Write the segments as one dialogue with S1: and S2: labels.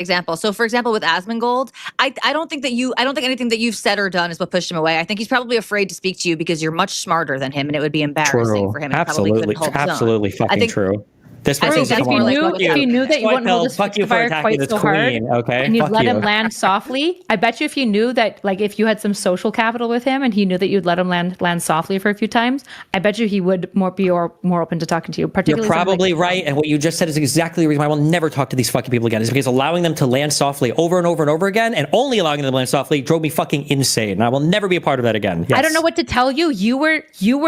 S1: example. So for example, with Asmongold, I don't think anything that you've said or done is what pushed him away. I think he's probably afraid to speak to you because you're much smarter than him and it would be embarrassing for him.
S2: Absolutely. Absolutely fucking true. This person's
S3: if you knew that you wouldn't hold his feet to the fire quite so hard,
S2: okay?
S3: And you'd let him land softly, I bet you if you knew that, like, if you had some social capital with him and he knew that you'd let him land softly for a few times, I bet you he would be more open to talking to you. Particularly,
S2: you're probably right, and what you just said is exactly the reason why I will never talk to these fucking people again. Is because allowing them to land softly over and over and over again, and only allowing them to land softly, drove me fucking insane. And I will never be a part of that again. Yes.
S3: I don't know what to tell you. You were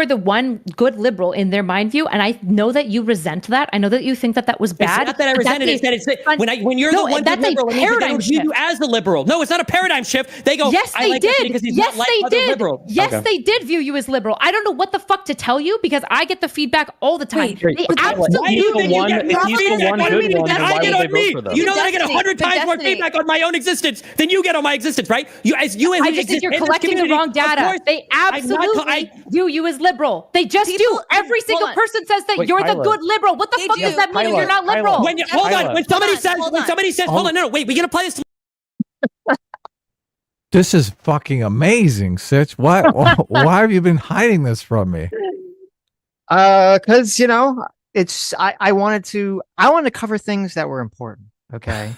S3: the one good liberal in their mind view, and I know that you resent that. I know that you think that was bad.
S2: It's not that I resent it. It's that when you're the one
S3: that's
S2: liberal,
S3: a paradigm shift.
S2: You as the liberal. No, it's not a paradigm shift. They go,
S3: yes, they did. Yes, they did. Yes,
S2: okay.
S3: They did view you as liberal. I don't know what the fuck to tell you because I get the feedback all the time.
S4: Wait,
S3: they absolutely
S4: you
S2: know that I get 100 times more feedback on my own existence than you get on my existence, right?
S3: I just think you're collecting the wrong data. They absolutely view you as liberal. They just do. Every single person says that you're the good liberal. What the fuck does that mean? You're not liberal.
S2: When somebody says, hold on, no, wait, we're gonna play this.
S5: This is fucking amazing, Sitch. Why have you been hiding this from me?
S4: Because it's I wanted to cover things that were important. Okay,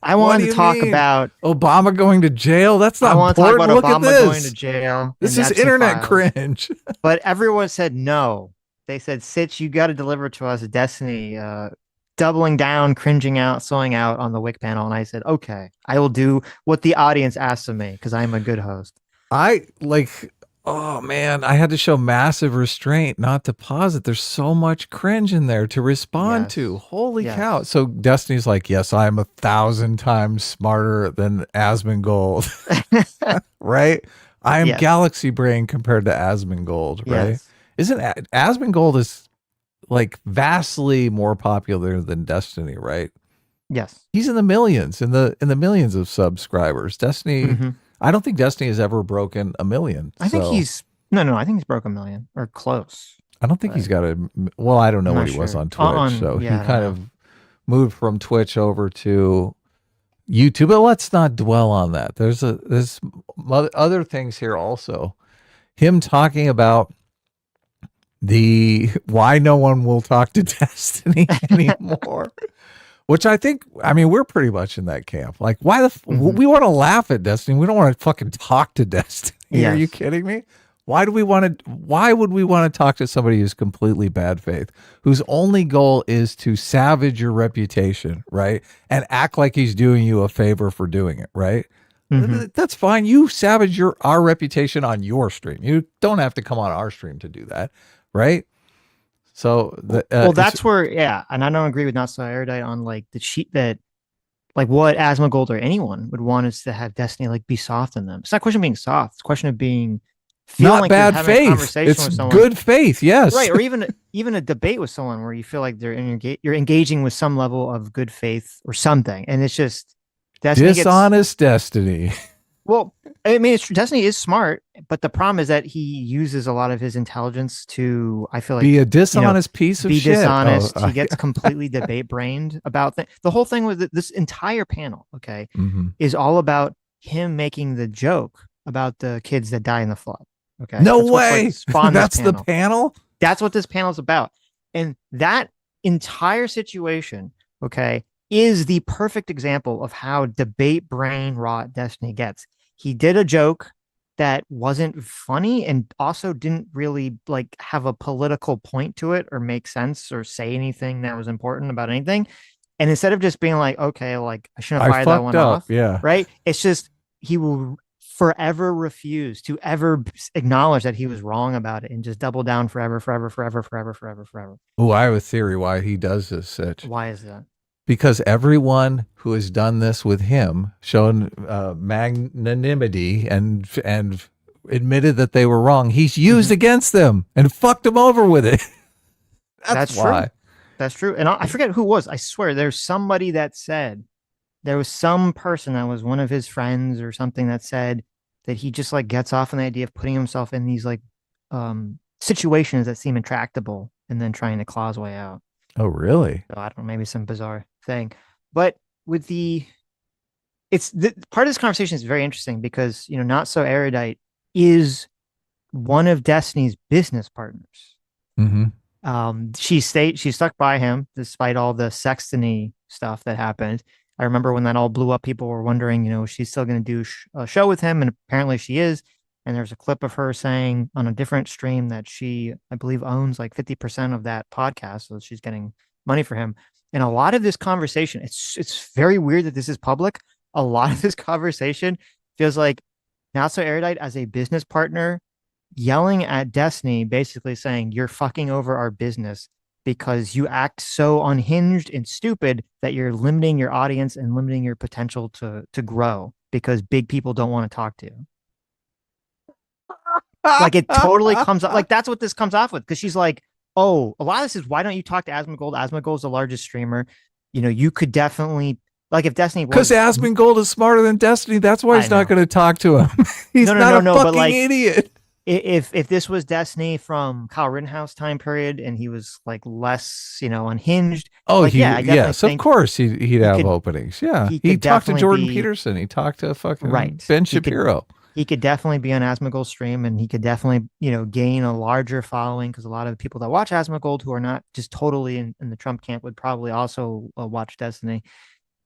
S4: I wanted to talk about
S5: Obama going to jail. That's not important.
S4: I want to talk about
S5: Look
S4: Obama
S5: at
S4: going to jail.
S5: This is internet cringe.
S4: But everyone said no. They said, Sitch, you got to deliver to us a Destiny, doubling down, cringing out, sewing out on the Wick panel. And I said, okay, I will do what the audience asks of me because I'm a good host.
S5: Oh man, I had to show massive restraint not to pause it. There's so much cringe in there to respond to. Holy cow. So Destiny's like, yes, I'm 1,000 times smarter than Asmongold. Right? I am galaxy brain compared to Asmongold, right?
S4: Yes.
S5: Isn't Asmongold is like vastly more popular than Destiny, right?
S4: Yes.
S5: He's in the millions, in the millions of subscribers. Destiny, I don't think Destiny has ever broken 1 million.
S4: I think he's I think he's broke 1 million or close.
S5: I don't think he's got I don't know what he was on Twitch. He kind of moved from Twitch over to YouTube, but let's not dwell on that. There's other things here also. Him talking about why no one will talk to Destiny anymore. Which I think, we're pretty much in that camp. Like, why we want to laugh at Destiny. We don't want to fucking talk to Destiny. Yes. Are you kidding me? Why would we want to talk to somebody who's completely bad faith, whose only goal is to savage your reputation, right? And act like he's doing you a favor for doing it, right? That's fine. You savage our reputation on your stream. You don't have to come on our stream to do that, right? So
S4: that's where and I don't agree with Not So Erudite on like the sheet that like what Asmongold or anyone would want is to have Destiny like be soft in them. It's not a question of being soft. It's a question of being
S5: not like bad faith. It's good faith, yes.
S4: Right, or even a debate with someone where you feel like you're engaging with some level of good faith or something, and it's just
S5: dishonest Destiny.
S4: Well, it's true. Destiny is smart, but the problem is that he uses a lot of his intelligence to, I feel like,
S5: be a dishonest piece of shit.
S4: Be dishonest. He gets completely debate brained about things. The whole thing with this entire panel, is all about him making the joke about the kids that die in the flood. Okay,
S5: no way. That's the panel.
S4: That's what this panel is about, and that entire situation, is the perfect example of how debate brain rot Destiny gets. He did a joke that wasn't funny and also didn't really like have a political point to it or make sense or say anything that was important about anything. And instead of just being like, okay, like I shouldn't have fired that one off.
S5: Yeah.
S4: Right. It's just, he will forever refuse to ever acknowledge that he was wrong about it and just double down forever.
S5: Oh, I have a theory why he does this, Sitch.
S4: Why is that?
S5: Because everyone who has done this with him, shown magnanimity and admitted that they were wrong, he's used against them and fucked them over with it. That's why.
S4: True. That's true. And I forget who it was. I swear there's somebody that said, there was some person that was one of his friends or something that said that he just like gets off on the idea of putting himself in these like situations that seem intractable and then trying to claw his way out.
S5: Oh, really?
S4: So I don't know, maybe some bizarre thing. But with the part of this conversation is very interesting because, Not So Erudite is one of Destiny's business partners. She stuck by him despite all the sextony stuff that happened. I remember when that all blew up, people were wondering, she's still going to do a show with him, and apparently she is. And there's a clip of her saying on a different stream that she, I believe, owns like 50% of that podcast, so she's getting money for him. And a lot of this conversation, it's very weird that this is public. A lot of this conversation feels like Not So Erudite as a business partner yelling at Destiny, basically saying, you're fucking over our business because you act so unhinged and stupid that you're limiting your audience and limiting your potential to grow because big people don't want to talk to you. Like it totally comes up like that's what this comes off with, because she's like, oh, a lot of this is, why don't you talk to Asmongold? Asmongold's the largest streamer. You could definitely, like, if Destiny was,
S5: because Asmongold is smarter than Destiny, that's why he's not going to talk to him. He's not a fucking idiot.
S4: If this was Destiny from Kyle Rittenhouse time period and he was like less, unhinged.
S5: Oh,
S4: like,
S5: yes, of course he'd have openings. Yeah, he talked to Jordan Peterson. He talked to fucking Ben Shapiro.
S4: He could definitely be on Asmongold's stream, and he could definitely, gain a larger following, because a lot of the people that watch Asmongold who are not just totally in the Trump camp would probably also watch Destiny.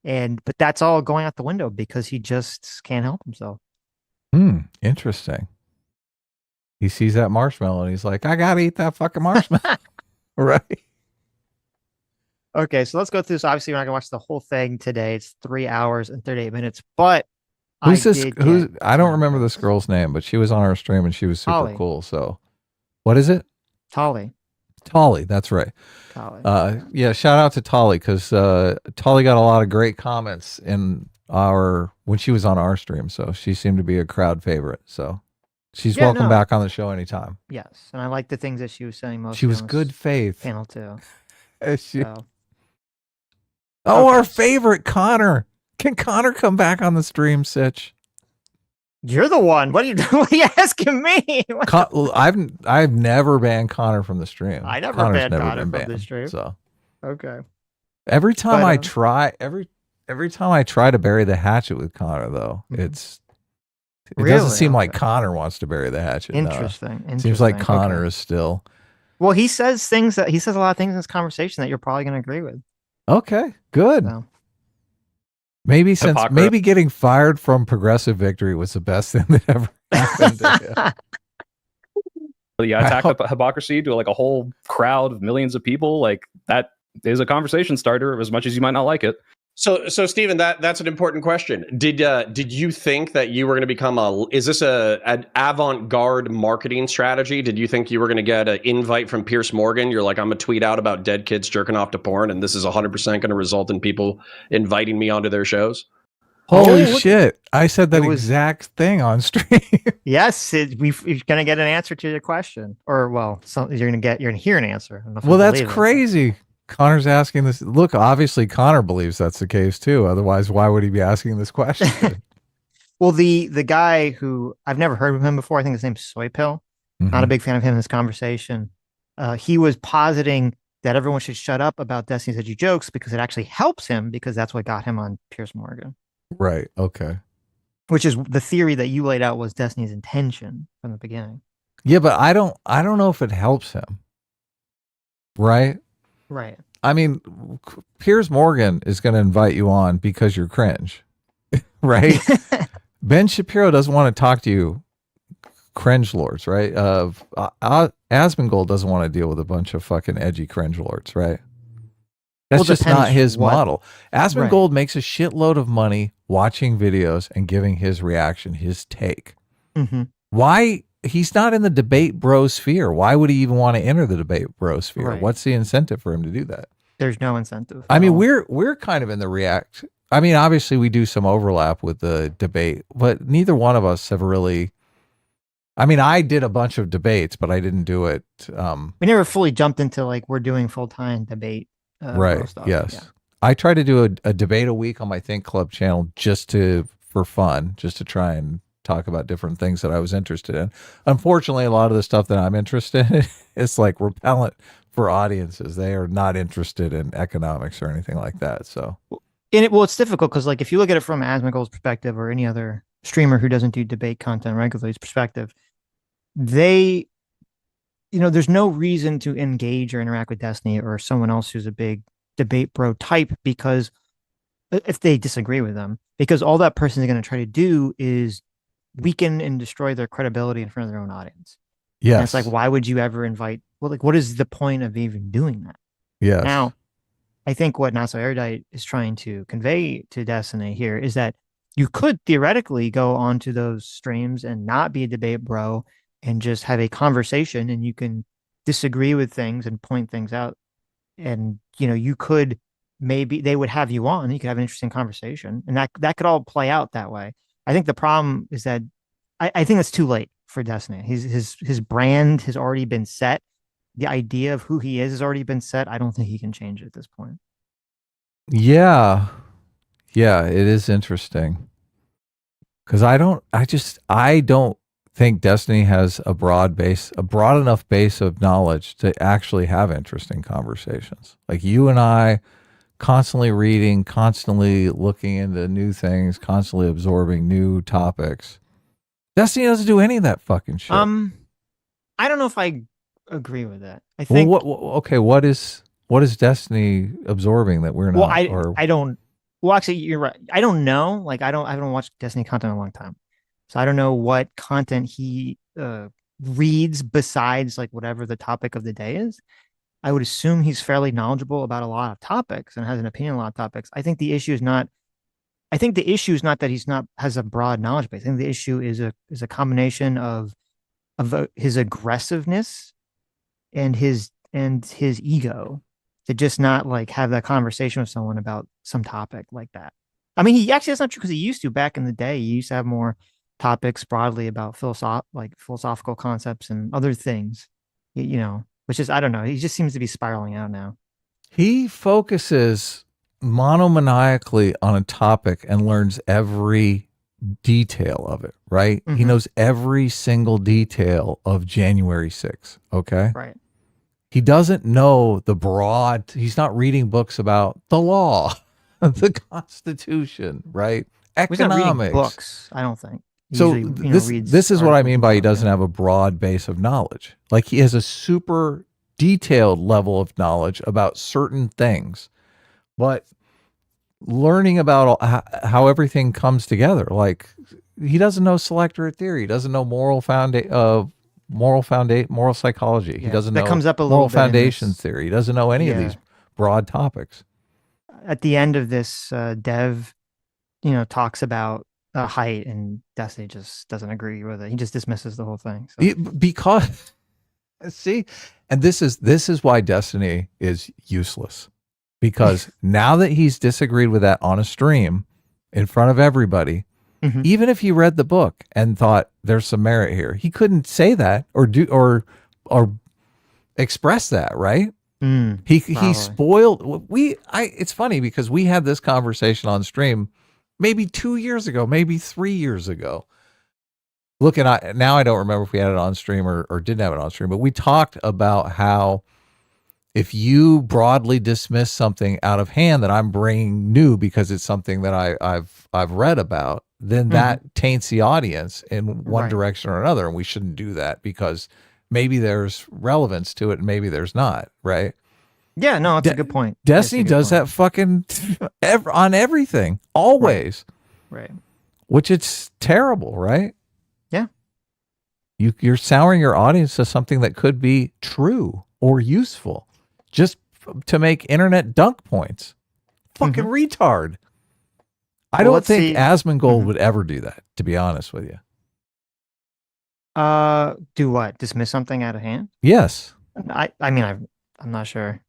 S4: But that's all going out the window because he just can't help himself.
S5: Interesting. He sees that marshmallow and he's like, I gotta eat that fucking marshmallow. Right.
S4: Okay, so let's go through. So obviously we're not gonna watch the whole thing today. It's 3 hours and 38 minutes, but
S5: I don't remember this girl's name, but she was on our stream and she was super cool. So what is it?
S4: Tolly,
S5: that's right.
S4: Tolly.
S5: Yeah, shout out to Tolly, because Tolly got a lot of great comments when she was on our stream. So she seemed to be a crowd favorite. So she's welcome back on the show anytime.
S4: Yes, and I like the things that she was saying most.
S5: She was good faith.
S4: Panel too.
S5: Our favorite, Connor. Can Connor come back on the stream, Sitch?
S4: You're the one. What are you asking me?
S5: I've never banned Connor from the stream.
S4: I never banned Connor from the stream.
S5: So
S4: okay.
S5: Every time I try to bury the hatchet with Connor, though, it doesn't seem like Connor wants to bury the hatchet.
S4: Interesting.
S5: It seems like Connor is still.
S4: Well, he says a lot of things in this conversation that you're probably going to agree with.
S5: Okay, good. So. Maybe getting fired from Progressive Victory was the best thing that ever happened to him.
S6: Yeah, attack the hypocrisy to like a whole crowd of millions of people. Like, that is a conversation starter, as much as you might not like it.
S7: So Stephen, that's an important question. Did you think that you were going to become is this an avant-garde marketing strategy? Did you think you were going to get an invite from Piers Morgan? You're like, I'm going to tweet out about dead kids jerking off to porn, and this is 100% going to result in people inviting me onto their shows?
S5: Holy shit. I said that exact thing on stream.
S4: Yes, you're going to get an answer to your question. Or, well, you're going to hear an answer.
S5: Well, that's crazy. Connor's asking this. Look, obviously Connor believes that's the case too. Otherwise, why would he be asking this question?
S4: Well, the guy who I've never heard of him before, I think his name's Soy Pill. Not a big fan of him in this conversation. He was positing that everyone should shut up about Destiny's edgy jokes because it actually helps him, because that's what got him on Piers Morgan.
S5: Right. Okay.
S4: Which is the theory that you laid out was Destiny's intention from the beginning.
S5: Yeah, but I don't know if it helps him. Right.
S4: Right.
S5: I mean, Piers Morgan is going to invite you on because you're cringe, right? Ben Shapiro doesn't want to talk to you, cringe lords, right? Asmongold doesn't want to deal with a bunch of fucking edgy cringe lords, right? That's just not his model. Asmongold makes a shitload of money watching videos and giving his reaction, his take. Why? He's not in the debate bro sphere. Why would he even want to enter the debate bro sphere?
S4: Right.
S5: What's the incentive for him to do that?
S4: There's no incentive.
S5: I mean, we're kind of in the react. I mean, obviously we do some overlap with the debate, but neither one of us have really. I mean, I did a bunch of debates, but I didn't do it.
S4: We never fully jumped into like we're doing full-time debate.
S5: Right.
S4: Stuff.
S5: Yes.
S4: Yeah.
S5: I try to do a debate a week on my Think Club channel for fun, just to try and talk about different things that I was interested in. Unfortunately, a lot of the stuff that I'm interested in is like repellent for audiences. They are not interested in economics or anything like that. So
S4: It's difficult because like if you look at it from Asmongold's perspective or any other streamer who doesn't do debate content regularly's perspective, they, there's no reason to engage or interact with Destiny or someone else who's a big debate bro type, because if they disagree with them, because all that person is going to try to do is weaken and destroy their credibility in front of their own audience.
S5: Yes.
S4: And it's like, why would you ever invite? Well, like, what is the point of even doing that?
S5: Yes.
S4: Now, I think what Not So Erudite is trying to convey to Destiny here is that you could theoretically go onto those streams and not be a debate bro and just have a conversation, and you can disagree with things and point things out. And, you could, maybe they would have you on, and you could have an interesting conversation, and that could all play out that way. I think the problem is that I think it's too late for Destiny. His brand has already been set. The idea of who he is has already been set. I don't think he can change it at this point.
S5: Yeah. Yeah, it is interesting. Because I don't think Destiny has a broad enough base of knowledge to actually have interesting conversations. Like you and I, constantly reading, constantly looking into new things, constantly absorbing new topics. Destiny doesn't do any of that fucking shit.
S4: I don't know if I agree with that. I think.
S5: Okay, what is Destiny absorbing that we're not?
S4: I don't. Well, actually, you're right. I don't know. Like, I haven't watched Destiny content in a long time, so I don't know what content he reads besides like whatever the topic of the day is. I would assume he's fairly knowledgeable about a lot of topics and has an opinion on a lot of topics. I think the issue is not that he's not has a broad knowledge base. I think the issue is a combination of his aggressiveness and his ego to just not like have that conversation with someone about some topic like that. I mean, that's not true, because he used to back in the day. He used to have more topics broadly about philosophical concepts and other things, which is, I don't know. He just seems to be spiraling out now.
S5: He focuses monomaniacally on a topic and learns every detail of it, right? Mm-hmm. He knows every single detail of January 6th, okay?
S4: Right.
S5: He doesn't know he's not reading books about the law, the Constitution, right? Economics.
S4: He's not reading books, I don't think.
S5: So this is what I mean by he doesn't have a broad base of knowledge. Like he has a super detailed level of knowledge about certain things, but learning about how everything comes together, like he doesn't know selector theory, he doesn't know moral psychology.
S4: Yeah,
S5: he doesn't know
S4: comes up a
S5: moral
S4: little
S5: foundation theory. He doesn't know any of these broad topics.
S4: At the end of this, Dev, talks about height, and Destiny just doesn't agree with it. He just dismisses the whole thing. So.
S5: Because see, and this is why Destiny is useless. Because now that he's disagreed with that on a stream in front of everybody, mm-hmm. even if he read the book and thought there's some merit here, he couldn't say that or express that, right? He spoiled. It's funny because we had this conversation on stream maybe 2 years ago, maybe 3 years ago. Now I don't remember if we had it on stream or didn't have it on stream, but we talked about how if you broadly dismiss something out of hand that I'm bringing new because it's something that I've read about, then that taints the audience in one direction or another, and we shouldn't do that because maybe there's relevance to it and maybe there's not, right?
S4: Yeah, no, that's a good point.
S5: Destiny does that fucking on everything, always.
S4: Right.
S5: Which it's terrible, right?
S4: Yeah.
S5: You're souring your audience to something that could be true or useful just to make internet dunk points. Fucking retard. I don't think Asmongold would ever do that, to be honest with you.
S4: Do what? Dismiss something out of hand?
S5: Yes.
S4: I'm not sure.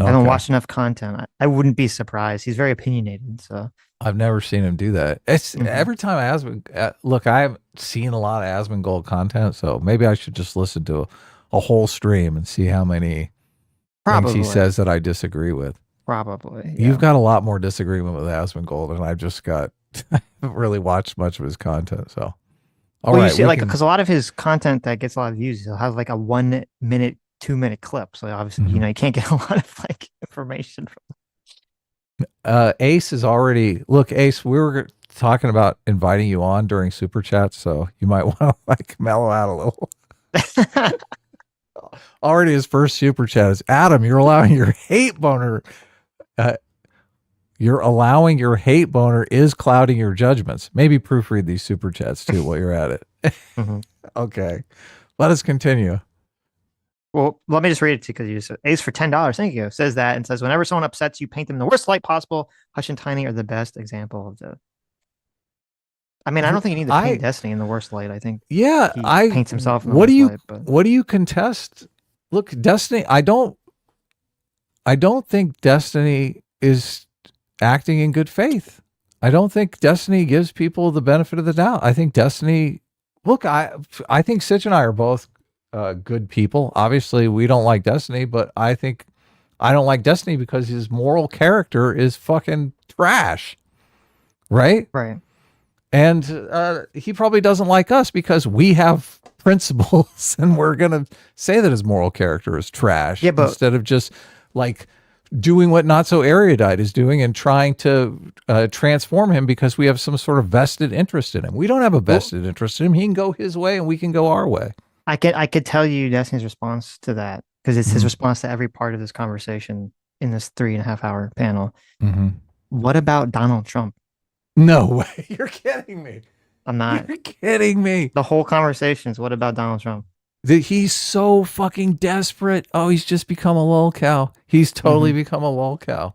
S4: Okay. I haven't watched enough content. I wouldn't be surprised. He's very opinionated, so
S5: I've never seen him do that. It's every time look, I haven't seen a lot of Asmongold content, so maybe I should just listen to a whole stream and see how many things he says that I disagree with.
S4: Probably. Yeah.
S5: You've got a lot more disagreement with Asmongold, and I've just got I haven't really watched much of his content. So,
S4: you see, because a lot of his content that gets a lot of views, he'll have like a 1 minute, 2 minute clip. So obviously, you can't get a lot of like information from.
S5: Ace is already look. Ace, we were talking about inviting you on during super chat, so you might want to like mellow out a little. Already, his first super chat is Adam. You're allowing your hate boner. You're allowing your hate boner is clouding your judgments. Maybe proofread these super chats too while you're at it.
S4: Mm-hmm.
S5: Okay, let us continue.
S4: Well, let me just read it to you because you said Ace for $10. Thank you. Says that and says, whenever someone upsets you, paint them in the worst light possible. Hush and Tiny are the best example of the. I mean, I don't think you need to paint Destiny in the worst light. I think he paints himself in the worst light. But
S5: what do you contest? Look, Destiny. I don't think Destiny is acting in good faith. I don't think Destiny gives people the benefit of the doubt. I think Destiny. Look, I think Sitch and I are both good people. Obviously, we don't like Destiny, but I think I don't like Destiny because his moral character is fucking trash. Right?
S4: Right.
S5: And he probably doesn't like us because we have principles and we're going to say that his moral character is trash instead of just like doing what Not So Erudite is doing and trying to transform him because we have some sort of vested interest in him. We don't have a vested interest in him. He can go his way and we can go our way.
S4: I could tell you Destiny's response to that because it's his response to every part of this conversation in this 3.5 hour panel.
S5: Mm-hmm.
S4: What about Donald Trump?
S5: No way. You're kidding me.
S4: I'm not.
S5: You're kidding me.
S4: The whole conversation is what about Donald Trump?
S5: He's so fucking desperate. Oh, he's just become a lolcow. He's totally become a lolcow.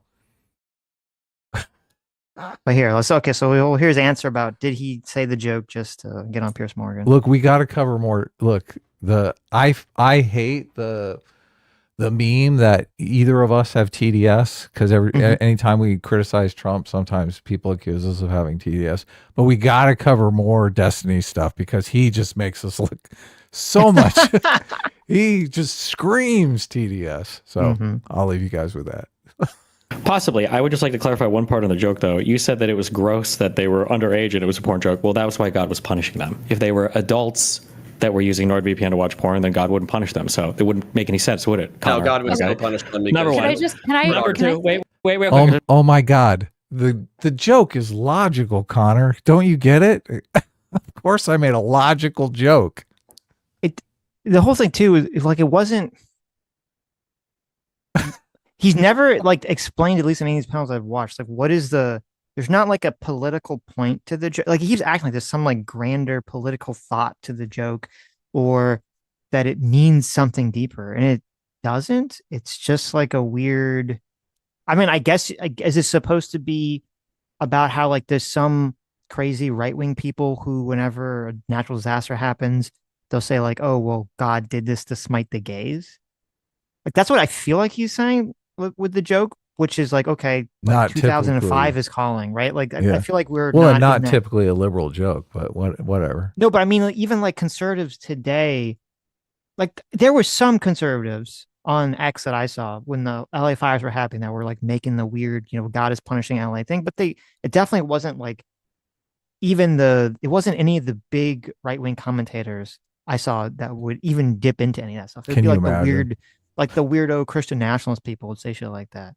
S4: But here, so here's the answer about did he say the joke just to get on Piers Morgan?
S5: Look, we got to cover more. Look, I hate the meme that either of us have TDS because anytime we criticize Trump, sometimes people accuse us of having TDS. But we got to cover more Destiny stuff because he just makes us look so much. He just screams TDS. So I'll leave you guys with that.
S2: Possibly. I would just like to clarify one part on the joke, though. You said that it was gross that they were underage and it was a porn joke. Well, that was why God was punishing them. If they were adults that were using NordVPN to watch porn, then God wouldn't punish them. So it wouldn't make any sense, would it?
S7: No, God would still punish them.
S2: Number one. Number two. Wait.
S5: Oh my God. The joke is logical, Connor. Don't you get it? Of course I made a logical joke.
S4: The whole thing too is like it wasn't. He's never like explained, at least in any of these panels I've watched, like what is there's not like a political point to the joke. Like he keeps acting like there's some like grander political thought to the joke or that it means something deeper. And it doesn't. It's just like a weird, I mean, I guess is it supposed to be about how like there's some crazy right-wing people who whenever a natural disaster happens, they'll say like, oh, well, God did this to smite the gays. Like that's what I feel like he's saying with the joke, which is like, okay,
S5: not
S4: 2005 is calling, right? Like I feel like we're
S5: not typically a liberal joke, but whatever.
S4: No, but I mean, like, even like conservatives today, like there were some conservatives on X that I saw when the LA fires were happening that were like making the weird, God is punishing LA thing, but it definitely wasn't like it wasn't any of the big right-wing commentators I saw that would even dip into any of that stuff. It'd be like the weirdo Christian nationalist people would say shit like that.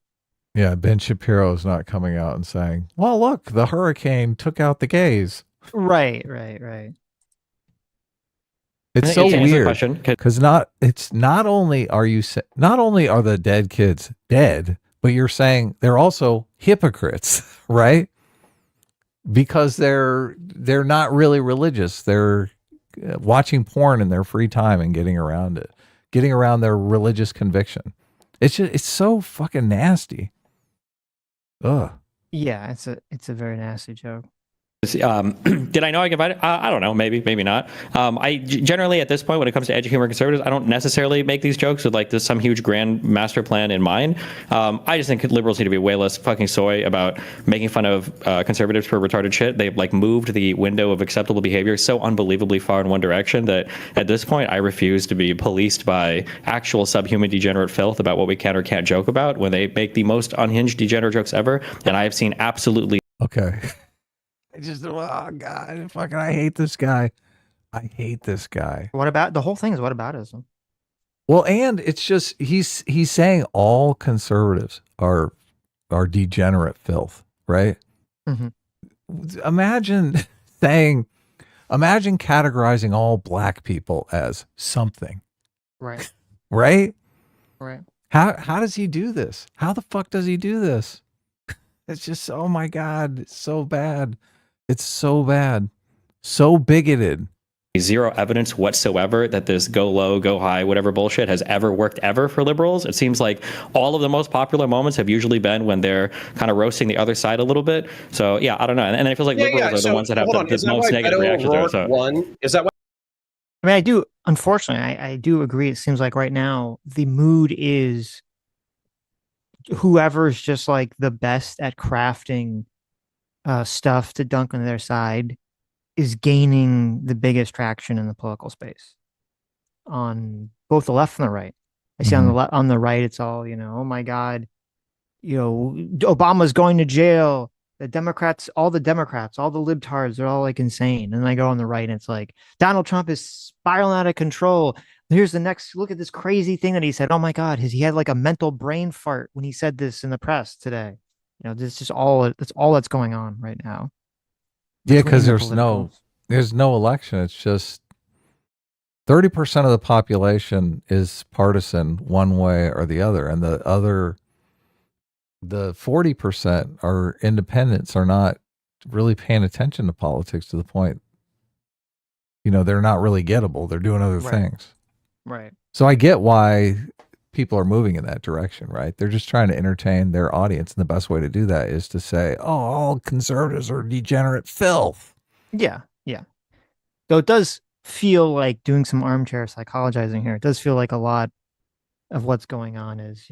S5: Yeah, Ben Shapiro is not coming out and saying, well, look, the hurricane took out the gays.
S4: Right.
S5: It's so weird because not only are the dead kids dead, but you're saying they're also hypocrites, right? Because they're not really religious. They're watching porn in their free time and getting around their religious conviction. It's so fucking nasty. Ugh.
S4: Yeah, it's a very nasty joke.
S2: Did I know I could find it? I don't know. Maybe not. I generally, at this point, when it comes to edgy humor conservatives, I don't necessarily make these jokes with like some huge grand master plan in mind. I just think liberals need to be way less fucking soy about making fun of conservatives for retarded shit. They've like moved the window of acceptable behavior so unbelievably far in one direction that at this point, I refuse to be policed by actual subhuman degenerate filth about what we can or can't joke about when they make the most unhinged degenerate jokes ever. And I have seen absolutely.
S5: Okay. Oh God, fucking, I hate this guy.
S4: What about the whole thing is whataboutism?
S5: Well, and it's just he's saying all conservatives are are degenerate filth, right?
S4: Mm-hmm.
S5: Imagine categorizing all black people as something,
S4: Right.
S5: right?
S4: Right.
S5: How does he do this? How the fuck does he do this? It's just, oh my God, it's so bad. It's so bad. So bigoted.
S2: Zero evidence whatsoever that this go low, go high, whatever bullshit has ever worked ever for liberals. It seems like all of the most popular moments have usually been when they're kind of roasting the other side a little bit. So yeah, I don't know. And it feels like liberals are the ones that have the most negative reactions to it. So.
S7: Is that why?
S4: I mean, I do, unfortunately, I do agree. It seems like right now the mood is whoever's just like the best at crafting stuff to dunk on their side is gaining the biggest traction in the political space on both the left and the right. I see on the right, it's all, oh my God, Obama's going to jail. The Democrats, all the libtards, they're all like insane. And then I go on the right and it's like, Donald Trump is spiraling out of control. Here's the next, look at this crazy thing that he said. Oh my God, he had like a mental brain fart when he said this in the press today. This is all that's going on right now.
S5: Yeah, because there's no election. It's just 30% of the population is partisan one way or the other, and the 40% are independents, are not really paying attention to politics to the point, they're not really gettable. They're doing other things.
S4: Right.
S5: So I get why people are moving in that direction, right? They're just trying to entertain their audience, and the best way to do that is to say, "Oh, all conservatives are degenerate filth."
S4: Yeah, yeah. Though it does feel like, doing some armchair psychologizing here, it does feel like a lot of what's going on is,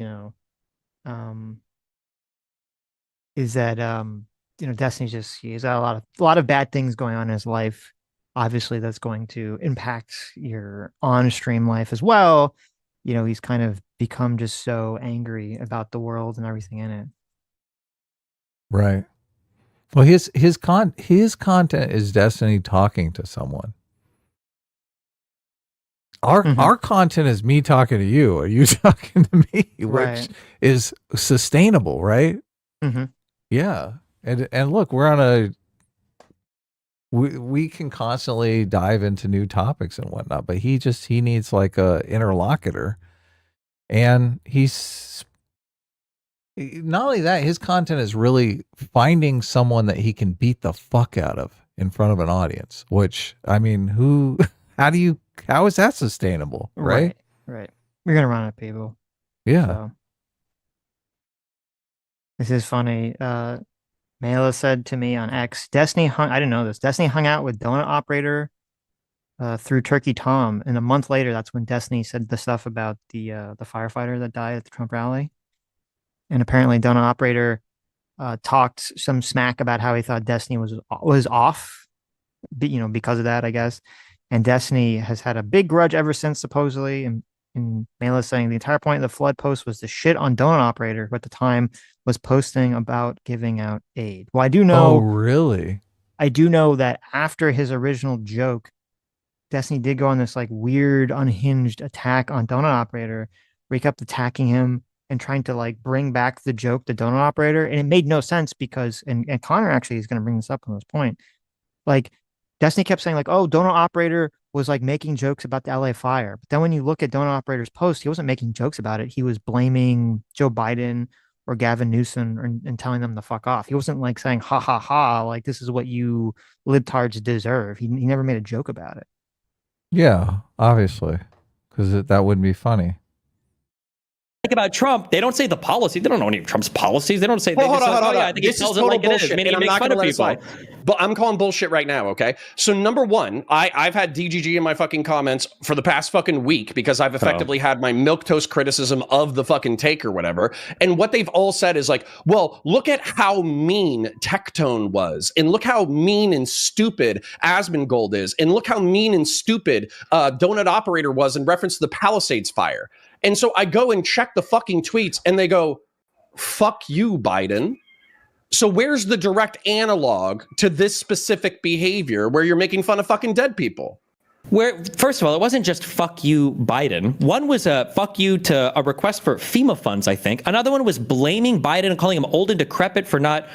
S4: Destiny's he's got a lot of bad things going on in his life. Obviously, that's going to impact your on-stream life as well. He's kind of become just so angry about the world and everything in it.
S5: Right. Well, his content is Destiny talking to someone. Our content is me talking to you, or you talking to me, which is sustainable, right?
S4: Mm-hmm.
S5: Yeah. And look, we're on we can constantly dive into new topics and whatnot, but he needs like a interlocutor, and he's not only that, his content is really finding someone that he can beat the fuck out of in front of an audience, which, I mean, how is that sustainable? Right.
S4: You're going to run out of people.
S5: Yeah.
S4: So. This is funny. Malice said to me on X, I didn't know this. Destiny hung out with Donut Operator through Turkey Tom, and a month later, that's when Destiny said the stuff about the firefighter that died at the Trump rally. And apparently, Donut Operator talked some smack about how he thought Destiny was off, because of that, I guess. And Destiny has had a big grudge ever since, supposedly. And Malice saying the entire point of the flood post was to shit on Donut Operator, who at the time was posting about giving out aid. Well, I do know.
S5: Oh, really?
S4: I do know that after his original joke, Destiny did go on this like weird, unhinged attack on Donut Operator, where he kept attacking him and trying to like bring back the joke to Donut Operator. And it made no sense because, and Connor actually is going to bring this up on this point. Like, Destiny kept saying like, oh, Donut Operator was like making jokes about the LA fire. But then when you look at Donut Operator's post, he wasn't making jokes about it. He was blaming Joe Biden or Gavin Newsom and telling them to fuck off. He wasn't like saying, ha, ha, ha, like this is what you libtards deserve. He never made a joke about it.
S5: Yeah, obviously, because that wouldn't be funny.
S2: About Trump, they don't say the policy. They don't know any of Trump's policies. They don't say. Hold on. I think
S7: this is total bullshit, and I'm not going to let it slide. But I'm calling bullshit right now. Okay. So number one, I've had DGG in my fucking comments for the past fucking week because I've effectively had my milquetoast criticism of the fucking take or whatever. And what they've all said is like, well, look at how mean Tectone was, and look how mean and stupid Asmongold is, and look how mean and stupid Donut Operator was in reference to the Palisades fire. And so I go and check the fucking tweets and they go, fuck you, Biden. So where's the direct analog to this specific behavior where you're making fun of fucking dead people?
S2: Where, first of all, it wasn't just fuck you, Biden. One was a fuck you to a request for FEMA funds, I think. Another one was blaming Biden and calling him old and decrepit for not,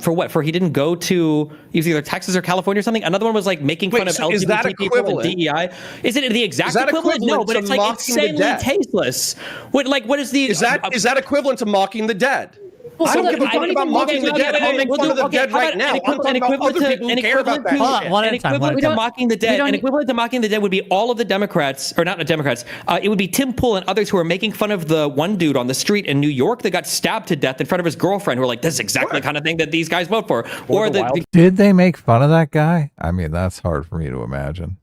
S2: for he didn't go to either Texas or California or something. Another one was like making fun of LGBT people and DEI. Is it the exact equivalent? No, but it's like insanely tasteless. What is the...
S7: Is that equivalent to mocking the dead?
S3: Well,
S7: I don't give a fuck about mocking the dead. I'm making fun of the dead right now. I'm talking about other people who care about that shit.
S2: An equivalent to mocking the dead. An equivalent to mocking the dead would be all of the Democrats, or not the Democrats. It would be Tim Pool and others who are making fun of the one dude on the street in New York that got stabbed to death in front of his girlfriend, who are like, this is exactly the kind of thing that these guys vote for. Or
S5: did they make fun of that guy? I mean, that's hard for me to imagine.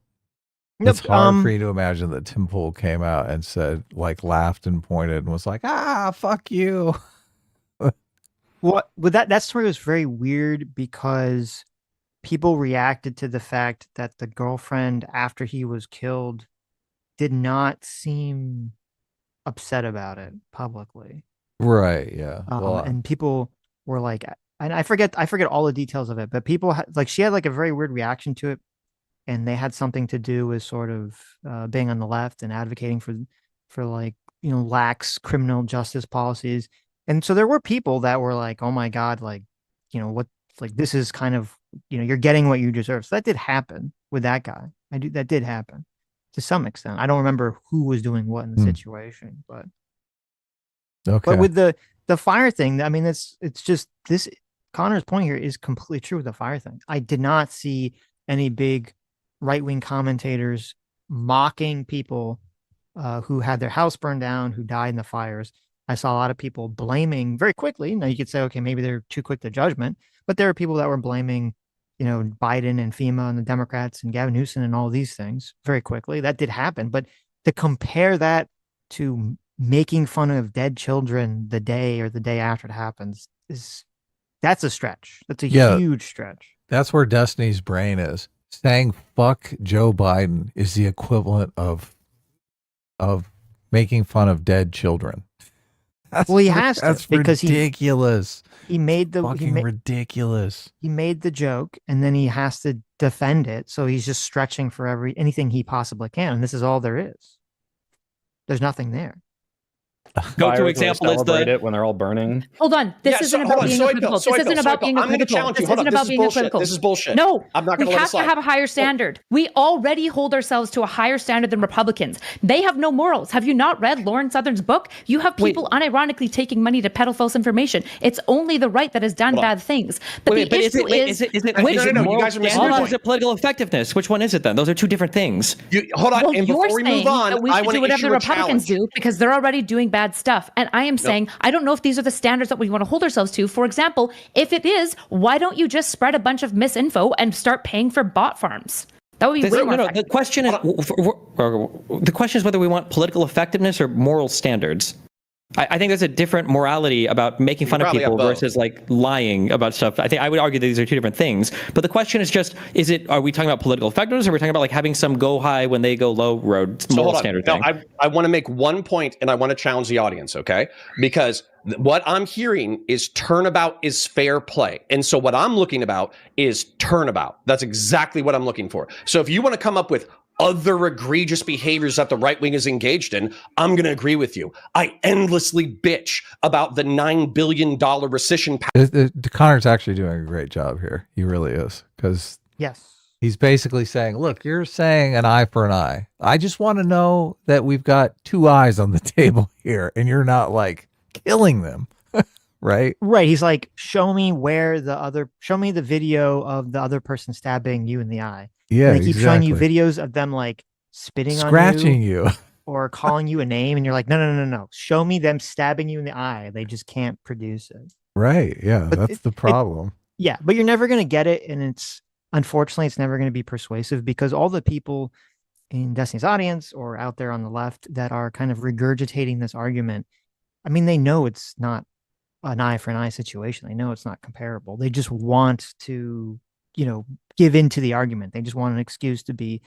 S5: It's hard for me to imagine that Tim Pool came out and said, like, laughed and pointed and was like, fuck you.
S4: That story was very weird because people reacted to the fact that the girlfriend, after he was killed, did not seem upset about it publicly.
S5: Right. Yeah.
S4: And people were like, and I forget all the details of it, but people she had like a very weird reaction to it, and they had something to do with sort of being on the left and advocating for like, lax criminal justice policies. And so there were people that were like, oh my God, like, what, like, this is kind of, you're getting what you deserve. So that did happen with that guy. That did happen to some extent. I don't remember who was doing what in the situation, but.
S5: Okay.
S4: But with the fire thing, I mean, it's just this, Connor's point here is completely true with the fire thing. I did not see any big right-wing commentators mocking people who had their house burned down, who died in the fires. I saw a lot of people blaming very quickly. Now you could say, okay, maybe they're too quick to judgment, but there are people that were blaming, Biden and FEMA and the Democrats and Gavin Newsom and all these things very quickly. That did happen. But to compare that to making fun of dead children the day or the day after it happens that's a stretch. That's a huge stretch.
S5: That's where Destiny's brain is. Saying fuck Joe Biden is the equivalent of making fun of dead children.
S4: He has to,
S5: that's
S4: because
S5: ridiculous.
S4: He made the
S5: ridiculous.
S4: He made the joke, and then he has to defend it. So he's just stretching for anything he possibly can, and this is all there is. There's nothing there.
S2: Go-to example is
S6: it when they're all burning.
S3: Hold on. This isn't about being equivocal. This isn't about being equivocal. This isn't about being equivocal.
S7: This is bullshit.
S3: No,
S7: I'm not going to let it slide.
S3: We have to have a higher standard. We already hold ourselves to a higher standard than Republicans. They have no morals. Have you not read Lauren Southern's book? You have people unironically taking money to peddle false information. It's only the right that has done bad things. But the issue is
S2: you guys are missing your point. Is it political effectiveness? Which one is it then? Those are two different things.
S7: Hold on. And before we move on,
S3: I want to do whatever the Republicans do because they're already doing bad stuff. And I am saying, I don't know if these are the standards that we want to hold ourselves to. For example, if it is, why don't you just spread a bunch of misinfo and start paying for bot farms? That would be way more effective.
S2: The question is whether we want political effectiveness or moral standards. I think there's a different morality about making fun of people versus like lying about stuff. I would argue that these are two different things. But the question is just, are we talking about political effectiveness, or are we talking about like having some go high when they go low road moral standard thing?
S7: I want to make one point, and I want to challenge the audience, okay? Because what I'm hearing is turnabout is fair play. And so what I'm looking about is turnabout. That's exactly what I'm looking for. So if you want to come up with other egregious behaviors that the right wing is engaged in, I'm going to agree with you. I endlessly bitch about the $9 billion rescission.
S5: Connor's actually doing a great job here. He really is. Because he's basically saying, look, you're saying an eye for an eye. I just want to know that we've got two eyes on the table here, and you're not like killing them. Right?
S4: Right. He's like, show me the video of the other person stabbing you in the eye.
S5: Yeah,
S4: and they keep showing you videos of them like spitting on you,
S5: scratching you,
S4: or calling you a name, and you're like, no. Show me them stabbing you in the eye. They just can't produce it.
S5: Right. Yeah, but that's the problem.
S4: But you're never going to get it, and unfortunately it's never going to be persuasive because all the people in Destiny's audience or out there on the left that are kind of regurgitating this argument, I mean, they know it's not an eye for an eye situation. They know it's not comparable. They just want to, give into the argument. They just want an excuse to be,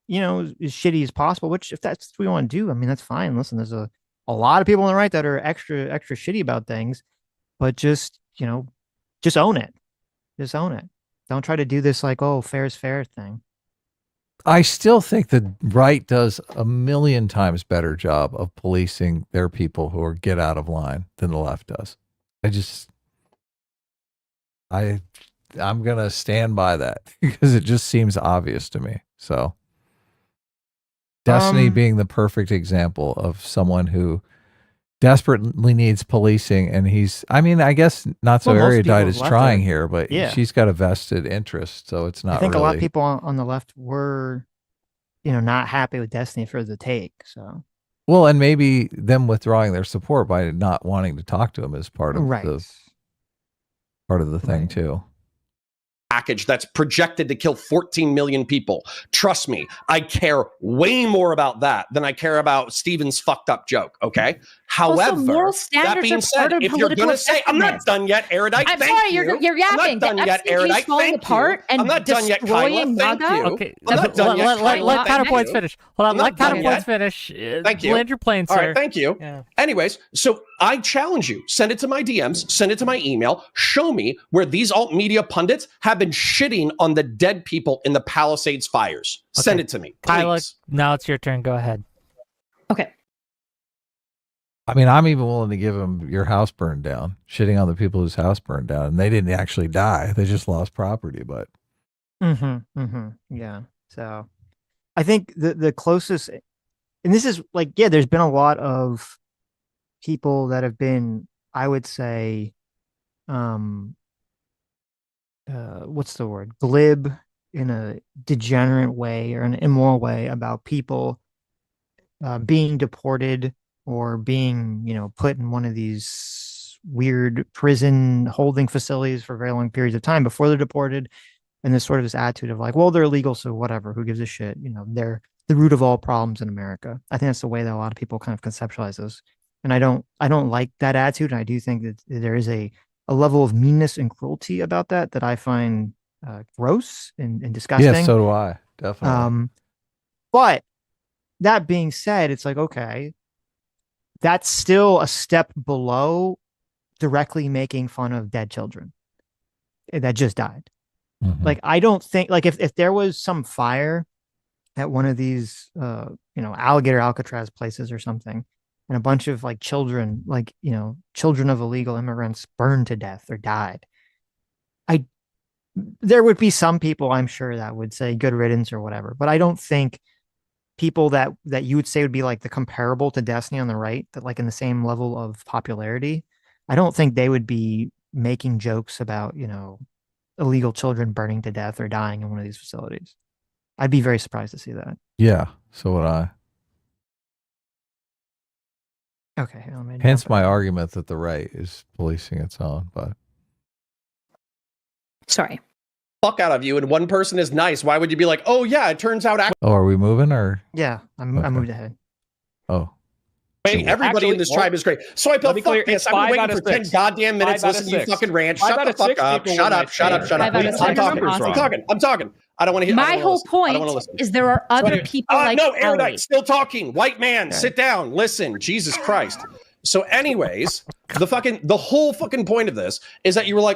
S4: as shitty as possible, which if that's what we want to do, I mean, that's fine. Listen, there's a lot of people on the right that are extra shitty about things, but just own it. Just own it. Don't try to do this like, oh, fair is fair thing.
S5: I still think the right does a million times better job of policing their people who are get out of line than the left does. I'm going to stand by that because it just seems obvious to me. So Destiny being the perfect example of someone who desperately needs policing, and I guess not so erudite is trying here, but she's got a vested interest, so it's not.
S4: I think
S5: really...
S4: a lot of people on the left were, not happy with Destiny for the take. So,
S5: well, and maybe them withdrawing their support by not wanting to talk to him is part of the thing too.
S7: Package that's projected to kill 14 million people. Trust me, I care way more about that than I care about Steven's fucked up joke. Okay. However, that being said, if you're going to say, I'm not done yet, Erudite.
S3: I'm sorry, you're yapping.
S7: I'm not done yet, Erudite. Thank you. I'm not done yet, Kyla. Thank you.
S8: Okay.
S7: I'm not done yet,
S8: let counterpoints finish. Hold on. Let counterpoints finish.
S7: Thank you.
S8: Land your plane, sir.
S7: All right. Thank you. Yeah. Anyways, so I challenge you. Send it to my DMs. Send it to my email. Show me where these alt media pundits have been shitting on the dead people in the Palisades fires. Okay. Send it to me, please.
S8: Kyla, now it's your turn. Go ahead.
S3: Okay.
S5: I mean, I'm even willing to give them your house burned down, shitting on the people whose house burned down, and they didn't actually die; they just lost property. But
S4: yeah. So, I think the closest, and this is there's been a lot of people that have been, I would say, what's the word? Glib in a degenerate way or an immoral way about people being deported or being, put in one of these weird prison holding facilities for very long periods of time before they're deported. And there's sort of this attitude of well, they're illegal, so whatever, who gives a shit? They're the root of all problems in America. I think that's the way that a lot of people kind of conceptualize this. And I don't like that attitude. And I do think that there is a level of meanness and cruelty about that I find gross and disgusting.
S5: Yeah, so do I. Definitely.
S4: But that being said, it's okay, that's still a step below directly making fun of dead children that just died. Mm-hmm. I don't think if there was some fire at one of these alligator Alcatraz places or something, and a bunch of children, children of illegal immigrants burned to death or died, there would be some people, I'm sure, that would say good riddance or whatever. But I don't think people that you would say would be the comparable to Destiny on the right, that in the same level of popularity, I don't think they would be making jokes about, illegal children burning to death or dying in one of these facilities. I'd be very surprised to see that.
S5: Yeah, so would I.
S4: Okay.
S5: Hence my argument that the right is policing its own, but
S3: sorry.
S7: Fuck out of you, and one person is nice. Why would you be oh yeah, it turns out
S5: are we moving or?
S4: Yeah, I moved ahead.
S5: Oh.
S7: Everybody in this tribe is great. So I felt fuck this. I've been waiting for 10 goddamn minutes listening to you fucking rant. Shut the fuck up. Shut up. I'm talking. I don't want to hear.
S3: My whole point is there are other people
S7: no, Erudite, still talking. White man, sit down. Listen. Jesus Christ. So anyways, the whole fucking point of this is that you were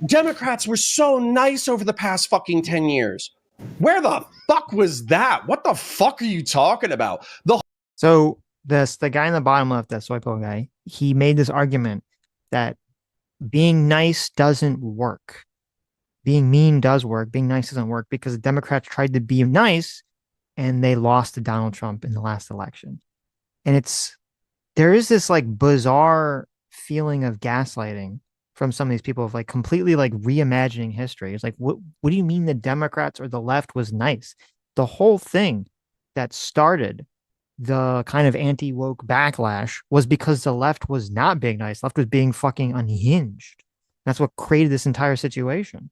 S7: Democrats were so nice over the past fucking 10 years. Where the fuck was that? What the fuck are you talking about?
S4: So the guy in the bottom left, that Soipo guy, he made this argument that being nice doesn't work. Being mean does work. Being nice doesn't work because the Democrats tried to be nice and they lost to Donald Trump in the last election. And there is this bizarre feeling of gaslighting from some of these people of completely reimagining history. It's what do you mean the Democrats or the left was nice? The whole thing that started the kind of anti-woke backlash was because the left was not being nice. Left was being fucking unhinged. That's what created this entire situation.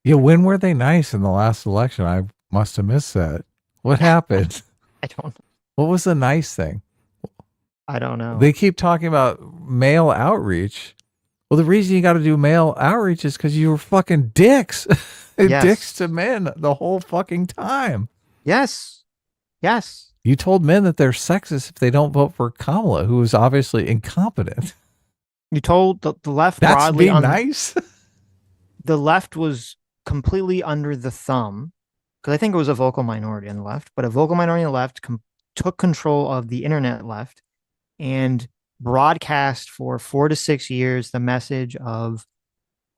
S5: Yeah, when were they nice in the last election? I must have missed that. What happened?
S4: I don't know.
S5: What was the nice thing?
S4: I don't know.
S5: They keep talking about mail outreach. Well, the reason you got to do mail outreach is because you were fucking dicks. Dicks to men the whole fucking time.
S4: Yes.
S5: You told men that they're sexist if they don't vote for Kamala, who is obviously incompetent.
S4: You told the left
S5: that's
S4: broadly
S5: being nice.
S4: The left was completely under the thumb, because I think it was a vocal minority on the left, but a vocal minority on the left took control of the internet left and broadcast for 4 to 6 years the message of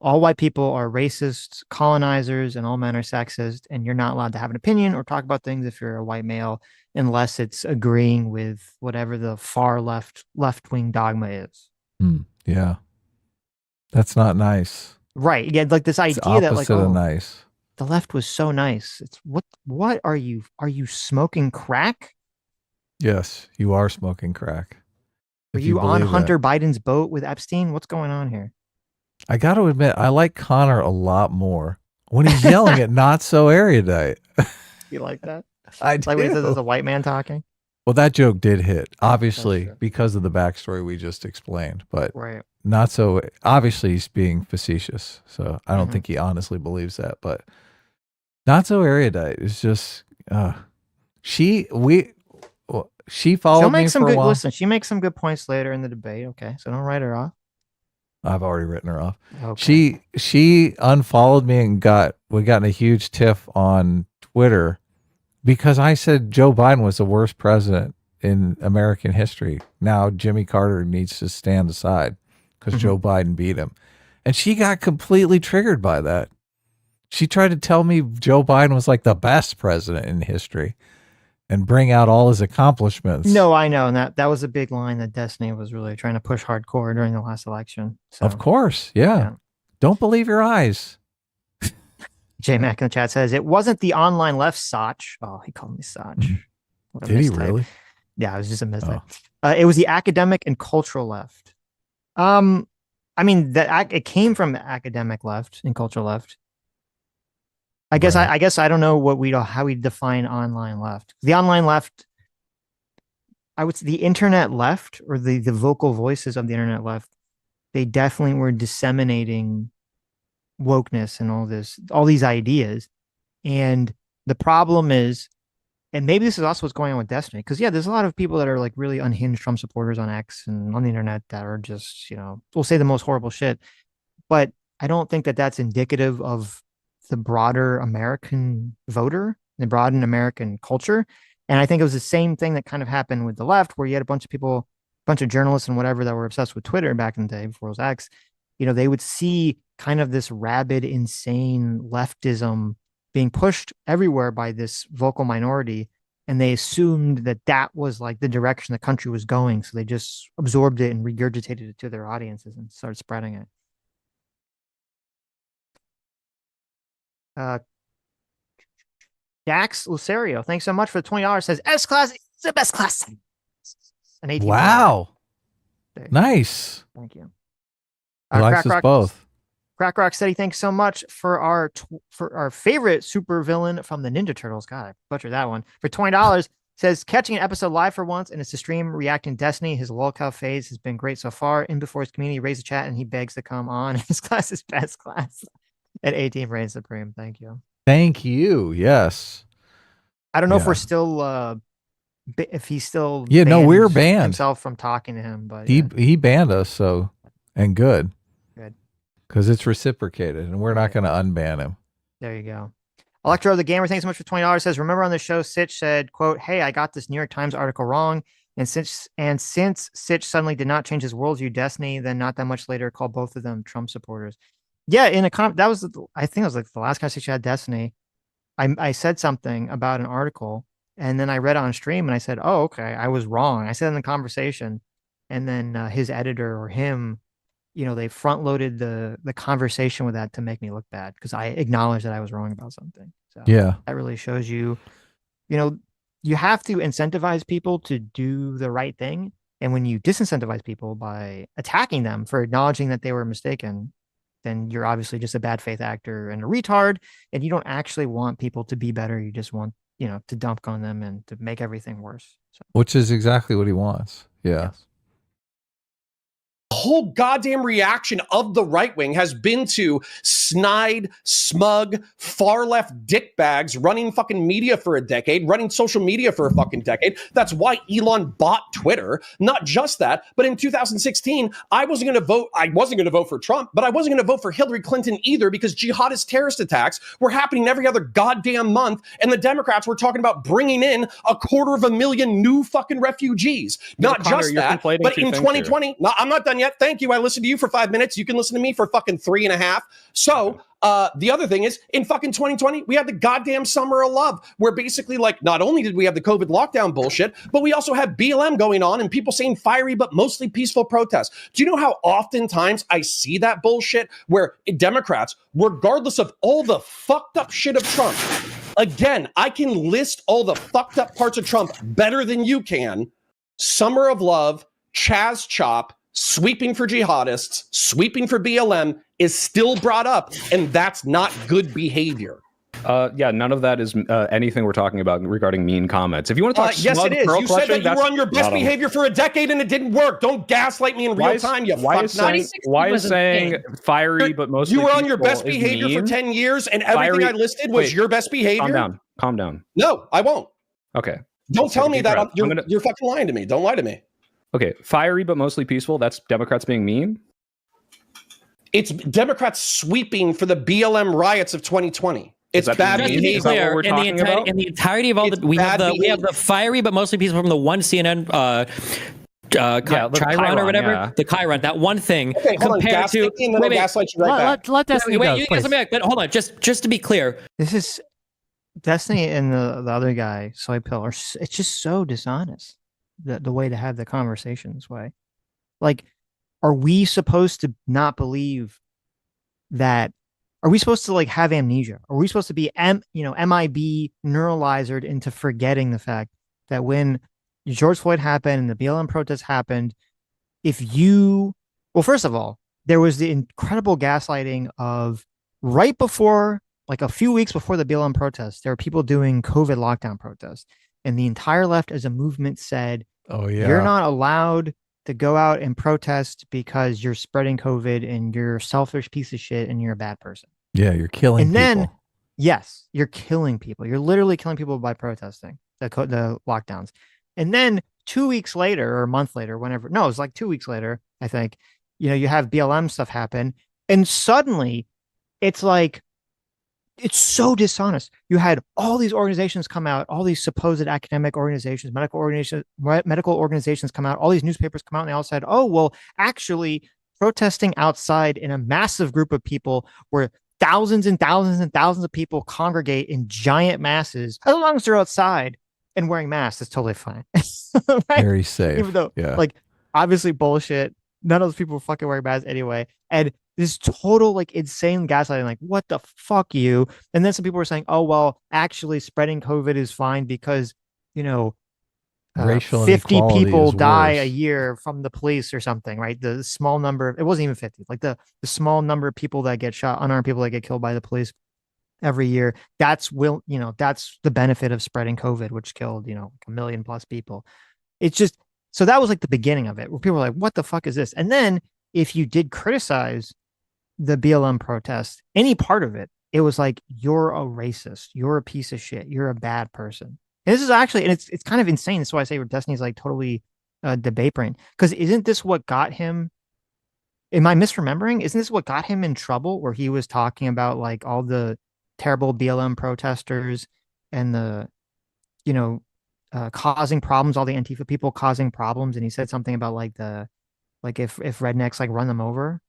S4: all white people are racists, colonizers, and all men are sexist, and you're not allowed to have an opinion or talk about things if you're a white male unless it's agreeing with whatever the far left-wing dogma is.
S5: Yeah. That's not nice.
S4: Right. Yeah, like this
S5: It's
S4: idea that like
S5: opposite of nice.
S4: the left was so nice. It's what are you smoking crack?
S5: Yes, you are smoking crack.
S4: Are
S5: If
S4: you on
S5: believe
S4: Hunter
S5: that.
S4: Biden's boat with Epstein? What's going on here?
S5: I got to admit, I like Connor a lot more when he's yelling at not so erudite.
S4: You like that?
S5: I
S4: Like when he says
S5: do.
S4: it's a white man talking?
S5: Well, that joke did hit, obviously,
S4: true.
S5: because of the backstory we just explained, but
S4: Right.
S5: not so. Obviously, he's being facetious, so I don't
S4: Mhm.
S5: think he honestly believes that. But not so erudite is just she followed
S4: She'll
S5: me
S4: make some
S5: for a
S4: good
S5: while.
S4: listen, she makes some good points later in the debate. Okay. So don't write her off.
S5: I've already written her off.
S4: Okay.
S5: She unfollowed me and we got in a huge tiff on Twitter because I said Joe Biden was the worst president in American history. Now Jimmy Carter needs to stand aside because Joe Biden beat him. And she got completely triggered by that. She tried to tell me Joe Biden was like the best president in history and bring out all his accomplishments.
S4: No, I know. And that was a big line that Destiny was really trying to push hardcore during the last election. So
S5: Of course. Yeah.
S4: Yeah.
S5: Don't believe your eyes.
S4: J Mac in the chat says it wasn't the online left Sotch. Oh, he called me Sotch. What a
S5: Did he
S4: mistype.
S5: really?
S4: Yeah, it was just a mistype.
S5: Oh.
S4: It was the academic and cultural left. I mean it came from the academic left and cultural left. I guess
S5: Right.
S4: I guess I don't know how we define online left. The online left, I would say the internet left or the vocal voices of the internet left, they definitely were disseminating wokeness and all these ideas. And the problem is, and maybe this is also what's going on with Destiny, because yeah, there's a lot of people that are like really unhinged Trump supporters on X and on the internet that are just, will say the most horrible shit. But I don't think that that's indicative of the broader American voter, the broader American culture. And I think it was the same thing that kind of happened with the left, where you had a bunch of people, a bunch of journalists and whatever that were obsessed with Twitter back in the day before it was X. They would see kind of this rabid, insane leftism being pushed everywhere by this vocal minority. And they assumed that that was like the direction the country was going. So they just absorbed it and regurgitated it to their audiences and started spreading it. Dax Lucerio, thanks so much for the $20. Says S class is the best class. An 18.
S5: Wow. Nice.
S4: Thank you.
S5: He likes us both.
S4: Crack Rock Steady, thanks so much for our favorite super villain from the Ninja Turtles. God, I butchered that one. For $20, says catching an episode live for once and it's a stream reacting Destiny. His lolcow phase has been great so far. In before his community raised a chat and he begs to come on. His class is best class. At 18 reigns supreme. Thank you.
S5: Thank you. Yes.
S4: I don't know if we're still if he's still
S5: we're banned
S4: himself from talking to him, but
S5: he banned us, so and good because it's reciprocated and we're not going to unban him.
S4: There you go. Electro the Gamer, thanks so much for $20. Says, remember on the show Sitch said, quote, hey, I got this New York Times article wrong, and since Sitch suddenly did not change his worldview Destiny, then not that much later called both of them Trump supporters. Yeah, in a that was I think it was like the last conversation I had Destiny. I said something about an article and then I read on stream and I said, oh, okay, I was wrong. I said in the conversation, and then his editor or him, they front loaded the conversation with that to make me look bad because I acknowledged that I was wrong about something. So
S5: yeah,
S4: that really shows you, you have to incentivize people to do the right thing. And when you disincentivize people by attacking them for acknowledging that they were mistaken, then you're obviously just a bad faith actor and a retard, and you don't actually want people to be better. You just want, to dump on them and to make everything worse. So.
S5: Which is exactly what he wants. Yeah.
S4: Yes.
S7: whole goddamn reaction of the right wing has been to snide, smug, far left dickbags running fucking media for a decade, running social media for a fucking decade. That's why Elon bought Twitter. Not just that, but in 2016, I wasn't going to vote for Trump, but I wasn't going to vote for Hillary Clinton either, because jihadist terrorist attacks were happening every other goddamn month, and the Democrats were talking about bringing in 250,000 new fucking refugees. Not
S6: Connor,
S7: just that, but in 2020, no, I'm not done yet. Thank you. I listened to you for 5 minutes. You can listen to me for fucking 3.5. So the other thing is, in fucking 2020, we had the goddamn summer of love, where basically, like, not only did we have the COVID lockdown bullshit, but we also had BLM going on and people saying fiery but mostly peaceful protests. Do you know how oftentimes I see that bullshit where Democrats, regardless of all the fucked up shit of Trump, again, I can list all the fucked up parts of Trump better than you can. Summer of love, Chaz Chop, sweeping for jihadists, sweeping for BLM is still brought up, and that's not good behavior.
S6: Yeah, none of that is anything we're talking about regarding mean comments. If you want to talk
S7: yes,
S6: smug
S7: it is.
S6: pearl
S7: You said
S6: clutching,
S7: that you were on your best behavior for a decade and it didn't work. Don't gaslight me in real time, you fucknut.
S6: Why is saying fiery but mostly
S7: you were on your best
S6: peaceful
S7: behavior for
S6: mean?
S7: 10 years and everything I listed was your best behavior?
S6: Calm down.
S7: No, I won't.
S6: Okay.
S7: Don't tell me that you're fucking lying to me. Don't lie to me.
S6: Okay, fiery but mostly peaceful, that's Democrats being mean?
S7: It's Democrats sweeping for the BLM riots of 2020. It's bad behavior.
S2: Is that what we're talking about? In the entirety of all we have the fiery but mostly peaceful from the one CNN Chiron or whatever, the Chiron, that one thing compared to
S8: let Destiny go, please.
S2: But hold on, just to be clear,
S4: this is Destiny and the other guy, Soy Pill, it's just so dishonest. The way to have the conversation this way, like, are we supposed to not believe that? Are we supposed to, like, have amnesia? Are we supposed to be MIB neuralizered into forgetting the fact that when George Floyd happened and the BLM protests happened, first of all, there was the incredible gaslighting of right before, like a few weeks before the BLM protests, there were people doing COVID lockdown protests. And the entire left as a movement said, "Oh yeah, you're not allowed to go out and protest because you're spreading COVID and you're a selfish piece of shit and you're a bad person."
S5: Yeah, you're killing people.
S4: And then, yes, you're killing people. You're literally killing people by protesting the lockdowns. And then 2 weeks later or a month later, it was like 2 weeks later, I think, you have BLM stuff happen. And suddenly it's like, it's so dishonest. You had all these organizations come out, all these supposed academic organizations, medical organizations come out, all these newspapers come out, and they all said, "Oh, well, actually, protesting outside in a massive group of people where thousands and thousands and thousands of people congregate in giant masses, as long as they're outside and wearing masks, it's totally fine." Right?
S5: Very safe.
S4: Even though, like, obviously bullshit. None of those people were fucking wearing masks anyway. And this total, like, insane gaslighting, like, what the fuck you? And then some people were saying, "Oh, well, actually spreading COVID is fine because,
S5: racial
S4: 50 people die
S5: worse
S4: a year from the police or something," right? The small number, it wasn't even 50, like the small number of people that get shot, unarmed people that get killed by the police every year. That's the benefit of spreading COVID, which killed, 1 million plus people. It's just, so that was like the beginning of it, where people were like, what the fuck is this? And then if you did criticize the BLM protest, any part of it, it was like, you're a racist, you're a piece of shit, you're a bad person. And this is actually, and it's kind of insane. That's why I say Destiny's like totally debate brain. Because isn't this what got him? Am I misremembering? Isn't this what got him in trouble? Where he was talking about, like, all the terrible BLM protesters and the, causing problems, all the Antifa people causing problems, and he said something about if rednecks like run them over.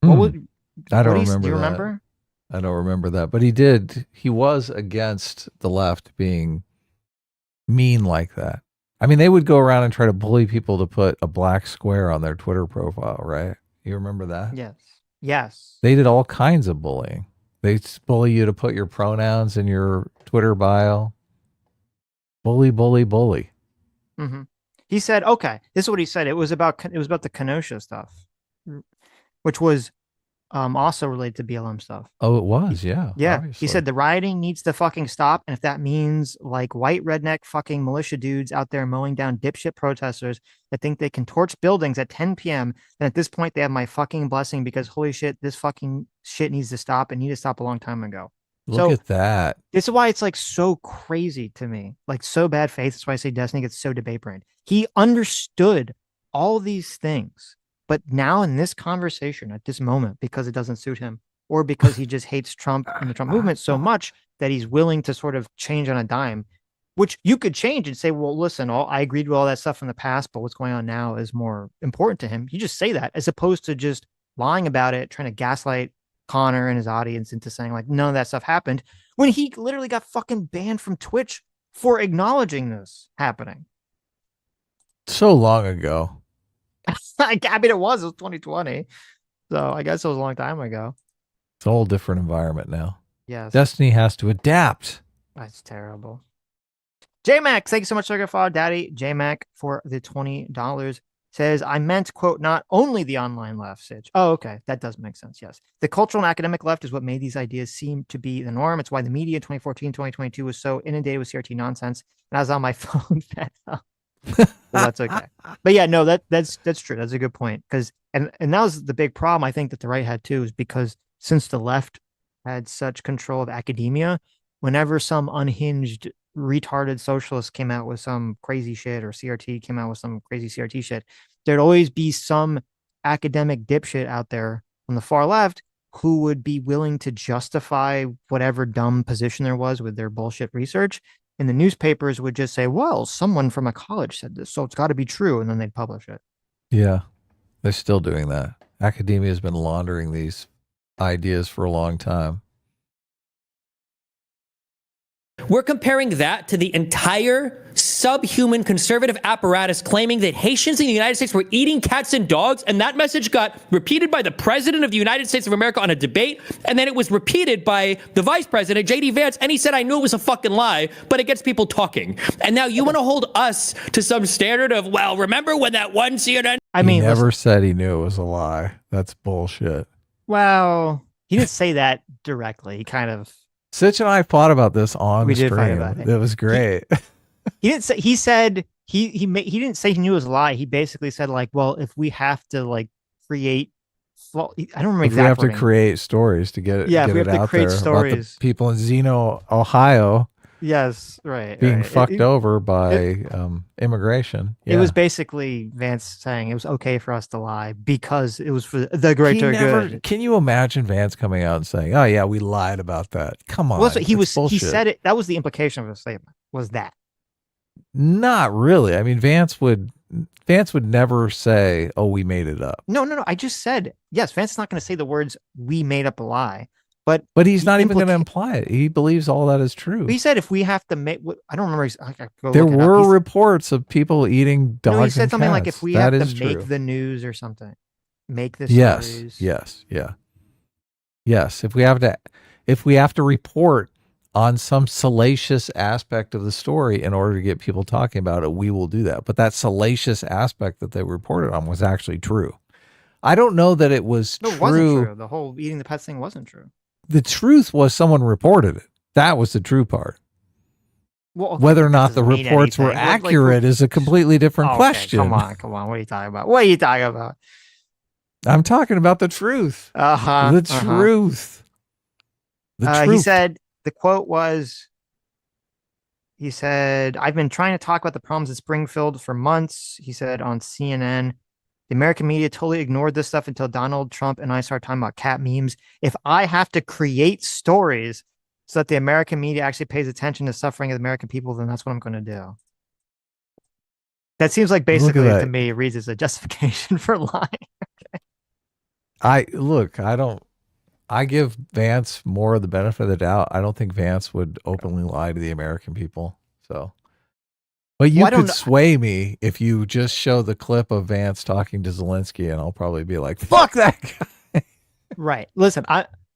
S5: I don't remember.
S4: Do you remember?
S5: I don't remember that, but he was against the left being mean like that. I mean, they would go around and try to bully people to put a black square on their Twitter profile, right? You remember that?
S4: Yes.
S5: They did all kinds of bullying. They bully you to put your pronouns in your Twitter bio. Bully, bully, bully.
S4: Mm-hmm. He said, okay, this is what he said. It was about the Kenosha stuff, which was also related to BLM stuff.
S5: Oh, it was, yeah.
S4: Yeah.
S5: Obviously.
S4: He said the rioting needs to fucking stop. And if that means like white redneck fucking militia dudes out there mowing down dipshit protesters that think they can torch buildings at 10 p.m., then at this point they have my fucking blessing because holy shit, this fucking shit needs to stop. It needed to stop a long time ago.
S5: Look at that.
S4: This is why it's like so crazy to me, like so bad faith. That's why I say Destiny gets so debate brained. He understood all these things, but now in this conversation at this moment, because it doesn't suit him, or because he just hates Trump and the Trump movement so much that he's willing to sort of change on a dime, which you could change and say, well, listen, I agreed with all that stuff from the past, but what's going on now is more important to him. You just say that as opposed to just lying about it, trying to gaslight Connor and his audience into saying like none of that stuff happened when he literally got fucking banned from Twitch for acknowledging this happening.
S5: So long ago.
S4: I mean, it was 2020. So I guess it was a long time ago.
S5: It's a whole different environment now.
S4: Yes.
S5: Destiny has to adapt.
S4: That's terrible. JMac, thank you so much, Sugar Father Daddy. JMac for the $20. Says, I meant, quote, not only the online left, Sitch. Oh, okay. That does make sense. Yes. The cultural and academic left is what made these ideas seem to be the norm. It's why the media in 2014, 2022 was so inundated with CRT nonsense. And I was on my phone. Well, that's okay. But yeah, no, that's true. That's a good point. Because and that was the big problem I think that the right had too, is because since the left had such control of academia, whenever some unhinged retarded socialist came out with some crazy shit or CRT came out with some crazy CRT shit, there'd always be some academic dipshit out there on the far left who would be willing to justify whatever dumb position there was with their bullshit research. And the newspapers would just say, well, someone from a college said this, so it's got to be true. And then they'd publish it.
S5: Yeah, they're still doing that. Academia has been laundering these ideas for a long time.
S2: We're comparing that to the entire subhuman conservative apparatus claiming that Haitians in the United States were eating cats and dogs, and that message got repeated by the president of the United States of America on a debate, and then it was repeated by the vice president, J.D. Vance, and he said, I knew it was a fucking lie, but it gets people talking. And now you want to hold us to some standard of, well, remember when that one CNN...
S5: I mean, he never said he knew it was a lie. That's bullshit.
S4: Well, he didn't say that directly. He kind of...
S5: Sitch and I thought about this on
S4: we
S5: stream.
S4: Did fight about it.
S5: It was great.
S4: He didn't say. He said he didn't say he knew it was a lie. He basically said like, well, if we have to like create, well, I don't remember exactly.
S5: We have to create stories to get it.
S4: Yeah,
S5: get
S4: we have
S5: it
S4: to
S5: out
S4: create
S5: there
S4: stories.
S5: About the people in Zeno, Ohio.
S4: Yes, right.
S5: Being fucked over by immigration.
S4: Yeah. It was basically Vance saying it was okay for us to lie because it was for the greater good.
S5: Can you imagine Vance coming out and saying, "Oh yeah, we lied about that"? Come on.
S4: Well, he said it. That was the implication of his statement. Was that?
S5: Not really. I mean, Vance would never say, "Oh, we made it up."
S4: No. I just said yes. Vance is not going to say the words "we made up a lie."
S5: But he's not even going to imply it. He believes all that is true.
S4: He said if we have to make, I don't remember.
S5: There were reports of people eating dogs. No, he said
S4: something
S5: like
S4: if we have to make the news or something, make the
S5: stories. Yes. If we have to report on some salacious aspect of the story in order to get people talking about it, we will do that. But that salacious aspect that they reported on was actually true. I don't know that it was true.
S4: It wasn't true. The whole eating the pets thing wasn't true.
S5: The truth was someone reported it. That was the true part.
S4: Well, okay,
S5: whether or not the reports were accurate is a completely different question.
S4: Come on. What are you talking about?
S5: I'm talking about the truth. The truth.
S4: He said, the quote was, he said, I've been trying to talk about the problems at Springfield for months. He said on CNN, the American media totally ignored this stuff until Donald Trump and I started talking about cat memes. If I have to create stories so that the American media actually pays attention to suffering of the American people, then that's what I'm going to do. That seems like basically to me reads as a justification for lying.
S5: I give Vance more of the benefit of the doubt. I don't think Vance would openly lie to the American people. So. But you could sway me if you just show the clip of Vance talking to Zelensky, and I'll probably be like, "Fuck that guy."
S4: Right. Listen,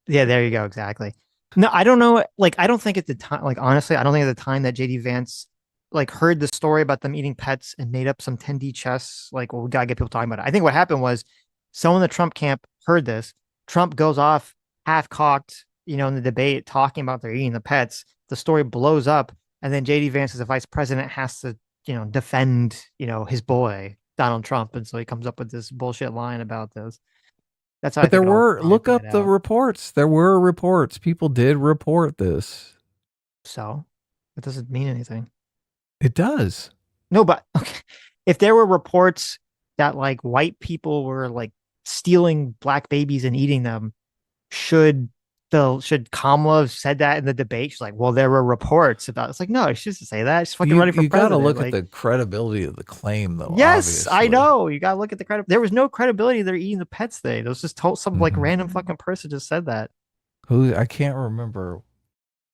S4: there you go. Exactly. No, I don't know. Like, I don't think at the time, like, honestly, I don't think at the time that JD Vance like heard the story about them eating pets and made up some 10D chess. Like, well, we gotta get people talking about it. I think what happened was someone in the Trump camp heard this, Trump goes off half-cocked, in the debate talking about they're eating the pets. The story blows up, and then JD Vance as a vice president has to, defend, his boy Donald Trump, and so he comes up with this bullshit line about this. That's how.
S5: But there were look up the reports. There were reports. People did report this.
S4: So it doesn't mean anything.
S5: It does.
S4: No, but okay. If there were reports that like white people were like stealing black babies and eating them, should Kamala have said that in the debate? She's like, well, there were reports about. It's like, no, she doesn't say that. She's fucking running for president.
S5: You got to look at the credibility of the claim, though.
S4: Yes,
S5: obviously.
S4: I know. You got to look at the credit. There was no credibility. They're eating the pets thing. It was just told some like random fucking person just said that.
S5: Who I can't remember.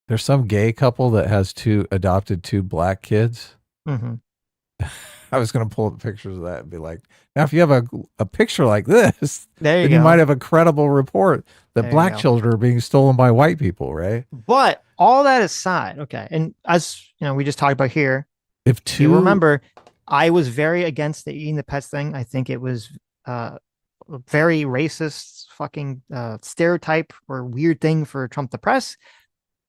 S5: There's some gay couple that has adopted two black kids.
S4: Mm-hmm.
S5: I was going to pull up pictures of that and be like, now, if you have a picture like this,
S4: then
S5: you might have a credible report that black children are being stolen by white people, right?
S4: But all that aside, okay, and as we just talked about here, you remember, I was very against the eating the pets thing. I think it was very racist, fucking stereotype or weird thing for Trump to press.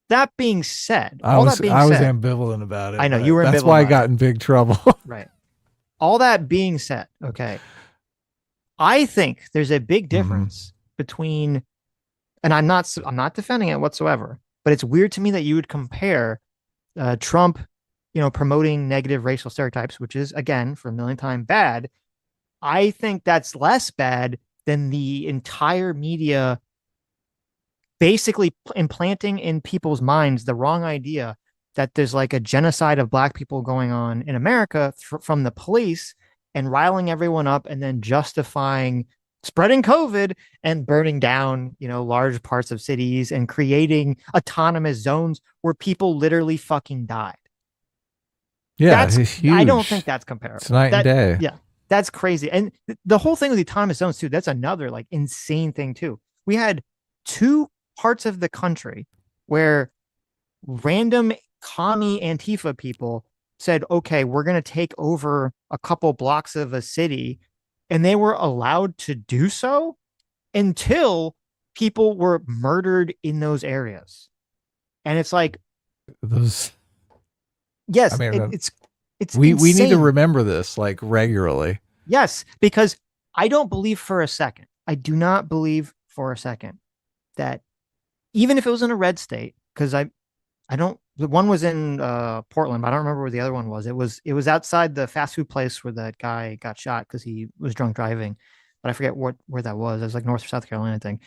S4: That being said,
S5: I was ambivalent about it.
S4: I know you were.
S5: That's why I got in big trouble.
S4: Right. All that being said, okay, I think there's a big difference between, and I'm not defending it whatsoever, but it's weird to me that you would compare Trump, promoting negative racial stereotypes, which is again for a million times bad. I think that's less bad than the entire media basically implanting in people's minds the wrong idea that there's like a genocide of black people going on in America from the police and riling everyone up and then justifying spreading COVID and burning down, large parts of cities and creating autonomous zones where people literally fucking died.
S5: Yeah, it's huge.
S4: I don't think that's comparable.
S5: It's night and day.
S4: Yeah, that's crazy. And the whole thing with the autonomous zones too, that's another like insane thing too. We had two parts of the country where random commie Antifa people said, okay, we're going to take over a couple blocks of a city. And they were allowed to do so until people were murdered in those areas. And it's like,
S5: those.
S4: Yes,
S5: I mean,
S4: it's
S5: we
S4: insane.
S5: need to remember this like regularly.
S4: Yes, because I don't believe for a second, I do not believe for a second that even if it was in a red state, because the one was in Portland, but I don't remember where the other one was. It was outside the fast food place where that guy got shot because he was drunk driving, but I forget where that was. It was like North or South Carolina thing.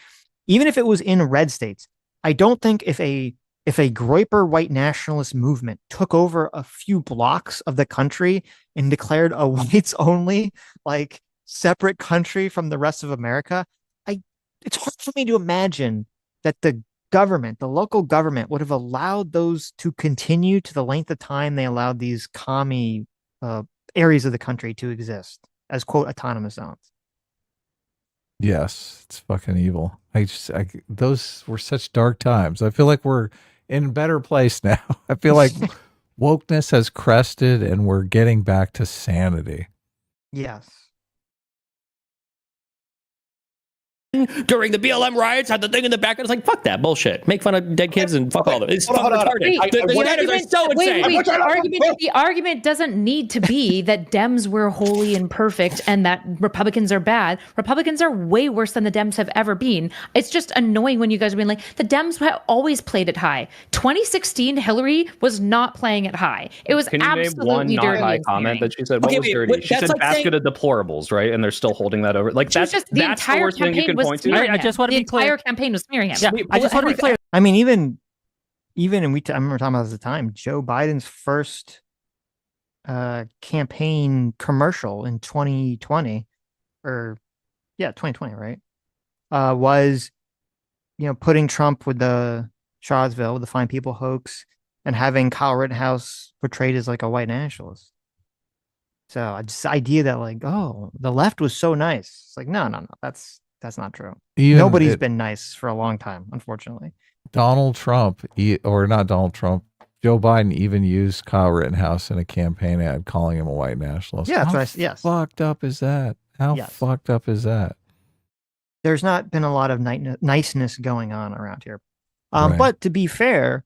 S4: Even if it was in red states, I don't think if a Groyper white nationalist movement took over a few blocks of the country and declared a whites only like separate country from the rest of America, it's hard for me to imagine that the local government would have allowed those to continue to the length of time they allowed these commie areas of the country to exist as quote autonomous zones.
S5: Yes, it's fucking evil. Those were such dark times. I feel like we're in a better place now. I feel like wokeness has crested and we're getting back to sanity.
S4: Yes.
S2: During the BLM riots, had the thing in the back. It's like, fuck that bullshit. Make fun of dead kids and fuck all of it. It's fucking retarded. The standards are so insane.
S3: The argument doesn't need to be that Dems were holy and perfect and that Republicans are bad. Republicans are way worse than the Dems have ever been. It's just annoying when you guys are being like, the Dems have always played it high. 2016, Hillary was not playing it high. It was absolutely dirty. Can you name one not high
S6: comment that she said? What was dirty? She said basket of deplorables, right? And they're still holding that over. Like that's the entire worst thing you can point to.
S3: I just want to be clear. The entire campaign was smearing him.
S8: Yeah, I just want to be clear.
S4: I mean, even and I remember talking about this at the time, Joe Biden's first campaign commercial in 2020, or 2020, right? Was putting Trump with the Charlottesville, with the Fine People hoax, and having Kyle Rittenhouse portrayed as like a white nationalist. So just the idea that like, oh, the left was so nice. It's like, no, that's not true. Nobody's been nice for a long time, unfortunately.
S5: Donald Trump, or not Donald Trump, Joe Biden even used Kyle Rittenhouse in a campaign ad calling him a white nationalist.
S4: Yeah, that's right. Yes.
S5: Fucked up is that? How fucked up is that?
S4: there's not been a lot of niceness going on around here.
S5: Right.
S4: But to be fair,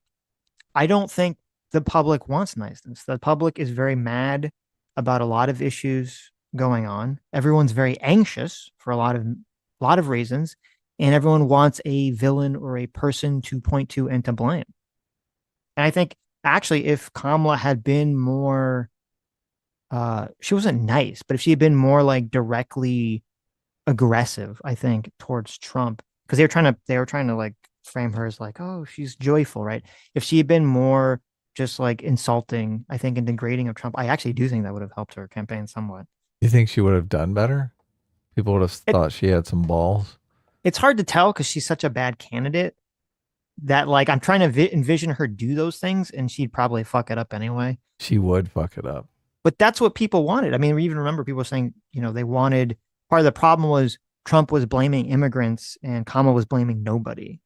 S4: I don't think the public wants niceness. The public is very mad about a lot of issues going on. Everyone's very anxious for a lot of reasons, and everyone wants a villain or a person to point to and to blame. And I think actually, if Kamala had been more, she wasn't nice, but if she had been more like directly aggressive, I think, towards Trump, because they were trying to like frame her as like, oh, she's joyful, right? If she had been more just like insulting, I think, and degrading of Trump, I actually do think that would have helped her campaign somewhat.
S5: You think she would have done better? People would have thought she had some balls.
S4: It's hard to tell because she's such a bad candidate that like I'm trying to envision her do those things, and she'd probably fuck it up anyway.
S5: She would fuck it up.
S4: But that's what people wanted. I mean, we even remember people saying, they wanted, part of the problem was Trump was blaming immigrants and Kamala was blaming nobody.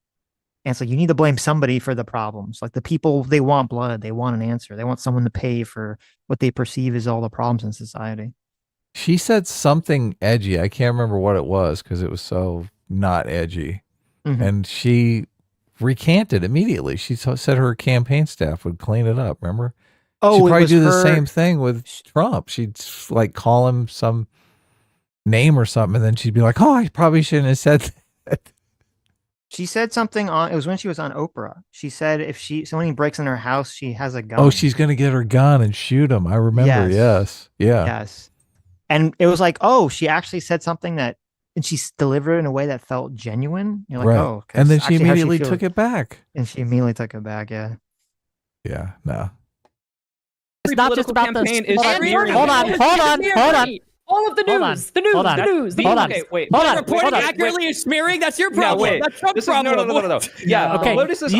S4: And so you need to blame somebody for the problems. Like the people, they want blood. They want an answer. They want someone to pay for what they perceive as all the problems in society.
S5: She said something edgy. I can't remember what it was because it was so not edgy. Mm-hmm. And she recanted immediately. She said her campaign staff would clean it up. Remember? Oh, she'd probably do the same thing with Trump. She'd like call him some name or something, and then she'd be like, "Oh, I probably shouldn't have said that."
S4: She said something it was when she was on Oprah. She said if someone breaks in her house, she has a gun.
S5: Oh, she's gonna get her gun and shoot him. I remember. Yes. Yeah.
S4: Yes. And it was like, oh, she actually said something and she delivered it in a way that felt genuine. You're like,
S5: right.
S4: Oh,
S5: and then she immediately took it back.
S4: And she immediately took it back. Yeah.
S5: Yeah. No.
S8: It's not just about the.
S3: Hold on. All of the news, the news.
S2: Okay, wait. Reporting accurately is smearing. That's your problem. That's Trump's problem.
S6: No. Yeah.
S3: Okay. This is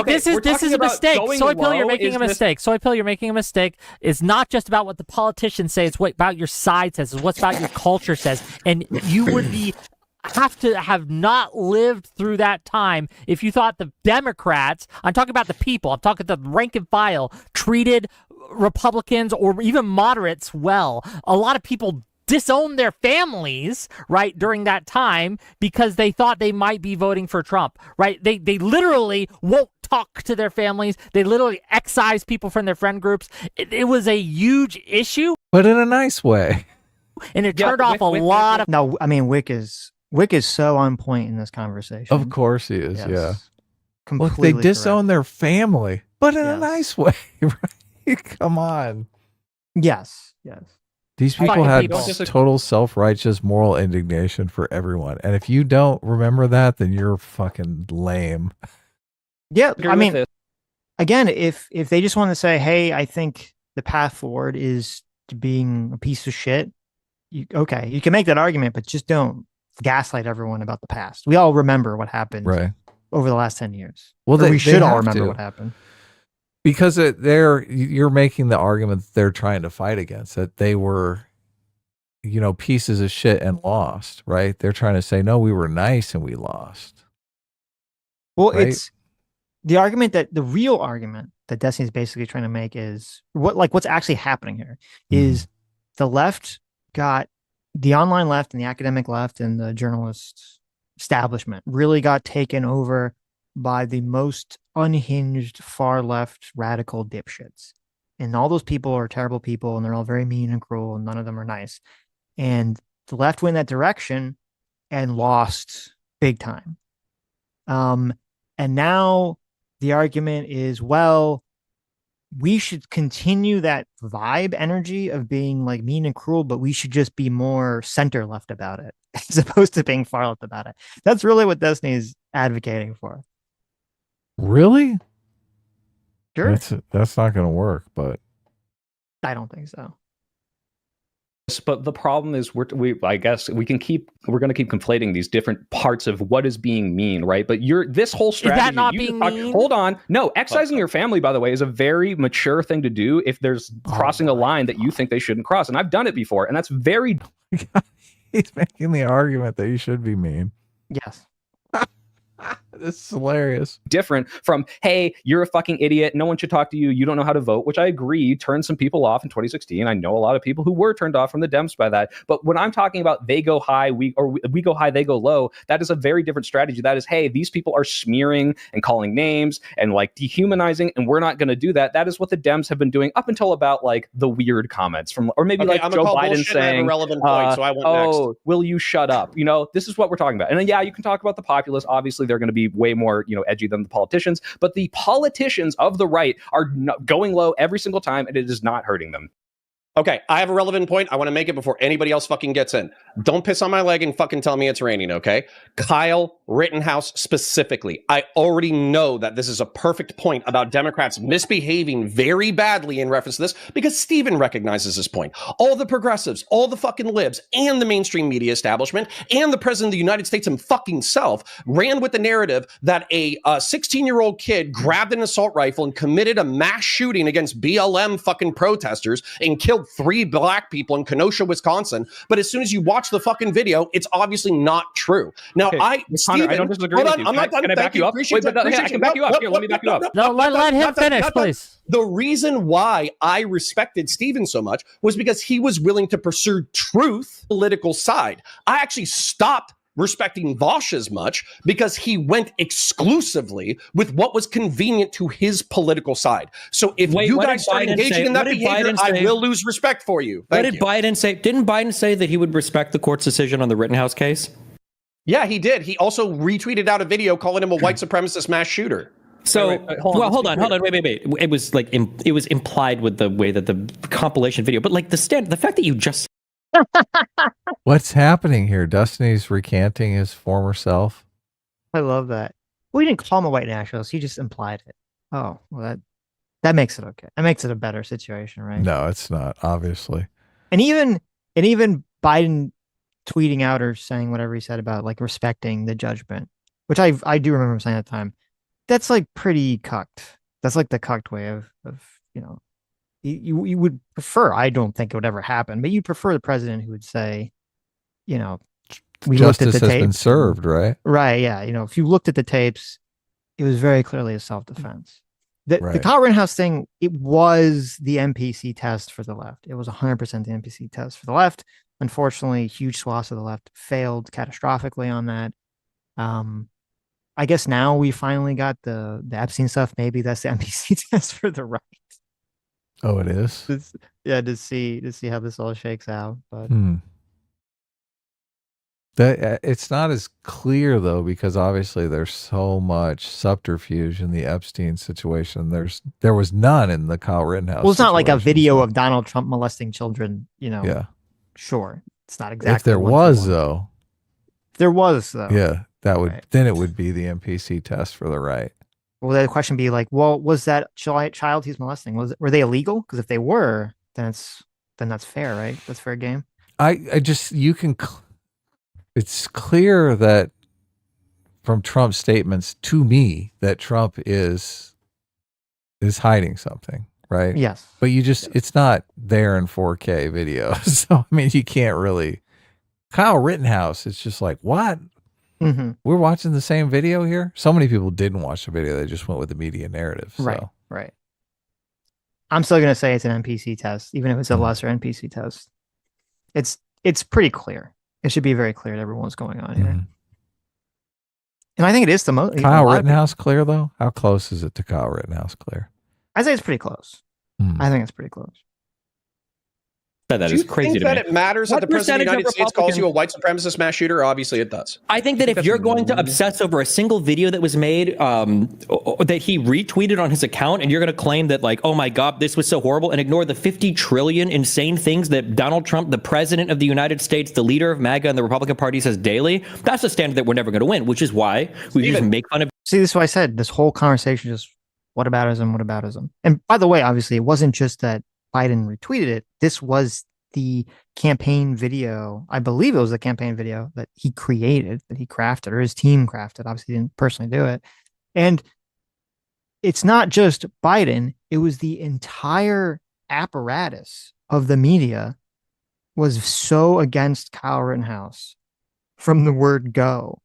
S3: a mistake. Soy Pill, you're making a mistake. Soy Pill, you're making a mistake. It's not just about what the politicians say. It's what about your side says. It's what's about your culture says. And you would have to have not lived through that time if you thought the Democrats, I'm talking about the people, I'm talking the rank and file, treated Republicans or even moderates well. A lot of people disowned their families, right, during that time because they thought they might be voting for Trump, right? They literally won't talk to their families. They literally excise people from their friend groups. It was a huge issue.
S5: But in a nice way.
S3: And it turned off a lot of...
S4: No, I mean, Wick is so on point in this conversation.
S5: Of course he is, yeah.
S4: Completely
S5: Look, they disown their family, but in a nice way, right? Come on.
S4: Yes.
S5: These people had total self-righteous moral indignation for everyone. And if you don't remember that, then you're fucking lame.
S4: Yeah, I mean, again, if they just want to say, hey, I think the path forward is to being a piece of shit, you can make that argument, but just don't gaslight everyone about the past. We all remember what happened over the last 10 years. Well, we should all remember what happened.
S5: Because you're making the argument that they're trying to fight against, that they were, pieces of shit and lost, right? They're trying to say, no, we were nice and we lost.
S4: Well, right? It's the real argument that Destiny's basically trying to make is what's actually happening here is the left the online left and the academic left and the journalist establishment really got taken over by the most unhinged far left radical dipshits, and all those people are terrible people and they're all very mean and cruel and none of them are nice, and the left went that direction and lost big time. And now the argument is, well, we should continue that vibe energy of being like mean and cruel, but we should just be more center left about it as opposed to being far left about it. That's really what Destiny's advocating for.
S5: Really?
S4: Sure.
S5: That's not going to work, but
S4: I don't think so.
S6: But the problem is I guess we're going to keep conflating these different parts of what is being mean, right? But this whole strategy.
S3: Is that not being mean?
S6: Hold on. No, excising your family, by the way, is a very mature thing to do if there's crossing a line that you think they shouldn't cross. And I've done it before, and that's very...
S5: He's making the argument that you should be mean.
S4: Yes.
S5: This is hilarious.
S6: Different from, hey, you're a fucking idiot. No one should talk to you. You don't know how to vote, which I agree turned some people off in 2016. I know a lot of people who were turned off from the Dems by that. But when I'm talking about they go high, we go high, they go low, that is a very different strategy. That is, hey, these people are smearing and calling names and like dehumanizing, and we're not going to do that. That is what the Dems have been doing up until about like the weird comments from, or maybe like Joe Biden saying,
S7: relevant point, so I went next.
S6: Will you shut up? You know, this is what we're talking about. And then, yeah, you can talk about the populists. Obviously, they're going to be way more, edgy than the politicians, but the politicians of the right are going low every single time, and it is not hurting them.
S7: Okay, I have a relevant point. I want to make it before anybody else fucking gets in. Don't piss on my leg and fucking tell me it's raining, okay? Kyle Rittenhouse specifically. I already know that this is a perfect point about Democrats misbehaving very badly in reference to this because Steven recognizes this point. All the progressives, all the fucking libs, and the mainstream media establishment, and the president of the United States and fucking self ran with the narrative that a 16-year-old kid grabbed an assault rifle and committed a mass shooting against BLM fucking protesters and killed 3 black people in Kenosha, Wisconsin. But as soon as you watch the fucking video, it's obviously not true. Now,
S6: okay. Connor, I don't disagree with you.
S7: I'm not done.
S6: Can I back you up? Wait, but I can back you up. Here, let me back you up.
S8: No, let him finish, please.
S7: The reason why I respected Steven so much was because he was willing to pursue truth, political side. I actually stopped respecting Vosh as much because he went exclusively with what was convenient to his political side. So if you guys start engaging in that behavior, I will lose respect for you.
S2: What did Biden say? Didn't Biden say that he would respect the court's decision on the Rittenhouse case?
S7: Yeah, he did. He also retweeted out a video calling him a white supremacist mass shooter.
S2: So, hold on, wait. It was like it was implied with the way that the compilation video, but like the fact that you just
S5: What's happening here? Destiny's recanting his former self.
S4: I love that. We didn't call him a white nationalist. He just implied it. Oh, well, that makes it okay. That makes it a better situation, right?
S5: No, it's not, obviously.
S4: And even Biden tweeting out or saying whatever he said about like respecting the judgment, which I do remember him saying at the time. That's like pretty cucked. That's like the cucked way of you would prefer, I don't think it would ever happen, but you'd prefer the president who would say, we looked at the tapes. Justice has been
S5: served, right?
S4: Right, yeah. If you looked at the tapes, it was very clearly a self-defense. The Kyle Rittenhouse thing, it was the NPC test for the left. It was 100% the NPC test for the left. Unfortunately, huge swaths of the left failed catastrophically on that. I guess now we finally got the Epstein stuff. Maybe that's the NPC test for the right.
S5: Oh, it is?
S4: To see how this all shakes out. But
S5: it's not as clear though, because obviously there's so much subterfuge in the Epstein situation. There was none in the Kyle Rittenhouse.
S4: Well, it's not like a video of Donald Trump molesting children,
S5: Yeah.
S4: Sure. It's not exactly.
S5: If there was though.
S4: There was though.
S5: Yeah, then it would be the NPC test for the right.
S4: Well, the question be like, well, was that child he's molesting? Were they illegal? Because if they were, then that's fair, right? That's fair game.
S5: It's clear that from Trump's statements to me that Trump is hiding something, right?
S4: Yes.
S5: But it's not there in 4K video. So, I mean, you can't really. Kyle Rittenhouse, it's just like, what?
S4: Mm-hmm.
S5: We're watching the same video here. So many people didn't watch the video; they just went with the media narrative. So.
S4: Right. I'm still gonna say it's an NPC test, even if it's a lesser NPC test. It's pretty clear. It should be very clear to everyone what's going on here. And I think it is the most.
S5: Kyle Rittenhouse clear though? How close is it to Kyle Rittenhouse clear?
S4: I say it's pretty close. I think it's pretty close.
S2: That is crazy to me.
S7: Do you think that it matters that the president of the United States calls you a white supremacist mass shooter? Obviously, it does.
S2: I think that if you're going to obsess over a single video that was made, that he retweeted on his account, and you're going to claim that, like, oh my God, this was so horrible, and ignore the 50 trillion insane things that Donald Trump, the president of the United States, the leader of MAGA and the Republican Party, says daily, that's a standard that we're never going to win, which is why we just make fun of.
S4: See, this is what I said. This whole conversation just whataboutism. And by the way, obviously, it wasn't just that Biden retweeted it. This was the campaign video. I believe it was the campaign video that he created, that he crafted, or his team crafted. Obviously, he didn't personally do it. And it's not just Biden. It was the entire apparatus of the media was so against Kyle Rittenhouse from the word go.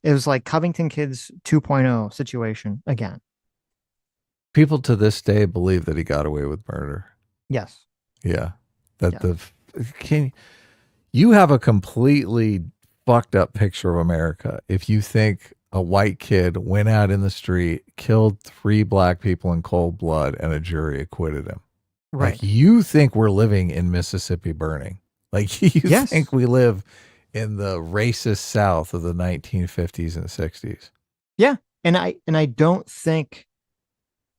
S4: It was like Covington Kids 2.0 situation again.
S5: People to this day believe that he got away with murder.
S4: Yes.
S5: Yeah. You have a completely fucked up picture of America if you think a white kid went out in the street, killed 3 black people in cold blood, and a jury acquitted him.
S4: Right.
S5: Like, you think we're living in Mississippi burning. Like, you think we live in the racist South of the 1950s and 60s.
S4: Yeah. And I don't think,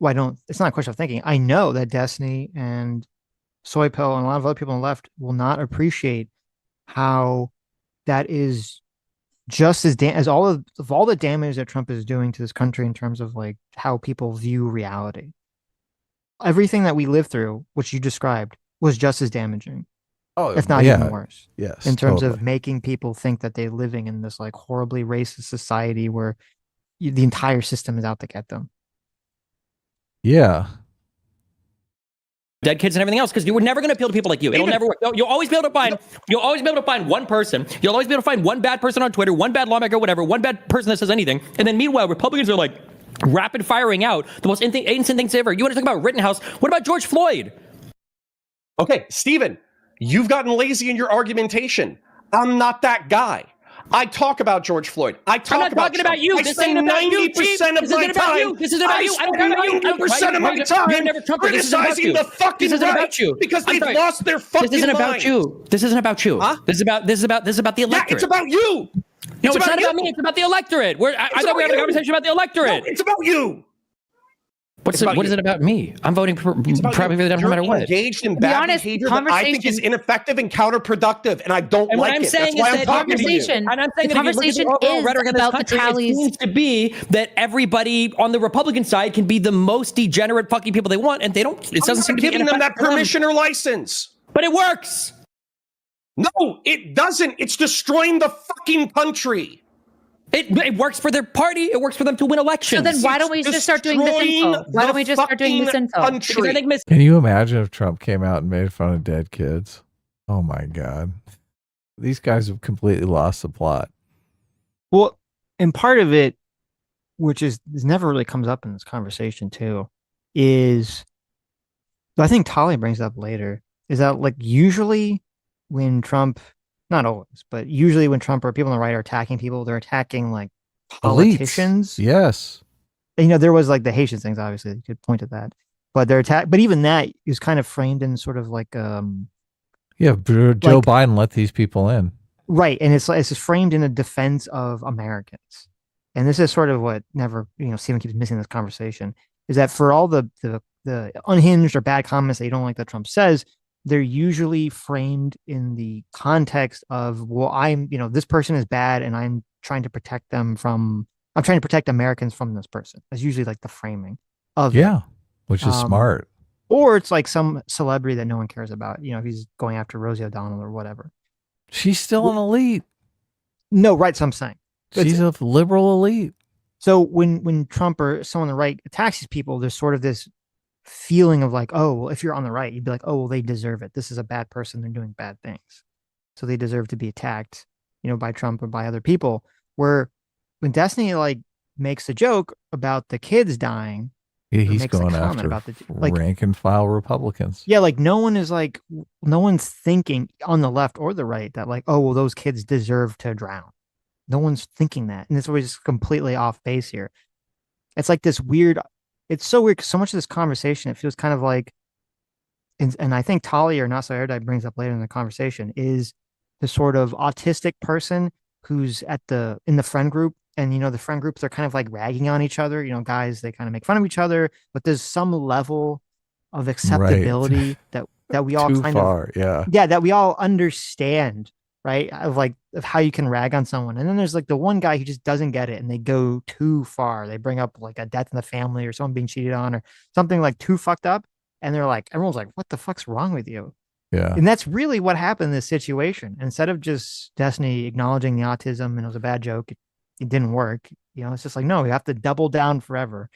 S4: it's not a question of thinking. I know that Destiny and Soy Pill and a lot of other people on the left will not appreciate how that is just as all of all the damage that Trump is doing to this country in terms of like how people view reality. Everything that we lived through, which you described, was just as damaging. Oh, if not even worse.
S5: Yes.
S4: In terms of making people think that they're living in this like horribly racist society where the entire system is out to get them.
S5: Yeah.
S2: Dead kids and everything else, because you were never going to appeal to people like you. It'll never work. You'll always be able to find one person. You'll always be able to find one bad person on Twitter, one bad lawmaker, whatever, one bad person that says anything. And then meanwhile, Republicans are like rapid firing out the most innocent things ever. You want to talk about Rittenhouse? What about George Floyd?
S7: Okay, Stephen, you've gotten lazy in your argumentation. I'm not that guy. I talk about George Floyd. I'm not talking about you.
S2: This isn't about you.
S7: 90% of my time.
S2: This isn't about you. I don't care about you.
S7: 90% of my time criticizing the fucking right because they've lost their fucking mind.
S2: This isn't about you. This isn't about you.
S7: Huh?
S2: This is about the electorate.
S7: Yeah, it's about you.
S2: No, it's not about me. It's about the electorate. I thought we were having a conversation about the electorate.
S7: No, it's about you.
S2: What is it about me? I'm voting probably for the no matter what.
S7: Engaged in bad behavior that I think is ineffective and counterproductive, and I don't like it. That's why I'm talking to you.
S2: And I'm saying the conversation is about the tallies. It seems to be that everybody on the Republican side can be the most degenerate fucking people they want, and they don't. It doesn't seem to be
S7: giving them that permission or license.
S2: But it works.
S7: No, it doesn't. It's destroying the fucking country.
S2: It works for their party. It works for them to win elections.
S3: So then why don't we just start doing this info? Why don't we just start doing this info?
S5: Can you imagine if Trump came out and made fun of dead kids? Oh my God. These guys have completely lost the plot.
S4: Well, and part of it, which is never really comes up in this conversation too, is I think Talia brings up later, is that like usually when Trump, not always, but usually when Trump or people on the right are attacking people, they're attacking like politicians.
S5: Elites. Yes.
S4: And, there was like the Haitian things, obviously, you could point to that. But but even that is kind of framed in sort of like
S5: Joe Biden let these people in.
S4: Right. And it's just framed in a defense of Americans. And this is sort of what Stephen keeps missing in this conversation, is that for all the unhinged or bad comments that you don't like that Trump says, they're usually framed in the context of, well, this person is bad and I'm trying to protect Americans from this person. That's usually like the framing of it.
S5: Which is smart.
S4: Or it's like some celebrity that no one cares about. He's going after Rosie O'Donnell or whatever.
S5: She's still an elite.
S4: No, right. So I'm saying.
S5: She's a liberal elite.
S4: So when Trump or someone on the right attacks these people, there's sort of this feeling of like, oh, well, if you're on the right, you'd be like, oh, well, they deserve it. This is a bad person. They're doing bad things. So they deserve to be attacked, by Trump or by other people. Where when Destiny like makes a joke about the kids dying,
S5: he's going after about rank and file Republicans.
S4: Yeah, like no one's thinking on the left or the right that like, oh, well, those kids deserve to drown. No one's thinking that. And it's always completely off base here. It's like this weird, it's so weird because so much of this conversation, it feels kind of like, and I think Talia or Not So Erudite brings up later in the conversation, is the sort of autistic person who's in the friend group. And, the friend groups are kind of like ragging on each other, guys, they kind of make fun of each other, but there's some level of acceptability that we all that we all understand, right? Of how you can rag on someone. And then there's like the one guy who just doesn't get it and they go too far. They bring up like a death in the family or someone being cheated on or something like too fucked up. And they're like, everyone's like, what the fuck's wrong with you?
S5: Yeah.
S4: And that's really what happened in this situation. Instead of just Destiny acknowledging the autism and it was a bad joke, it didn't work. It's just like, no, you have to double down forever.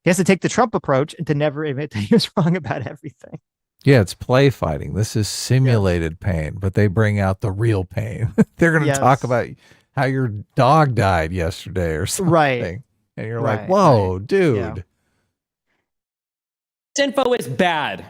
S4: He has to take the Trump approach and to never admit that he was wrong about everything.
S5: Yeah, it's play fighting. This is simulated pain, but they bring out the real pain. They're going to talk about how your dog died yesterday or something.
S4: Right.
S5: And you're
S4: Right,
S5: like, whoa,
S4: right.
S5: dude.
S4: Yeah.
S2: This info is bad.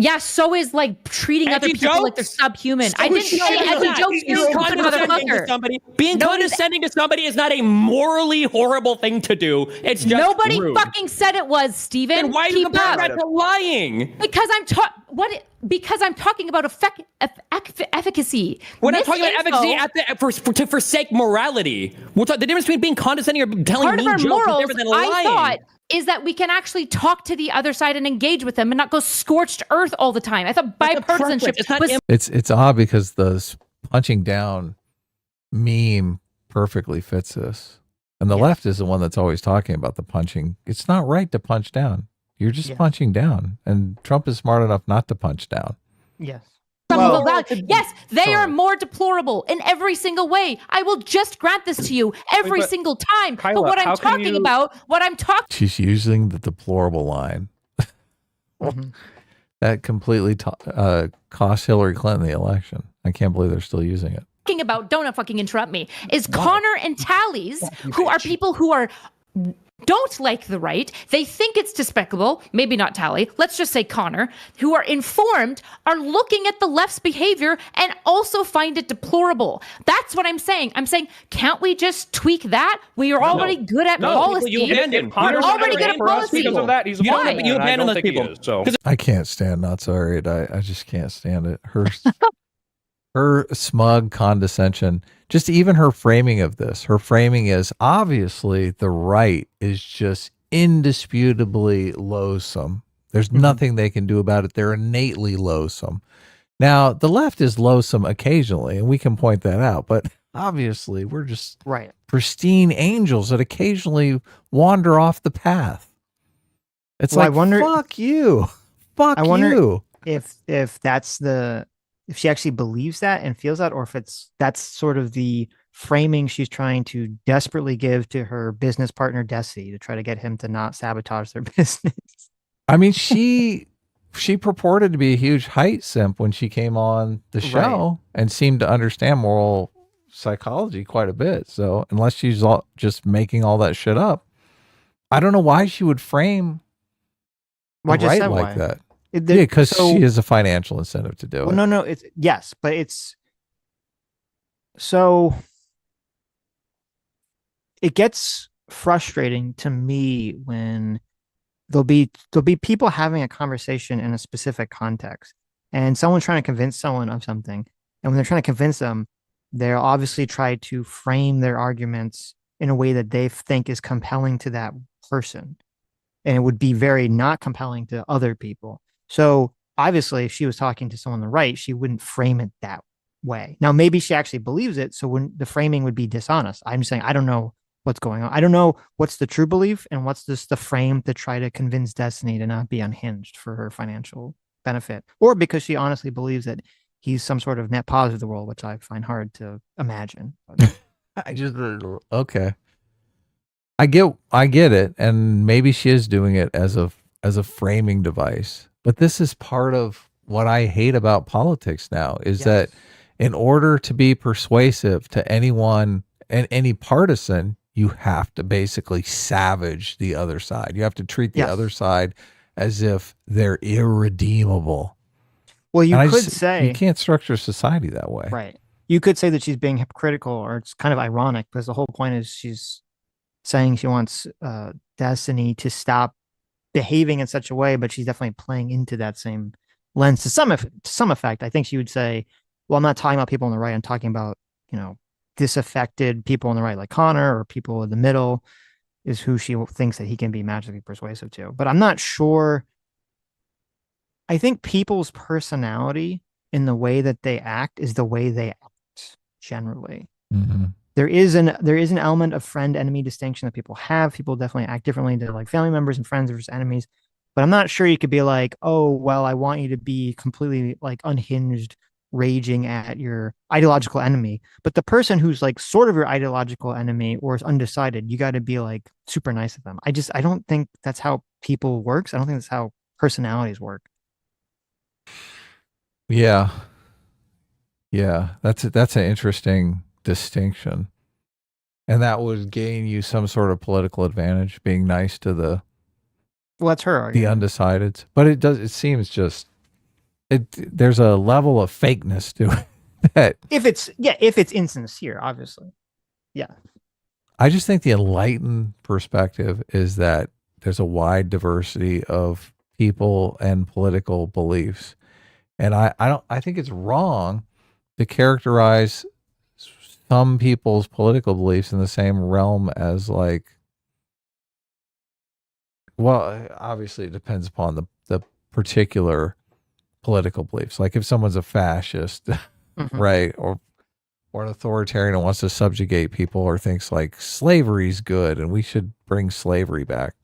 S3: Yeah, so is like treating other
S2: Edgy
S3: people like they're
S2: jokes?
S3: subhuman. I didn't say edgy jokes, you stupid motherfucker.
S2: Being condescending to somebody is not a morally horrible thing to do. It's just
S3: Nobody
S2: rude.
S3: fucking said it was, Steven.
S2: Then why are you
S3: Keep
S2: comparing
S3: up.
S2: that to lying?
S3: Because I'm talking about efficacy.
S2: We're not talking about
S3: Misinfo-
S2: efficacy to forsake morality. We're talking the difference between being condescending or telling
S3: Part of
S2: mean
S3: our
S2: jokes
S3: morals,
S2: is different than lying.
S3: I thought, is that we can actually talk to the other side and engage with them and not go scorched earth all the time. I thought bipartisanship was...
S5: It's odd because the punching down meme perfectly fits this. And the left is the one that's always talking about the punching. It's not right to punch down. You're just punching down. And Trump is smart enough not to punch down.
S4: Yes.
S3: Yes, they are more deplorable in every single way. I will just grant this to you every single time.
S6: Kyla,
S3: but what
S6: how
S3: I'm
S6: can
S3: talking
S6: you-
S3: about,
S5: She's using the deplorable line. That completely cost Hillary Clinton the election. I can't believe they're still using it.
S3: don't fucking interrupt me, is Connor and Tallies, who are people who don't like the right. They think it's despicable. Maybe not Tally. Let's just say Connor, who are informed, are looking at the left's behavior and also find it deplorable. That's what I'm saying. I'm saying, can't we just tweak that? We are already good at policy.
S2: You abandon.
S3: We're already good at policy.
S6: Because of that, he's a
S2: You
S6: Why?
S2: you abandon those people.
S6: So
S5: I can't stand Not Sorry. I just can't stand it. Her smug condescension, just even her framing of this. Her framing is obviously the right is just indisputably loathsome. There's nothing they can do about it. They're innately loathsome. Now, the left is loathsome occasionally, and we can point that out, but obviously we're just pristine angels that occasionally wander off the path. It's like, fuck you. Fuck
S4: I wonder
S5: you.
S4: if that's if she actually believes that and feels that, or if that's sort of the framing she's trying to desperately give to her business partner Desi to try to get him to not sabotage their business.
S5: I mean, she purported to be a huge height simp when she came on the show and seemed to understand moral psychology quite a bit. So unless she's just making all that shit up, I don't know why she would frame the right like that. Because she has a financial incentive to do it.
S4: No, it's but it's so it gets frustrating to me when there'll be people having a conversation in a specific context and someone's trying to convince someone of something, and when they're trying to convince them, they'll obviously try to frame their arguments in a way that they think is compelling to that person, and it would be very not compelling to other people. So obviously, if she was talking to someone on the right, she wouldn't frame it that way. Now, maybe she actually believes it, so when the framing would be dishonest. I'm saying I don't know what's going on. I don't know what's the true belief and what's just the frame to try to convince Destiny to not be unhinged for her financial benefit, or because she honestly believes that he's some sort of net positive of the world, which I find hard to imagine.
S5: Okay. I get it, and maybe she is doing it as a framing device. But this is part of what I hate about politics now is that in order to be persuasive to anyone and any partisan, you have to basically savage the other side. You have to treat the other side as if they're irredeemable.
S4: Well, you could say
S5: you can't structure society that way.
S4: Right. You could say that she's being hypocritical, or it's kind of ironic because the whole point is she's saying she wants Destiny to stop behaving in such a way, but she's definitely playing into that same lens to some effect. I think she would say, well, I'm not talking about people on the right. I'm talking about, disaffected people on the right, like Connor, or people in the middle is who she thinks that he can be magically persuasive to. But I'm not sure. I think people's personality in the way that they act is the way they act generally.
S5: Mm-hmm.
S4: There is an element of friend-enemy distinction that people have. People definitely act differently to like family members and friends versus enemies. But I'm not sure you could be like, oh, well, I want you to be completely like unhinged, raging at your ideological enemy. But the person who's like sort of your ideological enemy or is undecided, you got to be like super nice to them. I don't think that's how people works. I don't think that's how personalities work.
S5: Yeah. That's an interesting distinction. And that would gain you some sort of political advantage, being nice to the
S4: Well, that's her argument.
S5: undecideds. But it seems just there's a level of fakeness to it that
S4: If it's insincere, obviously. Yeah.
S5: I just think the enlightened perspective is that there's a wide diversity of people and political beliefs. And I think it's wrong to characterize some people's political beliefs in the same realm as like, well, obviously it depends upon the particular political beliefs. Like if someone's a fascist, right, or an authoritarian and wants to subjugate people, or thinks like slavery's good and we should bring slavery back,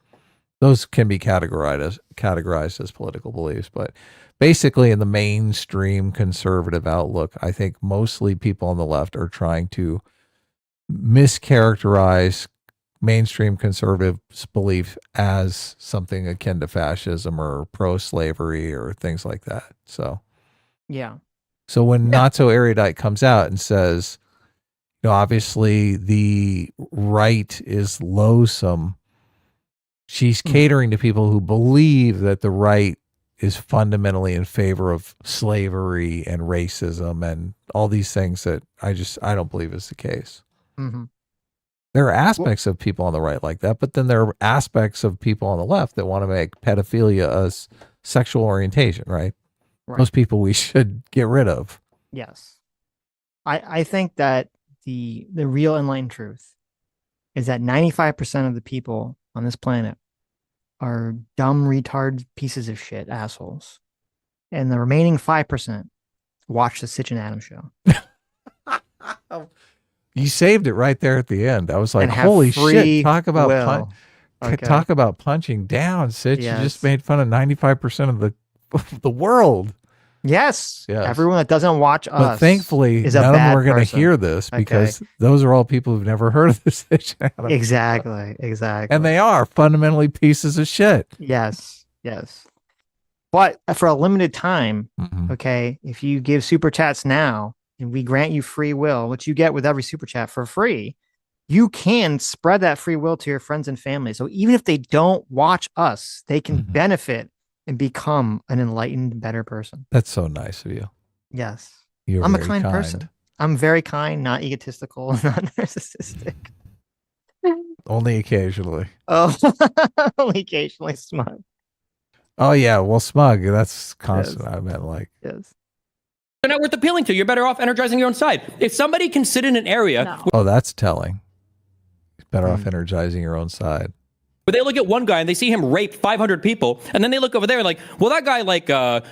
S5: those can be categorized as political beliefs. But basically, in the mainstream conservative outlook, I think mostly people on the left are trying to mischaracterize mainstream conservative belief as something akin to fascism or pro-slavery or things like that. So,
S4: yeah.
S5: So when Not So Erudite comes out and says, you know, obviously the right is loathsome, she's catering to people who believe that the right is fundamentally in favor of slavery and racism and all these things that I don't believe is the case.
S4: Mm-hmm.
S5: There are aspects of people on the right like that, but then there are aspects of people on the left that want to make pedophilia a sexual orientation, right? Those people we should get rid of.
S4: Yes. I think that the real enlightened truth is that 95% of the people on this planet are dumb, retard pieces of shit, assholes. And the remaining 5% watch the Sitch and Adam show.
S5: You saved it right there at the end. I was like,
S4: And have
S5: holy
S4: free
S5: shit, talk about
S4: will. Okay.
S5: talk about punching down, Sitch.
S4: Yes.
S5: You just made fun of 95% of the world.
S4: Yes.
S5: Yes.
S4: Everyone that doesn't watch
S5: But
S4: us
S5: thankfully,
S4: is a
S5: none of them
S4: bad
S5: are going to
S4: person.
S5: hear this
S4: Okay.
S5: because those are all people who've never heard of the Sitch and Adam.
S4: Exactly.
S5: And they are fundamentally pieces of shit.
S4: Yes. But for a limited time, okay, if you give super chats now and we grant you free will, which you get with every super chat for free, you can spread that free will to your friends and family. So even if they don't watch us, they can benefit and become an enlightened, better person.
S5: That's so nice of you.
S4: Yes.
S5: I'm
S4: a kind person. I'm very kind, not egotistical, not narcissistic.
S5: Only occasionally.
S4: Oh, only occasionally smug.
S5: Oh, yeah. Well, smug. That's constant.
S4: Yes.
S5: I meant like.
S4: Yes.
S2: They're not worth appealing to. You're better off energizing your own side. If somebody can sit in an area
S5: Oh, that's telling. Better off energizing your own side.
S2: where they look at one guy and they see him rape 500 people, and then they look over there like, well, that guy, like,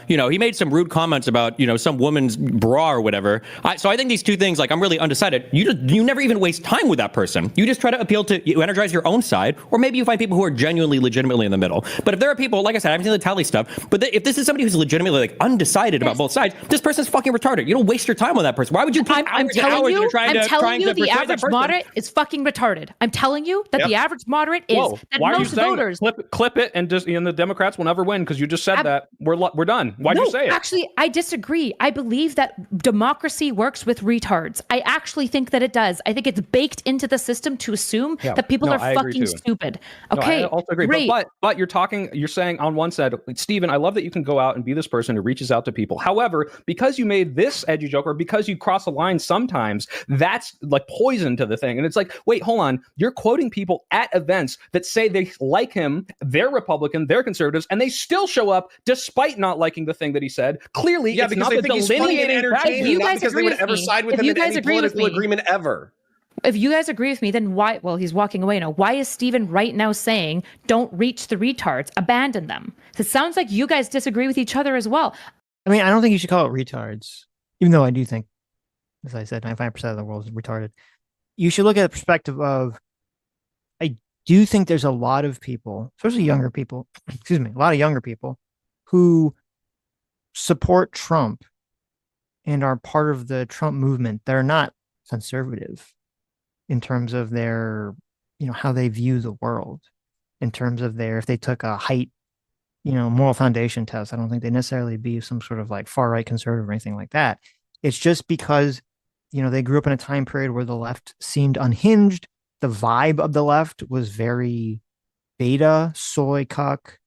S2: he made some rude comments about, some woman's bra or whatever. So I think these two things, like, I'm really undecided. You never even waste time with that person. You just try to appeal to, you energize your own side, or maybe you find people who are genuinely, legitimately in the middle. But if there are people, like I said, I haven't seen the tally stuff, but if this is somebody who's legitimately, like, undecided about both sides, this person's fucking retarded. You don't waste your time with that person. Why would you put
S3: I'm
S2: hours and hours
S3: telling
S2: into
S3: you,
S2: trying to
S3: the
S2: persuade that
S3: average
S2: person?
S3: moderate is fucking retarded. I'm telling you that the average moderate is that
S6: why are you
S3: most
S6: saying
S3: voters.
S6: Clip it, and the Democrats will never win because you just said that we're done. Why'd you say it?
S3: Actually, I disagree. I believe that democracy works with retards. I actually think that it does. I think it's baked into the system to assume that people are fucking stupid. Okay,
S6: no, I also agree.
S3: Great.
S6: But you're saying on one side, Stephen, I love that you can go out and be this person who reaches out to people. However, because you made this edgy joke, or because you cross a line sometimes, that's like poison to the thing. And it's like, wait, hold on. You're quoting people at events that say they like him, they're Republican, they're conservatives, and they still show up despite not liking the thing that he said. Clearly,
S7: Yeah,
S6: it's
S7: because
S6: not
S7: they
S6: the
S7: think he's funny and
S6: delineating
S7: entertaining, not because they would ever side with him in any political agreement ever.
S3: If you guys agree with me, then why? Well, he's walking away now. Why is Stephen right now saying, don't reach the retards, abandon them? It sounds like you guys disagree with each other as well.
S4: I mean, I don't think you should call it retards, even though I do think, as I said, 95% of the world is retarded. You should look at the perspective of, I do think there's a lot of people, especially younger people, a lot of younger people who support Trump and are part of the Trump movement. They're not conservative in terms of their, how they view the world, in terms of if they took a height, moral foundation test. I don't think they necessarily be some sort of like far right conservative or anything like that. It's just because, they grew up in a time period where the left seemed unhinged the vibe of the left was very beta, soy cuck,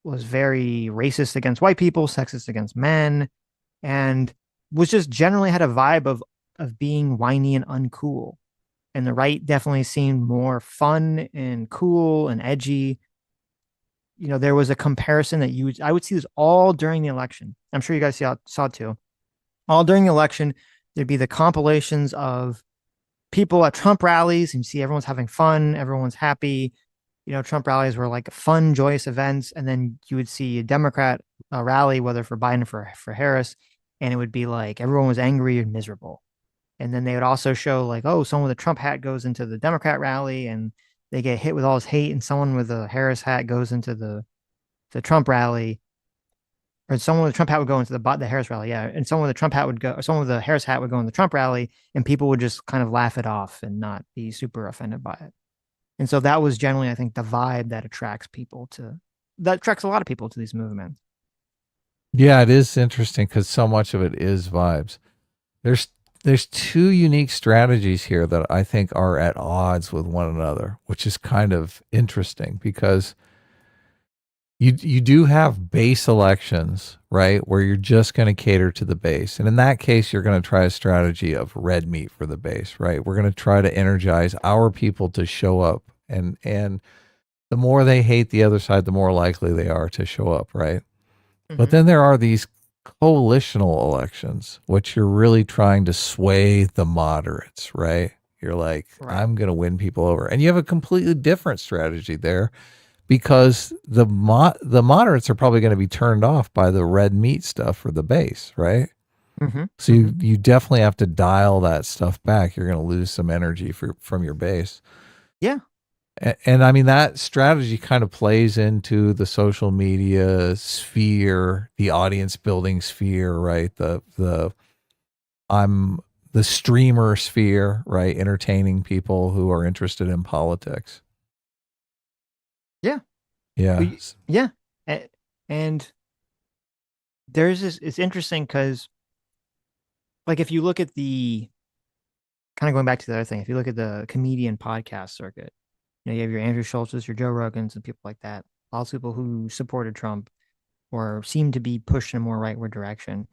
S4: was very racist against white people, sexist against men, and was just generally had a vibe of being whiny and uncool. And the right definitely seemed more fun and cool and edgy. You know, there was a comparison that I would see this all during the election. I'm sure you guys saw it too. All during the election, there'd be the compilations of people at Trump rallies, and you see everyone's having fun, everyone's happy. You know, Trump rallies were like fun, joyous events, and then you would see a Democrat rally, whether for Biden or for Harris, and it would be like everyone was angry and miserable. And then they would also show like, oh, someone with a Trump hat goes into the Democrat rally and they get hit with all this hate, and someone with a Harris hat goes into the Trump rally, or someone with a Trump hat would go into the Harris rally, yeah, and someone with a Trump hat would go, or someone with a Harris hat would go in the Trump rally, and people would just kind of laugh it off and not be super offended by it. And so that was generally, I think, the vibe that attracts a lot of people to these movements.
S5: Yeah, it is interesting because so much of it is vibes. There's two unique strategies here that I think are at odds with one another, which is kind of interesting because you do have base elections, right, where you're just going to cater to the base. And in that case, you're going to try a strategy of red meat for the base, right? We're going to try to energize our people to show up. And the more they hate the other side, the more likely they are to show up, right? Mm-hmm. But then there are these coalitional elections, which you're really trying to sway the moderates, right? You're like, right, I'm going to win people over. And you have a completely different strategy there because the moderates are probably going to be turned off by the red meat stuff for the base, right? Mm-hmm. So you definitely have to dial that stuff back. You're going to lose some energy from your base.
S4: Yeah.
S5: And I mean, that strategy kind of plays into the social media sphere, the audience building sphere, right? The streamer sphere, right? Entertaining people who are interested in politics.
S4: Yeah.
S5: Yeah.
S4: Yeah. And there's this, it's interesting because, like, if you look at the, kind of going back to the other thing, if you look at the comedian podcast circuit, you know, you have your Andrew Schultz's, your Joe Rogans, and people like that. Lots of people who supported Trump or seem to be pushed in a more rightward direction.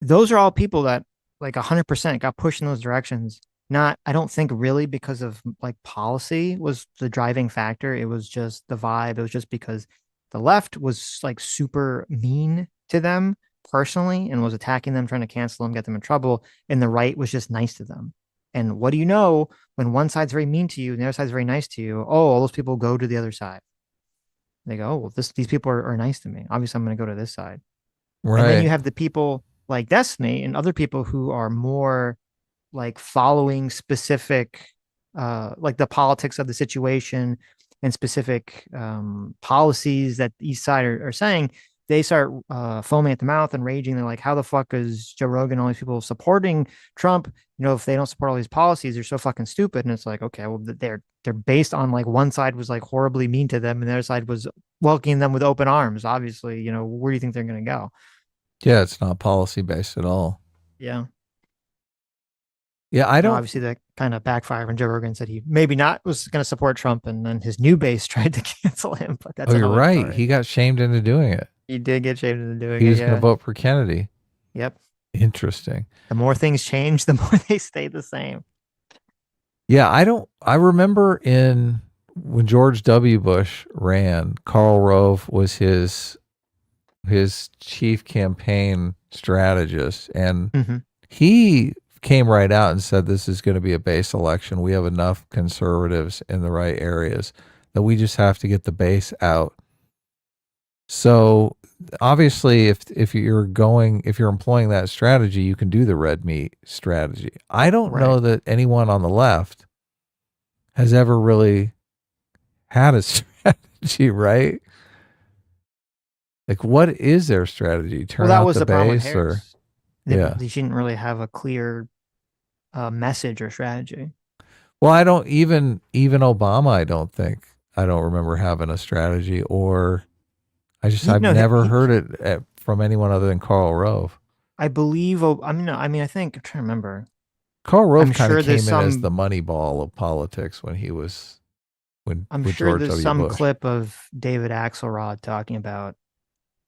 S4: Those are all people that, like, 100% got pushed in those directions. Not, I don't think really because of like policy was the driving factor. It was just the vibe. It was just because the left was like super mean to them personally and was attacking them, trying to cancel them, get them in trouble. And the right was just nice to them. And what do you know when one side's very mean to you and the other side's very nice to you? Oh, all those people go to the other side. They go, oh, well, these people are nice to me. Obviously, I'm going to go to this side. Right. And then you have the people like Destiny and other people who are more like following specific, like the politics of the situation and specific policies that each side are saying. They start foaming at the mouth and raging. They're like, how the fuck is Joe Rogan and all these people supporting Trump? You know, if they don't support all these policies, they're so fucking stupid. And it's like, okay, well, they're based on like one side was like horribly mean to them and the other side was welcoming them with open arms. Obviously, you know, where do you think they're going to go?
S5: Yeah, it's not policy based at all.
S4: Yeah.
S5: Yeah, I don't.
S4: Obviously, that kind of backfired when Joe Rogan said he maybe not was going to support Trump, and then his new base tried to cancel him. But that's
S5: you're right. Story. He got shamed into doing it.
S4: He did get shamed into doing it.
S5: He was going to vote for Kennedy.
S4: Yep.
S5: Interesting.
S4: The more things change, the more they stay the same.
S5: Yeah, I remember when George W. Bush ran, Karl Rove was his chief campaign strategist, and he came right out and said, this is going to be a base election. We have enough conservatives in the right areas that we just have to get the base out. So obviously if you're employing that strategy, you can do the red meat strategy. I don't know that anyone on the left has ever really had a strategy, right? Like, what is their strategy? Turn out the base, or
S4: they shouldn't really have a clear message or strategy.
S5: Well, I don't even Obama. I don't remember having a strategy, or I've never heard it from anyone other than Karl Rove.
S4: I believe. I think I'm trying to remember.
S5: Karl Rove
S4: I'm
S5: kind
S4: sure
S5: of came
S4: there's
S5: in as
S4: some-
S5: the money ball of politics when he was
S4: I'm
S5: with
S4: sure
S5: George
S4: there's
S5: W.
S4: some
S5: Bush.
S4: clip of David Axelrod talking about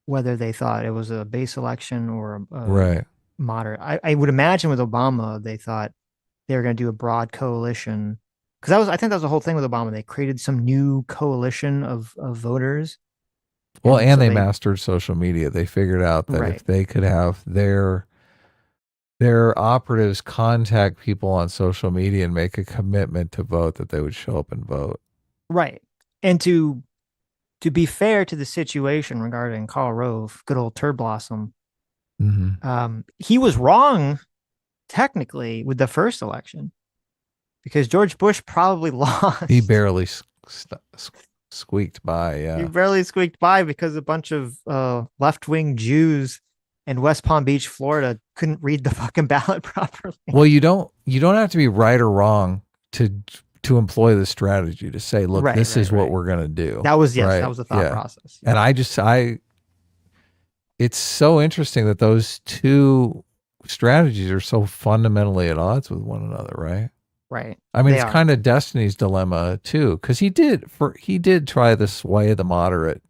S4: whether they thought it was a base election or a
S5: Right.
S4: moderate. I would imagine with Obama, they thought they were going to do a broad coalition because I think that was the whole thing with Obama. They created some new coalition of voters.
S5: Well, and
S4: so
S5: they mastered social media. They figured out that
S4: Right.
S5: if they could have their operatives contact people on social media and make a commitment to vote, that they would show up and vote.
S4: Right. And to be fair to the situation regarding Karl Rove, good old Turd Blossom, he was wrong technically with the first election because George Bush probably lost.
S5: He barely squeaked by. Yeah.
S4: He barely squeaked by because a bunch of left-wing Jews in West Palm Beach, Florida, couldn't read the fucking ballot properly.
S5: Well, you don't have to be right or wrong to employ the strategy to say, look, this is what we're going to do.
S4: That was that was the thought process.
S5: And it's so interesting that those two strategies are so fundamentally at odds with one another, right?
S4: Right.
S5: I mean, it's kind of Destiny's dilemma too, because he did try the sway the moderate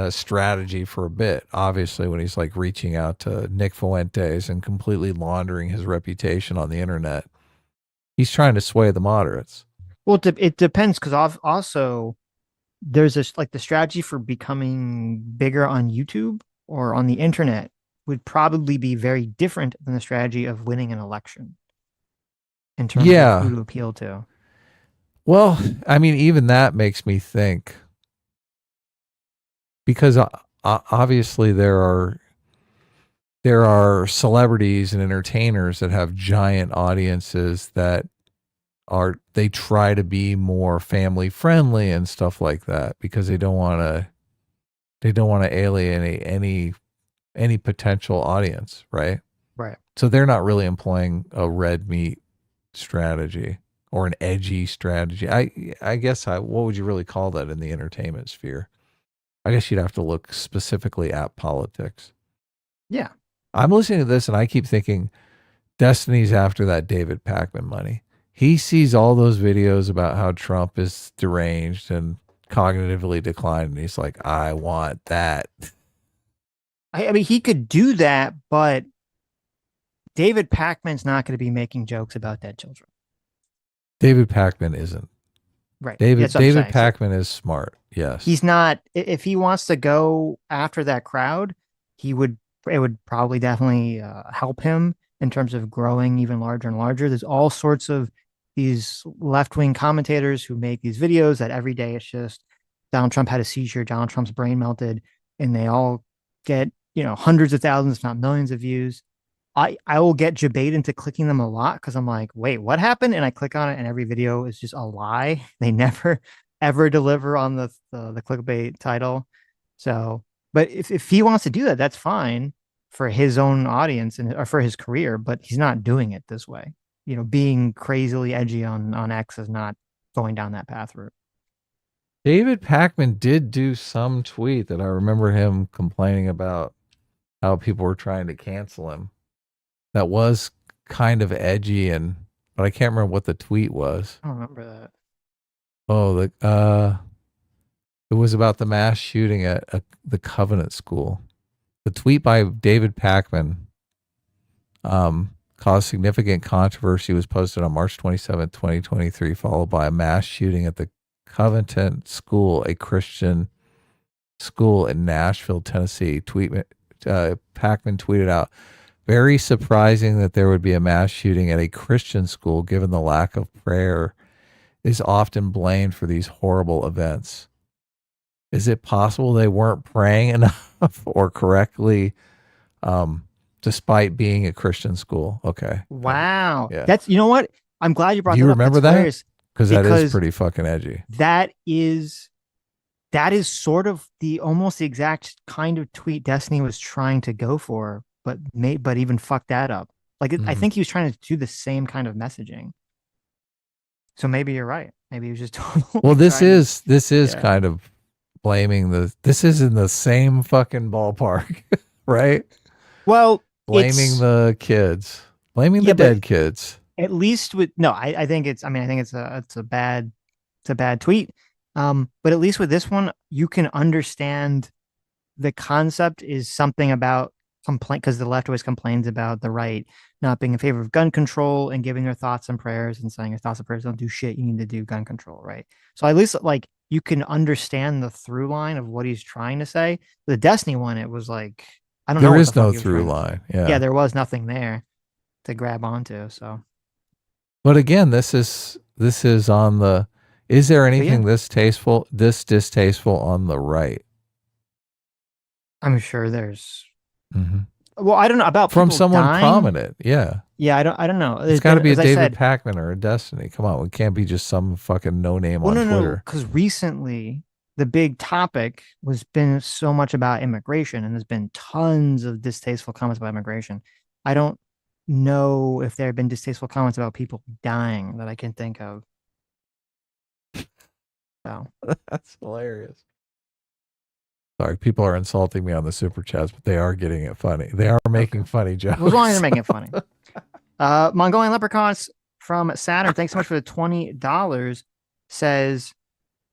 S5: strategy for a bit. Obviously, when he's like reaching out to Nick Fuentes and completely laundering his reputation on the internet, he's trying to sway the moderates.
S4: Well, it depends because also there's this like the strategy for becoming bigger on YouTube or on the internet would probably be very different than the strategy of winning an election in terms of who to appeal to.
S5: Well, I mean, even that makes me think, because obviously there are celebrities and entertainers that have giant audiences that they try to be more family friendly and stuff like that because they don't want to alienate any potential audience, right?
S4: Right.
S5: So they're not really employing a red meat strategy or an edgy strategy. I guess what would you really call that in the entertainment sphere? I guess you'd have to look specifically at politics.
S4: Yeah.
S5: I'm listening to this and I keep thinking Destiny's after that David Pakman money. He sees all those videos about how Trump is deranged and cognitively declined, and he's like, I want that.
S4: I mean, he could do that, but David Pakman's not going to be making jokes about dead children.
S5: David Pakman isn't.
S4: Right.
S5: David Pakman is smart. Yes.
S4: He's not. If he wants to go after that crowd, it would probably definitely help him in terms of growing even larger and larger. There's all sorts of these left-wing commentators who make these videos that every day it's just Donald Trump had a seizure, Donald Trump's brain melted, and they all get, hundreds of thousands, if not millions of views. I will get jebaited into clicking them a lot because I'm like, wait, what happened? And I click on it and every video is just a lie. They never ever deliver on the clickbait title. So, but if he wants to do that, that's fine for his own audience or for his career, but he's not doing it this way. Being crazily edgy on X is not going down that path route.
S5: David Pakman did do some tweet that I remember him complaining about how people were trying to cancel him. That was kind of edgy, but I can't remember what the tweet was.
S4: I don't remember that.
S5: Oh, it was about the mass shooting at the Covenant School. The tweet by David Pakman caused significant controversy. It was posted on March 27, 2023, followed by a mass shooting at the Covenant School, a Christian school in Nashville, Tennessee. Pakman tweeted out, very surprising that there would be a mass shooting at a Christian school given the lack of prayer is often blamed for these horrible events. Is it possible they weren't praying enough or correctly despite being a Christian school? Okay.
S4: Wow.
S5: Yeah.
S4: That's, you know what? I'm glad you brought
S5: Do you
S4: that up.
S5: remember
S4: That's
S5: that? Because that is pretty fucking edgy.
S4: That is sort of almost the exact kind of tweet Destiny was trying to go for, but even fucked that up. I think he was trying to do the same kind of messaging. So maybe you're right. Maybe he was just totally.
S5: Well, this is kind of blaming this is in the same fucking ballpark, right?
S4: Well,
S5: blaming the kids. Blaming the
S4: Yeah, but-
S5: dead kids.
S4: At least with no, I think it's. I mean, I think it's a bad tweet. But at least with this one, you can understand the concept is something about complaint, because the left always complains about the right not being in favor of gun control and giving their thoughts and prayers and saying your thoughts and prayers don't do shit. You need to do gun control, right? So at least like you can understand the through line of what he's trying to say. The Destiny one, it was like I don't know.
S5: There
S4: what
S5: is
S4: the fuck
S5: no
S4: he was
S5: through
S4: trying to say.
S5: line. Yeah.
S4: Yeah, there was nothing there to grab onto. So
S5: But again, this is on the. Is there anything this distasteful on the right?
S4: I'm sure there's.
S5: Mm-hmm.
S4: Well, I don't know about
S5: From
S4: people
S5: someone
S4: dying.
S5: prominent. Yeah.
S4: Yeah, I don't know.
S5: It's got to be a
S4: As I
S5: David
S4: said,
S5: Pakman or a Destiny. Come on, it can't be just some fucking no name on
S4: no,
S5: Twitter.
S4: because recently the big topic was been so much about immigration, and there's been tons of distasteful comments about immigration. I don't know if there have been distasteful comments about people dying that I can think of. So
S5: That's hilarious. Sorry, people are insulting me on the super chats, but they are getting it funny. They are making funny jokes.
S4: as long as they're making it funny. Mongolian Leprechauns from Saturn, thanks so much for the $20. Says,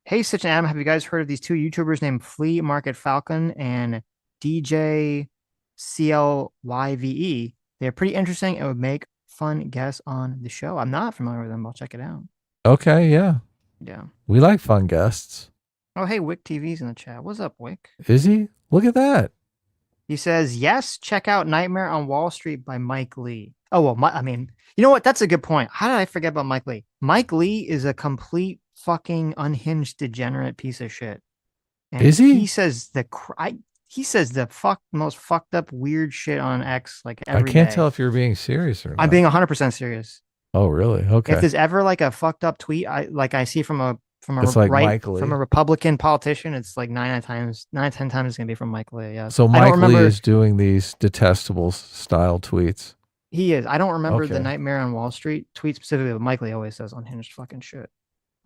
S4: hey, Sitch and Adam, have you guys heard of these two YouTubers named Flea Market Falcon and DJ CLYVE? They're pretty interesting and would make fun guests on the show. I'm not familiar with them. I'll check it out.
S5: Okay, yeah.
S4: Yeah.
S5: We like fun guests.
S4: Oh, hey, Wick TV's in the chat. What's up, Wick?
S5: Is he? Look at that.
S4: He says, yes, check out Nightmare on Wall Street by Mike Lee. Oh, well, I mean, you know what? That's a good point. How did I forget about Mike Lee? Mike Lee is a complete fucking unhinged degenerate piece of shit. And
S5: Is he?
S4: He says the most fucked up weird shit on X like
S5: I
S4: every
S5: can't
S4: day.
S5: tell if you're being serious or not.
S4: I'm being 100% serious.
S5: Oh, really? Okay.
S4: If there's ever like a fucked up tweet I see from a
S5: It's like Mike Lee.
S4: from a Republican politician, it's like 9 10 times it's gonna be from Mike Lee. Yeah.
S5: So Mike Lee is doing these detestable style tweets.
S4: He is. I don't remember the
S5: Okay.
S4: Nightmare on Wall Street tweet specifically, but Mike Lee always says unhinged fucking shit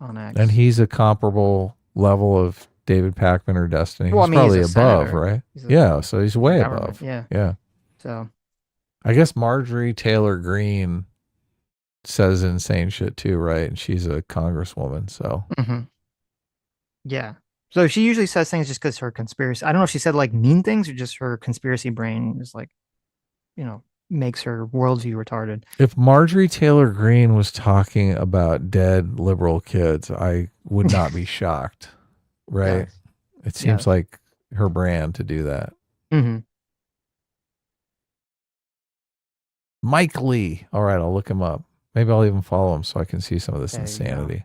S4: on X.
S5: And he's a comparable level of David Pakman or Destiny.
S4: Well, I
S5: He's
S4: mean,
S5: probably
S4: he's a
S5: above,
S4: senator.
S5: right?
S4: He's a
S5: Yeah, so he's way
S4: government,
S5: above.
S4: yeah.
S5: Yeah.
S4: So
S5: I guess Marjorie Taylor Greene says insane shit too, right? And she's a congresswoman, so
S4: yeah. So she usually says things just because her conspiracy. I don't know if she said like mean things or just her conspiracy brain is like, makes her worldview retarded.
S5: if Marjorie Taylor Greene was talking about dead liberal kids, I would not be shocked, right?
S4: Yes.
S5: It seems
S4: Yes.
S5: like her brand to do that.
S4: Mm-hmm.
S5: Mike Lee. All right, I'll look him up. Maybe I'll even follow him so I can see some of this
S4: There you
S5: insanity.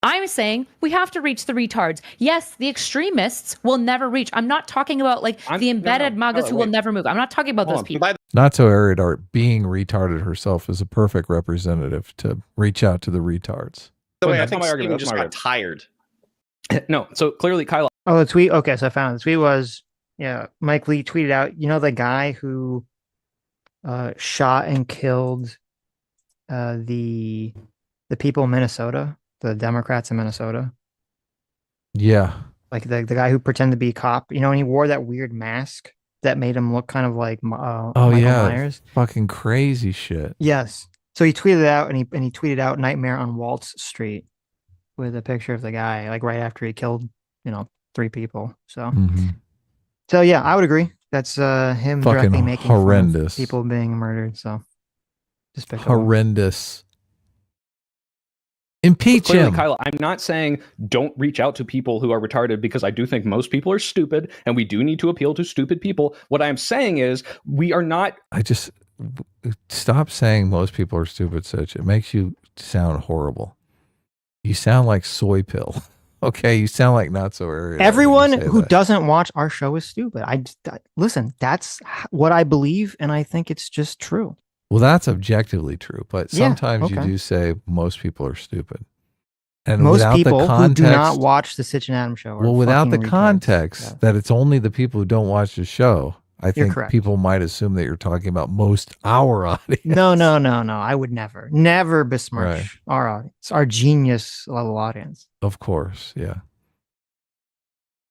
S3: I'm saying we have to reach the retards. Yes, the extremists will never reach. I'm not talking about like the embedded MAGAs who will never move. I'm not talking about those people.
S5: Not so Erudite being retarded herself is a perfect representative to reach out to the retards.
S7: The way I
S6: That's
S7: think
S6: not my
S7: Steven
S6: argument.
S7: just
S6: That's my
S7: got tired.
S6: No, so clearly Kyle.
S4: Oh, the tweet. Okay, so I found it. The tweet was, Mike Lee tweeted out, the guy who shot and killed the people in Minnesota, the Democrats in Minnesota.
S5: Yeah.
S4: Like the guy who pretended to be a cop, and he wore that weird mask that made him look kind of like
S5: Oh
S4: Michael
S5: yeah.
S4: Myers.
S5: Fucking crazy shit.
S4: Yes. So he tweeted it out, and he tweeted out Nightmare on Waltz Street with a picture of the guy, like right after he killed, 3 people. So,
S5: Mhm.
S4: so yeah, I would agree. That's him
S5: Fucking
S4: directly making fun of
S5: horrendous.
S4: people being murdered. So, despicable.
S5: Horrendous. Impeach
S6: Clearly,
S5: him.
S6: Kyle, I'm not saying don't reach out to people who are retarded because I do think most people are stupid and we do need to appeal to stupid people. What I'm saying is we are not.
S5: I just stop saying most people are stupid, Sitch. It makes you sound horrible. You sound like soy pill. Okay, you sound like not so Erudite.
S4: Everyone
S5: when you say
S4: who
S5: that.
S4: doesn't watch our show is stupid. Listen. That's what I believe, and I think it's just true.
S5: Well, that's objectively true, but
S4: Yeah,
S5: sometimes you
S4: okay.
S5: do say most people are stupid. And
S4: Most
S5: without
S4: people
S5: the
S4: who
S5: context,
S4: do not watch the Sitch and Adam show. Are
S5: without the
S4: fucking retards.
S5: context
S4: Yeah.
S5: that it's only the people who don't watch the show, I
S4: You're
S5: think
S4: correct.
S5: people might assume that you're talking about most our audience.
S4: No. I would never besmirch our audience, our genius level audience.
S5: Of course, yeah.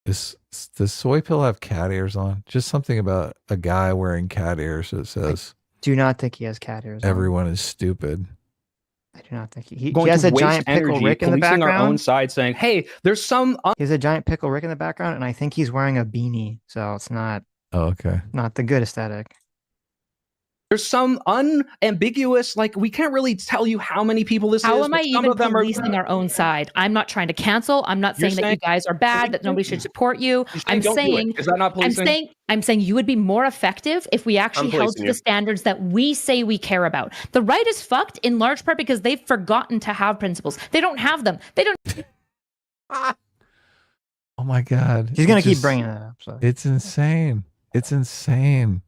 S5: Does soy pill have cat ears on? Just something about a guy wearing cat ears that says
S4: do not think he has cat ears.
S5: Everyone is stupid.
S4: I do not think he
S6: Going
S4: has
S6: to
S4: a
S6: waste
S4: giant pickle
S6: energy
S4: Rick in the
S6: policing our own
S4: background.
S6: side, saying, "Hey, there's some."
S4: He has a giant pickle Rick in the background, and I think he's wearing a beanie, so it's not
S5: Okay.
S4: not the good aesthetic.
S6: There's some unambiguous, like we can't really tell you how many people this
S3: How
S6: is.
S3: am
S6: but
S3: I
S6: some
S3: even
S6: of them are
S3: policing our own side? I'm not trying to cancel. I'm not
S6: You're
S3: saying that you
S6: saying-
S3: guys are bad, that nobody should support you. I'm
S6: don't do it.
S3: saying,
S6: Is that not policing?
S3: I'm saying you would be more effective if we actually held
S7: policing
S3: to
S7: you.
S3: the standards that we say we care about. The right is fucked in large part because they've forgotten to have principles. They don't have them. They don't.
S5: Oh my God.
S4: He's gonna
S5: It
S4: keep
S5: just-
S4: bringing it up. So
S5: It's insane. It's insane.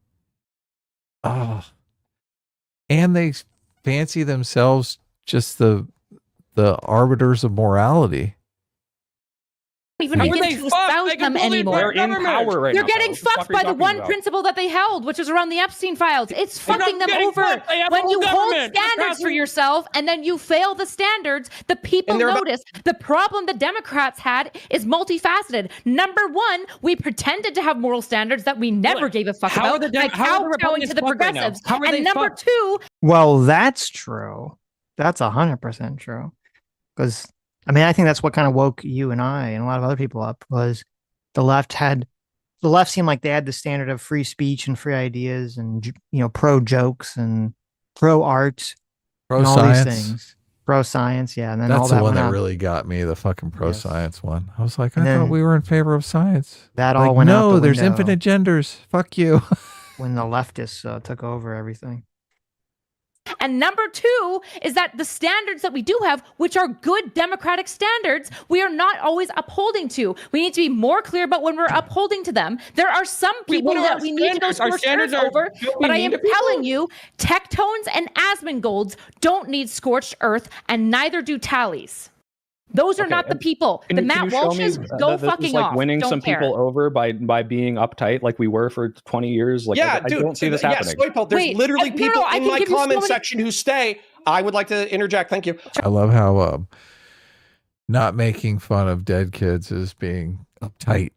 S5: Oh. And they fancy themselves just the arbiters of morality.
S3: Even
S5: How
S3: begin
S2: are they
S3: to
S2: fucked?
S3: espouse
S2: They
S3: them
S2: can bully
S3: anymore.
S6: They're in power right
S3: They're
S6: now.
S3: getting
S6: What the fuck
S3: fucked
S6: are you
S3: by the
S6: talking
S3: one
S6: about?
S3: principle that they held, which is around the Epstein files. It's
S2: They're not
S3: fucking them
S2: getting
S3: over.
S2: fucked. They have
S3: When
S2: the
S3: you
S2: whole
S3: hold
S2: government.
S3: standards for
S2: Passing-
S3: yourself and then you fail the standards, the people
S7: And they're about-
S3: notice. The problem the Democrats had is multifaceted. Number one, we pretended to have moral standards that we never
S2: Look,
S3: gave a fuck
S2: how are
S3: about,
S2: the Dem-
S3: like
S2: how are the
S3: kowtowing
S2: Republicans
S3: to the
S2: fucked right now?
S3: progressives.
S2: How are they
S3: And number
S2: fucked?
S3: two,
S4: well, that's true. That's 100% true. Because I mean, I think that's what kind of woke you and I and a lot of other people up was the left seemed like they had the standard of free speech and free ideas and pro jokes and pro art
S5: Pro
S4: and all these
S5: science.
S4: things. Pro science, yeah. And then all
S5: That's
S4: that
S5: the one
S4: went
S5: that
S4: out.
S5: really got me, the fucking pro
S4: Yes.
S5: science one. I was like, I
S4: And
S5: thought
S4: then
S5: we were in favor of science.
S4: That
S5: Like,
S4: all went out
S5: no,
S4: the
S5: there's
S4: window
S5: infinite genders. Fuck you.
S4: when the leftists took over everything.
S3: and number two is that the standards that we do have, which are good democratic standards, we are not always upholding to. We need to be more clear about when we're upholding to them. There are some people
S2: what are
S3: that
S2: our
S3: we need to go
S2: standards? Our
S3: scorched
S2: standards
S3: earth
S2: are
S3: over,
S2: don't we
S3: but I
S2: mean
S3: am
S2: to people?
S3: telling you, Tectones and Asmongold's don't need scorched earth, and neither do tallies. Those are
S6: Okay,
S3: not the
S6: and
S3: people. The
S6: Can
S3: Matt
S6: you show me
S3: Walshes,
S6: that
S3: go
S6: this is
S3: fucking
S6: like
S3: off.
S6: winning
S3: Don't
S6: some
S3: care.
S6: people over by being uptight like we were for 20 years? Like,
S7: Yeah,
S6: I
S7: dude.
S6: don't see this happening.
S7: Yeah, Soypole, there's
S3: Wait,
S7: literally
S3: no, no,
S7: people
S3: I
S7: in
S3: can
S7: my
S3: give you so
S7: comment
S3: many-
S7: section who stay. I would like to interject. Thank you.
S5: I love how not making fun of dead kids is being uptight.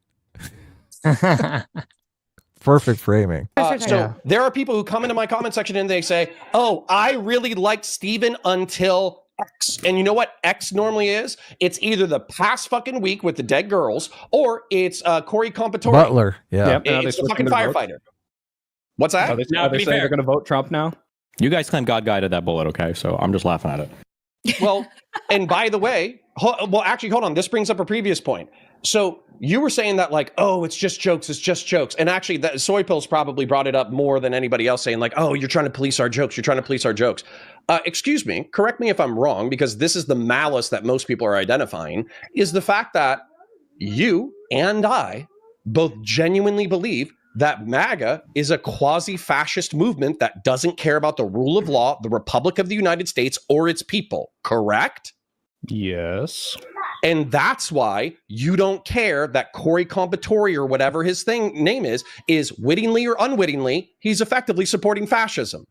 S5: Perfect framing.
S7: So
S4: Yeah.
S7: there are people who come into my comment section and they say, "Oh, I really liked Steven until X." And you know what X normally is? It's either the past fucking week with the dead girls, or it's Corey Compatore.
S5: Butler. Yeah.
S6: Yep. Now they
S7: It's the
S6: switching
S7: fucking
S6: their votes.
S7: firefighter. What's that?
S6: Are they,
S2: Now,
S6: are
S2: to
S6: they
S2: be
S6: saying
S2: fair-
S6: they're going to vote Trump now?
S2: You guys claim God guided that bullet, okay? So I'm just laughing at it.
S7: Well, and by the way, actually, hold on. This brings up a previous point. So you were saying that like, oh, it's just jokes. It's just jokes. And actually, that Soypill's probably brought it up more than anybody else, saying like, oh, you're trying to police our jokes. You're trying to police our jokes. Excuse me. Correct me if I'm wrong, because this is the malice that most people are identifying, is the fact that you and I both genuinely believe that MAGA is a quasi-fascist movement that doesn't care about the rule of law, the Republic of the United States, or its people. Correct?
S6: Yes.
S7: And that's why you don't care that Corey Compatore or whatever his name is wittingly or unwittingly, he's effectively supporting fascism.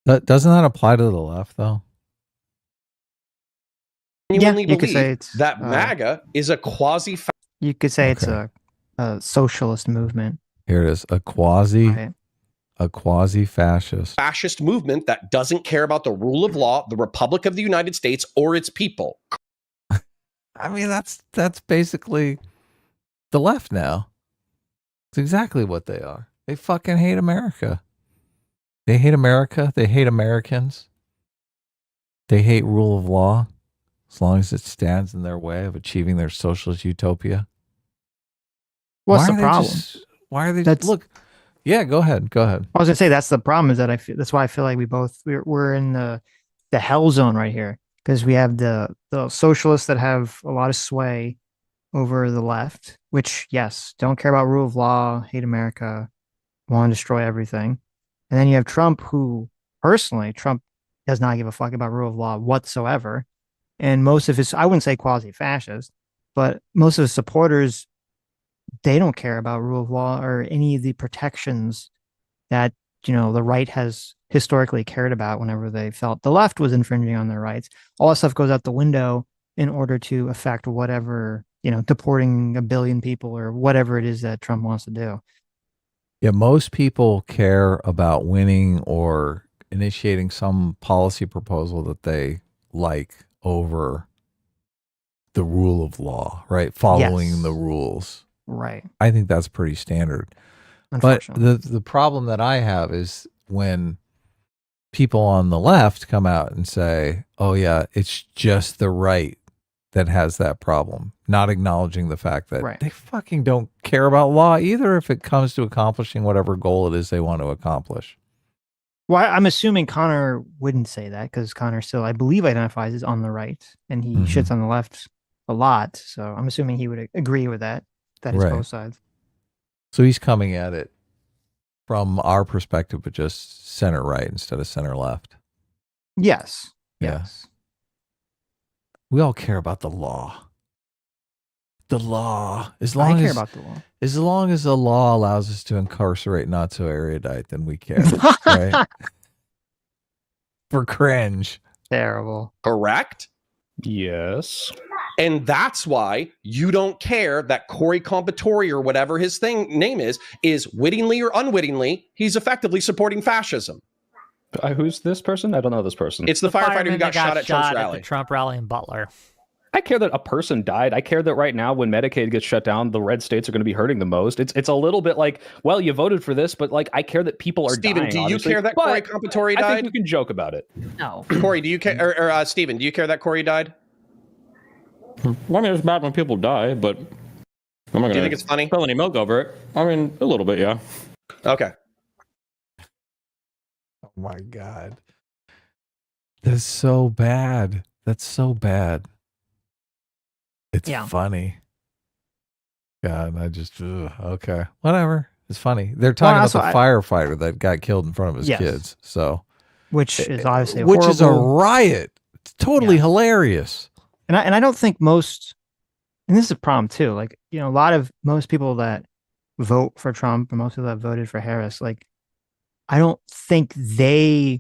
S5: Doesn't that apply to the left though?
S7: Genuinely
S4: you could say
S7: believe
S4: it's,
S7: that MAGA is a quasi-fascist
S4: You could say it's
S5: Okay.
S4: a socialist movement.
S5: Here it is. A quasi-fascist.
S7: movement that doesn't care about the rule of law, the Republic of the United States, or its people.
S5: I mean, that's basically the left now. It's exactly what they are. They fucking hate America. They hate America. They hate Americans. They hate rule of law as long as it stands in their way of achieving their socialist utopia.
S4: What's
S5: Why
S4: the
S5: are they
S4: problem?
S5: why are they
S4: That's-
S5: look? Yeah, go ahead. Go ahead.
S4: I was gonna say that's the problem is that that's why I feel like we're in the hell zone right here because we have the socialists that have a lot of sway over the left, which yes, don't care about rule of law, hate America, want to destroy everything, and then you have Trump, who personally Trump does not give a fuck about rule of law whatsoever, and most of his I wouldn't say quasi-fascist, but most of his supporters, they don't care about rule of law or any of the protections that the right has historically cared about whenever they felt the left was infringing on their rights. All that stuff goes out the window in order to affect whatever, deporting 1 billion people or whatever it is that Trump wants to do.
S5: Yeah, most people care about winning or initiating some policy proposal that they like over the rule of law, right? Following the rules.
S4: Right.
S5: I think that's pretty standard. But the problem that I have is when people on the left come out and say, oh yeah, it's just the right that has that problem, not acknowledging the fact that they fucking don't care about law either if it comes to accomplishing whatever goal it is they want to accomplish.
S4: Well, I'm assuming Connor wouldn't say that because Connor still, I believe, identifies as on the right and he shits on the left a lot. So I'm assuming he would agree with that. That is both sides.
S5: So he's coming at it from our perspective, but just center right instead of center left.
S4: Yes.
S5: Yeah.
S4: Yes.
S5: We all care about the law. The law.
S4: I care about the law.
S5: As long as the law allows us to incarcerate not so erudite, then we care. Right? For cringe.
S4: Terrible.
S7: Correct?
S6: Yes.
S7: And that's why you don't care that Corey Compatore or whatever his name is wittingly or unwittingly, he's effectively supporting fascism.
S6: Who's this person? I don't know this person.
S7: It's the firefighter who got shot at Trump's rally.
S8: At the Trump rally in Butler.
S6: I care that a person died. I care that right now when Medicaid gets shut down, the red states are going to be hurting the most. It's a little bit like, well, you voted for this, but like I care that people are dying.
S7: Steven, do you care that Corey Compatore died?
S6: I think we can joke about it.
S8: No.
S7: Corey, do you care? Or Steven, do you care that Corey died?
S2: Well, I mean, it's bad when people die, but I'm not
S7: Do you think it's funny?
S2: Spill any milk over it. I mean, a little bit, yeah.
S7: Okay.
S5: Oh my God. That's so bad. That's so bad. It's funny. God, I just, okay. Whatever. It's funny. They're talking about the firefighter that got killed in front of his kids. So,
S4: which is obviously
S5: which is a riot. It's totally hilarious.
S4: And I don't think most, and this is a problem too. Like, you know, most people that vote for Trump and most people that voted for Harris, like, I don't think they're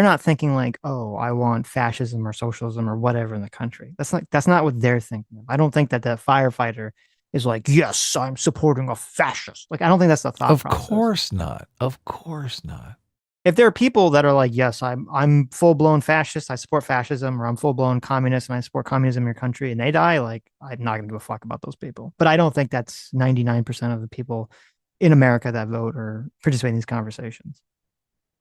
S4: not thinking like, oh, I want fascism or socialism or whatever in the country. That's not what they're thinking of. I don't think that firefighter is like, yes, I'm supporting a fascist. Like, I don't think that's the thought process.
S5: Of course not. Of course not.
S4: If there are people that are like, yes, I'm full-blown fascist, I support fascism, or I'm full-blown communist and I support communism in your country, and they die, like, I'm not going to give a fuck about those people. But I don't think that's 99% of the people in America that vote or participate in these conversations.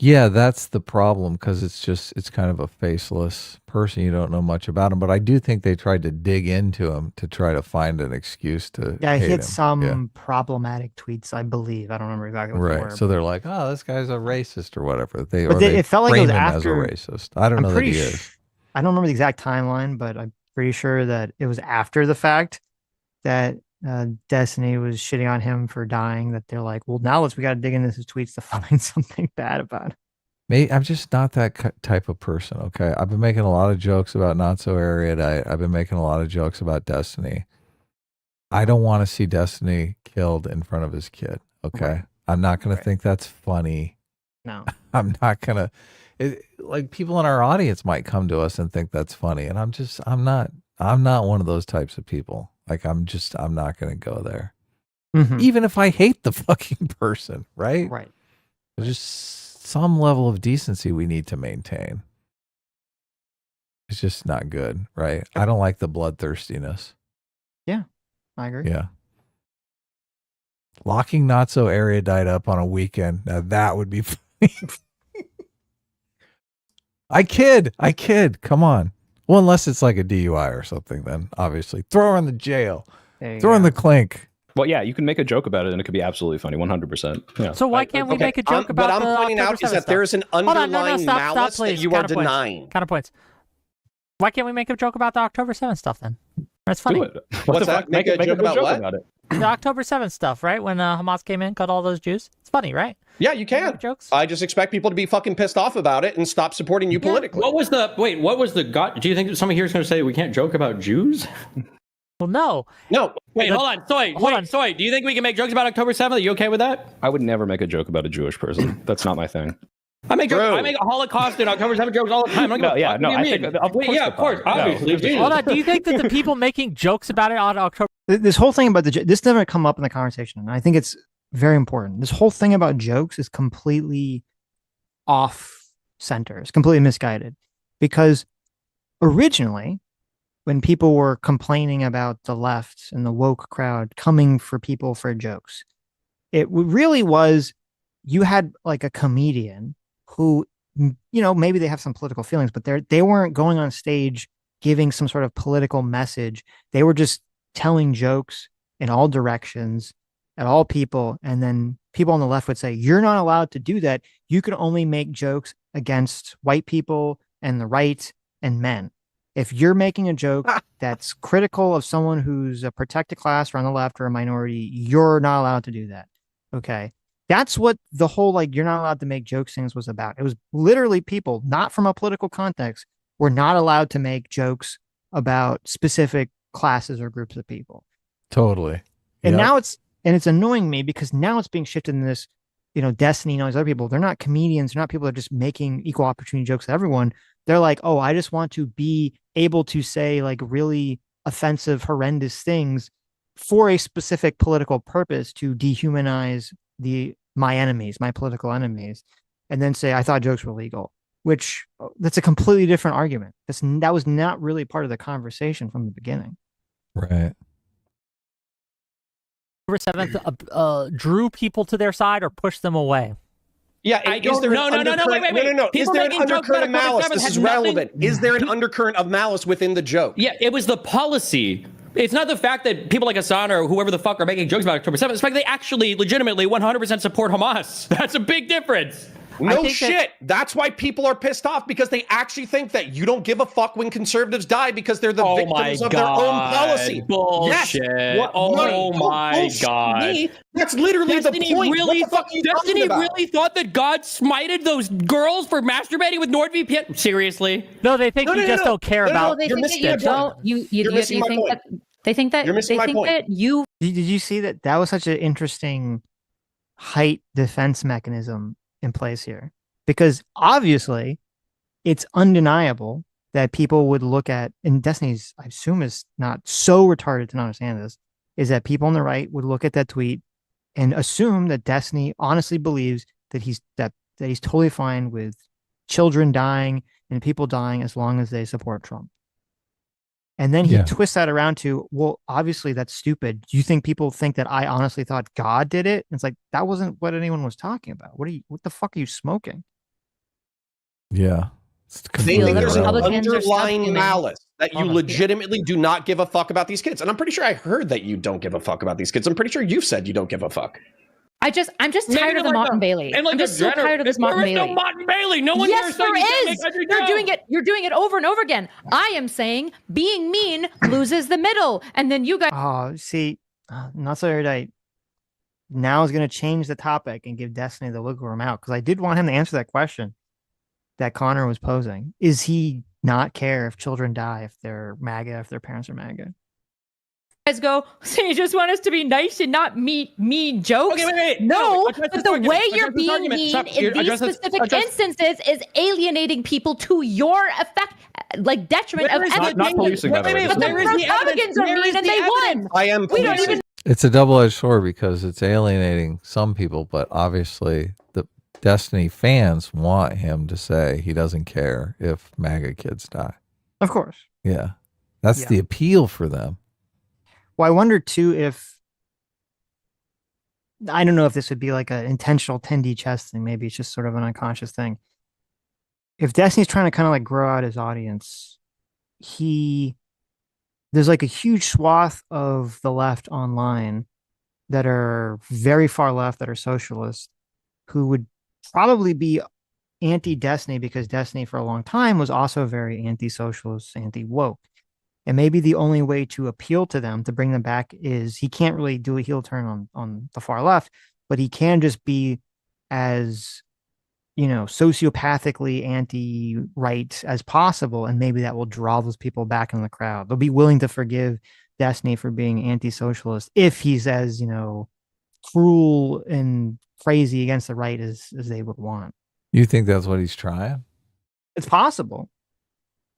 S5: Yeah, that's the problem because it's kind of a faceless person. You don't know much about him, but I do think they tried to dig into him to try to find an excuse to hate
S4: he had
S5: him.
S4: some problematic tweets, I believe. I don't remember exactly what they were.
S5: So they're like, oh, this guy's a racist or whatever. They
S4: it felt like it was
S5: frame him
S4: after,
S5: as a racist. I don't know that he is.
S4: I don't remember the exact timeline, but I'm pretty sure that it was after the fact that Destiny was shitting on him for dying, that they're like, well, now we got to dig into his tweets to find something bad about it.
S5: Maybe I'm just not that type of person. Okay. I've been making a lot of jokes about not so erudite. I've been making a lot of jokes about Destiny. I don't want to see Destiny killed in front of his kid. Okay. Right. I'm not going to think that's funny.
S4: No,
S5: I'm not going to, like, people in our audience might come to us and think that's funny. And I'm not one of those types of people. Like, I'm not going to go there.
S4: Mm-hmm.
S5: Even if I hate the fucking person, right?
S4: Right.
S5: There's just some level of decency we need to maintain. It's just not good, right? I don't like the bloodthirstiness.
S4: Yeah, I agree.
S5: Yeah. Locking not so erudite up on a weekend, now that would be funny. I kid. Come on. Well, unless it's like a DUI or something, then obviously throw her in the jail. Throw her in the clink.
S6: Well, yeah, you can make a joke about it and it could be absolutely funny, 100%. Yeah.
S8: So why can't we make a joke about
S7: what I'm pointing out is that there is an underlying malice that you are denying.
S8: Counterpoints. Why can't we make a joke about the October 7th stuff then? That's funny.
S6: Do it.
S7: What's that? Make a joke about what?
S6: About it.
S8: The October 7th stuff, right? When Hamas came in, cut all those Jews. It's funny, right?
S7: Yeah, you can.
S8: Jokes?
S7: I just expect people to be fucking pissed off about it and stop supporting you politically.
S2: What was the God? Do you think somebody here is going to say we can't joke about Jews?
S8: Well, no.
S7: No.
S2: Wait, hold on. Sorry. Do you think we can make jokes about October 7th? Are you okay with that?
S6: I would never make a joke about a Jewish person. That's not my thing.
S2: I make a Holocaust and October 7th jokes all the time. Of course, obviously.
S8: Hold on. Do you think that the people making jokes about it on October?
S4: This whole thing about this never come up in the conversation, and I think it's very important. This whole thing about jokes is completely off center. It's completely misguided because originally, when people were complaining about the left and the woke crowd coming for people for jokes, it really was you had like a comedian who, maybe they have some political feelings, but they weren't going on stage giving some sort of political message. They were just telling jokes in all directions at all people. And then people on the left would say, you're not allowed to do that. You can only make jokes against white people and the right and men. If you're making a joke that's critical of someone who's a protected class or on the left or a minority, you're not allowed to do that. Okay. That's what the whole, like, you're not allowed to make jokes things was about. It was literally people, not from a political context, were not allowed to make jokes about specific classes or groups of people.
S5: Totally.
S4: And now it's annoying me because now it's being shifted in this, Destiny and all these other people. They're not comedians. They're not people that are just making equal opportunity jokes to everyone. They're like, oh, I just want to be able to say like really offensive, horrendous things for a specific political purpose to dehumanize my enemies, my political enemies, and then say, I thought jokes were legal, which that's a completely different argument. That was not really part of the conversation from the beginning.
S5: Right.
S8: October 7th drew people to their side or pushed them away?
S7: Yeah,
S2: wait.
S7: Is there an undercurrent of malice? This is relevant. Is there an undercurrent of malice within the joke?
S2: Yeah, it was the policy. It's not the fact that people like Hassan or whoever the fuck are making jokes about October 7th. It's the fact they actually legitimately 100% support Hamas. That's a big difference.
S7: No shit. That's why people are pissed off, because they actually think that you don't give a fuck when conservatives die because they're the victims of their own policy.
S2: Bullshit.
S7: Yes.
S2: My God.
S7: That's literally
S2: Destiny
S7: the point.
S2: Really
S7: what the fuck are you talking about?
S2: Really thought that God smited those girls for masturbating with NordVPN? Seriously?
S8: No, they think you just don't care about.
S3: They think that you don't. They think that you.
S4: Did you see that was such an interesting height defense mechanism in place here? Because obviously it's undeniable that people would look at, and Destiny's, I assume, is not so retarded to not understand this, is that people on the right would look at that tweet and assume that Destiny honestly believes that he's totally fine with children dying and people dying as long as they support Trump. And then he twists that around to, well, obviously that's stupid. Do you think people think that I honestly thought God did it? And it's like, that wasn't what anyone was talking about. What the fuck are you smoking?
S5: Yeah.
S7: They think there's an underlying malice that you legitimately do not give a fuck about these kids. And I'm pretty sure I heard that you don't give a fuck about these kids. I'm pretty sure you've said you don't give a fuck.
S3: I'm just tired of the Mott and Bailey. I'm just so tired of this Mott and Bailey.
S2: There is no Mott and Bailey. No one
S3: yes, there is. You're doing it over and over again. I am saying being mean loses the middle, and then you guys.
S4: Oh, see, not so erudite. Now is going to change the topic and give Destiny the wiggle room out, because I did want him to answer that question that Connor was posing. Is he not care if children die if they're MAGA, if their parents are MAGA?
S3: Guys go, so you just want us to be nice and not mean jokes?
S2: Okay, wait.
S3: No, but the way you're being mean in these specific instances is alienating people to your effect, like detriment of
S6: not policing, by the way.
S3: But the Republicans are mean and they won.
S7: I am policing.
S3: We don't even.
S5: It's a double-edged sword because it's alienating some people, but obviously the Destiny fans want him to say he doesn't care if MAGA kids die.
S4: Of course.
S5: Yeah. That's the appeal for them.
S4: Well, I wonder too if, I don't know if this would be like an intentional 10D chess thing. Maybe it's just sort of an unconscious thing. If Destiny's trying to kind of like grow out his audience, there's like a huge swath of the left online that are very far left, that are socialists, who would probably be anti-Destiny because Destiny for a long time was also very anti-socialist, anti-woke. And maybe the only way to appeal to them, to bring them back, is he can't really do a heel turn on the far left, but he can just be as, sociopathically anti-right as possible. And maybe that will draw those people back in the crowd. They'll be willing to forgive Destiny for being anti-socialist if he's as, cruel and crazy against the right as they would want.
S5: You think that's what he's trying?
S4: It's possible.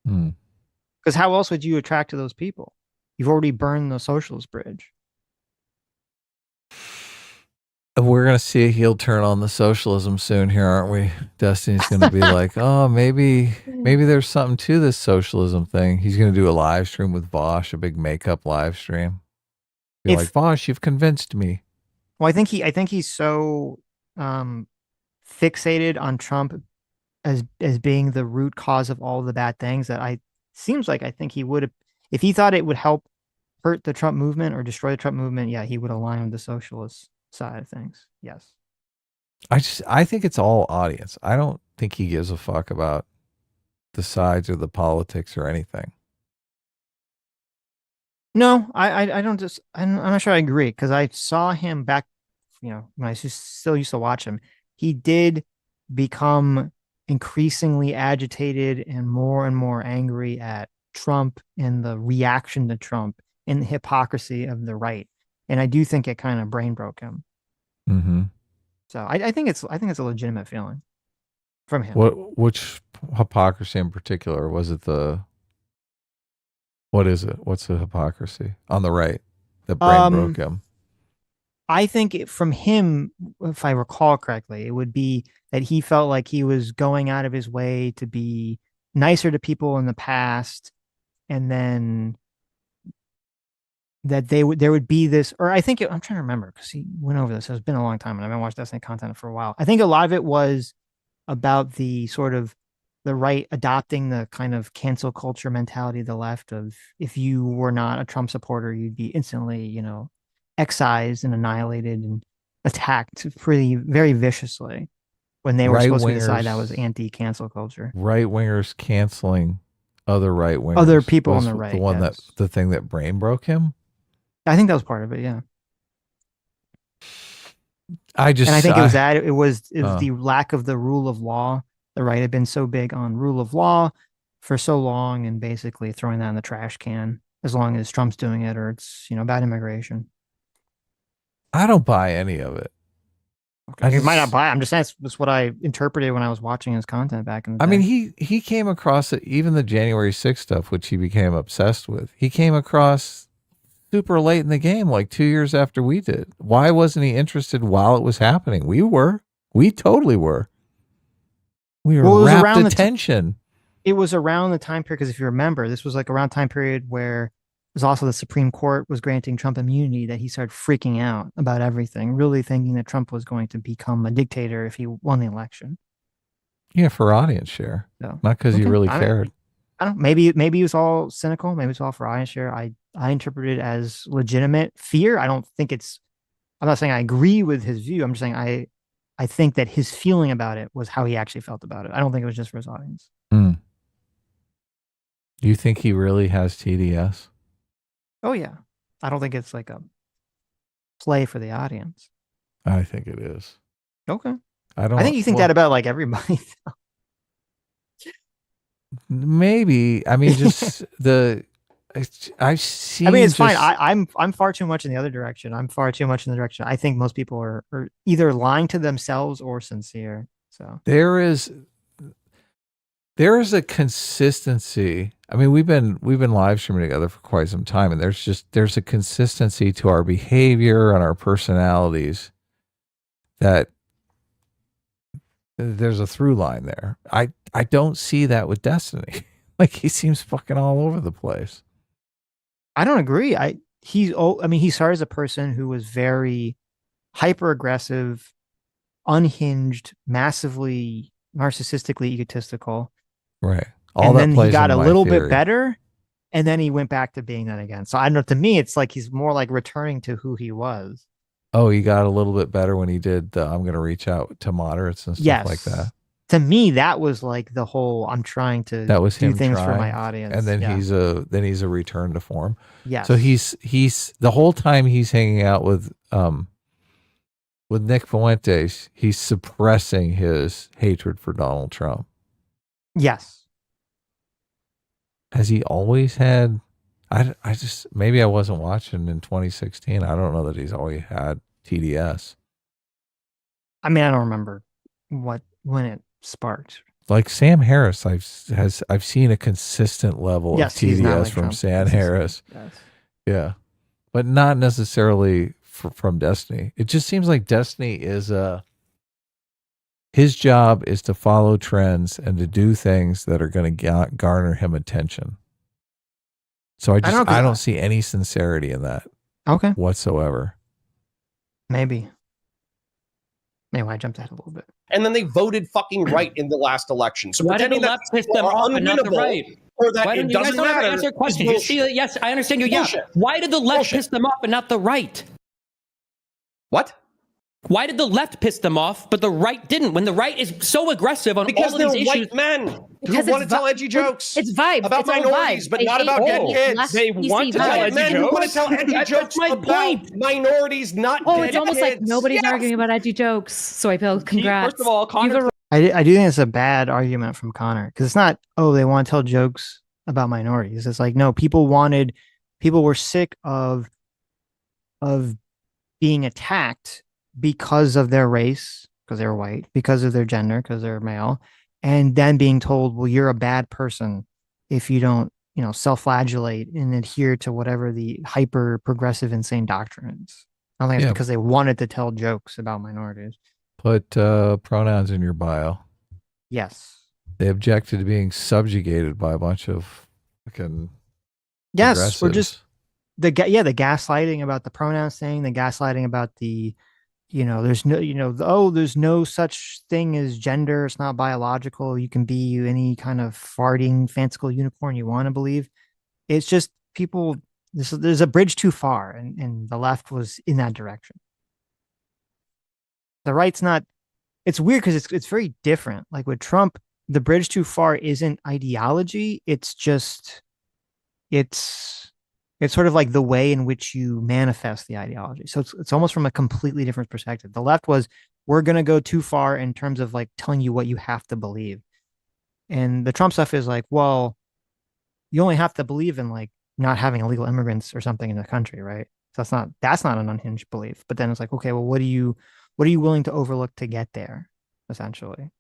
S4: Because how else would you attract to those people? You've already burned the socialist bridge.
S5: We're going to see a heel turn on the socialism soon here, aren't we? Destiny's going to be like, oh, maybe there's something to this socialism thing. He's going to do a live stream with Vosh, a big makeup live stream. Be like, Vosh, you've convinced me.
S4: Well, I think he's so fixated on Trump as being the root cause of all the bad things that I think he would have, if he thought it would help hurt the Trump movement or destroy the Trump movement, yeah, he would align with the socialist side of things. Yes.
S5: I think it's all audience. I don't think he gives a fuck about the sides or the politics or anything.
S4: No, I don't just, I'm not sure I agree, because I saw him back, when I still used to watch him. He did become increasingly agitated and more angry at Trump and the reaction to Trump and the hypocrisy of the right. And I do think it kind of brain broke him.
S5: Mm-hmm.
S4: So I think it's a legitimate feeling from him.
S5: Which hypocrisy in particular? Was it what is it? What's the hypocrisy on the right that brain broke him?
S4: I think from him, if I recall correctly, it would be that he felt like he was going out of his way to be nicer to people in the past, and then that there would be this, or I think I'm trying to remember because he went over this. It's been a long time and I haven't watched Destiny content for a while. I think a lot of it was about the sort of the right adopting the kind of cancel culture mentality of the left of, if you were not a Trump supporter, you'd be instantly, excised and annihilated and attacked very viciously, when they were supposed to be the side that was anti-cancel culture.
S5: Right wingers canceling other right wingers.
S4: Other people on the right.
S5: The thing that brain broke him.
S4: I think that was part of it. Yeah.
S5: I think
S4: it was that it was the lack of the rule of law. The right had been so big on rule of law for so long, and basically throwing that in the trash can as long as Trump's doing it, or it's about immigration.
S5: I don't buy any of it.
S4: Okay. You might not buy it. I'm just saying that's what I interpreted when I was watching his content back in the day.
S5: I mean, he came across it, even the January 6th stuff, which he became obsessed with. He came across super late in the game, like 2 years after we did. Why wasn't he interested while it was happening? We totally were. We were rapt attention.
S4: It was around the time period, because if you remember, this was like around time period where it was also the Supreme Court was granting Trump immunity, that he started freaking out about everything, really thinking that Trump was going to become a dictator if he won the election.
S5: Yeah, for audience share.
S4: So,
S5: not because he really cared.
S4: I don't know. Maybe he was all cynical. Maybe it's all for audience share. I interpret it as legitimate fear. I'm not saying I agree with his view. I'm just saying I think that his feeling about it was how he actually felt about it. I don't think it was just for his audience.
S5: Do you think he really has TDS?
S4: Oh, yeah. I don't think it's like a play for the audience.
S5: I think it is.
S4: Okay. I think you think that about like everybody.
S5: Maybe. I mean, just I've seen.
S4: I mean, it's fine. I'm far too much in the other direction. I'm far too much in the direction. I think most people are either lying to themselves or sincere. So
S5: there is a consistency. I mean, we've been live streaming together for quite some time, and there's a consistency to our behavior and our personalities that there's a through line there. I don't see that with Destiny. Like, he seems fucking all over the place.
S4: I don't agree. He started as a person who was very hyper aggressive, unhinged, massively narcissistically egotistical.
S5: Right.
S4: And then he got a little bit better, and then he went back to being that again. So I don't know. To me, it's like he's more like returning to who he was.
S5: Oh, he got a little bit better when he did I'm going to reach out to moderates and stuff like that.
S4: To me, that was like the whole I'm trying to do things for my audience.
S5: And then he's a return to form.
S4: Yes.
S5: So he's the whole time he's hanging out with Nick Fuentes, he's suppressing his hatred for Donald Trump.
S4: Yes.
S5: Has he always had I just maybe I wasn't watching in 2016. I don't know that he's always had TDS.
S4: I mean, I don't remember when it sparked.
S5: Like Sam Harris, I've seen a consistent level of TDS from Sam Harris.
S4: Yes.
S5: Yeah. But not necessarily from Destiny. It just seems like Destiny is his job is to follow trends and to do things that are going to garner him attention. So I don't see any sincerity in that.
S4: Okay.
S5: Whatsoever.
S4: Maybe. Anyway, I jumped ahead a little bit.
S7: And then they voted fucking right in the last election. So
S2: why did the
S7: pretending that
S2: left piss them off and not the right?
S7: or that
S2: Why
S7: it
S2: don't you guys
S7: doesn't
S2: don't ever
S7: matter
S2: answer
S7: is
S2: questions? You see,
S7: bullshit.
S2: yes, I understand you. Yeah.
S7: Bullshit.
S2: Why did the left
S7: Bullshit.
S2: piss them off and not the right?
S7: What?
S2: Why did the left piss them off, but the right didn't? When the right is so aggressive on
S7: Because
S2: all
S7: they're
S2: of these issues.
S7: white men
S3: Because
S7: who want to
S3: it's
S7: tell edgy jokes.
S3: It's vibes.
S7: About
S3: It's all
S7: minorities,
S3: vibes.
S7: but
S3: They
S7: not
S3: hate
S7: about dead
S3: old,
S7: kids.
S3: less
S6: They
S3: PC
S6: want to tell
S3: vibes.
S6: edgy
S7: men who
S6: jokes.
S7: want to tell edgy
S2: That's
S7: jokes
S2: my
S7: about
S2: point.
S7: minorities, not
S3: Oh,
S7: dead
S3: it's almost
S7: kids.
S3: like nobody's
S7: Yes.
S3: arguing about edgy jokes. Soy Pill, congrats.
S6: First of all, Connor,
S4: I do think it's a bad argument from Connor because it's not, oh, they want to tell jokes about minorities. It's like, no, people were sick of being attacked because of their race, because they were white, because of their gender, because they're male, and then being told, well, you're a bad person if you don't, self-flagellate and adhere to whatever the hyper progressive insane doctrine is. I don't think it's because they wanted to tell jokes about minorities.
S5: Put pronouns in your bio.
S4: Yes.
S5: They objected to being subjugated by a bunch of fucking
S4: Yes, we're just
S5: progressives.
S4: the gaslighting about the pronouns thing, the gaslighting about the, there's no, there's no such thing as gender. It's not biological. You can be any kind of farting fanciful unicorn you want to believe. It's just people. There's a bridge too far, and the left was in that direction. The right's not. It's weird because it's very different. Like with Trump, the bridge too far isn't ideology. It's just it's sort of like the way in which you manifest the ideology. So it's almost from a completely different perspective. The left was, we're going to go too far in terms of like telling you what you have to believe. And the Trump stuff is like, well, you only have to believe in like not having illegal immigrants or something in the country, right? So that's not an unhinged belief. But then it's like, okay, well, what are you willing to overlook to get there, essentially?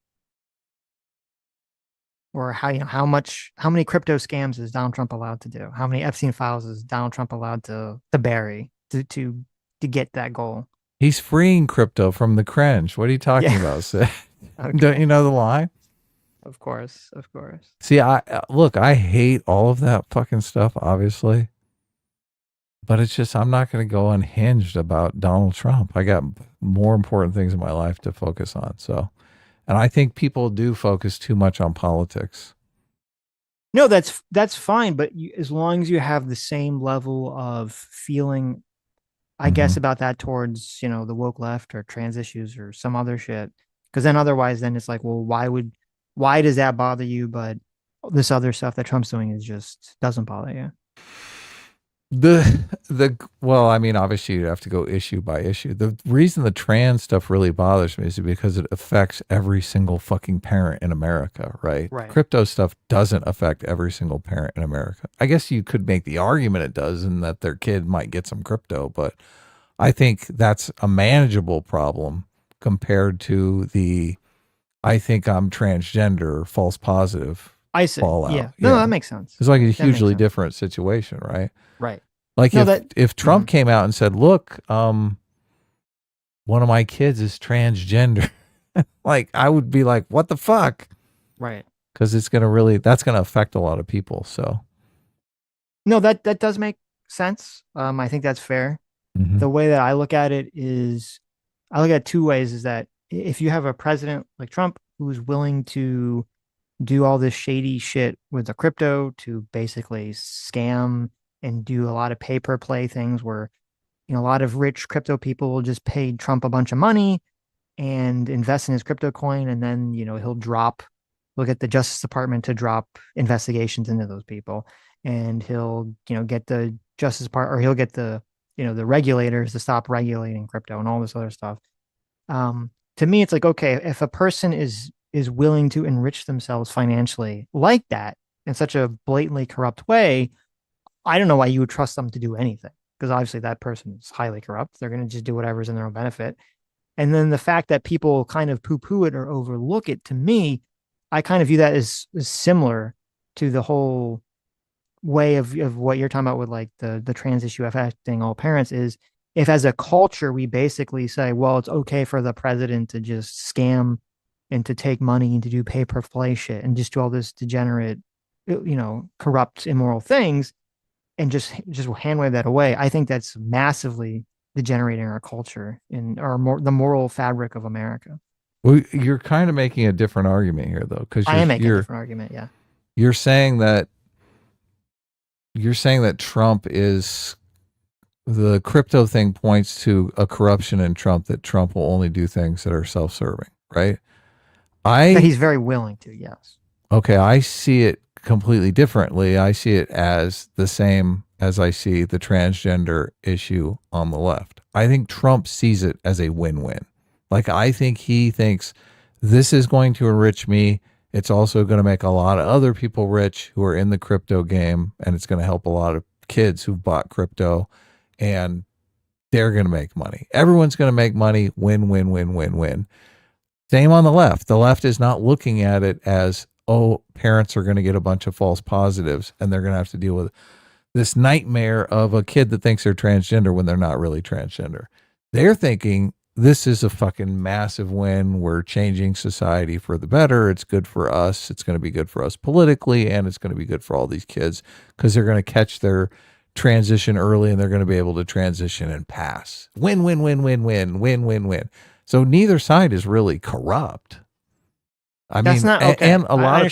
S4: Or how many crypto scams is Donald Trump allowed to do? How many Epstein files is Donald Trump allowed to bury to get that goal?
S5: He's freeing crypto from the cringe. What are you talking about, Sid? Okay. Don't you know the line?
S4: Of course.
S5: See, I hate all of that fucking stuff, obviously. But it's just, I'm not going to go unhinged about Donald Trump. I got more important things in my life to focus on. So, and I think people do focus too much on politics.
S4: No, that's fine. But as long as you have the same level of feeling, I guess, about that towards, the woke left or trans issues or some other shit. Because then otherwise, then it's like, well, why does that bother you? But this other stuff that Trump's doing doesn't bother you.
S5: Well, I mean, obviously you'd have to go issue by issue. The reason the trans stuff really bothers me is because it affects every single fucking parent in America, right?
S4: Right.
S5: Crypto stuff doesn't affect every single parent in America. I guess you could make the argument it does, and that their kid might get some crypto, but I think that's a manageable problem compared to I think I'm transgender, false positive.
S4: I see.
S5: Fallout.
S4: Yeah. No, that makes sense.
S5: It's like a hugely different situation, right?
S4: Right.
S5: Like if Trump came out and said, look, one of my kids is transgender, like I would be like, what the fuck?
S4: Right.
S5: Because that's going to affect a lot of people. So.
S4: No, that does make sense. I think that's fair.
S5: Mm-hmm.
S4: The way that I look at it is, I look at it two ways, is that if you have a president like Trump who's willing to do all this shady shit with the crypto to basically scam and do a lot of pay-per-play things where, a lot of rich crypto people will just pay Trump a bunch of money and invest in his crypto coin. And then, he'll get the Justice Department to drop investigations into those people. And he'll, get the Justice Department, or he'll get the, the regulators to stop regulating crypto and all this other stuff. To me, it's like, okay, if a person is willing to enrich themselves financially like that in such a blatantly corrupt way, I don't know why you would trust them to do anything, because obviously that person is highly corrupt. They're going to just do whatever's in their own benefit. And then the fact that people kind of poo-poo it or overlook it, to me, I kind of view that as similar to the whole way of what you're talking about with like the trans issue affecting all parents, is if as a culture we basically say, well, it's okay for the president to just scam and to take money and to do pay per play shit and just do all this degenerate, corrupt, immoral things, and just hand wave that away, I think that's massively degenerating our culture and the moral fabric of America.
S5: Well, you're kind of making a different argument here, though, because
S4: I am making a different argument. Yeah,
S5: you're saying that Trump is the crypto thing points to a corruption in Trump, that Trump will only do things that are self-serving, right?
S4: That he's very willing to. Yes.
S5: Okay, I see it completely differently. I see it as the same as I see the transgender issue on the left. I think Trump sees it as a win-win. Like, I think he thinks this is going to enrich me. It's also going to make a lot of other people rich who are in the crypto game, and it's going to help a lot of kids who've bought crypto, and they're going to make money. Everyone's going to make money. Win, win, win, win, win. Same on the left. The left is not looking at it as, oh, parents are going to get a bunch of false positives and they're going to have to deal with this nightmare of a kid that thinks they're transgender when they're not really transgender. They're thinking this is a fucking massive win. We're changing society for the better. It's good for us. It's going to be good for us politically, and it's going to be good for all these kids because they're going to catch their transition early and they're going to be able to transition and pass. Win, win, win, win, win, win, win, win. So neither side is really corrupt.
S4: That's not okay.
S5: And a lot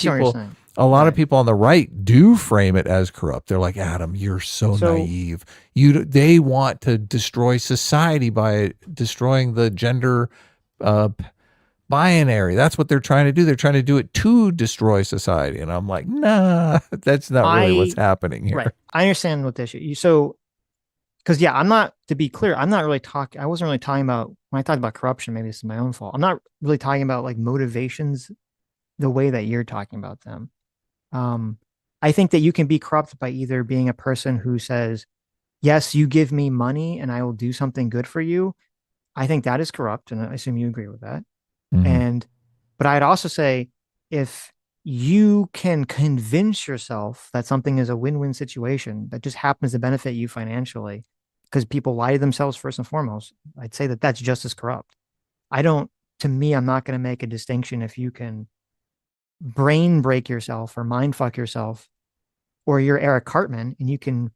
S5: of people on the right do frame it as corrupt. They're like, Adam, you're so naive. They want to destroy society by destroying the gender binary. That's what they're trying to do. They're trying to do it to destroy society. And I'm like, nah, that's not really what's happening here.
S4: Right. I understand what the issue. So, because I'm not, to be clear, I'm not really talking. I wasn't really talking about, when I talked about corruption, maybe this is my own fault. I'm not really talking about like motivations the way that you're talking about them. I think that you can be corrupt by either being a person who says, yes, you give me money and I will do something good for you. I think that is corrupt. And I assume you agree with that.
S5: Mm-hmm.
S4: But I'd also say, if you can convince yourself that something is a win-win situation that just happens to benefit you financially, because people lie to themselves first and foremost, I'd say that that's just as corrupt. To me, I'm not going to make a distinction if you can brain break yourself or mind fuck yourself, or you're Eric Cartman and you can,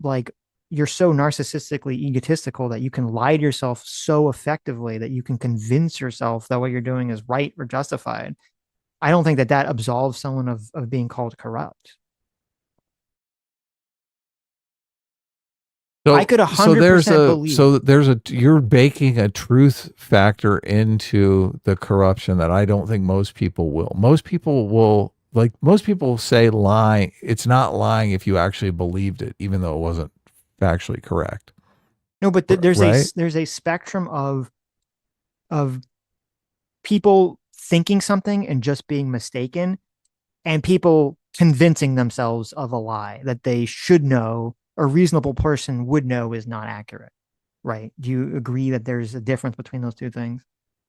S4: like, you're so narcissistically egotistical that you can lie to yourself so effectively that you can convince yourself that what you're doing is right or justified. I don't think that absolves someone of being called corrupt.
S5: So,
S4: I could 100% believe.
S5: So you're baking a truth factor into the corruption that I don't think most people will. Most people say lying. It's not lying if you actually believed it, even though it wasn't factually correct.
S4: No, but there's a spectrum of people thinking something and just being mistaken, and people convincing themselves of a lie that they should know, a reasonable person would know is not accurate, right? Do you agree that there's a difference between those two things?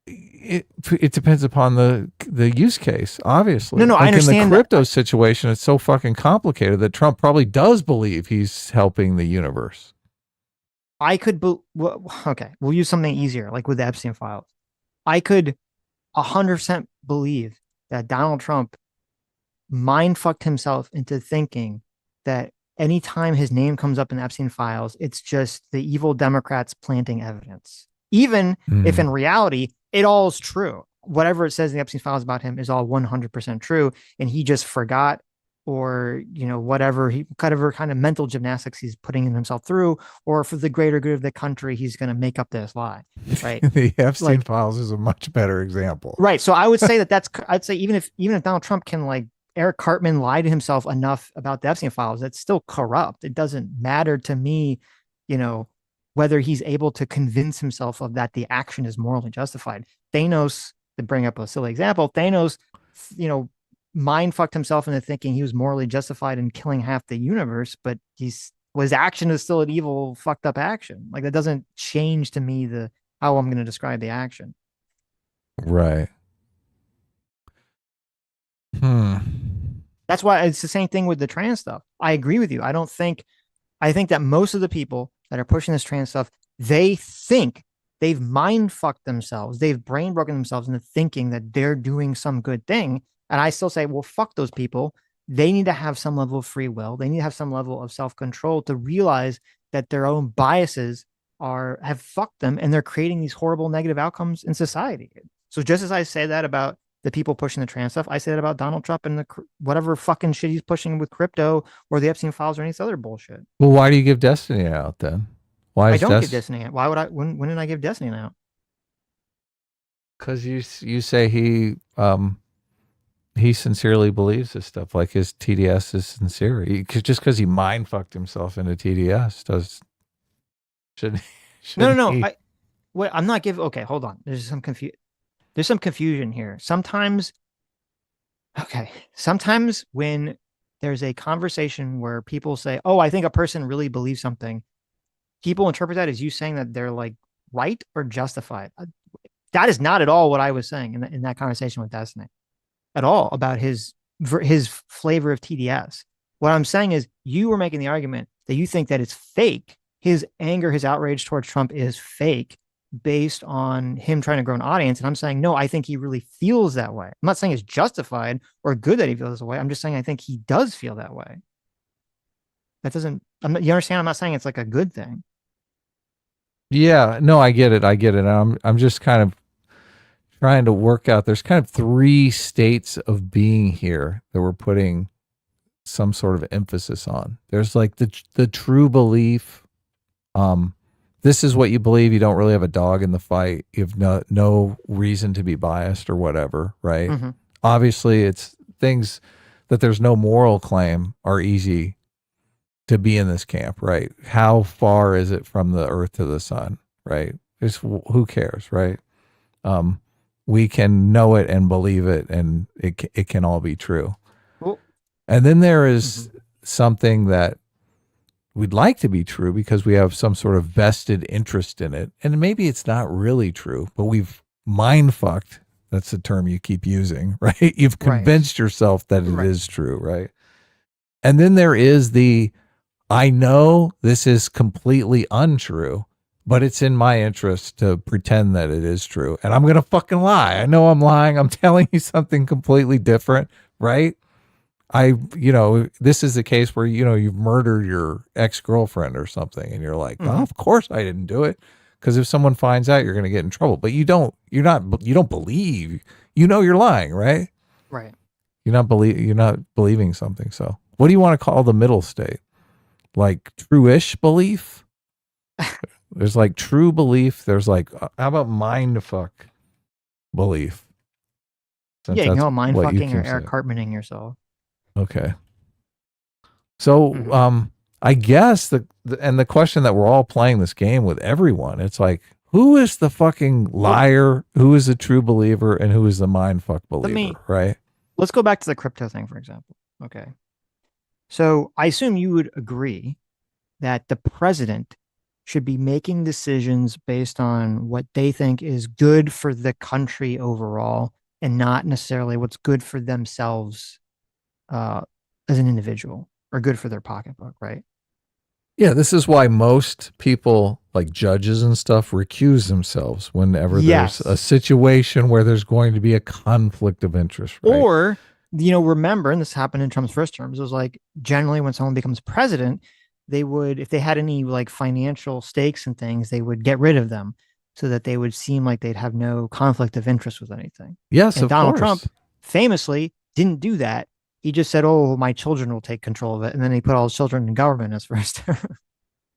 S5: It depends upon the use case, obviously.
S4: No, I understand.
S5: In the crypto situation, it's so fucking complicated that Trump probably does believe he's helping the universe.
S4: Okay, we'll use something easier, like with the Epstein files. I could 100% believe that Donald Trump mind fucked himself into thinking that anytime his name comes up in the Epstein files, it's just the evil Democrats planting evidence. Even if in reality, it all is true. Whatever it says in the Epstein files about him is all 100% true. And he just forgot, or, whatever kind of mental gymnastics he's putting himself through, or for the greater good of the country, he's going to make up this lie. Right.
S5: The Epstein files is a much better example.
S4: Right. So I would say I'd say even if Donald Trump can, like, Eric Cartman lie to himself enough about the Epstein files, it's still corrupt. It doesn't matter to me, whether he's able to convince himself of that the action is morally justified. Thanos, to bring up a silly example, Thanos, mind fucked himself into thinking he was morally justified in killing half the universe, but his action is still an evil, fucked up action. Like, that doesn't change to me how I'm going to describe the action.
S5: Right.
S4: That's why it's the same thing with the trans stuff. I agree with you. I think that most of the people that are pushing this trans stuff they think they've mind fucked themselves. They've brain broken themselves into thinking that they're doing some good thing. And I still say, well, fuck those people. They need to have some level of free will. They need to have some level of self-control to realize that their own biases have fucked them, and they're creating these horrible negative outcomes in society. So just as I say that about the people pushing the trans stuff, I say that about Donald Trump and whatever fucking shit he's pushing with crypto or the Epstein files or any other bullshit.
S5: Well, why do you give Destiny out then? Why
S4: I don't give Destiny out. Why would I? When did I give Destiny out?
S5: Because you say he sincerely believes this stuff. Like his TDS is sincere. Just because he mind fucked himself into TDS
S4: No. I'm not giving. Okay, hold on. There's some confusion here. Sometimes when there's a conversation where people say, "Oh, I think a person really believes something," people interpret that as you saying that they're like right or justified. That is not at all what I was saying in that conversation with Destiny at all about his flavor of TDS. What I'm saying is you were making the argument that you think that it's fake. His anger, his outrage towards Trump is fake based on him trying to grow an audience. And I'm saying, no, I think he really feels that way. I'm not saying it's justified or good that he feels that way. I'm just saying I think he does feel that way. That doesn't, you understand? I'm not saying it's like a good thing.
S5: Yeah, no, I get it. I'm just kind of trying to work out. There's kind of 3 states of being here that we're putting some sort of emphasis on. There's like the true belief. This is what you believe. You don't really have a dog in the fight. You have no reason to be biased or whatever, right? Mm-hmm. Obviously, it's things that there's no moral claim are easy to be in this camp, right? How far is it from the earth to the sun, right? Who cares, right? We can know it and believe it, and it can all be true. Cool. And then there is something that we'd like to be true because we have some sort of vested interest in it. And maybe it's not really true, but we've mind fucked. That's the term you keep using, right? You've convinced yourself that it is true, right? And then there is I know this is completely untrue, but it's in my interest to pretend that it is true. And I'm going to fucking lie. I know I'm lying. I'm telling you something completely different, right? This is the case where, you've murdered your ex-girlfriend or something. And you're like, oh, of course I didn't do it. Because if someone finds out, you're going to get in trouble. But you don't believe, you're lying, right?
S4: Right.
S5: You're not believing something. So what do you want to call the middle state? Like true-ish belief? There's like true belief. There's like, how about mind fuck belief?
S4: Since you know, mind fucking or Eric Cartmaning yourself.
S5: Okay. So, I guess the question that we're all playing this game with everyone, it's like, who is the fucking liar? Who is the true believer? And who is the mind fuck believer? Right.
S4: Let's go back to the crypto thing, for example. Okay. So I assume you would agree that the president should be making decisions based on what they think is good for the country overall and not necessarily what's good for themselves as an individual or good for their pocketbook, right?
S5: Yeah, this is why most people, like judges and stuff, recuse themselves whenever there's a situation where there's going to be a conflict of interest. Right?
S4: Or, remember, and this happened in Trump's first terms, it was like generally when someone becomes president, they would, if they had any like financial stakes and things, they would get rid of them so that they would seem like they'd have no conflict of interest with anything.
S5: Yes,
S4: and
S5: of
S4: Donald
S5: course.
S4: Trump famously didn't do that. He just said, "Oh, my children will take control of it," and then he put all his children in government as first term.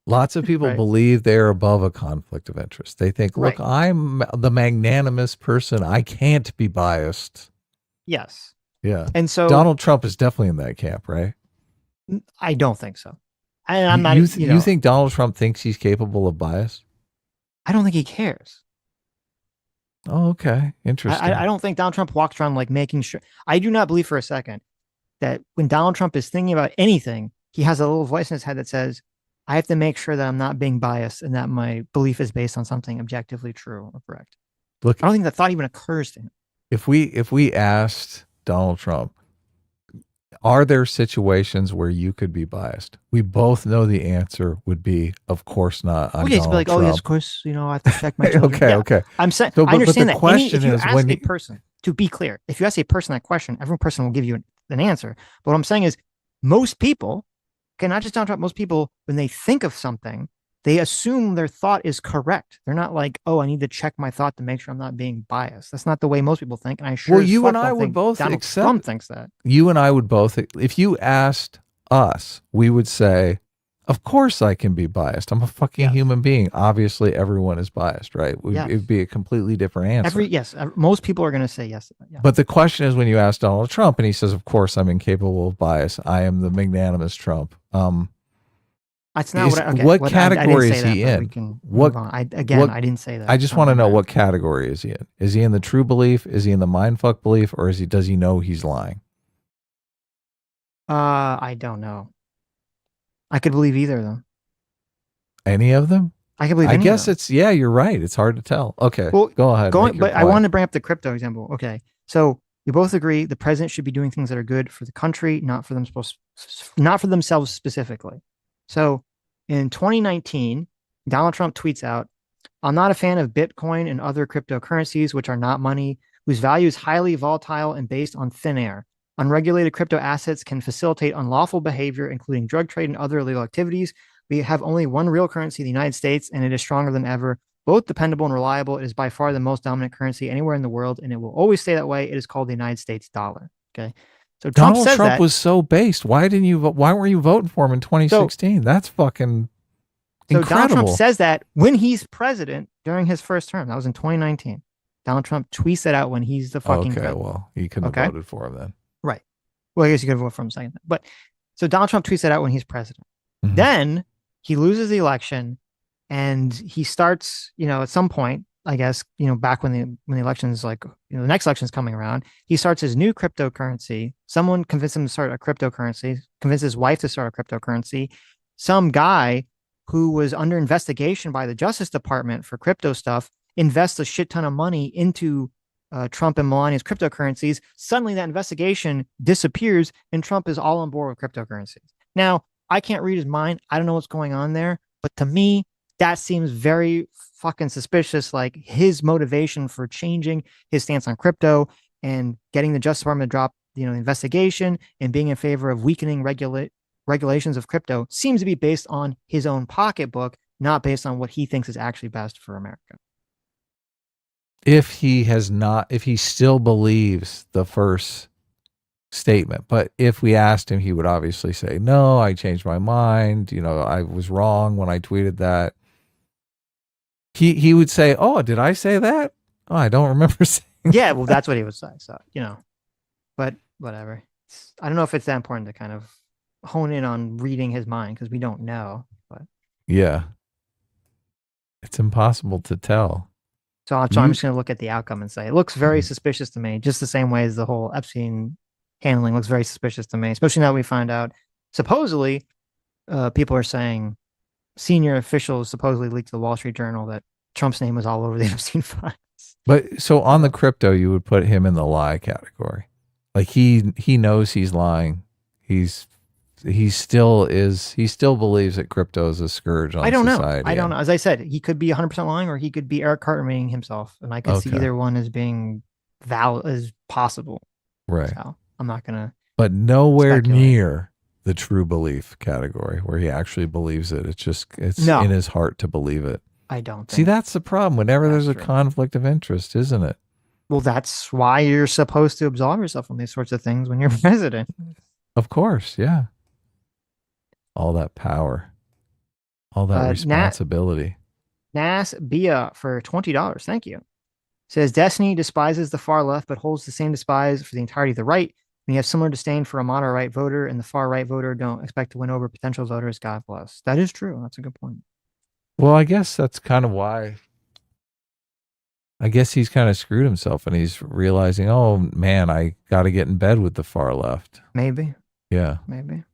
S5: Lots of people believe they're above a conflict of interest. They think, "Look, I'm the magnanimous person. I can't be biased."
S4: Yes.
S5: Yeah.
S4: And so
S5: Donald Trump is definitely in that camp, right?
S4: I don't think so. I'm not.
S5: You think Donald Trump thinks he's capable of bias?
S4: I don't think he cares.
S5: Oh, okay. Interesting.
S4: I don't think Donald Trump walks around like making sure. I do not believe for a second that when Donald Trump is thinking about anything, he has a little voice in his head that says, I have to make sure that I'm not being biased and that my belief is based on something objectively true or correct.
S5: Look,
S4: I don't think that thought even occurs to him.
S5: If we asked Donald Trump, Are there situations where you could be biased? We both know the answer would be, of course not. On
S4: Okay, so be like,
S5: Donald
S4: oh yes, of
S5: Trump.
S4: course, I have to check my children.
S5: Okay,
S4: Yeah.
S5: okay.
S4: I'm saying,
S5: So,
S4: I understand
S5: the
S4: that.
S5: question
S4: If you
S5: is
S4: ask
S5: when
S4: a person, to be clear, if you ask a person that question, every person will give you an answer. But what I'm saying is, most people, okay, not just Donald Trump, most people, when they think of something, they assume their thought is correct. They're not like, oh, I need to check my thought to make sure I'm not being biased. That's not the way most people think. And I sure
S5: Well,
S4: as
S5: you
S4: fuck
S5: and I
S4: don't
S5: would
S4: think
S5: both
S4: Donald
S5: accept-
S4: Trump thinks that.
S5: you and I would both, if you asked us, we would say, of course I can be biased. I'm a fucking
S4: Yes.
S5: human being. Obviously, everyone is biased, right?
S4: Yes.
S5: It'd be a completely different answer.
S4: Most people are going to say yes to that. Yeah.
S5: But the question is when you ask Donald Trump and he says, of course, I'm incapable of bias. I am the magnanimous Trump.
S4: That's not
S5: what category is
S4: I didn't say
S5: he
S4: that, but
S5: in?
S4: we can
S5: What-
S4: move on. I didn't say that.
S5: I just
S4: It's
S5: want to
S4: not
S5: know
S4: my
S5: what
S4: bad.
S5: category is he in? Is he in the true belief? Is he in the mindfuck belief? Or does he know he's lying?
S4: I don't know. I could believe either of them.
S5: Any of them?
S4: I could believe
S5: I
S4: any
S5: guess
S4: of them.
S5: you're right. It's hard to tell. Okay,
S4: Well,
S5: go ahead. make your
S4: But I
S5: point.
S4: wanted to bring up the crypto example. Okay. So you both agree the president should be doing things that are good for the country, not for themselves specifically. So in 2019, Donald Trump tweets out, I'm not a fan of Bitcoin and other cryptocurrencies, which are not money, whose value is highly volatile and based on thin air. Unregulated crypto assets can facilitate unlawful behavior, including drug trade and other illegal activities. We have only one real currency, the United States, and it is stronger than ever. Both dependable and reliable. It is by far the most dominant currency anywhere in the world, and it will always stay that way. It is called the United States dollar. Okay. So Trump
S5: Donald
S4: says
S5: Trump
S4: that.
S5: was so based. Why were you voting for him in 2016? That's fucking
S4: So
S5: incredible.
S4: Donald Trump says that when he's president during his first term. That was in 2019. Donald Trump tweets that out when he's the fucking
S5: Okay,
S4: president.
S5: well, you couldn't have voted for him then.
S4: Right. Well, I guess you could vote for him a second. But so Donald Trump tweets that out when he's president.
S5: Mhm.
S4: Then he loses the election and he starts, at some point, I guess, back when the election is like, the next election is coming around, he starts his new cryptocurrency. Someone convinced him to start a cryptocurrency, convinced his wife to start a cryptocurrency. Some guy who was under investigation by the Justice Department for crypto stuff invests a shit ton of money into Trump and Melania's cryptocurrencies. Suddenly that investigation disappears and Trump is all on board with cryptocurrencies. Now, I can't read his mind. I don't know what's going on there. But to me, that seems very fucking suspicious. Like his motivation for changing his stance on crypto and getting the Justice Department to drop, the investigation and being in favor of weakening regulations of crypto seems to be based on his own pocketbook, not based on what he thinks is actually best for America.
S5: If he still believes the first statement, but if we asked him, he would obviously say, no, I changed my mind. I was wrong when I tweeted that. He would say, oh, did I say that? Oh, I don't remember saying
S4: Yeah, well, that's what he would say. So, but whatever. I don't know if it's that important to kind of hone in on reading his mind because we don't know. But
S5: yeah. It's impossible to tell.
S4: So I'm just going to look at the outcome and say, it looks very suspicious to me, just the same way as the whole Epstein handling looks very suspicious to me, especially now that we find out, supposedly, people are saying senior officials supposedly leaked to the Wall Street Journal that Trump's name was all over the Epstein files.
S5: But so on the crypto, you would put him in the lie category. Like he knows he's lying. He still believes that crypto is a scourge on society.
S4: I don't know. As I said, he could be 100% lying or he could be Eric Cartmaning himself. And I can see either one as being valid as possible.
S5: Right.
S4: So I'm not going to.
S5: But nowhere
S4: speculate.
S5: near the true belief category where he actually believes it. It's in his heart to believe it.
S4: I don't think.
S5: See, that's the problem. Whenever there's a
S4: true.
S5: conflict of interest, isn't it?
S4: Well, that's why you're supposed to absolve yourself from these sorts of things when you're president.
S5: Of course, yeah. All that power, all that responsibility.
S4: Nas Bia for $20. Thank you. Says Destiny despises the far left, but holds the same despise for the entirety of the right. When you have similar disdain for a moderate right voter and the far right voter don't expect to win over potential voters, God bless. That is true. That's a good point.
S5: Well, I guess that's kind of why. I guess he's kind of screwed himself and he's realizing, oh man, I got to get in bed with the far left.
S4: Maybe.
S5: Yeah.
S4: Maybe.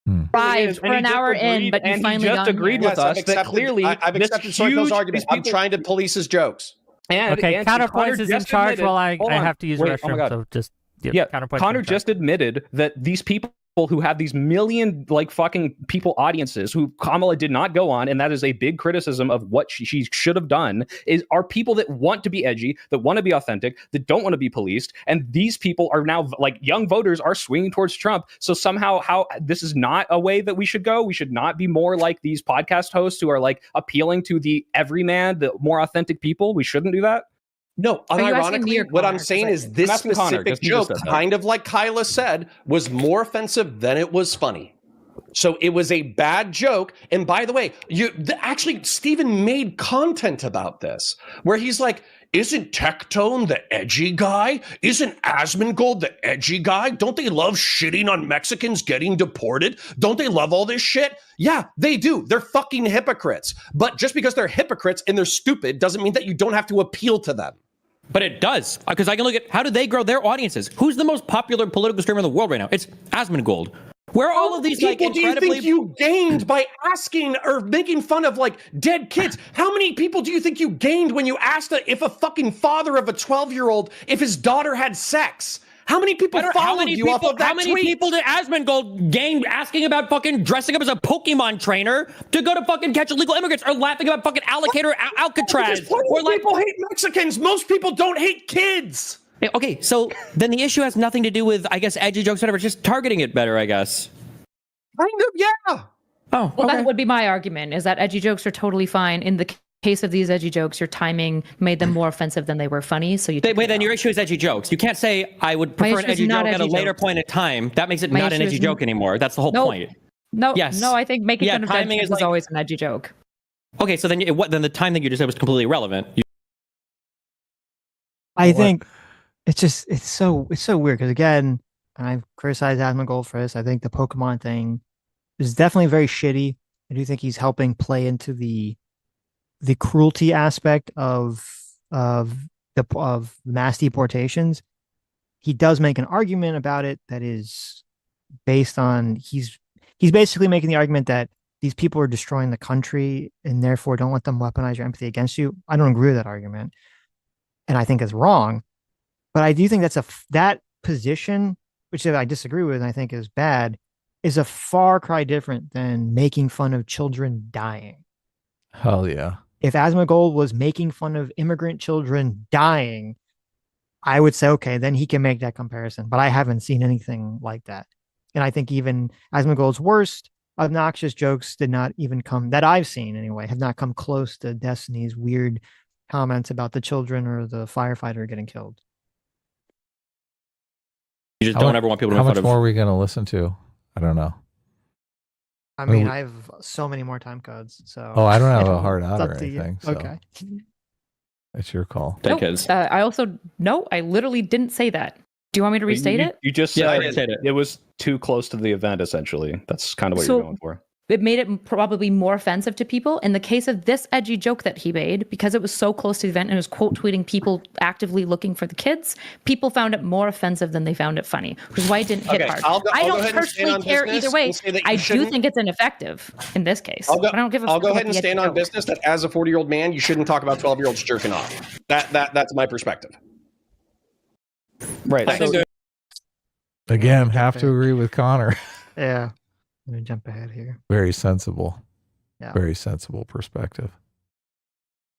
S3: We're an hour in, but you finally
S6: just agreed with us that clearly
S7: I've accepted Soiko's argument. I'm trying to police his jokes.
S8: Okay, counterpoints is in charge while I have to use the restroom, so just
S6: Yeah,
S8: counterpoint
S6: Connor
S8: from
S6: just admitted that these people who have these million like fucking people audiences who Kamala did not go on, and that is a big criticism of what she should have done, are people that want to be edgy, that want to be authentic, that don't want to be policed, and these people are now like young voters are swinging towards Trump. So somehow, how this is not a way that we should go. We should not be more like these podcast hosts who are like appealing to the everyman, the more authentic people. We shouldn't do that.
S7: No,
S3: Are you asking me
S7: unironically,
S3: or
S7: what I'm
S3: Connor?
S7: saying is this
S6: I'm asking Connor,
S7: specific
S6: 'cause he just
S7: joke,
S6: said that.
S7: kind of like Kyla said, was more offensive than it was funny. So it was a bad joke. And by the way, actually, Steven made content about this where he's like, isn't Tectone the edgy guy? Isn't Asmongold the edgy guy? Don't they love shitting on Mexicans getting deported? Don't they love all this shit? Yeah, they do. They're fucking hypocrites. But just because they're hypocrites and they're stupid doesn't mean that you don't have to appeal to them.
S2: But it does, because I can look at how do they grow their audiences? Who's the most popular political streamer in the world right now? It's Asmongold. Where are all of these like
S7: people
S2: incredibly...
S7: do you think you gained by asking or making fun of like dead kids? How many people do you think you gained when you asked if a fucking father of a 12-year-old if his daughter had sex? How many people followed you off of that
S2: How many
S7: tweet?
S2: people did Asmongold gain asking about fucking dressing up as a Pokemon trainer to go to fucking catch illegal immigrants, or laughing about fucking Alligator Alcatraz?
S7: Because plenty of people hate Mexicans. Most people don't hate kids.
S2: Okay, so then the issue has nothing to do with, I guess, edgy jokes, whatever. It's just targeting it better, I guess.
S7: Kind of, yeah.
S2: Oh,
S3: Well,
S2: okay.
S3: that would be my argument, is that edgy jokes are totally fine. In the case of these edgy jokes, your timing made them more offensive than they were funny. So you
S2: Wait, then your issue is edgy jokes. You can't say I would
S3: My
S2: prefer an
S3: issue is
S2: edgy
S3: not
S2: joke at a
S3: edgy
S2: later
S3: jokes.
S2: point in time. That makes it
S3: My
S2: not an
S3: issue
S2: edgy
S3: is-
S2: joke anymore. That's the whole
S3: No.
S2: point.
S3: No,
S2: Yes.
S3: no, I think making
S2: Yeah,
S3: fun of dead
S2: timing
S3: kids
S2: is
S3: was
S2: like-
S3: always an edgy joke.
S2: Okay, so then then the time that you just said was completely irrelevant.
S4: I think it's so weird because again, and I've criticized Asmongold for this. I think the Pokemon thing is definitely very shitty. I do think he's helping play into the cruelty aspect of mass deportations. He does make an argument about it that is based on he's basically making the argument that these people are destroying the country and therefore don't let them weaponize your empathy against you. I don't agree with that argument, and I think it's wrong. But I do think that position, which I disagree with and I think is bad, is a far cry different than making fun of children dying.
S5: Hell yeah.
S4: If Asmongold was making fun of immigrant children dying, I would say, okay, then he can make that comparison. But I haven't seen anything like that. And I think even Asmongold's worst obnoxious jokes did not even come, that I've seen anyway, have not come close to Destiny's weird comments about the children or the firefighter getting killed.
S2: You just don't ever want people to
S5: How
S2: make
S5: much
S2: fun
S5: more
S2: of.
S5: are we going to listen to? I don't know.
S4: I mean, I have so many more time codes. So
S5: Oh, I don't have a hard out
S4: it's
S5: or
S4: up to you.
S5: anything. So
S4: Okay.
S5: it's your call.
S2: Dead
S3: Nope.
S2: kids.
S3: I also, no, I literally didn't say that. Do you want me to restate it?
S6: You just
S2: Yeah,
S6: said
S2: I said it.
S6: it was too close to the event, essentially. That's kind of what
S3: So-
S6: you're going for.
S3: It made it probably more offensive to people. In the case of this edgy joke that he made, because it was so close to the event and was quote tweeting people actively looking for the kids, people found it more offensive than they found it funny, which is why it didn't hit
S7: Okay,
S3: hard.
S7: I'll go
S3: I
S7: ahead
S3: don't
S7: and stand
S3: personally
S7: on
S3: care
S7: business
S3: either way.
S7: and say that you
S3: I do
S7: shouldn't-
S3: think it's ineffective in this case.
S7: I'll go,
S3: But I don't give a
S7: I'll
S3: fuck
S7: go
S3: about
S7: ahead and
S3: the edgy
S7: stand on
S3: joke.
S7: business that as a 40-year-old man, you shouldn't talk about 12-year-olds jerking off. That's my perspective.
S6: Right.
S2: I think
S6: So,
S5: Again, have to agree with Connor.
S4: Yeah. Let me jump ahead here.
S5: Very sensible.
S4: Yeah.
S5: Very sensible perspective.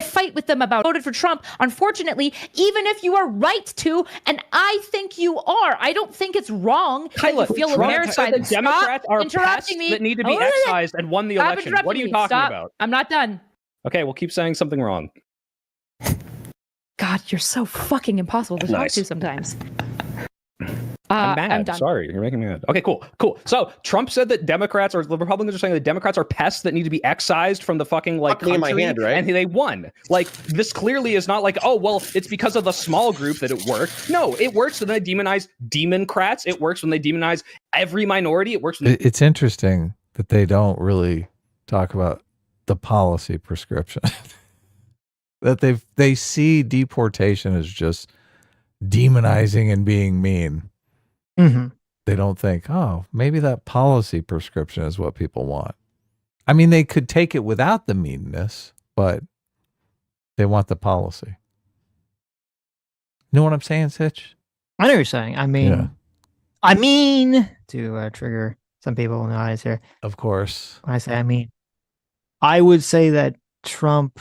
S3: Fight with them about voted for Trump. Unfortunately, even if you are right to, and I think you are, I don't think it's wrong
S6: Kyla,
S3: that you feel
S6: Trump
S3: embarrassed
S6: said
S3: by
S6: that
S3: them.
S6: Democrats
S3: Stop
S6: are
S3: interrupting
S6: pests
S3: me.
S6: that need to be
S3: Oh,
S6: excised and won the
S3: Stop
S6: election.
S3: interrupting
S6: What are you
S3: me.
S6: talking
S3: Stop.
S6: about?
S3: I'm not done.
S6: Okay, well, keep saying something wrong.
S3: God, you're so fucking impossible to
S7: Nice.
S3: talk to sometimes.
S6: I'm mad.
S3: I'm done.
S6: Sorry, you're making me mad. Okay, cool. So Trump said that Democrats, or the Republicans are saying that Democrats are pests that need to be excised from the fucking like
S7: Fuck me in my
S6: country,
S7: hand, right?
S6: and they won. Like, this clearly is not like, oh, well, it's because of the small group that it worked. No, it works when they demonize Democrats. It works when they demonize every minority. It works when
S5: It's interesting that they don't really talk about the policy prescription. That they see deportation as just demonizing and being mean.
S4: Mm-hmm.
S5: They don't think, oh, maybe that policy prescription is what people want. I mean, they could take it without the meanness, but they want the policy. You know what I'm saying, Sitch?
S4: I know what you're saying. I mean,
S5: Yeah.
S4: I mean to trigger some people in the audience here.
S5: Of course.
S4: When I say I mean, I would say that Trump,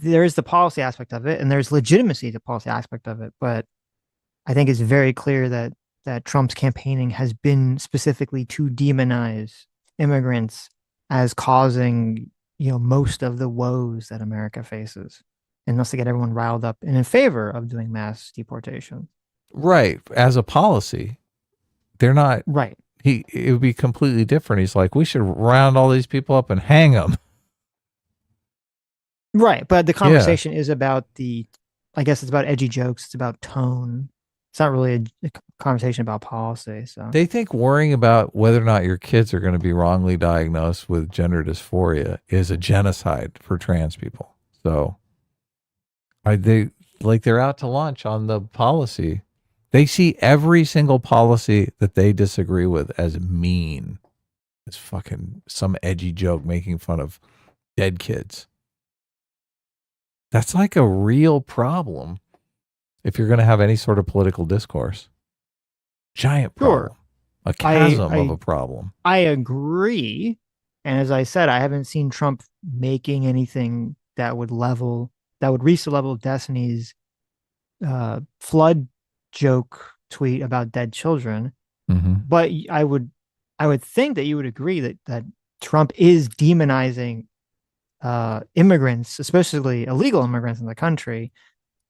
S4: there's the policy aspect of it, and there's legitimacy to the policy aspect of it. But I think it's very clear that Trump's campaigning has been specifically to demonize immigrants as causing, most of the woes that America faces, and thus to get everyone riled up and in favor of doing mass deportation.
S5: Right. As a policy, they're not.
S4: Right.
S5: It would be completely different. He's like, we should round all these people up and hang them.
S4: Right. But the conversation is about I guess it's about edgy jokes. It's about tone. It's not really a conversation about policy. So
S5: They think worrying about whether or not your kids are going to be wrongly diagnosed with gender dysphoria is a genocide for trans people. So they're out to lunch on the policy. They see every single policy that they disagree with as mean. It's fucking some edgy joke making fun of dead kids. That's like a real problem if you're going to have any sort of political discourse. Giant problem. A chasm of a problem.
S4: I agree. And as I said, I haven't seen Trump making anything that would reach the level of Destiny's flood joke tweet about dead children.
S5: Mm-hmm.
S4: But I would think that you would agree that Trump is demonizing immigrants, especially illegal immigrants in the country.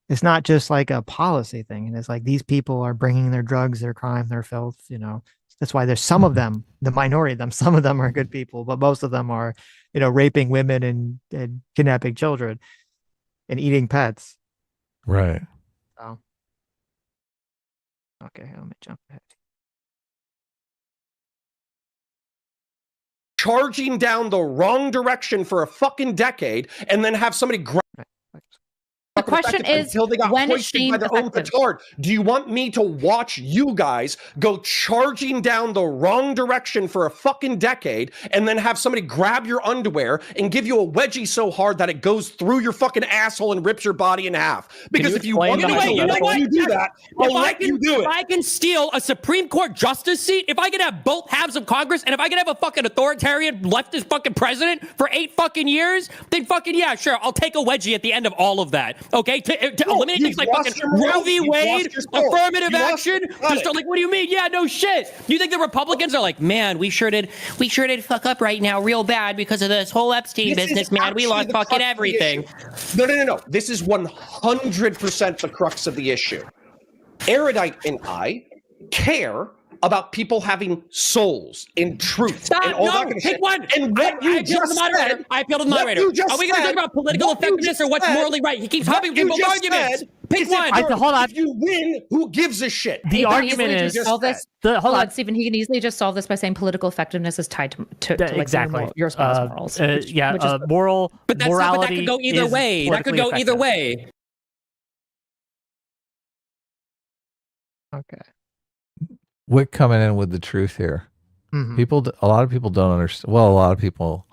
S4: It's not just like a policy thing. And it's like these people are bringing their drugs, their crime, their filth, That's why there's some of them, the minority of them, some of them are good people, but most of them are, raping women and kidnapping children and eating pets.
S5: Right.
S4: So, okay, let me jump ahead.
S7: Charging down the wrong direction for a fucking decade and then have somebody grab
S3: The question is,
S7: until they got
S3: when is
S7: hoisted
S3: shame
S7: by their own
S3: effective?
S7: petard. Do you want me to watch you guys go charging down the wrong direction for a fucking decade and then have somebody grab your underwear and give you a wedgie so hard that it goes through your fucking asshole and rips your body in half? Because if you want
S9: You know what?
S7: you do that, I'll let you do it.
S9: If I can steal a Supreme Court justice seat, if I can have both halves of Congress, and if I can have a fucking authoritarian leftist fucking president for 8 fucking years, then fucking yeah, sure, I'll take a wedgie at the end of all of that. Okay, to eliminate things like fucking Roe v. Wade, affirmative action. Just like, what do you mean? Yeah, no shit. You think the Republicans are like, man, we sure did fuck up right now, real bad because of this whole Epstein business, man. We lost fucking everything.
S7: No. This is 100% the crux of the issue. Erudite and I care about people having souls in truth.
S9: Stop,
S7: and all
S9: no,
S7: that kind of
S9: pick
S7: shit.
S9: one.
S7: And what you just said,
S9: I appeal to the moderator. Are we going to talk about political effectiveness or what's morally right? He keeps hopping from both arguments. Pick one.
S8: Hold on.
S7: If you win, who gives a shit?
S8: The argument is
S3: hold on, Stephen. He can easily just solve this by saying political effectiveness is tied to
S8: exactly
S3: your response morals.
S8: Moral,
S9: but that could go either way. That could go either way.
S4: Okay.
S5: Wick coming in with the truth here.
S4: Mm-hmm.
S5: A lot of people don't understand. Well, a lot of people.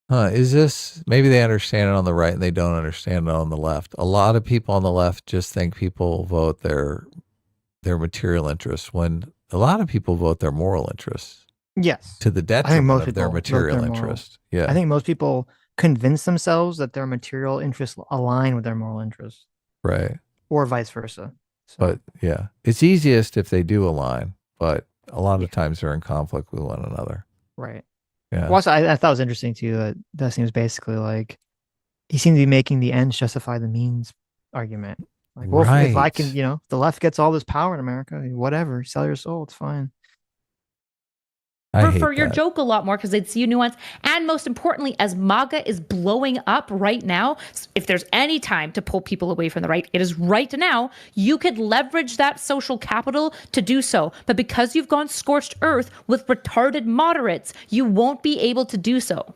S5: Is this maybe they understand it on the right and they don't understand it on the left? A lot of people on the left just think people vote their material interests when a lot of people vote their moral interests.
S4: Yes.
S5: To the detriment of their material interest. Yeah.
S4: I think most people convince themselves that their material interests align with their moral interests.
S5: Right.
S4: Or vice versa. So.
S5: But yeah, it's easiest if they do align, but a lot of times they're in conflict with one another.
S4: Right.
S5: Yeah.
S4: Well, also, I thought it was interesting too that Dustin was basically like, he seemed to be making the ends justify the means argument. Like, well, if I can, if the left gets all this power in America, whatever, sell your soul, it's fine.
S3: Prefer your joke a lot more because they'd see you nuance. And most importantly, as MAGA is blowing up right now, if there's any time to pull people away from the right, it is right now. You could leverage that social capital to do so. But because you've gone scorched earth with retarded moderates, you won't be able to do so.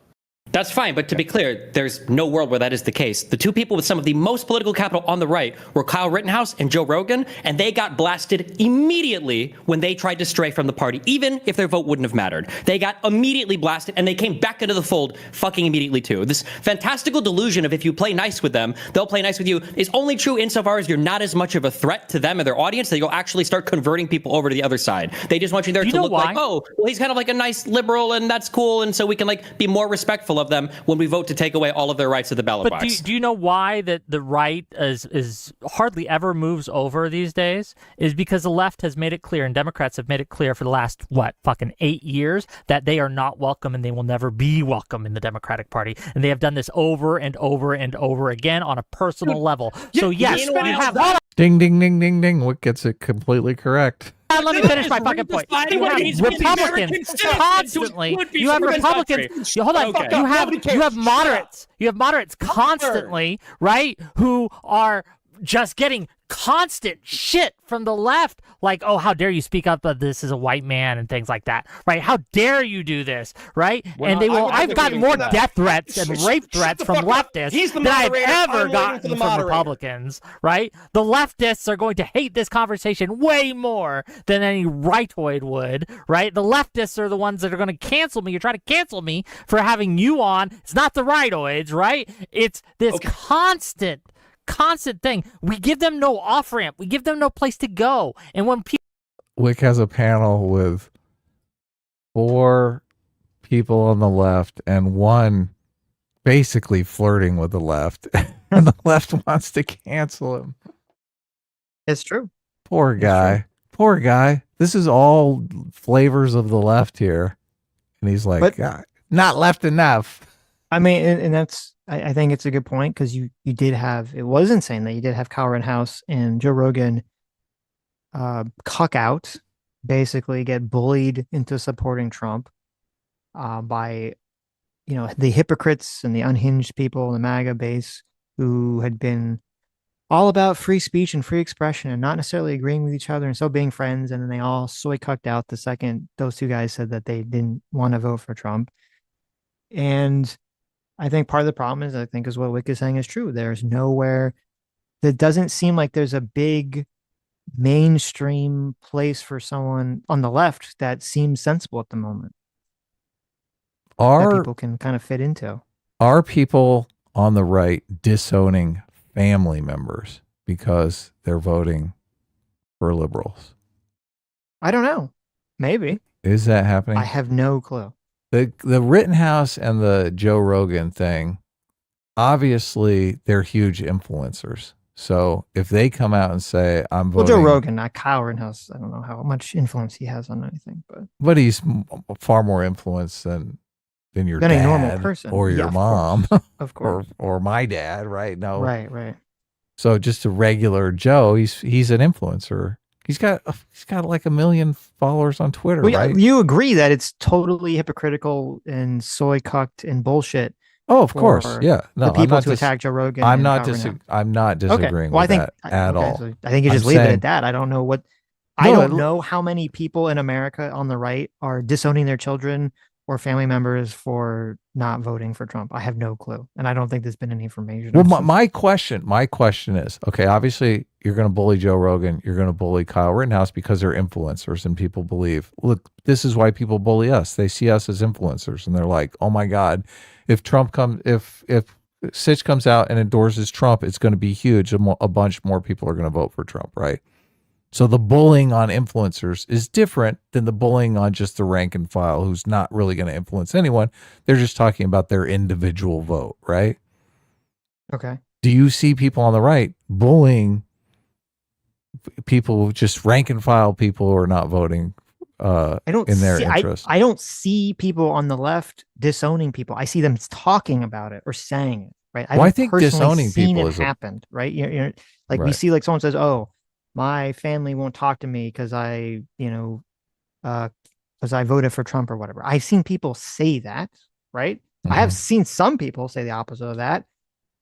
S9: That's fine, but to be clear, there's no world where that is the case. The two people with some of the most political capital on the right were Kyle Rittenhouse and Joe Rogan, and they got blasted immediately when they tried to stray from the party, even if their vote wouldn't have mattered. They got immediately blasted, and they came back into the fold fucking immediately too. This fantastical delusion of if you play nice with them, they'll play nice with you is only true insofar as you're not as much of a threat to them and their audience that you'll actually start converting people over to the other side. They just want you there to look like, oh, well, he's kind of like a nice liberal, and that's cool, and so we can like be more respectful of them when we vote to take away all of their rights at the ballot box.
S8: Do you know why that the right is hardly ever moves over these days? Is because the left has made it clear, and Democrats have made it clear for the last, fucking 8 years, that they are not welcome and they will never be welcome in the Democratic Party. And they have done this over and over and over again on a personal level. So yes, you have...
S5: Ding, ding, ding, ding, ding. What gets it completely correct?
S8: Let me finish my fucking point. You have Republicans constantly. You have Republicans. Hold on. You have moderates. You have moderates constantly, right? Who are just getting constant shit from the left, like, oh, how dare you speak up of this as a white man and things like that, right? How dare you do this, right? Well, and they will. I've gotten more death threats and rape threats from leftists than I've ever gotten from Republicans, right? The leftists are going to hate this conversation way more than any rightoid would, right? The leftists are the ones that are going to cancel me. You're trying to cancel me for having you on. It's not the rightoids, right? It's this constant thing. We give them no off-ramp. We give them no place to go. And when people...
S5: Wick has a panel with 4 people on the left and 1 basically flirting with the left. And the left wants to cancel him.
S4: It's true.
S5: Poor guy. Poor guy. This is all flavors of the left here. And he's like, not left enough.
S4: I mean, and that's... I think it's a good point, because you did have, it was insane that you did have Kyle Rittenhouse and Joe Rogan cuck out, basically get bullied into supporting Trump by, the hypocrites and the unhinged people in the MAGA base who had been all about free speech and free expression and not necessarily agreeing with each other and so being friends. And then they all soy cucked out the second those two guys said that they didn't want to vote for Trump. And I think part of the problem is what Wick is saying is true. There's nowhere that doesn't seem like there's a big mainstream place for someone on the left that seems sensible at the moment. That people can kind of fit into.
S5: Are people on the right disowning family members because they're voting for liberals?
S4: I don't know. Maybe.
S5: Is that happening?
S4: I have no clue.
S5: The Rittenhouse and the Joe Rogan thing, obviously they're huge influencers. So if they come out and say, I'm voting...
S4: Well, Joe Rogan, not Kyle Rittenhouse. I don't know how much influence he has on anything.
S5: But he's far more influence than your dad
S4: a normal person.
S5: Or your mom.
S4: Of course.
S5: or my dad, right? No.
S4: Right.
S5: So just a regular Joe, he's an influencer. He's got like 1 million followers on Twitter, right?
S4: You agree that it's totally hypocritical and soy cucked and bullshit.
S5: Oh, of course, yeah. No,
S4: the people to attack Joe Rogan.
S5: I'm not disagreeing with that at all.
S4: So I think you just leave it at that. I don't know I don't know how many people in America on the right are disowning their children or family members for not voting for Trump. I have no clue, and I don't think there's been any information.
S5: Well, my question is, okay, obviously you're going to bully Joe Rogan, you're going to bully Kyle Rittenhouse because they're influencers, and people believe, look, this is why people bully us. They see us as influencers, and they're like, oh my God, if Sitch comes out and endorses Trump, it's going to be huge. A bunch more people are going to vote for Trump, right? So the bullying on influencers is different than the bullying on just the rank and file who's not really going to influence anyone. They're just talking about their individual vote, right?
S4: Okay.
S5: Do you see people on the right bullying people, just rank and file people who are not voting in their interest?
S4: I don't see people on the left disowning people. I see them talking about it or saying it, right?
S5: I think disowning people
S4: has happened, right? You're like, right. We see like someone says, oh, my family won't talk to me because I voted for Trump or whatever. I've seen people say that, right? Mm-hmm. I have seen some people say the opposite of that.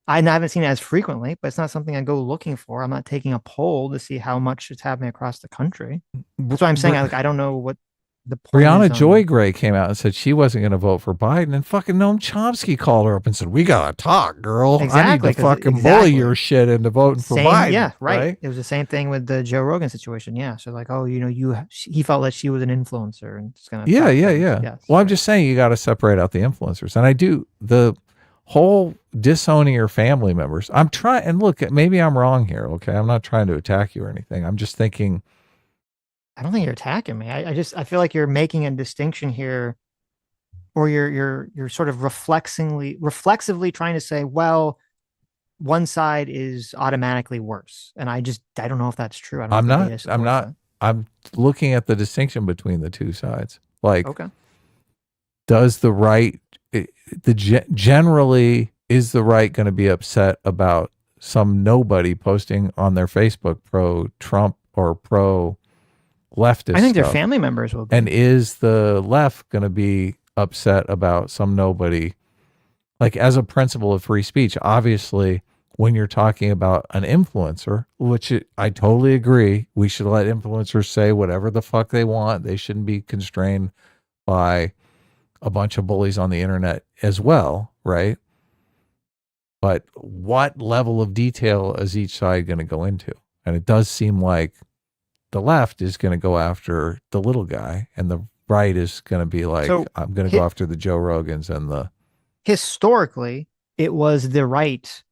S4: I haven't seen it as frequently, but it's not something I go looking for. I'm not taking a poll to see how much it's happening across the country. That's why I'm saying I don't know what the point
S5: Brianna
S4: is,
S5: Joy Gray came out and said she wasn't going to vote for Biden, and fucking Noam Chomsky called her up and said, "We gotta talk, girl.
S4: Exactly,
S5: I need to
S4: 'cause
S5: fucking
S4: exactly.
S5: bully your shit into voting for
S4: same,
S5: Biden."
S4: yeah, right. It was the same thing with the Joe Rogan situation. Yeah, so like, oh, he felt that she was an influencer and it's gonna.
S5: Yeah.
S4: Yes,
S5: Well, I'm
S4: right.
S5: just saying you got to separate out the influencers, and I do the whole disowning your family members. I'm trying, and look, maybe I'm wrong here. Okay, I'm not trying to attack you or anything. I'm just thinking.
S4: I don't think you're attacking me. I feel like you're making a distinction here, or you're sort of reflexively trying to say, well, one side is automatically worse, and I don't know if that's true. I don't know if the data supports that.
S5: I'm looking at the distinction between the two sides. Like,
S4: Okay.
S5: does the right, generally, is the right going to be upset about some nobody posting on their Facebook pro-Trump or pro-leftist
S4: I think their
S5: stuff?
S4: family members will be.
S5: And is the left going to be upset about some nobody? Like, as a principle of free speech, obviously, when you're talking about an influencer, which I totally agree, we should let influencers say whatever the fuck they want. They shouldn't be constrained by a bunch of bullies on the internet as well, right? But what level of detail is each side going to go into? And it does seem like the left is going to go after the little guy, and the right is going to be like,
S4: So,
S5: I'm going to go after the Joe Rogans and the...
S4: Historically, it was the right,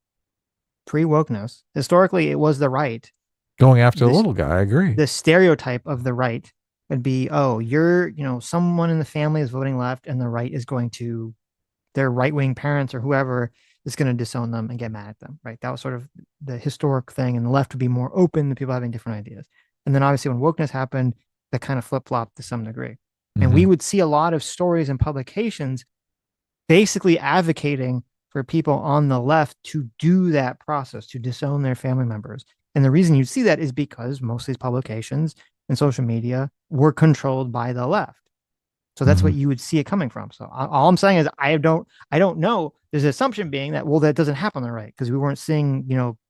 S4: pre-wokeness. Historically, it was the right.
S5: Going after the little guy, I agree.
S4: The stereotype of the right would be, oh, someone in the family is voting left, and the right is going to, their right-wing parents or whoever is going to disown them and get mad at them, right? That was sort of the historic thing, and the left would be more open to people having different ideas. And then obviously when wokeness happened, that kind of flip-flopped to some degree. And we would see a lot of stories and publications basically advocating for people on the left to do that process, to disown their family members. And the reason you see that is because most of these publications and social media were controlled by the left. So that's what you would see it coming from. So all I'm saying is I don't know. There's an assumption being that, well, that doesn't happen on the right because we weren't seeing,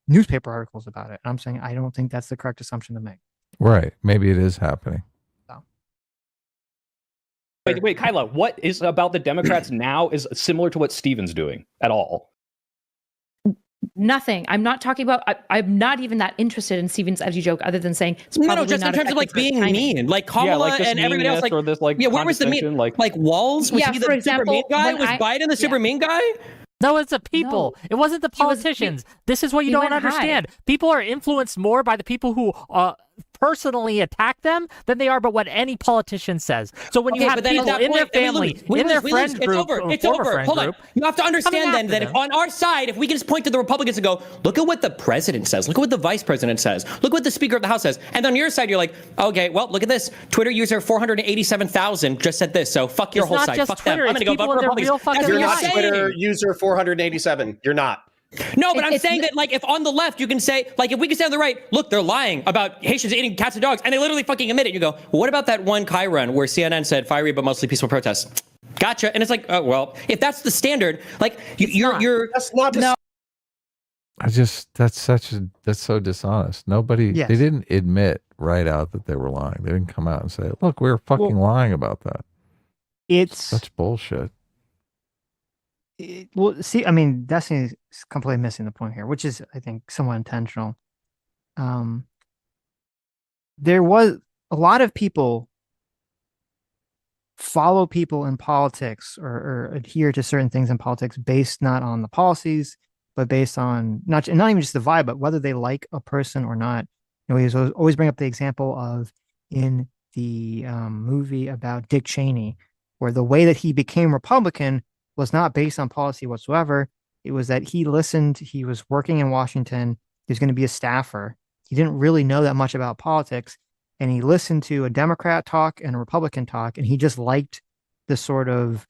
S4: newspaper articles about it. And I'm saying I don't think that's the correct assumption to make.
S5: Right. Maybe it is happening.
S6: Wait, Kyla, what is about the Democrats now is similar to what Steven's doing at all?
S3: Nothing. I'm not talking about. I'm not even that interested in Steven's edgy joke, other than saying it's probably
S9: just
S3: not
S9: in terms of like being mean, like Kamala and everybody else, like,
S6: or this, like,
S9: where was the mean? Like Walls, was he the super mean guy? Was Biden the super mean guy?
S8: No, it's the people.
S3: No.
S8: It wasn't the politicians. This is what you don't understand. People are influenced more by the people who personally attack them than they are by what any politician says. So when you have people in their family, in their friend group,
S9: it's over. Hold on. You have to understand then that if on our side, if we can just point to the Republicans and go, look at what the president says, look at what the vice president says, look what the Speaker of the House says, and on your side you're like, okay, well, look at this. Twitter user 487,000 just said this, so fuck your whole side. Fuck them. I'm going to go vote for Republicans.
S7: You're not Twitter user 487. You're not.
S9: No, but I'm saying that, like, if on the left you can say, like, if we can say on the right, look, they're lying about Haitians eating cats and dogs, and they literally fucking admit it. You go, well, what about that one Chiron where CNN said fiery but mostly peaceful protests? Gotcha. And it's like, oh, well, if that's the standard, like, you're
S7: that's not.
S9: No.
S5: That's so dishonest. They didn't admit right out that they were lying. They didn't come out and say, look, we were fucking lying about that.
S4: It's
S5: such bullshit.
S4: See, I mean, Destiny's completely missing the point here, which is, I think, somewhat intentional. There was a lot of people follow people in politics or adhere to certain things in politics based not on the policies, but based on not even just the vibe, but whether they like a person or not. We always bring up the example of in the movie about Dick Cheney, where the way that he became Republican was not based on policy whatsoever. It was that he listened, he was working in Washington, he was going to be a staffer. He didn't really know that much about politics, and he listened to a Democrat talk and a Republican talk, and he just liked the sort of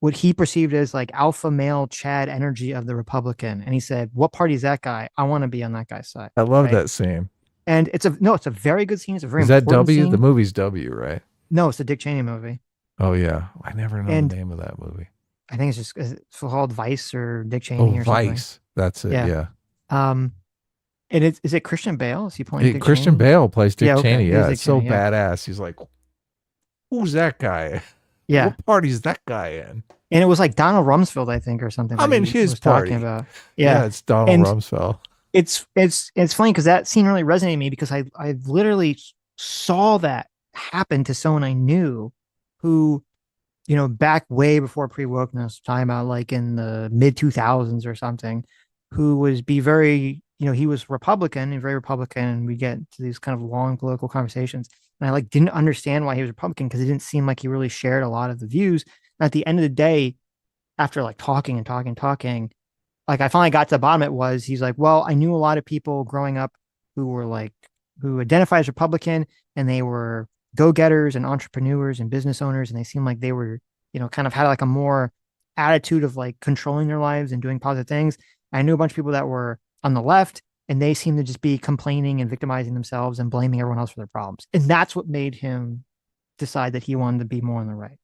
S4: what he perceived as like alpha male Chad energy of the Republican. And he said, what party is that guy? I want to be on that guy's side.
S5: I love that scene.
S4: And it's a very good scene. It's a very
S5: Is that
S4: important
S5: W?
S4: scene.
S5: The movie's W, right?
S4: No, it's the Dick Cheney movie.
S5: Oh yeah. I never know the name of that movie.
S4: I think it's called Vice or Dick Cheney or something.
S5: Vice. That's it. Yeah.
S4: And is it Christian Bale? Is he playing Dick
S5: Christian
S4: Cheney?
S5: Bale plays Dick Cheney. Yeah,
S4: Dick
S5: it's so
S4: Cheney,
S5: badass. He's like, Who's that guy?
S4: Yeah.
S5: What party's that guy in?
S4: And it was like Donald Rumsfeld, I think, or something.
S5: I'm in
S4: he
S5: his
S4: was
S5: party.
S4: talking about.
S5: Yeah, it's Donald
S4: And
S5: Rumsfeld.
S4: It's funny because that scene really resonated with me because I literally saw that happen to someone I knew who, you know, back way before pre-wokeness, talking about like in the mid 2000s or something, who was very, you know, he was Republican and very Republican, and we get to these kind of long political conversations. And I like didn't understand why he was Republican because it didn't seem like he really shared a lot of the views. And at the end of the day, after like talking, like I finally got to the bottom of it was he's like, well, I knew a lot of people growing up who were like, who identify as Republican, and they were go-getters and entrepreneurs and business owners. And they seemed like they were, you know, kind of had like a more attitude of like controlling their lives and doing positive things. I knew a bunch of people that were on the left, and they seemed to just be complaining and victimizing themselves and blaming everyone else for their problems. And that's what made him decide that he wanted to be more on the right.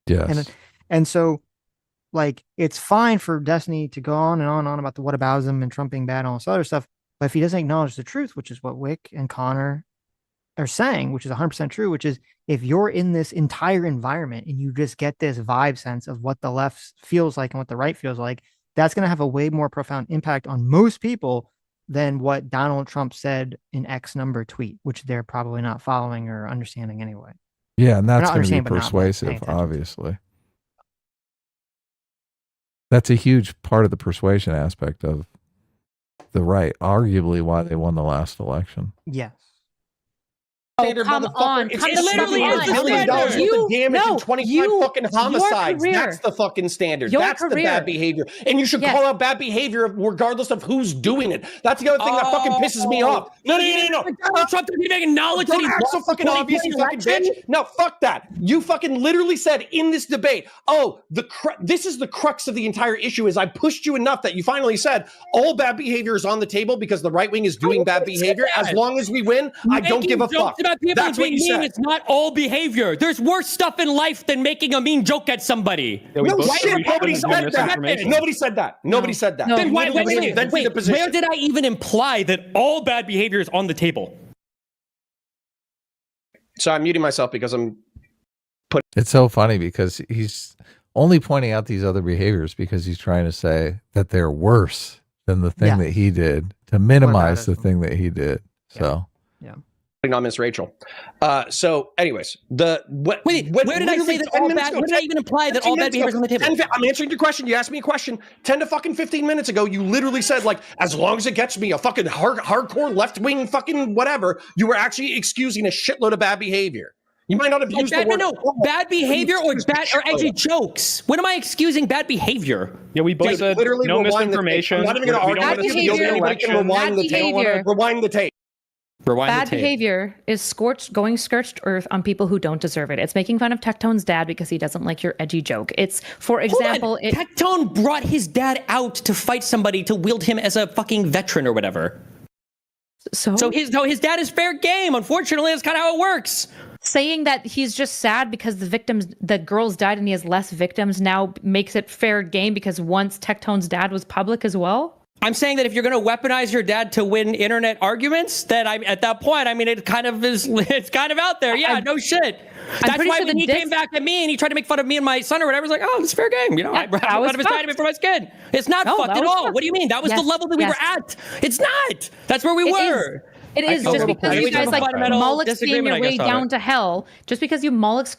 S5: Yes.
S4: And so, like, it's fine for Destiny to go on and on about the whataboutism and Trump being bad and all this other stuff. But if he doesn't acknowledge the truth, which is what Wick and Connor are saying, which is 100% true, which is if you're in this entire environment and you just get this vibe sense of what the left feels like and what the right feels like, that's going to have a way more profound impact on most people than what Donald Trump said in X number tweet, which they're probably not following or understanding anyway.
S5: Yeah, and that's
S4: not
S5: going to be
S4: understanding, but not, like,
S5: persuasive,
S4: paying attention.
S5: obviously. That's a huge part of the persuasion aspect of the right, arguably why they won the last election.
S4: Yes.
S7: Standard,
S3: come
S7: motherfucker.
S3: on,
S7: It's
S3: come
S7: $11
S3: on.
S7: billion worth of damage and 25 fucking homicides.
S3: career.
S7: That's the fucking standard.
S3: Your
S7: That's the
S3: career.
S7: bad behavior. And you should
S3: Yes.
S7: call out bad behavior regardless of who's doing it. That's the other thing that fucking pisses me off. No.
S9: Donald Trump didn't even acknowledge that
S7: Don't
S9: he
S7: act so
S9: lost
S7: fucking
S9: the
S7: obvious, you fucking
S9: 2020
S7: bitch. No, fuck that. You fucking literally said in this debate, oh, this is the crux of the entire issue is I pushed you enough that you finally said all bad behavior is on the table because the right wing is doing bad behavior. As long as we win, I don't give a fuck.
S9: About people
S7: That's what
S9: being
S7: you
S9: mean.
S7: said.
S9: It's not all behavior. There's worse stuff in life than making a mean joke at somebody.
S6: Yeah, we
S7: No
S6: both
S7: shit,
S6: agree
S7: nobody
S6: on
S7: said
S6: the
S7: that.
S6: misinformation.
S7: Nobody said that. Nobody said that.
S3: No.
S9: Then why,
S7: Literally
S9: wait,
S7: invented the position.
S9: where did I even imply that all bad behavior is on the table?
S7: So I'm muting myself because I'm
S5: It's so funny because he's only pointing out these other behaviors because he's trying to say that they're worse than the thing
S4: Yeah.
S5: that he did to minimize the
S4: it?
S5: thing that he did. So
S7: putting on Miss Rachel. So anyways,
S9: Where did I say that all bad? Where did I even imply that all bad behavior is on the table?
S7: I'm answering your question. You asked me a question 10 to fucking 15 minutes ago. You literally said, like, as long as it gets me a fucking hardcore left-wing fucking whatever, you were actually excusing a shitload of bad behavior. You might not have used the word.
S9: No, bad behavior or bad or actually jokes. When am I excusing bad behavior?
S6: Yeah, we both
S7: Like,
S6: said
S7: literally
S6: no
S7: rewind the tape.
S6: misinformation.
S7: I'm not even going to
S6: We
S7: argue
S6: don't
S3: Bad
S7: with you.
S3: behavior.
S7: Anybody can rewind
S3: Bad
S7: the tape.
S3: behavior.
S7: Rewind the tape.
S9: Rewind
S3: Bad
S9: the tape.
S3: behavior is going scorched earth on people who don't deserve it. It's making fun of Tectone's dad because he doesn't like your edgy joke. It's, for example,
S9: Tectone brought his dad out to fight somebody to wield him as a fucking veteran or whatever. So his dad is fair game. Unfortunately, that's kind of how it works.
S3: saying that he's just sad because the girls died and he has less victims now makes it fair game because once Tectone's dad was public as well.
S9: I'm saying that if you're going to weaponize your dad to win internet arguments, then at that point, I mean, it's kind of out there. Yeah, no shit. That's why when he came back at me and he tried to make fun of me and my son or whatever, I was like, oh, it's fair game. You know, I brought out of his side for my kid. It's not fucked at all. What do you mean? That was the level that we were at. It's not. That's where we were.
S3: It is just because you guys like Moloch game your way down to hell. Just because you Moloch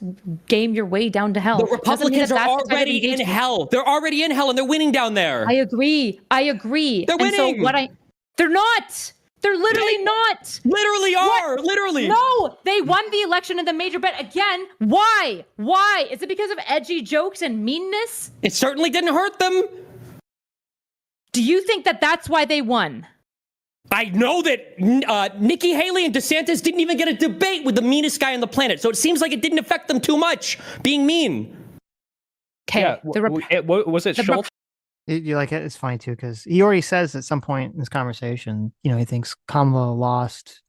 S3: game your way down to hell.
S9: The Republicans are already in hell. They're already in hell and they're winning down there.
S3: I agree. They're
S9: winning.
S3: They're not. They're literally not.
S9: Literally are. What? Literally.
S3: No, they won the election in the major bet again. Why? Is it because of edgy jokes and meanness?
S9: It certainly didn't hurt them.
S3: Do you think that that's why they won?
S9: I know that Nikki Haley and DeSantis didn't even get a debate with the meanest guy on the planet, so it seems like it didn't affect them too much being mean.
S3: Okay,
S6: yeah, was it Schultz?
S4: You like it? It's funny too because he already says at some point in this conversation, you know, he thinks Kamala lost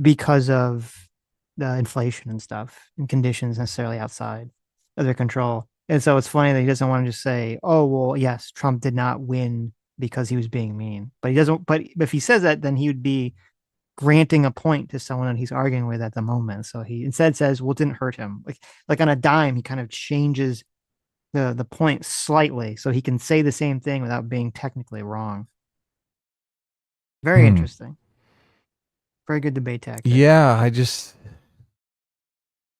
S4: because of the inflation and stuff and conditions necessarily outside of their control. And so it's funny that he doesn't want to just say, "Oh, well, yes, Trump did not win because he was being mean." But he doesn't. But if he says that, then he would be granting a point to someone that he's arguing with at the moment. So he instead says, well, it didn't hurt him. Like on a dime, he kind of changes the point slightly so he can say the same thing without being technically wrong. Very interesting. Very good debate tactic.
S5: Yeah,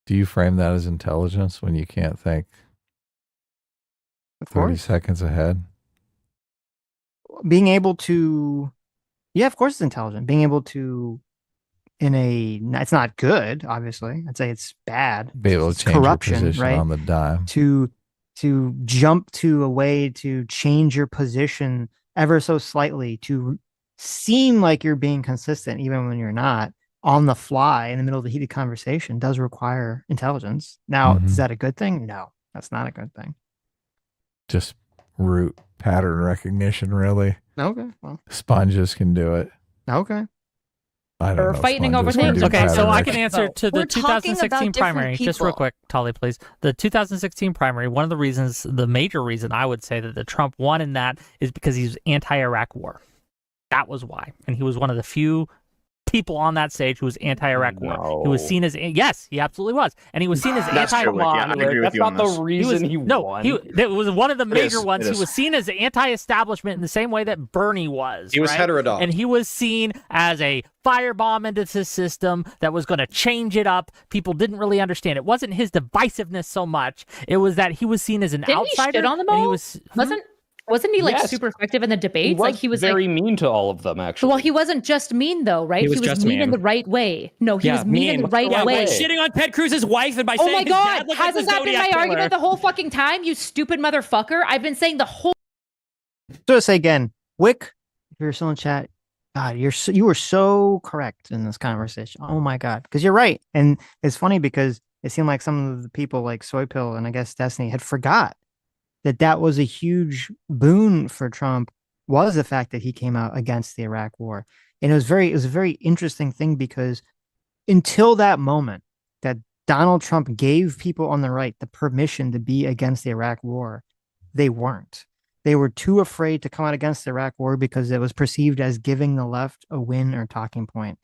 S5: do you frame that as intelligence when you can't think 30 seconds ahead?
S4: Being able to, yeah, of course it's intelligent. Being able to, it's not good, obviously. I'd say it's bad.
S5: Be able to change
S4: corruption,
S5: your position
S4: right?
S5: on the dime.
S4: To jump to a way to change your position ever so slightly to seem like you're being consistent, even when you're not, on the fly in the middle of the heated conversation does require intelligence. Now, is that a good thing? No, that's not a good thing.
S5: Just root pattern recognition, really.
S4: Okay. Well,
S5: sponges can do it.
S4: Okay.
S5: I don't know.
S3: Fighting over things.
S8: Okay, so I can answer to the
S1: We're talking
S8: 2016
S1: about
S8: primary.
S1: different
S8: Just real
S1: people.
S8: quick, Tolly, please. The 2016 primary, one of the reasons, the major reason I would say that the Trump won in that is because he was anti-Iraq war. That was why. And he was one of the few people on that stage who was anti-Iraq war. He was seen as, yes, he absolutely was. And he was seen as
S6: That's
S8: anti-
S6: true, yeah, I agree with
S10: That's
S6: you on
S10: not the
S6: this.
S10: reason he
S8: no,
S10: won.
S8: it was one of the major
S10: is,
S8: ones.
S10: it
S8: He
S10: is.
S8: was seen as anti-establishment in the same way that Bernie was.
S7: He was
S8: right?
S7: heterodox.
S8: And he was seen as a firebomb into the system that was going to change it up. People didn't really understand. It wasn't his divisiveness so much. It was that he was seen as an
S3: Didn't
S8: outsider.
S3: he shit on them
S8: and he
S3: all?
S8: was,
S3: Wasn't he like
S6: Yes.
S3: super effective in the
S6: He
S3: debates?
S6: was
S3: Like he was
S6: very
S3: like,
S6: mean to all of them, actually.
S3: well, he wasn't just mean though, right?
S2: He was just
S3: mean in
S2: mean.
S3: the right way. No, he
S2: Yeah,
S3: was mean in
S2: mean.
S3: the right
S2: Yeah,
S3: way.
S2: by
S9: Shitting on Ted Cruz's wife and by
S3: Oh
S9: saying
S3: my
S9: his
S3: God,
S9: dad looked like
S3: hasn't
S9: the
S3: that been my
S9: Zodiac killer.
S3: argument the whole fucking time? You stupid motherfucker! I've been saying the whole.
S4: So to say again, Wick, if you're still in chat, God, you were so correct in this conversation. Oh my God, because you're right, and it's funny because it seemed like some of the people like Soypill and I guess Destiny had forgot that was a huge boon for Trump, was the fact that he came out against the Iraq War, and it was a very interesting thing because until that moment that Donald Trump gave people on the right the permission to be against the Iraq War, they weren't. They were too afraid to come out against the Iraq War because it was perceived as giving the left a win or talking point.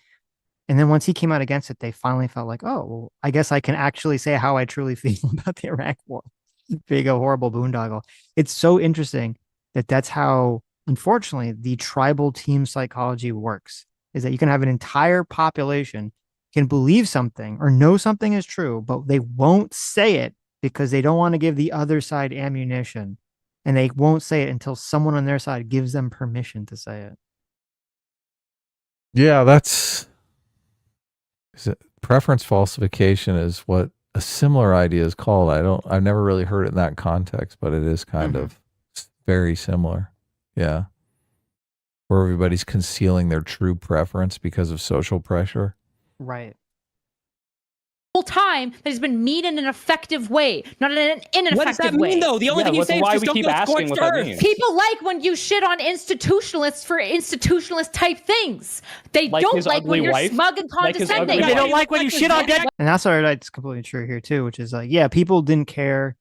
S4: And then once he came out against it, they finally felt like, oh, well, I guess I can actually say how I truly feel about the Iraq War. Being a horrible boondoggle. It's so interesting that that's how, unfortunately, the tribal team psychology works, is that you can have an entire population can believe something or know something is true, but they won't say it because they don't want to give the other side ammunition. And they won't say it until someone on their side gives them permission to say it.
S5: Yeah, preference falsification is what a similar idea is called. I've never really heard it in that context, but it is kind of very similar. Yeah. Where everybody's concealing their true preference because of social pressure.
S4: Right.
S3: Whole time that he's been mean in an effective way, not in an ineffective way.
S9: What does that mean, though? The only thing you say is
S6: why
S9: just
S6: we
S9: don't
S6: keep
S9: go
S6: asking
S9: scorched
S6: what that
S9: earth.
S6: means.
S3: People like when you shit on institutionalists for institutionalist type things. They
S6: Like
S3: don't
S6: his
S3: like when
S6: ugly
S3: you're
S6: wife?
S3: smug and
S6: Like his
S3: condescending.
S6: ugly
S8: they don't like when you shit on dead.
S4: And that's Erudite's completely true here too, which is like, yeah, people didn't care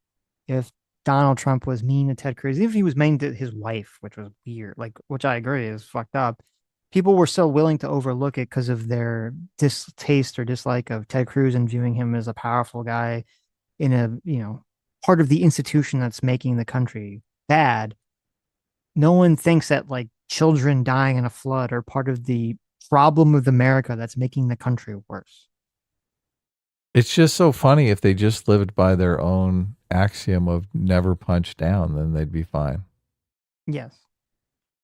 S4: if Donald Trump was mean to Ted Cruz, even if he was mean to his wife, which was weird, like, which I agree is fucked up. People were still willing to overlook it because of their distaste or dislike of Ted Cruz and viewing him as a powerful guy in a, part of the institution that's making the country bad. No one thinks that like children dying in a flood are part of the problem of America that's making the country worse.
S5: It's just so funny. If they just lived by their own axiom of never punch down, then they'd be fine.
S4: Yes.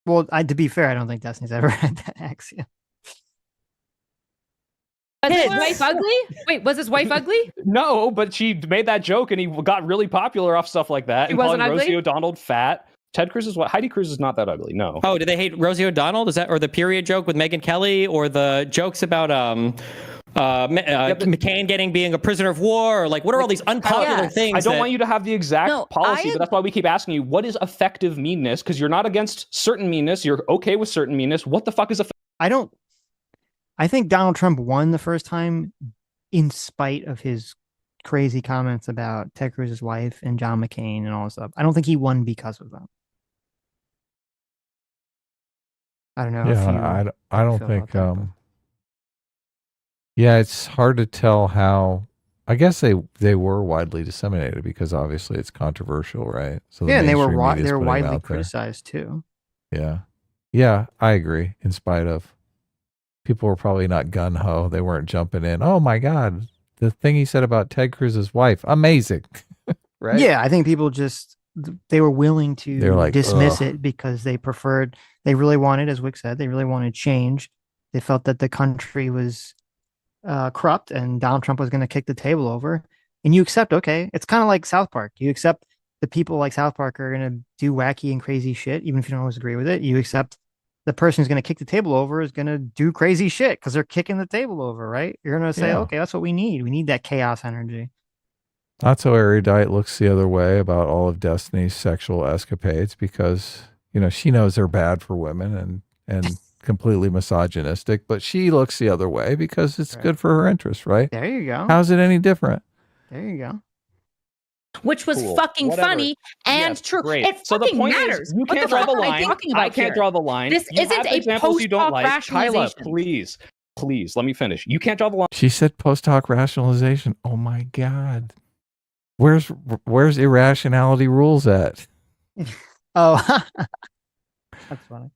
S4: Well, to be fair, I don't think Destiny's ever had that axiom.
S3: Was his wife ugly? Wait, was his wife ugly?
S6: No, but she made that joke and he got really popular off stuff like that.
S3: She
S6: And calling
S3: wasn't ugly?
S6: Rosie O'Donnell fat. Ted Cruz is what? Heidi Cruz is not that ugly. No.
S2: Oh, do they hate Rosie O'Donnell? Is that, or the period joke with Megyn Kelly, or the jokes about McCain being a prisoner of war, or like what are all these unpopular things?
S6: I don't want you to have the exact policy, but that's why we keep asking you, what is effective meanness? Because you're not against certain meanness. You're okay with certain meanness. What the fuck is effective?
S4: I think Donald Trump won the first time in spite of his crazy comments about Ted Cruz's wife and John McCain and all this stuff. I don't think he won because of them. I don't know.
S5: Yeah, I don't
S4: feel
S5: think
S4: about that,
S5: Yeah, it's hard to tell how. I guess they were widely disseminated because obviously it's controversial, right? So
S4: Yeah, and they were
S5: mainstream media's
S4: they were
S5: putting them
S4: widely
S5: out there.
S4: criticized too.
S5: Yeah. Yeah, I agree. In spite of people were probably not gun ho. They weren't jumping in. Oh my God. The thing he said about Ted Cruz's wife. Amazing. Right?
S4: Yeah, I think people just they were willing
S5: They're
S4: to
S5: like,
S4: dismiss
S5: ugh.
S4: it because they preferred they really wanted, as Wick said, they really wanted change. They felt that the country was corrupt and Donald Trump was going to kick the table over. And you accept, okay, it's kind of like South Park. You accept the people like South Park are going to do wacky and crazy shit, even if you don't always agree with it. You accept the person who's going to kick the table over is going to do crazy shit because they're kicking the table over, right? You're going to say,
S5: Yeah.
S4: okay, that's what we need. We need that chaos energy.
S5: Not so Erudite looks the other way about all of Destiny's sexual escapades because, she knows they're bad for women and completely misogynistic, but she looks the other way because it's good for her interest, right?
S4: There you go.
S5: How's it any different?
S4: There you go.
S3: Which was
S6: Cool.
S3: fucking
S6: Whatever.
S3: funny and
S6: Yes,
S3: true.
S6: great.
S3: It
S6: So the
S3: fucking
S6: point
S3: matters.
S6: is, you
S3: What
S6: can't
S3: the
S6: draw
S3: fuck
S6: the
S3: are we
S6: line.
S3: talking
S6: I
S3: about
S6: can't
S3: here?
S6: draw the line.
S3: This
S6: You
S3: isn't
S6: have
S3: a
S6: examples you don't
S3: post-hoc
S6: like. Kyla,
S3: rationalization.
S6: please, let me finish. You can't draw the line.
S5: She said post hoc rationalization. Oh my God. Where's irrationality rules at?
S4: Oh, that's funny.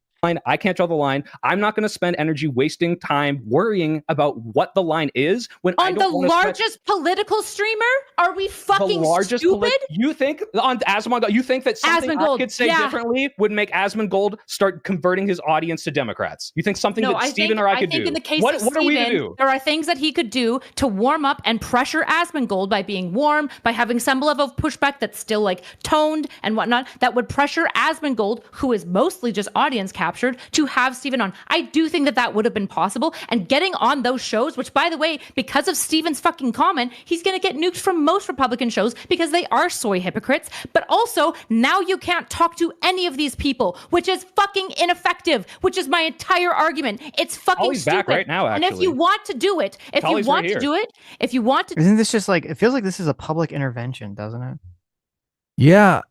S6: I can't draw the line. I'm not going to spend energy wasting time worrying about what the line is when I
S3: On
S6: don't
S3: the
S6: wanna
S3: largest political streamer? Are we fucking
S6: the largest
S3: stupid?
S6: you think on Asmongold, you think that something I
S3: Asmongold,
S6: could say
S3: yeah.
S6: differently would make Asmongold start converting his audience to Democrats? You think something that Stephen or I could do?
S3: think in the case
S6: what
S3: of
S6: are we to
S3: Stephen,
S6: do?
S3: there are things that he could do to warm up and pressure Asmongold by being warm, by having some level of pushback that's still like toned and whatnot, that would pressure Asmongold, who is mostly just audience captured, to have Stephen on. I do think that would have been possible. And getting on those shows, which by the way, because of Stephen's fucking comment, he's going to get nuked from most Republican shows because they are soy hypocrites. But also, now you can't talk to any of these people, which is fucking ineffective, which is my entire argument. It's fucking
S6: Ollie's
S3: stupid.
S6: back right now,
S3: and if
S6: actually.
S3: you want to do it, if you want to
S4: Isn't this just like, it feels like this is a public intervention, doesn't it?
S5: Yeah.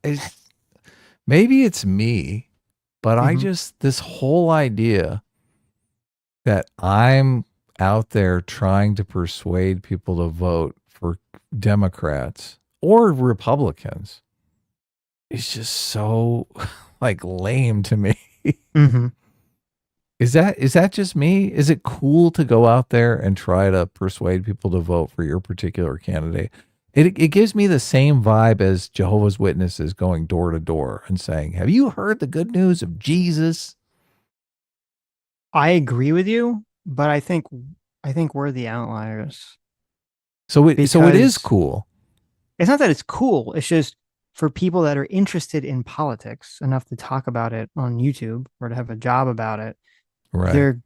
S5: Maybe it's me, but this whole idea that I'm out there trying to persuade people to vote for Democrats or Republicans is just so like lame to me.
S4: Mm-hmm.
S5: Is that just me? Is it cool to go out there and try to persuade people to vote for your particular candidate? It gives me the same vibe as Jehovah's Witnesses going door to door and saying, "Have you heard the good news of Jesus?"
S4: I agree with you, but I think we're the outliers.
S5: So it is cool.
S4: It's not that it's cool. It's just for people that are interested in politics enough to talk about it on YouTube or to have a job about it.
S5: Right.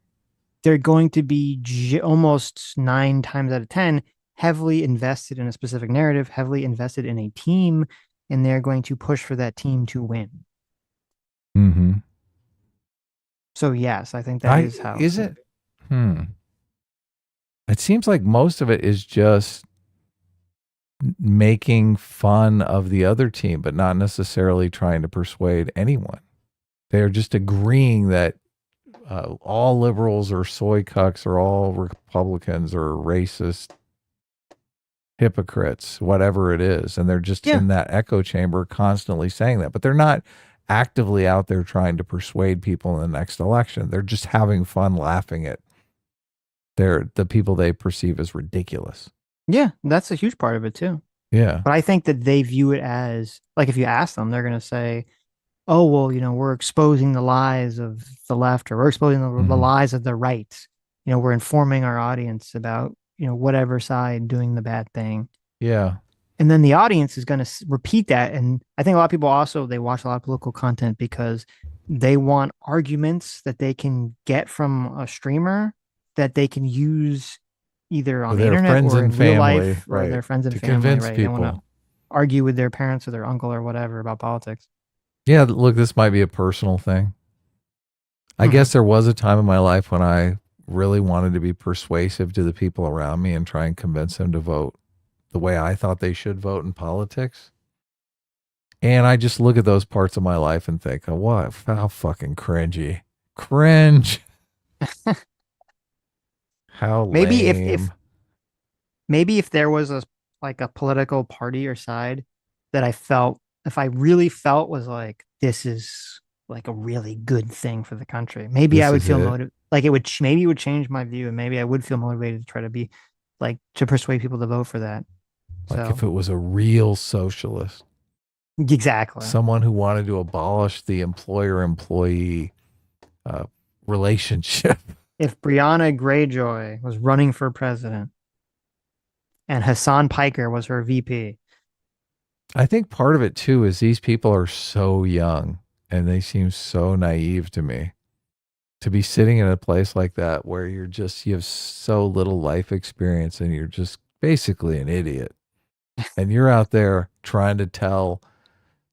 S4: They're going to be almost 9 times out of 10 heavily invested in a specific narrative, heavily invested in a team, and they're going to push for that team to win.
S5: Mm-hmm.
S4: So yes, I think that is how.
S5: Is it? It seems like most of it is just making fun of the other team, but not necessarily trying to persuade anyone. They're just agreeing that all liberals are soy cucks or all Republicans are racist hypocrites, whatever it is. And they're just in that echo chamber constantly saying that, but they're not actively out there trying to persuade people in the next election. They're just having fun laughing at the people they perceive as ridiculous.
S4: Yeah, that's a huge part of it too.
S5: Yeah.
S4: But I think that they view it as, like, if you ask them, they're going to say, oh, well, we're exposing the lies of the left, or we're exposing the lies of the right. We're informing our audience about, whatever side doing the bad thing.
S5: Yeah.
S4: And then the audience is going to repeat that. And I think a lot of people also, they watch a lot of political content because they want arguments that they can get from a streamer that they can use either on the internet or in real life, or their friends and family.
S5: Convince
S4: right?
S5: people.
S4: They want to argue with their parents or their uncle or whatever about politics.
S5: Yeah, look, this might be a personal thing. I guess there was a time in my life when I really wanted to be persuasive to the people around me and try and convince them to vote the way I thought they should vote in politics. And I just look at those parts of my life and think, oh, what? How fucking cringy. Cringe. How
S4: maybe
S5: lame.
S4: maybe if there was a political party or side that if I really felt was like, this is like a really good thing for the country, maybe I would feel motivated. Like maybe it would change my view, and maybe I would feel motivated to try to be to persuade people to vote for that.
S5: Like if it was a real socialist.
S4: Exactly.
S5: Someone who wanted to abolish the employer-employee relationship.
S4: If Brianna Greyjoy was running for president and Hassan Piker was her VP.
S5: I think part of it too is these people are so young and they seem so naive to me. To be sitting in a place like that where you have so little life experience and you're just basically an idiot. And you're out there trying to tell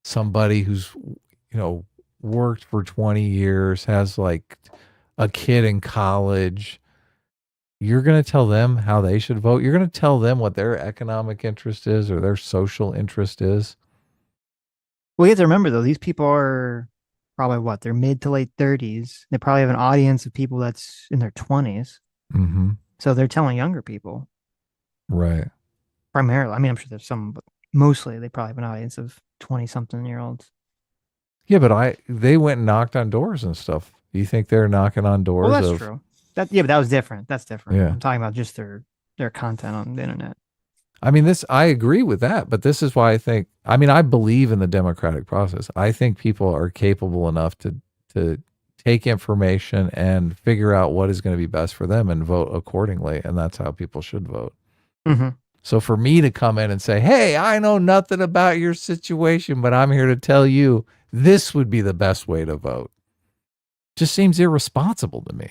S5: somebody who's, worked for 20 years, has like a kid in college. You're going to tell them how they should vote. You're going to tell them what their economic interest is or their social interest is.
S4: Well, you have to remember, though, these people are probably they're mid to late 30s. They probably have an audience of people that's in their 20s.
S5: Mm-hmm.
S4: So they're telling younger people.
S5: Right.
S4: Primarily. I mean, I'm sure there's some, but mostly they probably have an audience of 20-something-year-olds.
S5: Yeah, but they went and knocked on doors and stuff. Do you think they're knocking on doors?
S4: Well, that's true. But that was different. That's different.
S5: Yeah.
S4: I'm talking about just their content on the internet.
S5: I mean, I agree with that, but this is why I believe in the democratic process. I think people are capable enough to take information and figure out what is going to be best for them and vote accordingly. And that's how people should vote.
S4: Mm-hmm.
S5: So for me to come in and say, hey, I know nothing about your situation, but I'm here to tell you this would be the best way to vote, just seems irresponsible to me.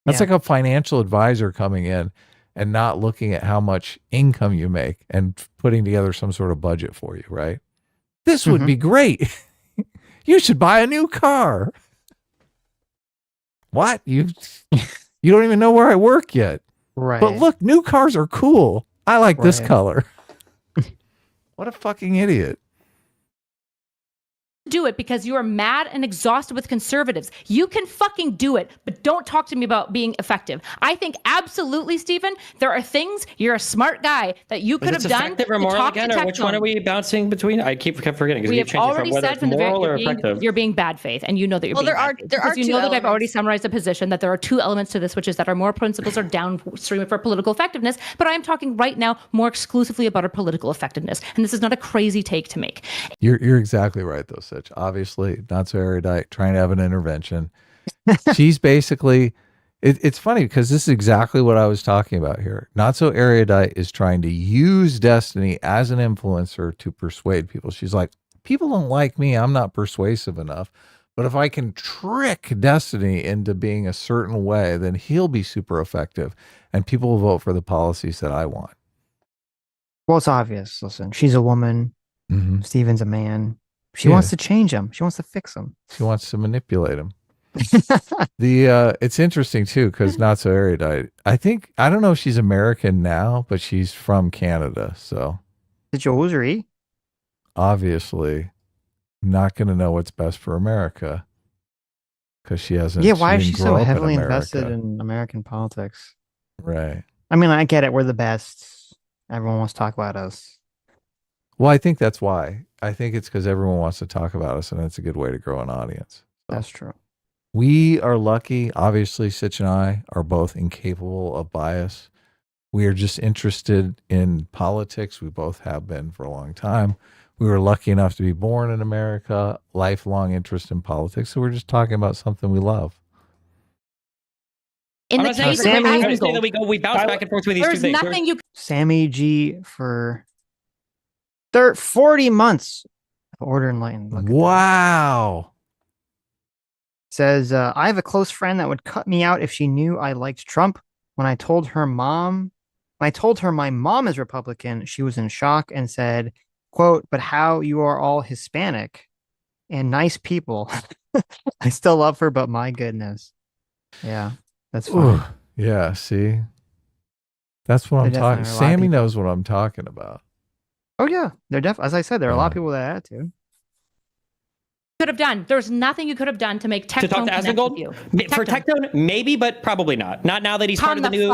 S5: That's like a financial advisor coming in and not looking at how much income you make and putting together some sort of budget for you, right? This would be great. You should buy a new car. What? You don't even know where I work yet.
S4: Right.
S5: But look, new cars are cool. I like this color. What a fucking idiot.
S3: Do it because you are mad and exhausted with conservatives. You can fucking do it, but don't talk to me about being effective. I think absolutely, Stephen, there are things, you're a smart guy, that you could have done to talk to tech.
S2: Which one are we bouncing between? I keep forgetting.
S3: We have already said from the very you're being bad faith, and you know that you're being bad faith.
S1: There are two
S3: you know
S1: elements.
S3: that I've already summarized the position, that there are two elements to this, which is that our moral principles are downstream for political effectiveness, but I am talking right now more exclusively about our political effectiveness, and this is not a crazy take to make.
S5: You're exactly right, though, Sitch. Obviously, not so erudite, trying to have an intervention. She's basically, it's funny because this is exactly what I was talking about here. Not so erudite is trying to use Destiny as an influencer to persuade people. She's like, people don't like me. I'm not persuasive enough. But if I can trick Destiny into being a certain way, then he'll be super effective and people will vote for the policies that I want.
S4: Well, it's obvious. Listen, she's a woman.
S5: Mm-hmm.
S4: Steven's a man. She wants to change him. She wants to fix him.
S5: She wants to manipulate him. It's interesting too, because not so erudite. I don't know if she's American now, but she's from Canada. So
S4: Did you hosiery?
S5: Obviously not going to know what's best for America because she hasn't.
S4: Yeah, why is she so heavily invested in American politics?
S5: Right.
S4: I mean, I get it. We're the best. Everyone wants to talk about us.
S5: Well, I think that's why. I think it's because everyone wants to talk about us, and it's a good way to grow an audience. So
S4: that's true.
S5: We are lucky. Obviously, Sitch and I are both incapable of bias. We are just interested in politics. We both have been for a long time. We were lucky enough to be born in America, lifelong interest in politics. So we're just talking about something we love.
S3: In the case of
S2: we bounce back and forth with these two things.
S3: Nothing you
S4: Sammy G for 40 months of Order Enlightened.
S5: Wow.
S4: Says, I have a close friend that would cut me out if she knew I liked Trump. When I told her my mom is Republican, she was in shock and said, quote, but how you are all Hispanic and nice people. I still love her, but my goodness. Yeah, that's fine.
S5: Yeah, see? That's what I'm talking. Sammy knows what I'm talking about.
S4: Oh, yeah. They're definitely, as I said, there are a lot of people with that attitude.
S3: Could have done. There's nothing you could have done to make Tectone
S2: To talk to
S3: connect with you.
S2: For Tectone, maybe, but probably not. Not now that he's part of the new.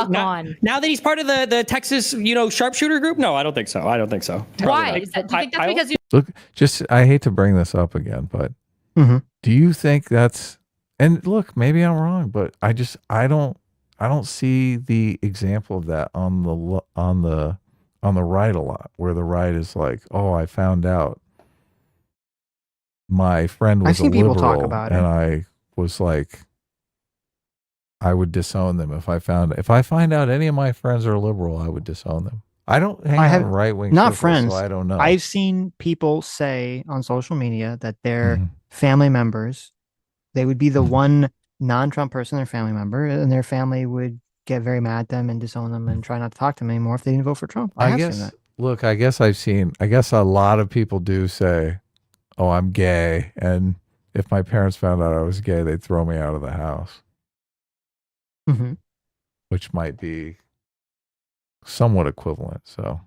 S2: Now that he's part of the Texas, sharpshooter group. No, I don't think so. I don't think so.
S3: Why? Is that, do you think that's because you?
S5: Look, I hate to bring this up again, but do you think that's? And look, maybe I'm wrong, but I don't see the example of that on the right a lot, where the right is like, oh, I found out my friend was a liberal,
S4: talk about
S5: and I was like, I would disown them if I find out any of my friends are liberal, I would disown them. I don't hang out in right wing,
S4: not
S5: circles,
S4: friends.
S5: so I don't know.
S4: I've seen people say on social media that their family members, they would be the one non-Trump person, their family member, and their family would get very mad at them and disown them and try not to talk to them anymore if they didn't vote for Trump. I have seen that.
S5: Look, I guess a lot of people do say, oh, I'm gay, and if my parents found out I was gay, they'd throw me out of the house. Which might be somewhat equivalent. So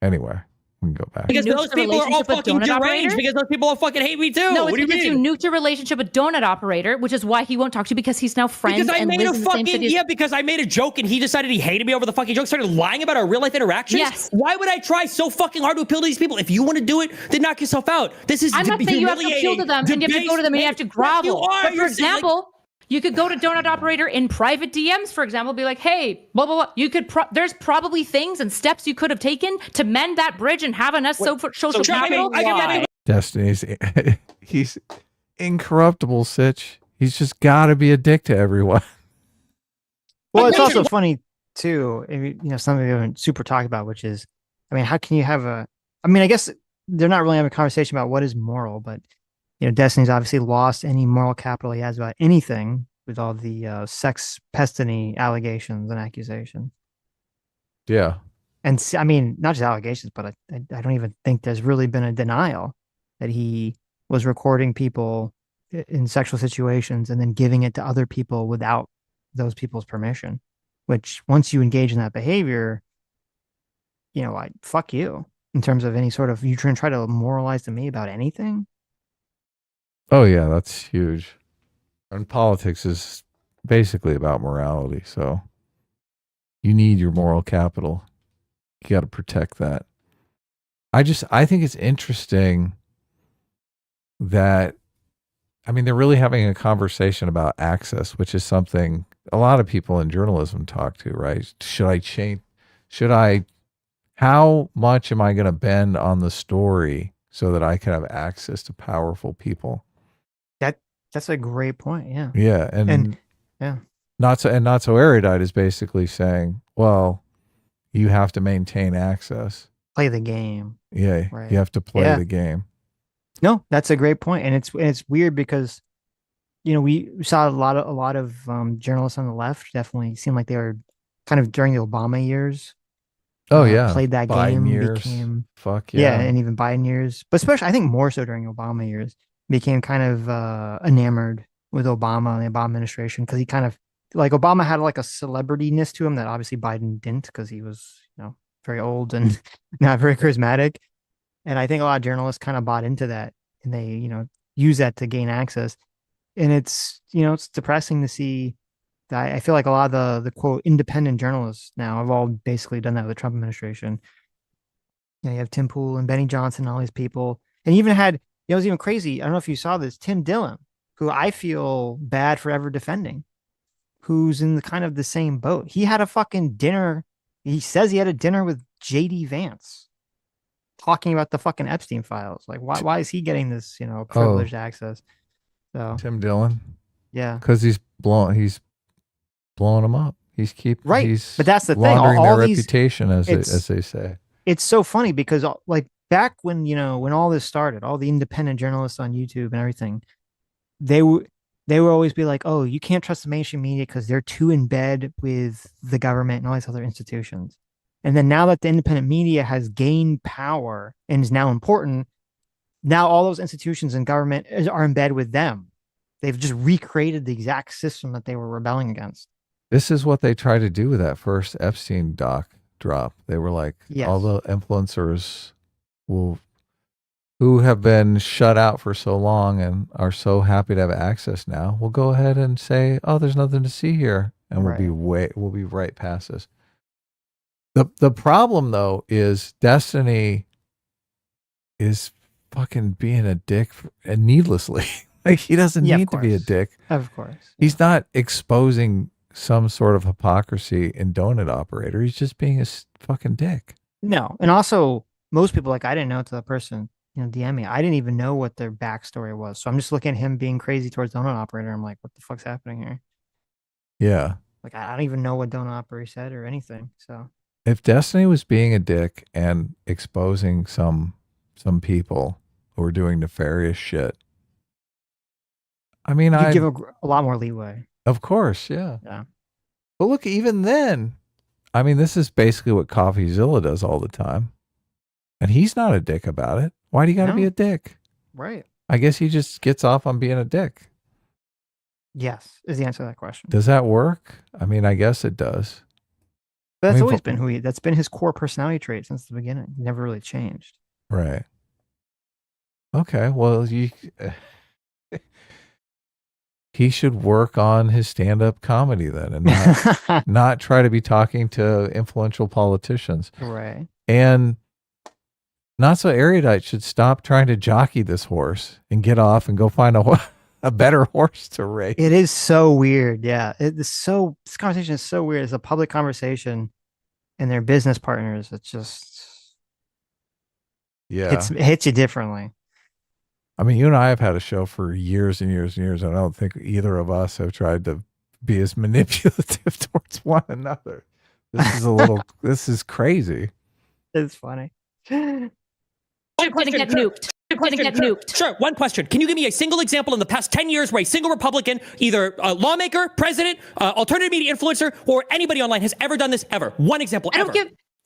S5: anyway, we can go back.
S9: Because those people are all fucking deranged. Because those people all fucking hate me too.
S3: No,
S9: what
S3: it's
S9: do
S3: because
S9: you
S3: you
S9: mean?
S3: nuked your relationship with Donut Operator, which is why he won't talk to you because he's now friends.
S9: Because I
S3: and
S9: made
S3: lives
S9: a
S3: in the same
S9: fucking
S3: city.
S9: because I made a joke and he decided he hated me over the fucking joke. Started lying about our real life interactions.
S3: Yes.
S9: Why would I try so fucking hard to appeal to these people? If you want to do it, then knock yourself out. This is
S3: I'm not saying you have to appeal to them and you have to go to them and you have to grovel. But for example, you could go to Donut Operator in private DMs, for example, be like, hey, blah, blah, blah. You could, there's probably things and steps you could have taken to mend that bridge and have enough social capital.
S5: Destiny's, he's incorruptible, Sitch. He's just got to be a dick to everyone.
S4: Well, it's also funny too. Something we haven't super talked about, which is, how can you have I guess they're not really having a conversation about what is moral, but Destiny's obviously lost any moral capital he has about anything with all the sex pestiny allegations and accusations.
S5: Yeah.
S4: And not just allegations, but I don't even think there's really been a denial that he was recording people in sexual situations and then giving it to other people without those people's permission, which once you engage in that behavior, fuck you in terms of any sort of, you try to moralize to me about anything.
S5: Oh yeah, that's huge. And politics is basically about morality. So you need your moral capital. You got to protect that. I think it's interesting that, they're really having a conversation about access, which is something a lot of people in journalism talk to, right? How much am I going to bend on the story so that I can have access to powerful people?
S4: That's a great point. Yeah.
S5: Yeah. And
S4: yeah.
S5: Not so erudite is basically saying, well, you have to maintain access.
S4: Play the game.
S5: Yeah.
S4: Right.
S5: You have to play the game.
S4: No, that's a great point. And it's weird because, we saw a lot of journalists on the left definitely seemed like they were kind of during the Obama years.
S5: Oh yeah.
S4: Played that
S5: Biden
S4: game.
S5: Years. Fuck yeah.
S4: Yeah. And even Biden years, but especially I think more so during Obama years, became kind of enamored with Obama and the Obama administration because he kind of Obama had like a celebrityness to him that obviously Biden didn't because he was very old and not very charismatic. And I think a lot of journalists kind of bought into that and they use that to gain access. And it's it's depressing to see that. I feel like a lot of the quote independent journalists now have all basically done that with the Trump administration. You have Tim Pool and Benny Johnson and all these people, and even had. It was even crazy. I don't know if you saw this. Tim Dillon, who I feel bad for ever defending, who's in the kind of the same boat. He had a fucking dinner. He says he had a dinner with JD Vance talking about the fucking Epstein files. Like, why is he getting this, privileged access? So
S5: Tim Dillon.
S4: Yeah.
S5: Because he's blowing them up.
S4: But that's the thing.
S5: Laundering
S4: All
S5: their
S4: these,
S5: reputation, as they say.
S4: It's so funny because back when, when all this started, all the independent journalists on YouTube and everything, they would always be like, oh, you can't trust the mainstream media because they're too in bed with the government and all these other institutions. And then now that the independent media has gained power and is now important, now all those institutions and government are in bed with them. They've just recreated the exact system that they were rebelling against.
S5: This is what they tried to do with that first Epstein doc drop. They were like, all the influencers will who have been shut out for so long and are so happy to have access now will go ahead and say, "Oh, there's nothing to see here," and we'll be right past this. The problem though is Destiny is fucking being a dick and needlessly. Like he doesn't need to be a dick.
S4: Of course.
S5: He's not exposing some sort of hypocrisy in Donut Operator. He's just being a fucking dick.
S4: No. And also most people, like I didn't know it to the person, DM me. I didn't even know what their backstory was. So I'm just looking at him being crazy towards Donut Operator. I'm like, what the fuck's happening here?
S5: Yeah.
S4: Like I don't even know what Donut Operator said or anything. So
S5: if Destiny was being a dick and exposing some people who are doing nefarious shit, I mean, I
S4: give a lot more leeway.
S5: Of course, yeah.
S4: Yeah.
S5: But look, even then, I mean, this is basically what CoffeeZilla does all the time. And he's not a dick about it. Why do you got to be a dick?
S4: Right.
S5: I guess he just gets off on being a dick.
S4: Yes, is the answer to that question.
S5: Does that work? I mean, I guess it does.
S4: But that's always been that's been his core personality trait since the beginning. He never really changed.
S5: Right. Okay. Well, he should work on his stand-up comedy then and not try to be talking to influential politicians.
S4: Right.
S5: And not so Erudite should stop trying to jockey this horse and get off and go find a better horse to race.
S4: It is so weird. Yeah. This conversation is so weird. It's a public conversation and they're business partners. It's just, it hits you differently.
S5: I mean, you and I have had a show for years and years and years, and I don't think either of us have tried to be as manipulative towards one another. This is this is crazy.
S4: It's funny.
S3: You're going to get nuked. You're going to get nuked.
S9: Sure. One question. Can you give me a single example in the past 10 years where a single Republican, either a lawmaker, president, alternative media influencer, or anybody online has ever done this ever? One example ever.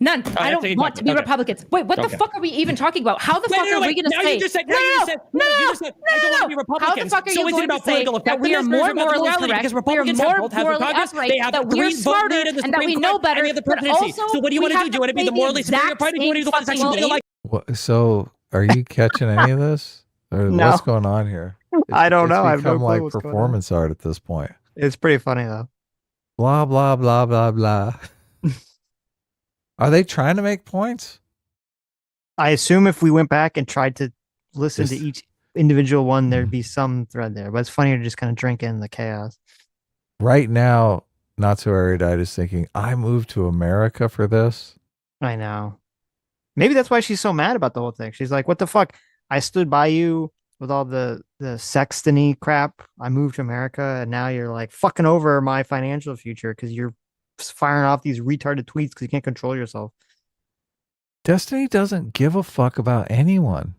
S3: None. I don't want to be Republicans. Wait, what the fuck are we even talking about? How the fuck are we going to say?
S9: You just said, I don't want to be Republicans.
S3: How the fuck are you going to say that we are more morally correct,
S9: because Republicans have both have Congress, they have
S3: that we're smarter, and that we know better, but also
S9: so what do you want to do? Do you want to be the morally superior party? Do you want to be the one section like?
S5: So are you catching any of this? Or
S4: No.
S5: What's going on here?
S4: I don't know.
S5: It's become like performance art at this point.
S4: It's pretty funny though.
S5: Blah, blah, blah, blah, blah. Are they trying to make points?
S4: I assume if we went back and tried to listen to each individual one, there'd be some thread there. But it's funnier to just kind of drink in the chaos.
S5: Right now, Not So Erudite is thinking, I moved to America for this.
S4: I know. Maybe that's why she's so mad about the whole thing. She's like, what the fuck? I stood by you with all the sextony crap. I moved to America, and now you're like fucking over my financial future because you're firing off these retarded tweets because you can't control yourself.
S5: Destiny doesn't give a fuck about anyone.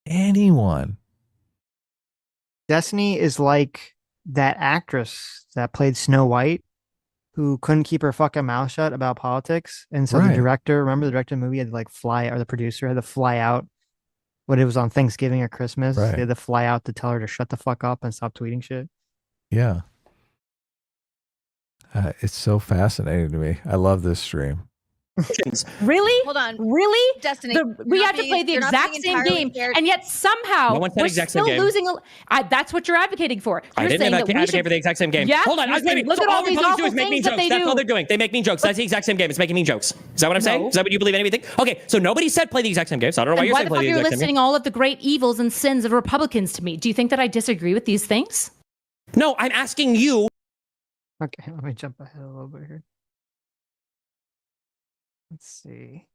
S5: Anyone.
S4: Destiny is like that actress that played Snow White who couldn't keep her fucking mouth shut about politics. And so the director, remember the director of the movie had to like fly, or the producer had to fly out when it was on Thanksgiving or Christmas. They had to fly out to tell her to shut the fuck up and stop tweeting shit.
S5: Yeah. It's so fascinating to me. I love this stream.
S3: Really?
S1: Hold on.
S3: Really?
S1: Destiny.
S3: We have to play the exact same game, and yet somehow we're still losing. That's what you're advocating for. You're
S9: I didn't advocate for the exact same game.
S3: Yeah?
S9: Hold on.
S3: Look at all these awful things that they do.
S9: That's all they're doing. They make mean jokes. That's the exact same game. It's making mean jokes. Is that what I'm saying? Is that what you believe in anything? Okay, so nobody said play the exact same game, so I don't know why you're saying play the exact same game.
S3: Why the fuck are you listing all of the great evils and sins of Republicans to me? Do you think that I disagree with these things?
S9: No, I'm asking you.
S4: Okay, let me jump ahead a little bit here. Let's see.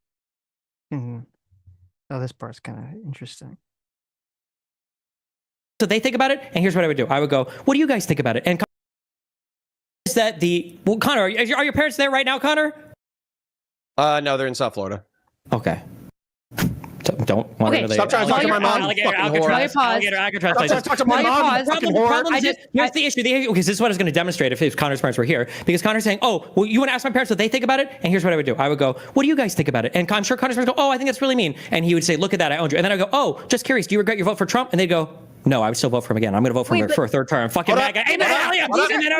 S4: Oh, this part's kind of interesting.
S9: So they think about it, and here's what I would do. I would go, what do you guys think about it? And is that Connor, are your parents there right now, Connor?
S7: No, they're in South Florida.
S9: Okay. Don't want to
S7: stop trying to talk to my mom.
S9: Alcatraz.
S7: Talk to my mom.
S9: Here's the issue. Okay, this is what I was going to demonstrate if Connor's parents were here. Because Connor's saying, oh, well, you want to ask my parents what they think about it? And here's what I would do. I would go, what do you guys think about it? And I'm sure Connor's parents go, oh, I think that's really mean. And he would say, look at that, I owned you. And then I go, oh, just curious, do you regret your vote for Trump? And they'd go,
S2: No, I would still vote for him again. I'm going to vote for him for a third term. Fucking bad guy. And then I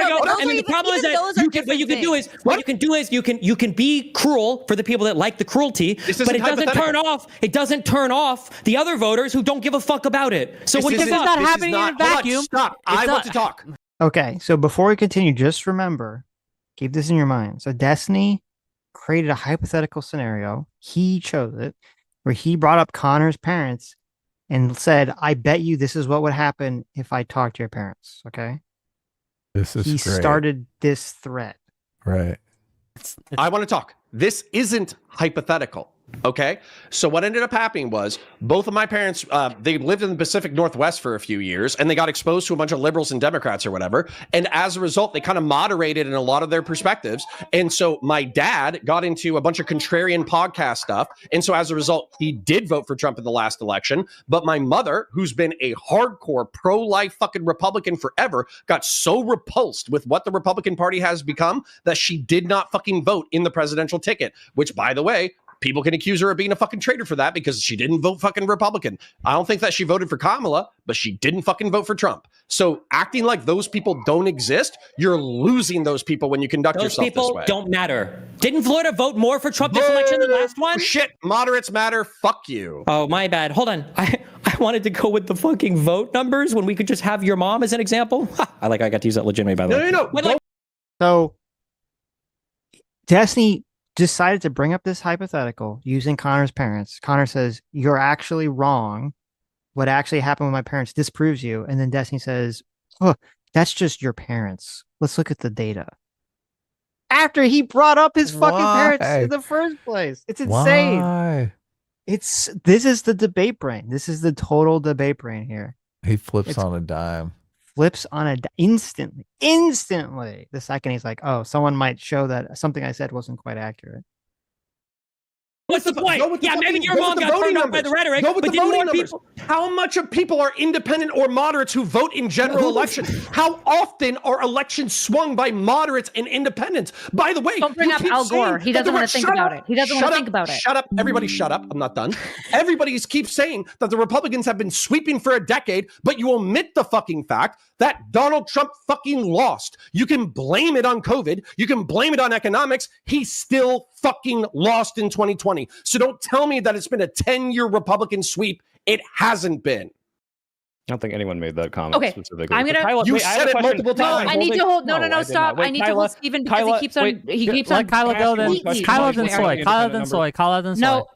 S2: go. And the problem is that what you can do is you can be cruel for the people that like the cruelty, but it doesn't turn off the other voters who don't give a fuck about it. So what is
S8: not happening in a vacuum?
S7: Stop. I want to talk.
S4: Okay, so before we continue, just remember, keep this in your mind. So Destiny created a hypothetical scenario. He chose it, where he brought up Connor's parents and said, I bet you this is what would happen if I talked to your parents. Okay. He started this thread.
S5: Right.
S7: I want to talk. This isn't hypothetical. Okay. So what ended up happening was both of my parents, they lived in the Pacific Northwest for a few years and they got exposed to a bunch of liberals and Democrats or whatever. And as a result, they kind of moderated in a lot of their perspectives. And so my dad got into a bunch of contrarian podcast stuff. And so as a result, he did vote for Trump in the last election. But my mother, who's been a hardcore pro-life fucking Republican forever, got so repulsed with what the Republican Party has become that she did not fucking vote in the presidential ticket, which, by the way, people can accuse her of being a fucking traitor for that because she didn't vote fucking Republican. I don't think that she voted for Kamala, but she didn't fucking vote for Trump. So acting like those people don't exist, you're losing those people when you conduct yourself this way.
S9: Those people don't matter. Didn't Florida vote more for Trump this election than the last one?
S7: Shit, moderates matter. Fuck you.
S2: Oh, my bad. Hold on. I wanted to go with the fucking vote numbers when we could just have your mom as an example. I got to use that legitimately, by the way.
S7: No.
S4: So Destiny decided to bring up this hypothetical using Connor's parents. Connor says, you're actually wrong. What actually happened with my parents disproves you. And then Destiny says, oh, that's just your parents. Let's look at the data. After he brought up his fucking parents in the first place. It's insane.
S5: Why?
S4: This is the debate brain. This is the total debate brain here.
S5: He flips on a dime.
S4: Flips on a instantly the second he's like, oh, someone might show that something I said wasn't quite accurate.
S9: What's the point? Yeah, maybe your mom got turned off by the rhetoric, but did more people?
S7: How much of people are independent or moderates who vote in general elections? How often are elections swung by moderates and independents? By the way,
S3: don't bring up Al Gore. He doesn't want to think about it. He doesn't want to think about it.
S7: Shut up. Everybody shut up. I'm not done. Everybody keeps saying that the Republicans have been sweeping for a decade, but you omit the fucking fact that Donald Trump fucking lost. You can blame it on COVID. You can blame it on economics. He still fucking lost in 2020. So don't tell me that it's been a 10-year Republican sweep. It hasn't been.
S6: I don't think anyone made that comment specifically.
S3: I'm gonna.
S7: You said it multiple times.
S3: I need to hold. No, stop. I need to hold Stephen because he keeps on. He keeps on.
S8: Kyla go then. Kyla then Soy. Kyla then Soy.
S3: No.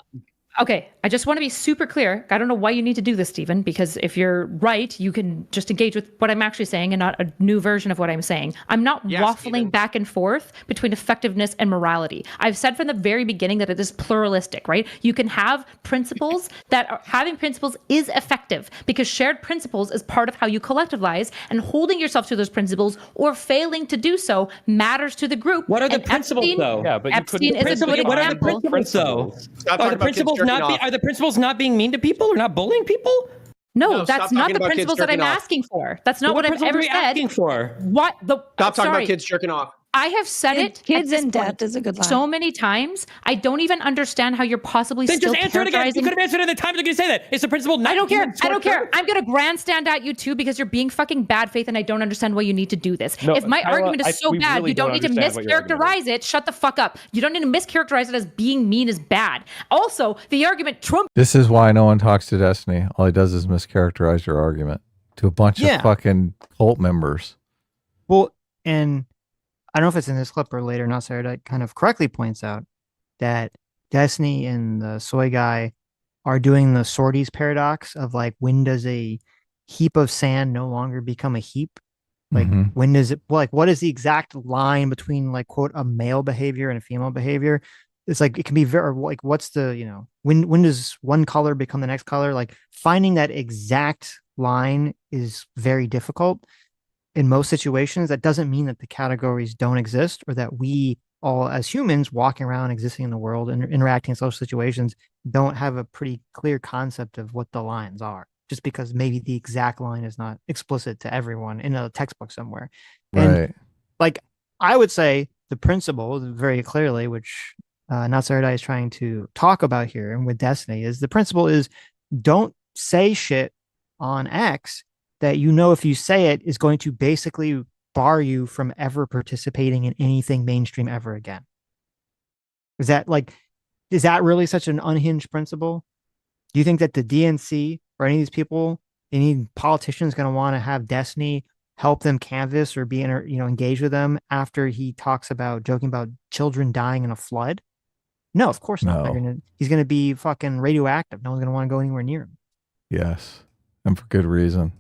S3: Okay, I just want to be super clear. I don't know why you need to do this, Stephen, because if you're right, you can just engage with what I'm actually saying and not a new version of what I'm saying. I'm not waffling Stephen. Back and forth between effectiveness and morality. I've said from the very beginning that it is pluralistic, right? You can have principles having principles is effective because shared principles is part of how you collectivize, and holding yourself to those principles or failing to do so matters to the group.
S2: What are the principles, though?
S6: Yeah, but
S3: Epstein is a good example.
S2: What are the principles, though? Are the principles not being mean to people or not bullying people?
S3: No, that's not the principles that I'm asking for. That's not what I've ever said.
S2: Asking for?
S3: What the?
S7: Stop talking about kids jerking off.
S3: I have said it.
S1: Kids in debt is a good line.
S3: So many times, I don't even understand how you're possibly
S9: then
S3: still
S9: just answer it again. You could have answered it at the time. You're going to say that. It's the principle.
S3: I don't care. I don't care. I'm going to grandstand at you too because you're being fucking bad faith, and I don't understand why you need to do this.
S6: No,
S3: if my
S6: Kyla,
S3: argument is so bad,
S6: really
S3: you don't need to mischaracterize it. Shut the fuck up. You don't need to mischaracterize it as being mean is bad. Also, the argument Trump.
S5: This is why no one talks to Destiny. All he does is mischaracterize your argument to a bunch of fucking cult members.
S4: Well, and I don't know if it's in this clip or later, not Erudite kind of correctly points out that Destiny and the soy guy are doing the sorties paradox of like, when does a heap of sand no longer become a heap? Like, when does it, like, what is the exact line between like, quote, a male behavior and a female behavior? It's like, it can be very, like, what's the, you know, when does one color become the next color? Like, finding that exact line is very difficult. In most situations, that doesn't mean that the categories don't exist or that we all as humans walking around existing in the world and interacting in social situations don't have a pretty clear concept of what the lines are, just because maybe the exact line is not explicit to everyone in a textbook somewhere.
S5: Right.
S4: And like, I would say the principle very clearly, which Erudite is trying to talk about here and with Destiny, is the principle is don't say shit on X that you know if you say it is going to basically bar you from ever participating in anything mainstream ever again. Is that really such an unhinged principle? Do you think that the DNC or any of these people, any politician is going to want to have Destiny help them canvass or be engage with them after he talks about joking about children dying in a flood? No, of course not.
S5: No.
S4: He's going to be fucking radioactive. No one's going to want to go anywhere near him.
S5: Yes. And for good reason.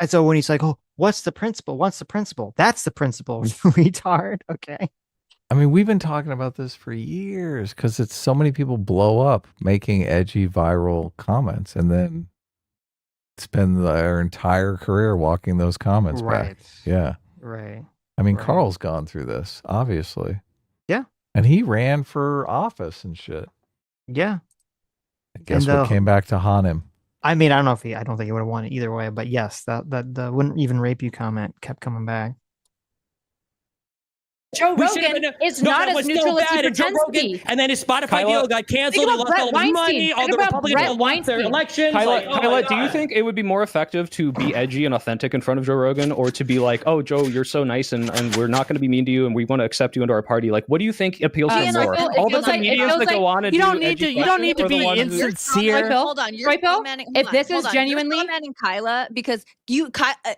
S4: And so when he's like, oh, what's the principle? What's the principle? That's the principle, retard. Okay.
S5: I mean, we've been talking about this for years because it's so many people blow up making edgy viral comments and then spend their entire career walking those comments back. Yeah.
S4: Right.
S5: I mean,
S4: Right.
S5: Carl's gone through this, obviously.
S4: Yeah.
S5: And he ran for office and shit.
S4: Yeah.
S5: Guess what came back to haunt him?
S4: I mean, I don't think he would have won it either way, but yes, that the wouldn't even rape you comment kept coming back.
S3: Joe Rogan is not as neutral as he pretends to be.
S9: And then his Spotify deal got canceled. He lost all his money. All the Republicans lost their elections.
S6: Kyla, do you think it would be more effective to be edgy and authentic in front of Joe Rogan, or to be like, oh, Joe, you're so nice and we're not going to be mean to you and we want to accept you into our party? Like, what do you think appeals to you more? All the comedians that go on and
S8: you don't need to be insincere.
S1: Hold on, you're
S3: if this is genuinely
S1: commenting Kyla because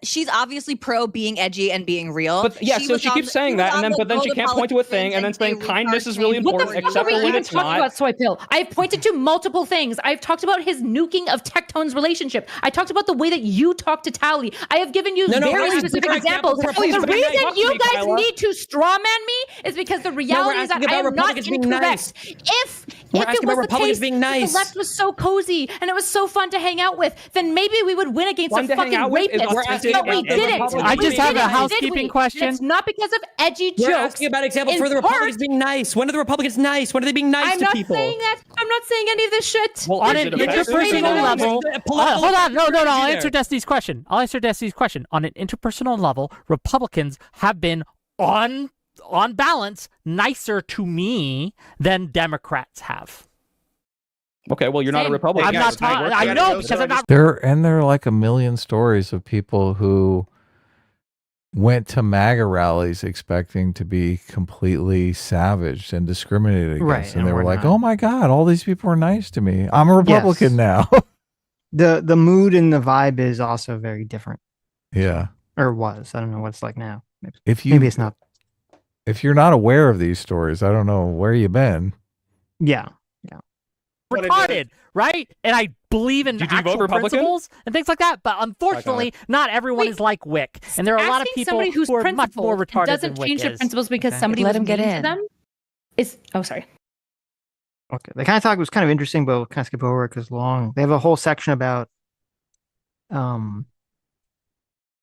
S1: she's obviously pro being edgy and being real.
S6: But yeah, so she keeps saying that, and then but then she can't point to a thing, and then saying kindness is really important, except for when it's not.
S3: About Soy Pill? I've pointed to multiple things. I've talked about his nuking of Tectone's relationship. I talked about the way that you talk to Tally. I have given you very specific examples. The reason you guys need to strawman me is because the reality is that I am not incorrect. If it was the case that the left was so cozy and it was so fun to hang out with, then maybe we would win against a fucking rapist. But we didn't.
S8: I just have a housekeeping question.
S3: It's not because of edgy jokes.
S9: We're asking about examples for the Republicans being nice. When are the Republicans nice? When are they being nice to people?
S3: I'm not saying that. I'm not saying any of this shit.
S8: Well, on an interpersonal level, hold on. No. I'll answer Destiny's question. On an interpersonal level, Republicans have been on balance nicer to me than Democrats have.
S6: Okay, well, you're not a Republican.
S8: I'm not talking. I know because I'm not.
S5: There are like a million stories of people who went to MAGA rallies expecting to be completely savaged and discriminated against.
S4: Right,
S5: and they were like, oh my God, all these people are nice to me. I'm a Republican now.
S4: The mood and the vibe is also very different.
S5: Yeah.
S4: Or was. I don't know what it's like now.
S5: Maybe
S4: it's not.
S5: If you're not aware of these stories, I don't know where you've been.
S4: Yeah.
S8: Retarded, right? And I believe in actual principles and things like that. But unfortunately, not everyone is like Wick, and there are a lot of people who are much more retarded
S3: doesn't
S8: than Wick
S3: change their
S8: is.
S3: principles because somebody
S1: Let
S3: was
S1: him get
S3: mean
S1: in.
S3: to them. Sorry.
S4: Okay. The kind of talk was kind of interesting, but we'll kind of skip over it because it's long. They have a whole section about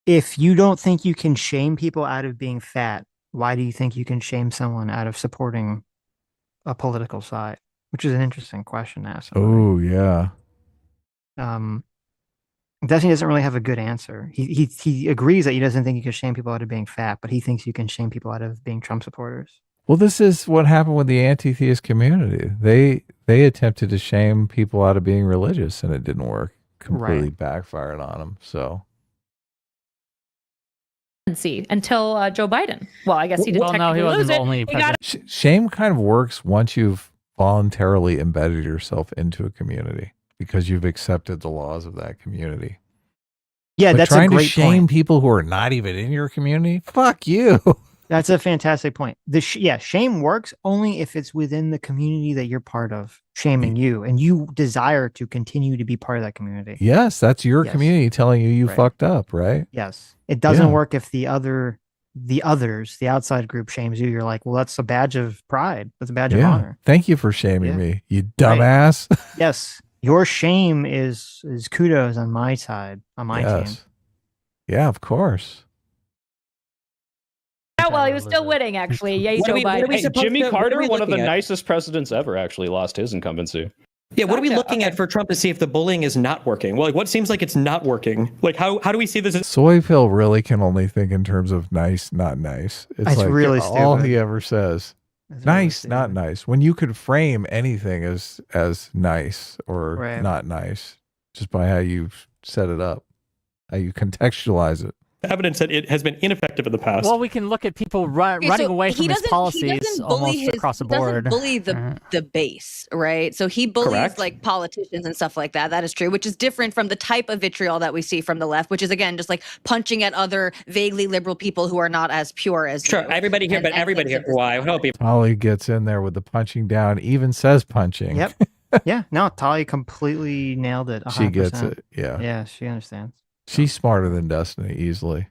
S4: if you don't think you can shame people out of being fat, why do you think you can shame someone out of supporting a political side? Which is an interesting question to ask.
S5: Oh, yeah.
S4: Destiny doesn't really have a good answer. He agrees that he doesn't think you can shame people out of being fat, but he thinks you can shame people out of being Trump supporters.
S5: Well, this is what happened with the anti-theist community. They attempted to shame people out of being religious, and it didn't work. Completely backfired on them. So.
S3: Until Joe Biden. Well, I guess he didn't technically lose it.
S5: Shame kind of works once you've voluntarily embedded yourself into a community because you've accepted the laws of that community.
S4: Yeah,
S5: but
S4: that's
S5: trying
S4: a great
S5: to shame people who are not even in your community. Fuck you.
S4: That's a fantastic point. Shame works only if it's within the community that you're part of, shaming you, and you desire to continue to be part of that community.
S5: Yes, that's your community telling you fucked up, right?
S4: Yes. It doesn't work if the outside group shames you. You're like, well, that's a badge of pride. That's a badge of honor.
S5: Thank you for shaming me, you dumbass.
S4: Right. Yes. Your shame is kudos on my side, on my team.
S5: Yeah, of course.
S3: Well, he was still winning, actually. Yay, Joe Biden.
S6: Hey, Jimmy Carter, one of the nicest presidents ever, actually lost his incumbency.
S2: Yeah, what are we looking at for Trump to see if the bullying is not working? Well, like, what seems like it's not working? Like, how do we see this?
S5: Soy Pill really can only think in terms of nice, not nice. It's like
S4: really
S5: all
S4: stupid.
S5: he ever says. Nice, not nice. When you could frame anything as nice or not nice just by how you set it up. how you contextualize it.
S2: Evidence that it has been ineffective in the past.
S8: Well, we can look at people running away from his policies almost across the board.
S1: He doesn't bully the base, right? So he bullies like politicians and stuff like that. That is true, which is different from the type of vitriol that we see from the left, which is again just like punching at other vaguely liberal people who are not as pure as
S2: sure.
S1: you.
S2: Everybody here, but everybody here. Why? I would hope
S5: Tali gets in there with the punching down, even says punching.
S4: Yep. Yeah. No, Tali completely nailed it. 100%.
S5: She gets it. Yeah.
S4: Yeah, she understands.
S5: She's smarter than Destiny easily.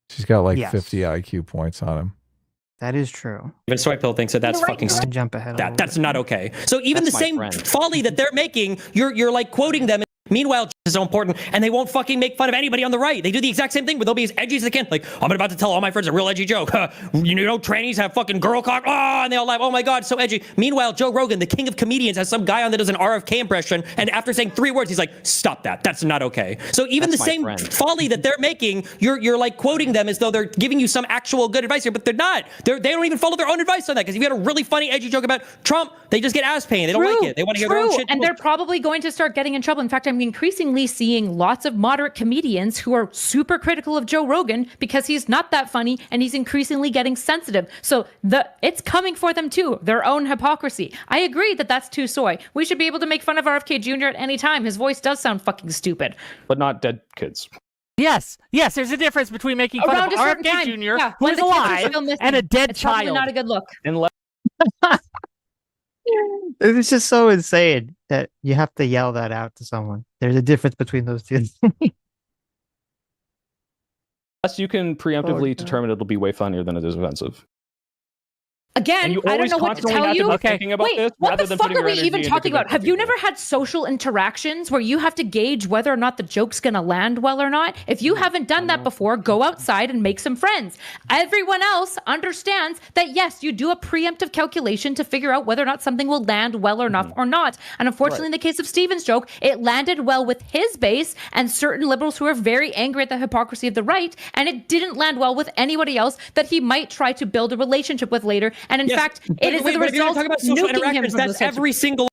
S5: She's got like
S4: Yes.
S5: 50 IQ points on him.
S4: That is true.
S2: even Swipe Pill thinks that that's fucking
S4: I'll jump ahead.
S2: that's not okay. So even
S6: That's
S2: the
S6: my
S2: same
S6: friend.
S2: folly that they're making, you're like quoting them. Meanwhile, is so important, and they won't fucking make fun of anybody on the right. They do the exact same thing, but they'll be as edgy as they can. Like, I'm about to tell all my friends a real edgy joke. You know, trannies have fucking girl cock. Oh, and they all laugh. Oh my god, so edgy. Meanwhile, Joe Rogan, the king of comedians, has some guy on that does an RFK impression, and after saying 3 words, he's like, "Stop that. That's not okay." So even
S6: That's
S2: the
S6: my
S2: same
S6: friend.
S2: folly that they're making, you're like quoting them as though they're giving you some actual good advice here, but they're not. They don't even follow their own advice on that. Because if you had a really funny edgy joke about Trump, they just get ass pain. They don't like it. They want to hear their own shit.
S3: And they're probably going to start getting in trouble. In fact, I'm increasingly seeing lots of moderate comedians who are super critical of Joe Rogan because he's not that funny and he's increasingly getting sensitive. So it's coming for them too, their own hypocrisy. I agree that that's too soy. We should be able to make fun of RFK Jr. at any time. His voice does sound fucking stupid.
S6: But not dead kids.
S8: Yes, there's a difference between making fun
S3: Around
S8: of
S3: a certain
S8: RFK
S3: time.
S8: Jr.,
S3: Yeah,
S8: who
S3: when
S8: is
S3: the kids are
S8: alive,
S3: still missing.
S8: and a dead
S3: It's probably
S8: child.
S3: not a good look.
S6: Unless
S4: It's just so insane that you have to yell that out to someone. There's a difference between those two.
S6: you can preemptively determine it'll be way funnier than it is offensive.
S3: Again,
S6: And you
S3: I don't
S6: always
S3: know what to
S6: constantly
S3: tell
S6: have to
S3: you.
S6: be thinking about
S3: Wait,
S6: this
S3: what
S6: rather
S3: the
S6: than
S3: fuck
S6: putting
S3: are
S6: your
S3: we
S6: energy
S3: even
S6: into
S3: talking about?
S6: convincing
S3: Have you
S6: people.
S3: never had social interactions where you have to gauge whether or not the joke's going to land well or not? If you haven't done that before, go outside and make some friends. Everyone else understands that, yes, you do a preemptive calculation to figure out whether or not something will land well or not. And unfortunately, in the case of Stephen's joke, it landed well with his base and certain liberals who are very angry at the hypocrisy of the right, and it didn't land well with anybody else that he might try to build a relationship with later. And in fact, it is the result
S2: talk about social
S3: nuking him
S2: interactions.
S3: from
S2: That's
S3: the
S2: every single.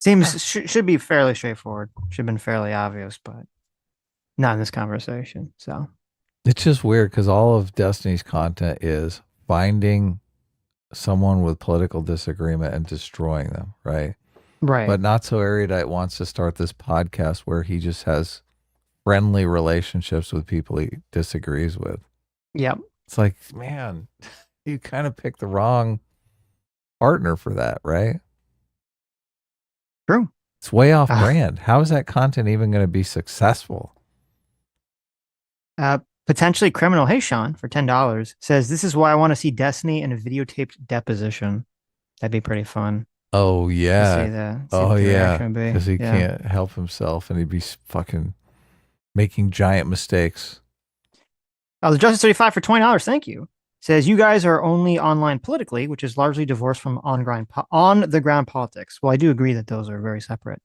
S4: Seems should be fairly straightforward. Should have been fairly obvious, but not in this conversation. So
S5: It's just weird because all of Destiny's content is finding someone with political disagreement and destroying them, right?
S4: right.
S5: But Not So Erudite wants to start this podcast where he just has friendly relationships with people he disagrees with.
S4: Yep.
S5: It's like, man, you kind of picked the wrong partner for that, right?
S4: True.
S5: It's way off brand. How is that content even going to be successful?
S4: Potentially criminal. Hey, Sean, for $10 says, "This is why I want to see Destiny in a videotaped deposition." That'd be pretty fun.
S5: Oh,
S4: to
S5: yeah.
S4: see the
S5: Oh, yeah.
S4: reaction would be.
S5: Because he
S4: Yeah.
S5: can't help himself and he'd be fucking making giant mistakes.
S4: Oh, the Justice 35 for $20. Thank you. Says, "You guys are only online politically, which is largely divorced from on the ground politics." Well, I do agree that those are very separate.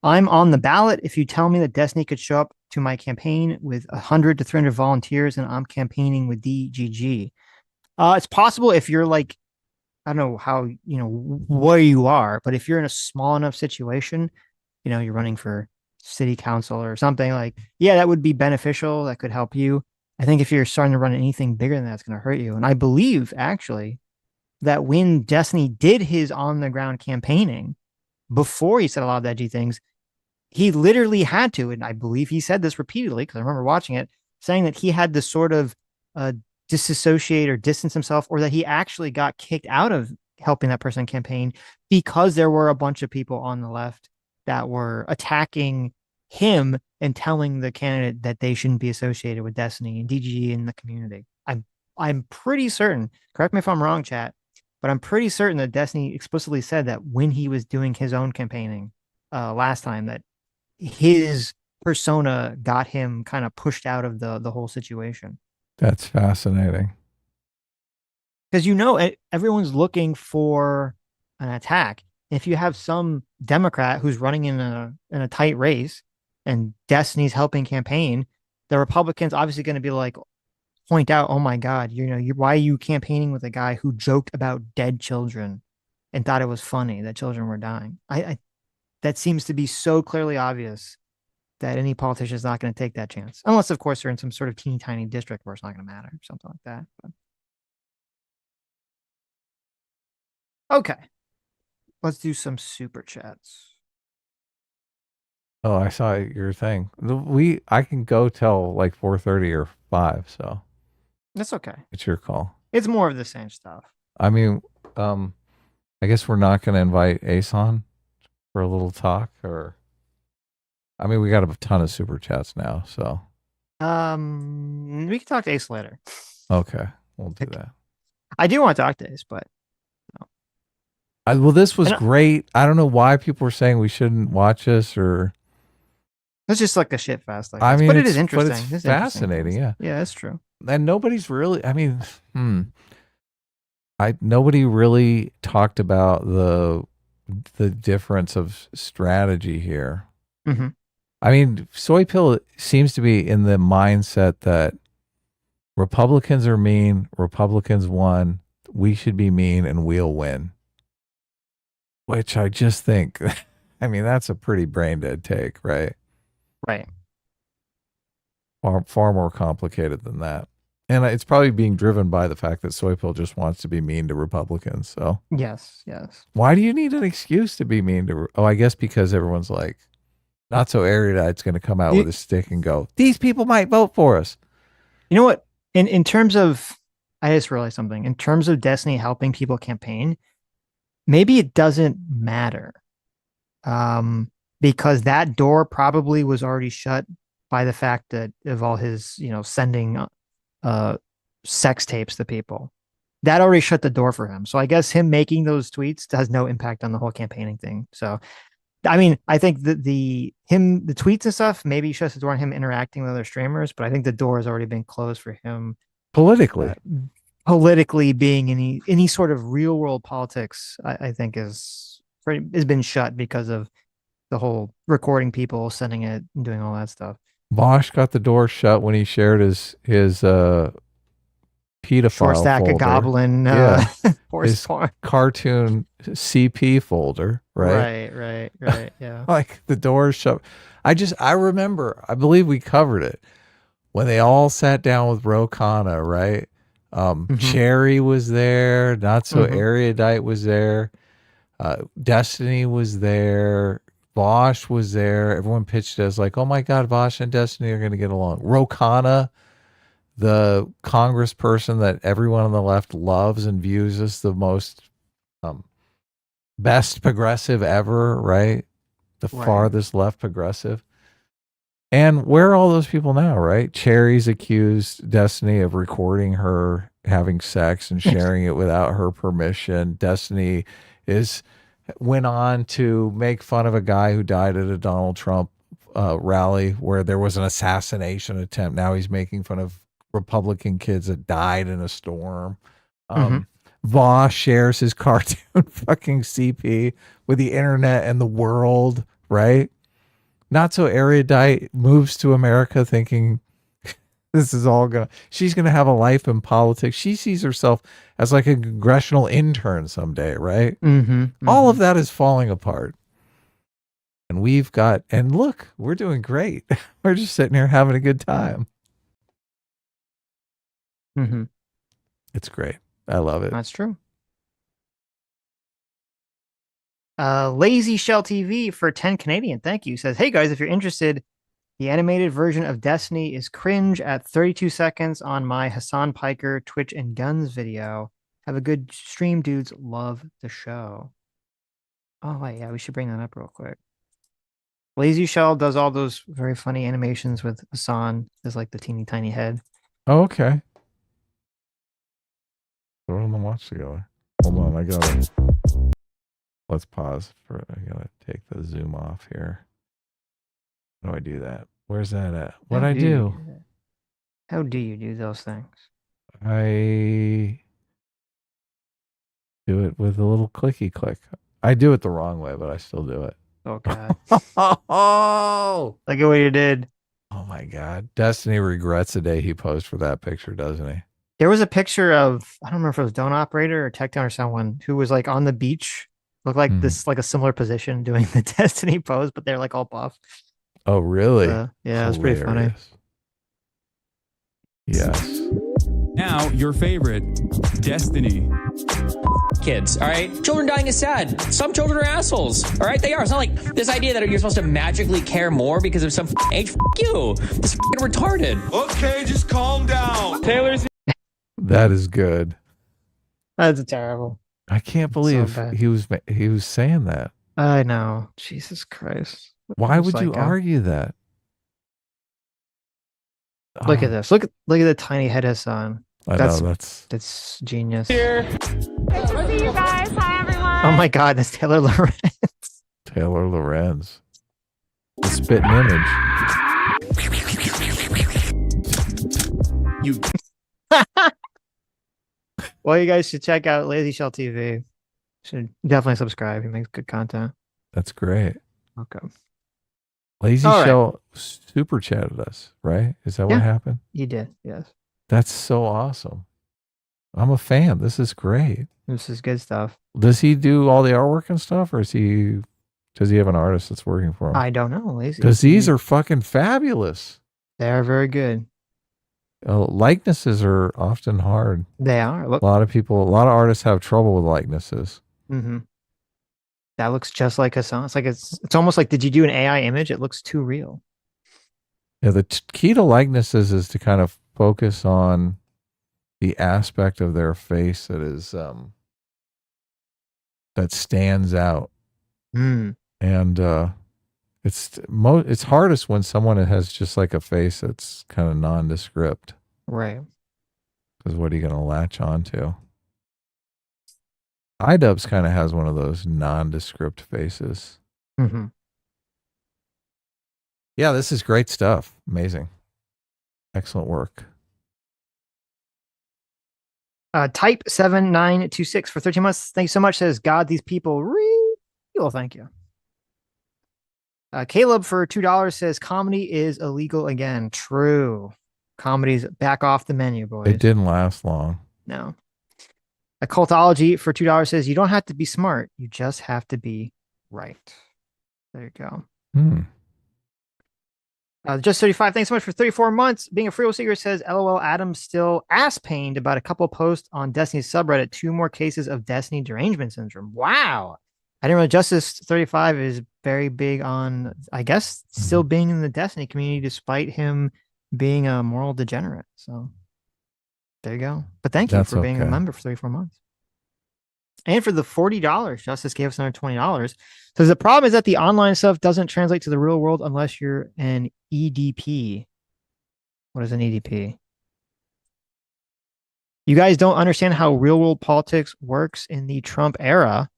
S4: "I'm on the ballot if you tell me that Destiny could show up to my campaign with 100 to 300 volunteers and I'm campaigning with DGG. It's possible if you're like, I don't know how, where you are, but if you're in a small enough situation, you're running for city council or something, like, yeah, that would be beneficial. That could help you. I think if you're starting to run anything bigger than that, it's going to hurt you. And I believe actually that when Destiny did his on the ground campaigning, before he said a lot of the edgy things, he literally had to, and I believe he said this repeatedly because I remember watching it, saying that he had to sort of disassociate or distance himself, or that he actually got kicked out of helping that person campaign because there were a bunch of people on the left that were attacking him and telling the candidate that they shouldn't be associated with Destiny and DGG in the community. I'm pretty certain, correct me if I'm wrong, chat, but I'm pretty certain that Destiny explicitly said that when he was doing his own campaigning last time, that his persona got him kind of pushed out of the whole situation.
S5: That's fascinating.
S4: Because everyone's looking for an attack. If you have some Democrat who's running in a tight race and Destiny's helping campaign, the Republicans obviously going to be like, point out, oh my God, why are you campaigning with a guy who joked about dead children and thought it was funny that children were dying? That seems to be so clearly obvious that any politician is not going to take that chance, unless, of course, they're in some sort of teeny tiny district where it's not going to matter, something like that. But... Okay, let's do some super chats.
S5: Oh, I saw your thing. I can go till like 4:30 or 5, so
S4: that's okay.
S5: It's your call.
S4: It's more of the same stuff.
S5: I mean, I guess we're not going to invite Ace on for a little talk, or I mean, we got a ton of super chats now, so
S4: we can talk to Ace later.
S5: Okay, we'll do that.
S4: I do want to talk to Ace, but
S5: no. Well, this was great. I don't know why people were saying we shouldn't watch this, or
S4: it's just like a shit fest. Like
S5: I mean,
S4: but it is interesting.
S5: But it's fascinating. Yeah,
S4: that's true.
S5: And nobody's really. I mean, nobody really talked about the difference of strategy here.
S4: Mm-hmm.
S5: I mean, Soy Pill seems to be in the mindset that Republicans are mean, Republicans won, we should be mean, and we'll win. Which I just think, I mean, that's a pretty brain dead take, right?
S4: Right.
S5: Far more complicated than that. And it's probably being driven by the fact that Soy Pill just wants to be mean to Republicans. So
S4: yes.
S5: Why do you need an excuse to be mean to? Oh, I guess because everyone's like, not so erudite's going to come out with a stick and go, these people might vote for us.
S4: You know what? In terms of, I just realized something. In terms of Destiny helping people campaign, maybe it doesn't matter, because that door probably was already shut by the fact that of all his, sending sex tapes to people. That already shut the door for him. So I guess him making those tweets has no impact on the whole campaigning thing. So, I mean, I think that the tweets and stuff maybe shuts the door on him interacting with other streamers, but I think the door has already been closed for him politically being any sort of real world politics. I think has been shut because of the whole recording people, sending it, and doing all that stuff.
S5: Bosch got the door shut when he shared his pedophile
S4: Short stack
S5: folder.
S4: Of goblin
S5: his cartoon CP folder, right?
S4: Right, yeah.
S5: Like the door shut. I remember, I believe we covered it when they all sat down with Ro Khanna, right? Cherry was there, Not So Erudite was there, Destiny was there, Bosch was there. Everyone pitched as like, oh my God, Bosch and Destiny are going to get along. Ro Khanna, the congressperson that everyone on the left loves and views as the most best progressive ever, right? The farthest left progressive. And where are all those people now, right? Cherry's accused Destiny of recording her having sex and sharing it without her permission. Destiny went on to make fun of a guy who died at a Donald Trump rally where there was an assassination attempt. Now he's making fun of Republican kids that died in a storm. Voss shares his cartoon fucking CP with the internet and the world, right? Not So Erudite moves to America thinking she's gonna have a life in politics. She sees herself as like a congressional intern someday, right? All of that is falling apart. And look, we're doing great. We're just sitting here having a good time. It's great. I love it.
S4: That's true. Lazy Shell TV for 10 Canadian. Thank you. Says, hey guys, if you're interested, the animated version of Destiny is cringe at 32 seconds on my Hassan Piker Twitch and Guns video. Have a good stream, dudes. Love the show. Oh, wait, yeah, we should bring that up real quick. Lazy Shell does all those very funny animations with Hassan as like the teeny tiny head.
S5: Oh, okay. Throw them and watch together. Hold on, let's pause I gotta take the zoom off here. How do I do that? Where's that at? What I do?
S4: How do you do those things?
S5: I do it with a little clicky click. I do it the wrong way, but I still do it.
S4: Oh God.
S5: Oh,
S4: look at what you did.
S5: Oh my God. Destiny regrets the day he posed for that picture, doesn't he?
S4: There was a picture of, I don't remember if it was Don Operator or Techdown or someone who was like on the beach, looked like this, like a similar position doing the Destiny pose, but they're like all buff.
S5: Oh, really?
S4: Yeah, it was pretty funny.
S5: Yes.
S10: Now, your favorite, Destiny.
S9: Kids, all right? Children dying is sad. Some children are assholes, all right? They are. It's not like this idea that you're supposed to magically care more because of some age. You. This retarded.
S10: Okay, just calm down. Taylor's.
S5: That is good.
S4: That's terrible.
S5: I can't believe he was saying that.
S4: I know. Jesus Christ.
S5: Why would you argue that?
S4: Look at this. Look at the tiny head of son.
S5: I know,
S4: that's genius.
S11: Here. Good to see you guys. Hi everyone.
S4: Oh my God, that's Taylor Lorenz.
S5: Taylor Lorenz. The spitting image.
S10: You.
S4: Well, you guys should check out Lazy Shell TV. Should definitely subscribe. He makes good content.
S5: That's great.
S4: Okay.
S5: Lazy Shell super chatted us, right? Is that what happened?
S4: He did, yes.
S5: That's so awesome. I'm a fan. This is great.
S4: This is good stuff.
S5: Does he do all the artwork and stuff, or does he have an artist that's working for him?
S4: I don't know, Lazy.
S5: Because these are fucking fabulous.
S4: They are very good.
S5: Likenesses are often hard.
S4: They are. Look.
S5: A lot of artists have trouble with likenesses.
S4: Mm-hmm. That looks just like Hassan. It's like it's almost like, did you do an AI image? It looks too real.
S5: Yeah, the key to likenesses is to kind of focus on the aspect of their face that is that stands out.
S4: Mm.
S5: And it's hardest when someone has just like a face that's kind of nondescript.
S4: Right.
S5: Because what are you going to latch onto? iDubbbz kind of has one of those nondescript faces.
S4: Mm-hmm.
S5: Yeah, this is great stuff. Amazing. Excellent work.
S4: Type 7926 for 13 months. Thank you so much. Says, God, these people real. Thank you. Caleb for $2 says, comedy is illegal again. True. Comedy's back off the menu, boys.
S5: It didn't last long.
S4: No. A Cultology for $2 says, you don't have to be smart. You just have to be right. There you go. Just 35. Thanks so much for 34 months. Being a Free Will Seeker says, LOL, Adam's still ass pained about a couple posts on Destiny's subreddit. 2 more cases of Destiny derangement syndrome. Wow. I didn't know Justice 35 is very big on, I guess, still being in the Destiny community despite him being a moral degenerate. So there you go. But thank you for being a member for 34 months. And for the $40, Justice gave us another $20. So the problem is that the online stuff doesn't translate to the real world unless you're an EDP. What is an EDP? You guys don't understand how real world politics works in the Trump era.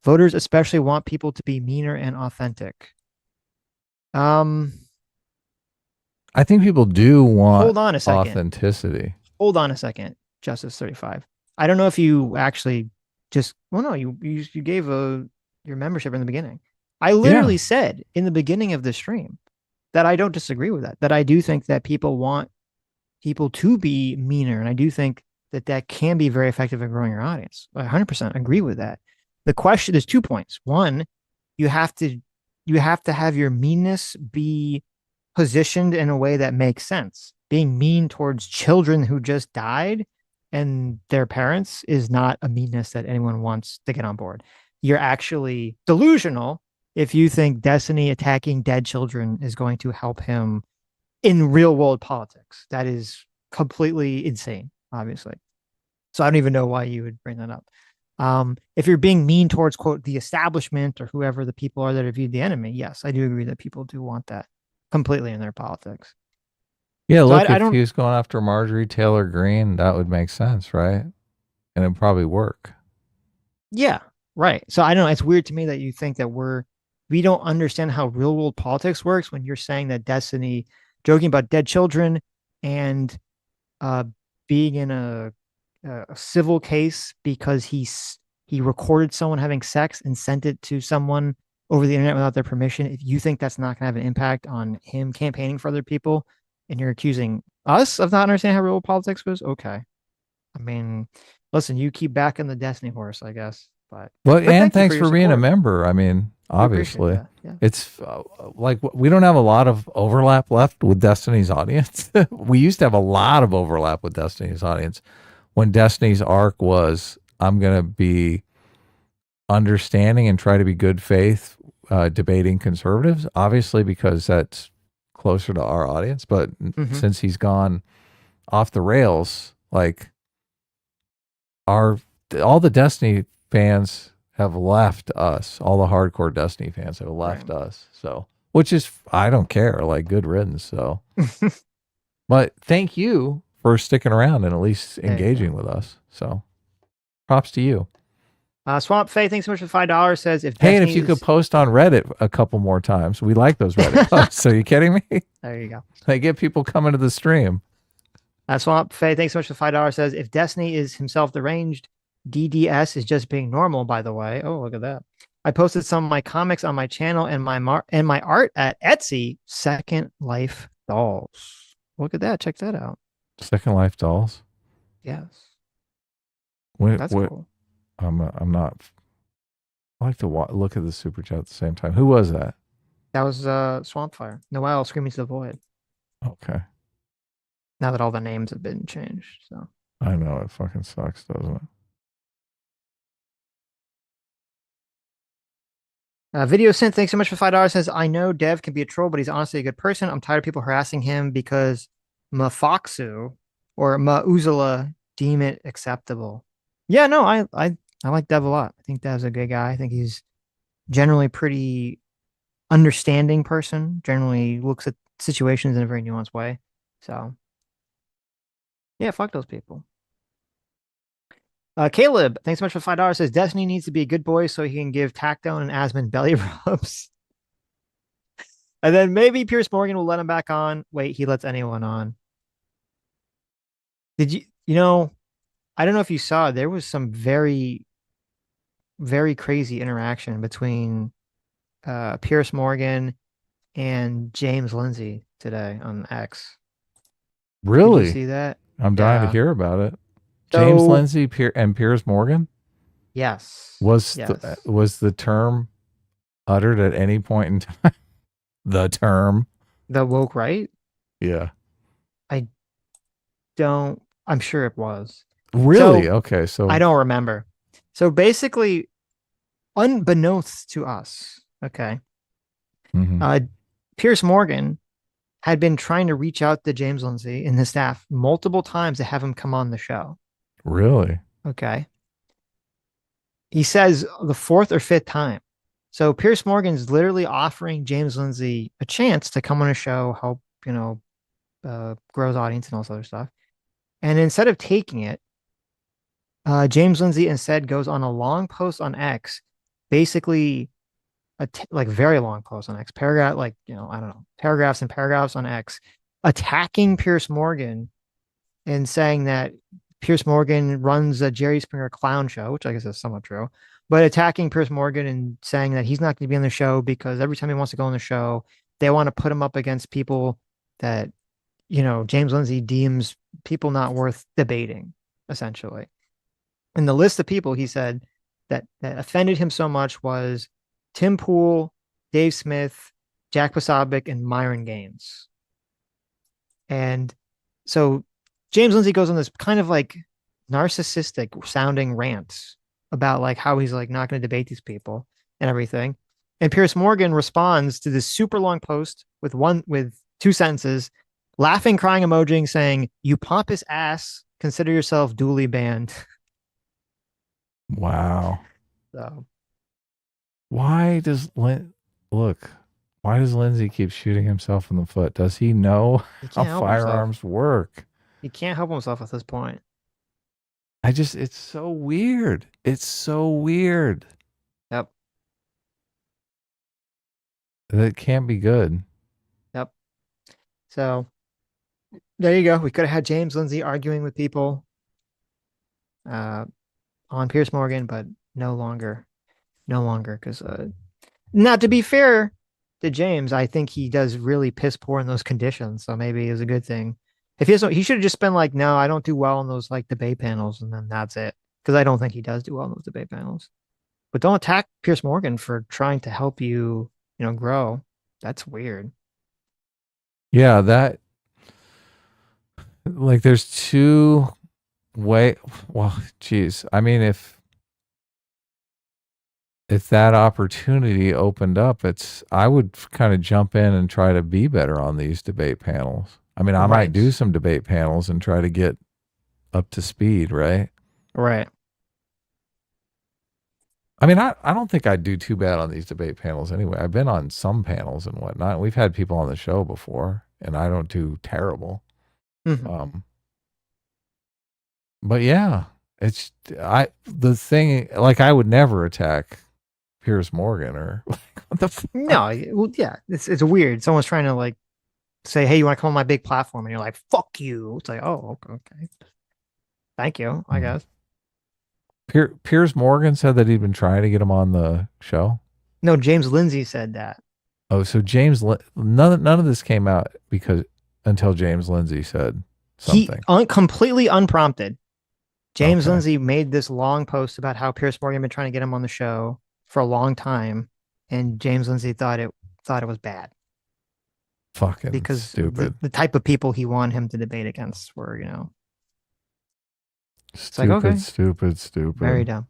S4: Voters especially want people to be meaner and authentic.
S5: I think people do want
S4: hold on a second.
S5: Authenticity.
S4: Hold on a second, Justice 35. I don't know if you actually you gave your membership in the beginning. I literally said in the beginning of the stream that I don't disagree with that I do think that people want people to be meaner. And I do think that can be very effective in growing your audience. I 100% agree with that. The question, there's 2 points. One, you have to have your meanness be positioned in a way that makes sense. Being mean towards children who just died and their parents is not a meanness that anyone wants to get on board. You're actually delusional if you think Destiny attacking dead children is going to help him in real world politics. That is completely insane, obviously. So I don't even know why you would bring that up. If you're being mean towards, quote, the establishment or whoever the people are that have viewed the enemy, yes, I do agree that people do want that completely in their politics.
S5: Yeah, so look, if he was going after Marjorie Taylor Greene, that would make sense, right? And it'd probably work.
S4: Yeah, right. So I don't know. It's weird to me that you think that we don't understand how real world politics works when you're saying that Destiny, joking about dead children and being in a civil case because he recorded someone having sex and sent it to someone over the internet without their permission. If you think that's not going to have an impact on him campaigning for other people, and you're accusing us of not understanding how real politics was, okay. I mean, listen, you keep backing the Destiny horse, I guess. But
S5: and thanks for being a member. I mean, obviously.
S4: Yeah.
S5: It's like we don't have a lot of overlap left with Destiny's audience. We used to have a lot of overlap with Destiny's audience when Destiny's arc was, I'm going to be understanding and try to be good faith debating conservatives, obviously, because that's closer to our audience. But since he's gone off the rails, like all the Destiny fans have left us. All the hardcore Destiny fans have left us. So, which is, I don't care, like, good riddance. So, but thank you for sticking around and at least engaging with us. So, props to you.
S4: Swamp Faye, thanks so much for $5. Says, if
S5: hey, and if you could post on Reddit a couple more times, we like those Reddit posts. So, you kidding me?
S4: There you go.
S5: They get people coming to the stream.
S4: Swamp Faye, thanks so much for $5. Says, if Destiny is himself deranged, DDS is just being normal, by the way. Oh, look at that. I posted some of my comics on my channel and my art at Etsy, Second Life Dolls. Look at that. Check that out.
S5: Second Life Dolls?
S4: Yes.
S5: That's
S4: cool.
S5: I'm not. I like to look at the super chat at the same time. Who was that?
S4: That was Swampfire. Noel Screaming to the Void.
S5: Okay.
S4: Now that all the names have been changed, so.
S5: I know, it fucking sucks, doesn't it?
S4: Video Synth, thanks so much for $5. Says, I know Dev can be a troll, but he's honestly a good person. I'm tired of people harassing him because Mafoxu or Mauzala deem it acceptable. Yeah, no, I like Dev a lot. I think Dev's a good guy. I think he's generally pretty understanding person, generally looks at situations in a very nuanced way. So, yeah, fuck those people. Caleb, thanks so much for $5. Says, Destiny needs to be a good boy so he can give Tactone and Asmund belly rubs. And then maybe Pierce Morgan will let him back on. Wait, he lets anyone on. Did I don't know if you saw, there was some very, very crazy interaction between Pierce Morgan and James Lindsay today on X.
S5: Really?
S4: Did you see that?
S5: I'm dying to hear about it. James Lindsay and Piers Morgan?
S4: Yes.
S5: Was the term uttered at any point in time? The term?
S4: The woke right?
S5: Yeah.
S4: I'm sure it was.
S5: Really?
S4: So,
S5: okay. So
S4: I don't remember. So basically, unbeknownst to us, okay, Pierce Morgan had been trying to reach out to James Lindsay and his staff multiple times to have him come on the show.
S5: Really?
S4: Okay. He says the fourth or fifth time. So Pierce Morgan's literally offering James Lindsay a chance to come on a show, help, grow his audience and all this other stuff. And instead of taking it, James Lindsay instead goes on a long post on X, basically very long post on X, paragraph, I don't know, paragraphs and paragraphs on X, attacking Pierce Morgan and saying that Pierce Morgan runs a Jerry Springer clown show, which I guess is somewhat true, but attacking Pierce Morgan and saying that he's not going to be on the show because every time he wants to go on the show, they want to put him up against people that, James Lindsay deems people not worth debating, essentially. And the list of people he said that offended him so much was Tim Pool, Dave Smith, Jack Posobiec, and Myron Gaines. And so James Lindsay goes on this kind of like narcissistic sounding rant about like how he's like not going to debate these people and everything. And Pierce Morgan responds to this super long post with two sentences, laughing, crying emoji, saying, "You pompous ass, consider yourself duly banned."
S5: Wow.
S4: So
S5: why does Lindsay keep shooting himself in the foot? Does he know how firearms work?
S4: He can't help himself at this point.
S5: It's so weird. It's so weird.
S4: Yep.
S5: That can't be good.
S4: Yep. So there you go. We could have had James Lindsay arguing with people on Pierce Morgan, but no longer because now, to be fair to James, I think he does really piss poor in those conditions, so maybe it was a good thing. If he should have just been like, no, I don't do well in those like debate panels, and then that's it, because I don't think he does do well in those debate panels. but don't attack Pierce Morgan for trying to help you, grow. That's weird.
S5: Yeah, that like there's two well, geez. I mean, if that opportunity opened up, I would kind of jump in and try to be better on these debate panels. I mean, I might do some debate panels and try to get up to speed, right?
S4: Right.
S5: I mean, I don't think I'd do too bad on these debate panels anyway. I've been on some panels and whatnot. We've had people on the show before, and I don't do terrible.
S4: Mm-hmm.
S5: But yeah, the thing, like, I would never attack Piers Morgan or what the fuck?
S4: No, well, yeah, it's weird. Someone's trying to like say, "Hey, you want to come on my big platform?" And you're like, "Fuck you." It's like, oh, okay. Thank you, I guess.
S5: Piers Morgan said that he'd been trying to get him on the show.
S4: No, James Lindsay said that.
S5: Oh, so none of this came out until James Lindsay said something.
S4: Completely unprompted. James Lindsay made this long post about how Piers Morgan had been trying to get him on the show for a long time, and James Lindsay thought it was bad.
S5: Fucking
S4: because
S5: stupid.
S4: The type of people he wanted him to debate against were,
S5: Stupid.
S4: Very dumb.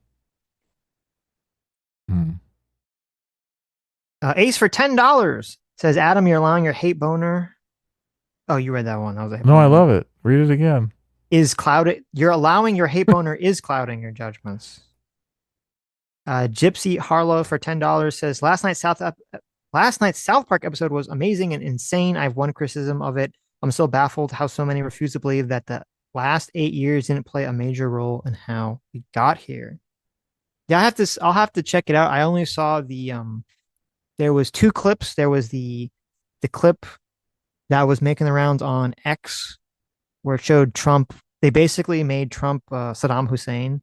S4: Ace for $10 says, Adam, you're allowing your hate boner. Oh, you read that one.
S5: No, I love it. Read it again.
S4: You're allowing your hate boner is clouding your judgments. Gypsy Harlow for $10 says, last night's South Park episode was amazing and insane. I have one criticism of it. I'm still baffled how so many refuse to believe that the last 8 years didn't play a major role in how we got here. Yeah, I'll have to check it out. I only saw there was 2 clips. There was the clip that was making the rounds on X where it showed Trump. They basically made Trump Saddam Hussein.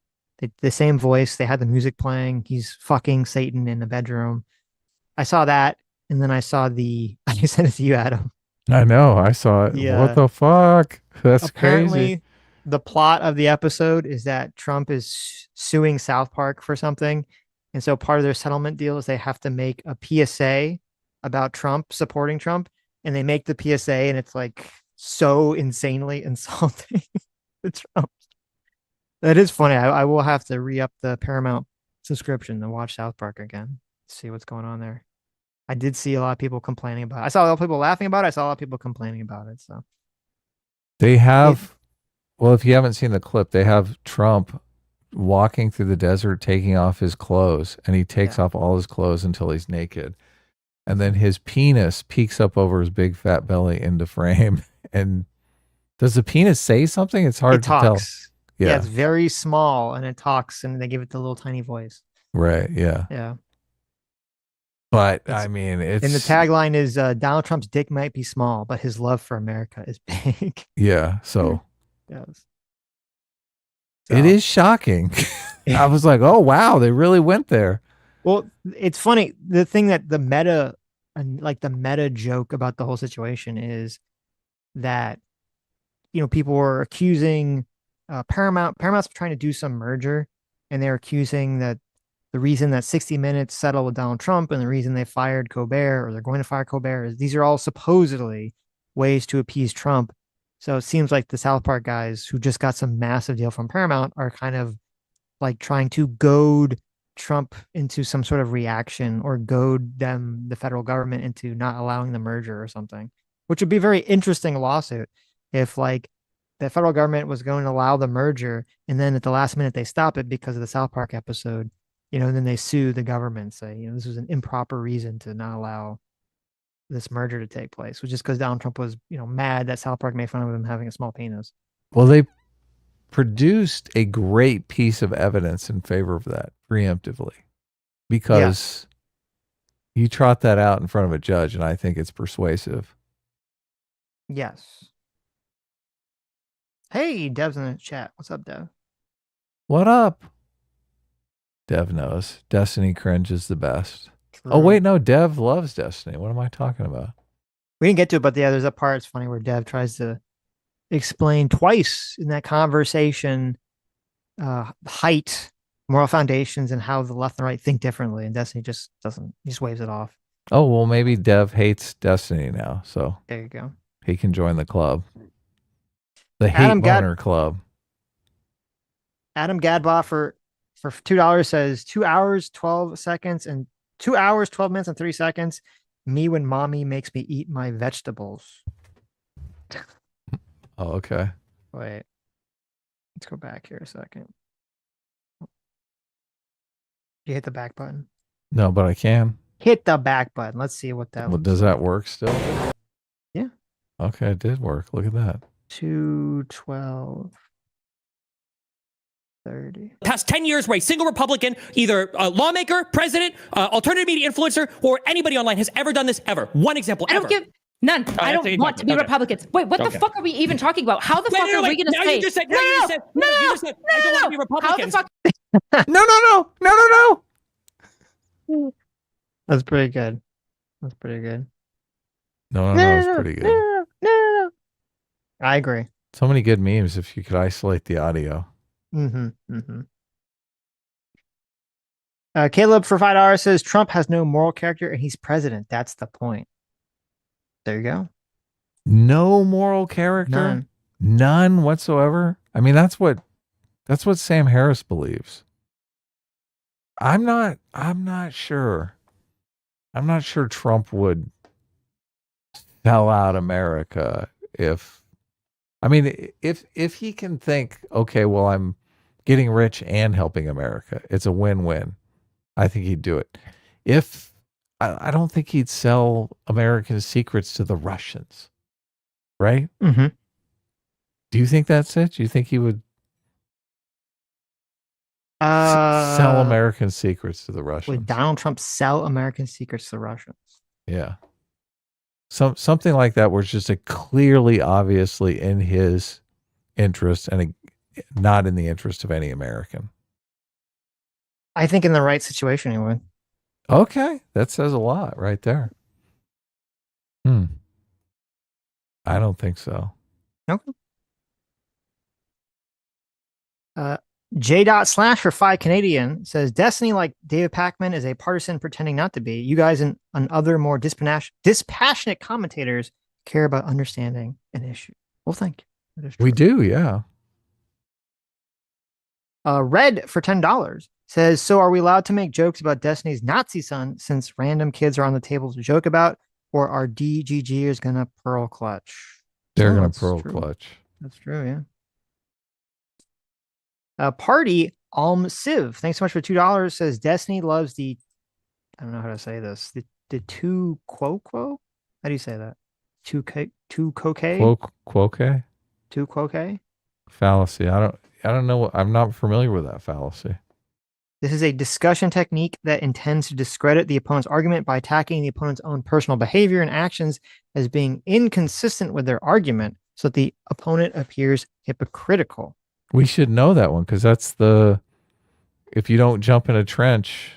S4: The same voice. They had the music playing. He's fucking Satan in the bedroom. I saw that, and then I saw I sent it to you, Adam.
S5: I know. I saw it. Yeah. What the fuck? That's
S4: Apparently,
S5: crazy.
S4: The plot of the episode is that Trump is suing South Park for something. And so part of their settlement deal is they have to make a PSA about Trump, supporting Trump. And they make the PSA, and it's like so insanely insulting to Trump. That is funny. I will have to re-up the Paramount subscription to watch South Park again. See what's going on there. I did see a lot of people complaining about it. I saw a lot of people laughing about it. I saw a lot of people complaining about it. So
S5: they have, well, if you haven't seen the clip, they have Trump walking through the desert, taking off his clothes, and he takes off all his clothes until he's naked. And then his penis peeks up over his big fat belly into frame. And does the penis say something? It's hard to tell.
S4: Yeah, it's very small, and it talks, and they give it the little tiny voice.
S5: Right, yeah.
S4: Yeah.
S5: But, I mean, it's...
S4: And the tagline is, Donald Trump's dick might be small, but his love for America is big.
S5: Yeah, so...
S4: Yes.
S5: It is shocking. I was like, oh, wow, they really went there.
S4: Well, it's funny. The thing that the meta joke about the whole situation is that, people were accusing Paramount's trying to do some merger, and they're accusing that the reason that 60 Minutes settled with Donald Trump and the reason they fired Colbert, or they're going to fire Colbert, is these are all supposedly ways to appease Trump. So it seems like the South Park guys who just got some massive deal from Paramount are kind of like trying to goad Trump into some sort of reaction, or goad the federal government into not allowing the merger or something, which would be a very interesting lawsuit if like the federal government was going to allow the merger, and then at the last minute they stop it because of the South Park episode, and then they sue the government, say, this was an improper reason to not allow this merger to take place, which is because Donald Trump was, mad that South Park made fun of him having a small penis.
S5: Well, they produced a great piece of evidence in favor of that preemptively, because you trot that out in front of a judge, and I think it's persuasive.
S4: Yes. Hey, Dev's in the chat. What's up, Dev?
S5: What up? Dev knows. Destiny Cringe is the best.
S4: True.
S5: Oh, wait, no. Dev loves Destiny. What am I talking about?
S4: We didn't get to it, but there's a part, it's funny, where Dev tries to explain twice in that conversation height moral foundations and how the left and right think differently, and Destiny just doesn't. He just waves it off.
S5: Oh, well, maybe Dev hates Destiny now, so
S4: There you go.
S5: he can join the club. The Hate Loner Club.
S4: Adam Gadbaugh for $2 says 2 hours, 12 seconds, and 2 hours, 12 minutes, and 3 seconds. Me when mommy makes me eat my vegetables.
S5: Oh, okay.
S4: Wait. Let's go back here a second. You hit the back button.
S5: No, but I can.
S4: Hit the back button. Let's see what that.
S5: Well, does that work still?
S4: Yeah.
S5: Okay, it did work. Look at that.
S4: 212. 30.
S9: Past 10 years where a single Republican, either a lawmaker, president, alternative media influencer, or anybody online has ever done this ever. One example
S3: I
S9: ever.
S3: don't give none.
S9: Oh,
S3: I don't want to be Republicans. Wait, what the fuck are we even talking about? How the fuck are we going to say?
S9: You just said, you said, I don't want to be Republicans.
S3: How the fuck?
S5: No.
S4: That's pretty good. That's pretty good.
S5: No, it's pretty good.
S4: No. I agree.
S5: So many good memes if you could isolate the audio.
S4: Caleb for $5 says Trump has no moral character and he's president. That's the point. There you go.
S5: No moral character? None whatsoever? I mean, that's what Sam Harris believes. I'm not sure. I'm not sure Trump would sell out America if he can think, okay, well, I'm getting rich and helping America. It's a win-win. I think he'd do it. I don't think he'd sell American secrets to the Russians. Right?
S4: Mm-hmm.
S5: Do you think that's it? Do you think he would sell American secrets to the Russians?
S4: Would Donald Trump sell American secrets to the Russians?
S5: Yeah. Something like that where it's just clearly, obviously in his interest and not in the interest of any American.
S4: I think in the right situation he would.
S5: Okay. That says a lot right there. I don't think so.
S4: Okay. J./ for 5 Canadian says Destiny, like David Pakman, is a partisan pretending not to be. You guys and other more dispassionate commentators care about understanding an issue. Well, thank you.
S5: We do, yeah.
S4: Red for $10 says, so are we allowed to make jokes about Destiny's Nazi son since random kids are on the table to joke about, or are DGGers gonna pearl clutch?
S5: They're gonna pearl clutch.
S4: That's true, yeah. Party Civ, thanks so much for $2. Says Destiny loves the, I don't know how to say this, the two quo. How do you say that? Two coque.
S5: Quoque.
S4: Two quoque.
S5: Fallacy. I don't know. I'm not familiar with that fallacy.
S4: This is a discussion technique that intends to discredit the opponent's argument by attacking the opponent's own personal behavior and actions as being inconsistent with their argument, so that the opponent appears hypocritical.
S5: We should know that one because that's if you don't jump in a trench,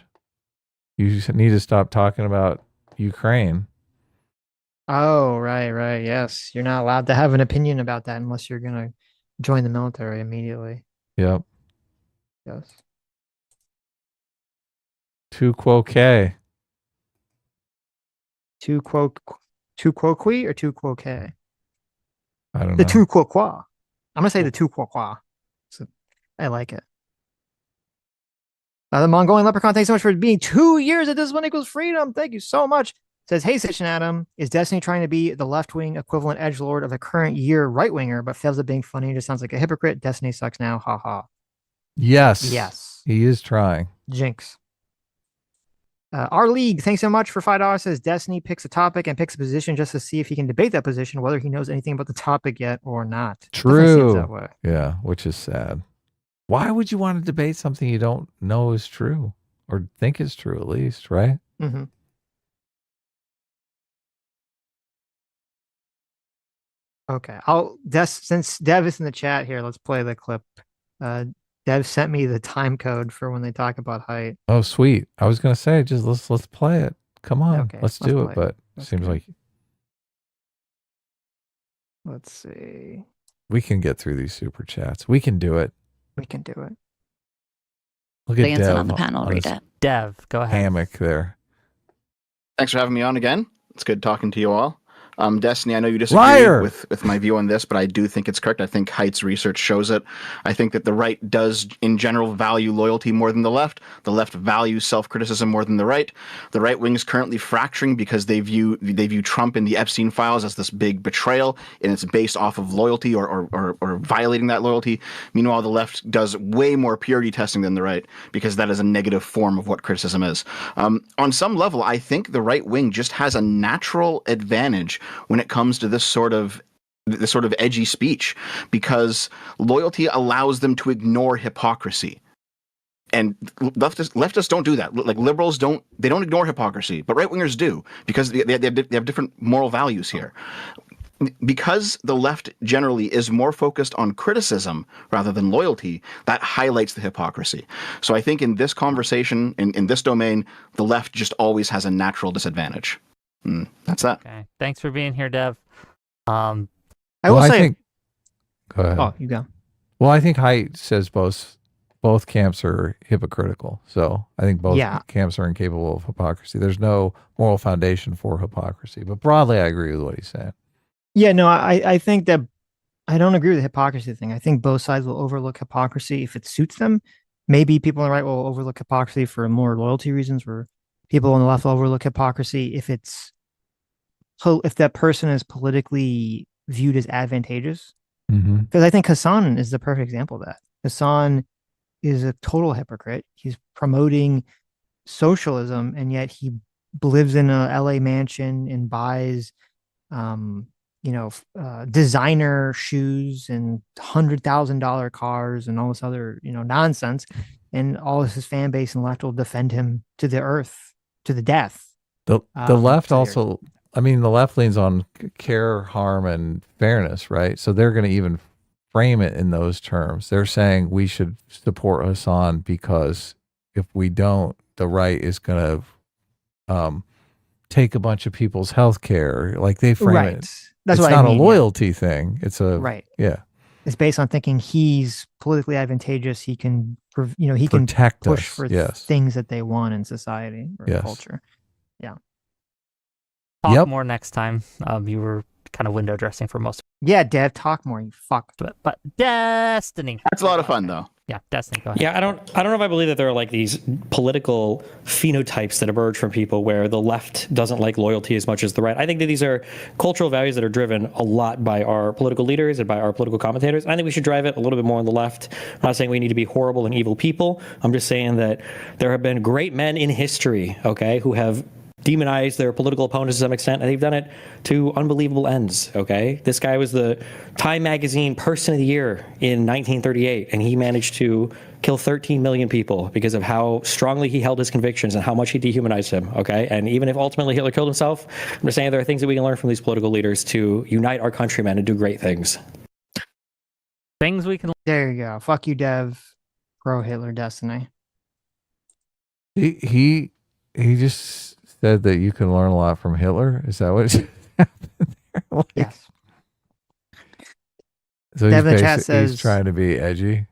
S5: you need to stop talking about Ukraine.
S4: Oh, right. Yes. You're not allowed to have an opinion about that unless you're going to join the military immediately.
S5: Yep.
S4: Yes.
S5: Two quoque.
S4: Two quoque or two quoque?
S5: I don't know.
S4: The two quoquois. I'm going to say the two quoquois. So I like it. The Mongolian Leprechaun, thanks so much for being 2 years at This One Equals Freedom. Thank you so much. Says, hey, Sitch and Adam, is Destiny trying to be the left-wing equivalent edgelord of the current year right-winger, but fails at being funny? Just sounds like a hypocrite. Destiny sucks now. Ha ha.
S5: Yes. He is trying.
S4: Jinx. Our League, thanks so much for $5. Says Destiny picks a topic and picks a position just to see if he can debate that position, whether he knows anything about the topic yet or not.
S5: True.
S4: Seems that way.
S5: Yeah, which is sad. Why would you want to debate something you don't know is true or think is true at least, right?
S4: Mm-hmm. Okay, since Dev is in the chat here, let's play the clip. Dev sent me the time code for when they talk about height.
S5: Oh, sweet. I was gonna say, just let's play it. Come on,
S4: Okay,
S5: let's do it. But it seems like
S4: let's see.
S5: We can get through these super chats. We can do it.
S4: We can do it.
S5: Look at Dev
S1: on the panel read it.
S8: Dev, go ahead.
S5: Hammock there.
S12: Thanks for having me on again. It's good talking to you all. Destiny, I know you disagree with my view on this, but I do think it's correct. I think Haidt's research shows it. I think that the right does, in general, value loyalty more than the left. The left values self-criticism more than the right. The right wing is currently fracturing because they view Trump and the Epstein files as this big betrayal, and it's based off of loyalty or violating that loyalty. Meanwhile, the left does way more purity testing than the right because that is a negative form of what criticism is. On some level, I think the right wing just has a natural advantage when it comes to this sort of edgy speech, because loyalty allows them to ignore hypocrisy. And leftists don't do that. Like liberals don't ignore hypocrisy, but right wingers do, because they have different moral values here. Because the left generally is more focused on criticism rather than loyalty, that highlights the hypocrisy. So I think in this conversation, in this domain, the left just always has a natural disadvantage. That's that.
S8: Okay. Thanks for being here, Dev.
S4: I will say.
S5: Go ahead.
S4: Oh, you go.
S5: Well, I think Haidt says both camps are hypocritical. So I think both camps are incapable of hypocrisy. There's no moral foundation for hypocrisy. But broadly, I agree with what he's saying.
S4: Yeah, no, I think that I don't agree with the hypocrisy thing. I think both sides will overlook hypocrisy if it suits them. Maybe people on the right will overlook hypocrisy for more loyalty reasons, where people on the left will overlook hypocrisy if that person is politically viewed as advantageous. Because I think Hassan is the perfect example of that. Hassan is a total hypocrite. He's promoting socialism, and yet he lives in a LA mansion and buys designer shoes and $100,000 cars and all this other, nonsense. And all of his fan base and left will defend him to the earth, to the death.
S5: The left also, the left leans on care, harm, and fairness, right? So they're going to even frame it in those terms. They're saying we should support Hassan because if we don't, the right is going to take a bunch of people's health care. Like they frame it.
S4: That's
S5: it's
S4: what
S5: not a loyalty thing. It's a
S4: It's based on thinking he's politically advantageous. He can, he
S5: protect
S4: can push
S5: us.
S4: for
S5: Yes.
S4: things that they want in society or culture. Yeah.
S8: Talk more next time. You were kind of window dressing for most.
S4: Yeah, Dev, talk more. You fuck.
S8: But Destiny.
S12: That's a lot of fun, though.
S8: Yeah, Destiny. Go ahead.
S2: Yeah, I don't know if I believe that there are like these political phenotypes that emerge from people where the left doesn't like loyalty as much as the right. I think that these are cultural values that are driven a lot by our political leaders and by our political commentators. And I think we should drive it a little bit more on the left. I'm not saying we need to be horrible and evil people. I'm just saying that there have been great men in history, okay, who have demonized their political opponents to some extent, and they've done it to unbelievable ends, okay? This guy was the Time Magazine Person of the Year in 1938, and he managed to kill 13 million people because of how strongly he held his convictions and how much he dehumanized him, okay? And even if ultimately Hitler killed himself, I'm just saying there are things that we can learn from these political leaders to unite our countrymen and do great things.
S8: Things we can...
S4: There you go. Fuck you, Dev. Pro Hitler Destiny.
S5: He just said that you can learn a lot from Hitler. Is that what happened there?
S4: Yes.
S5: So
S4: Devin Chat says
S5: he's trying to be edgy.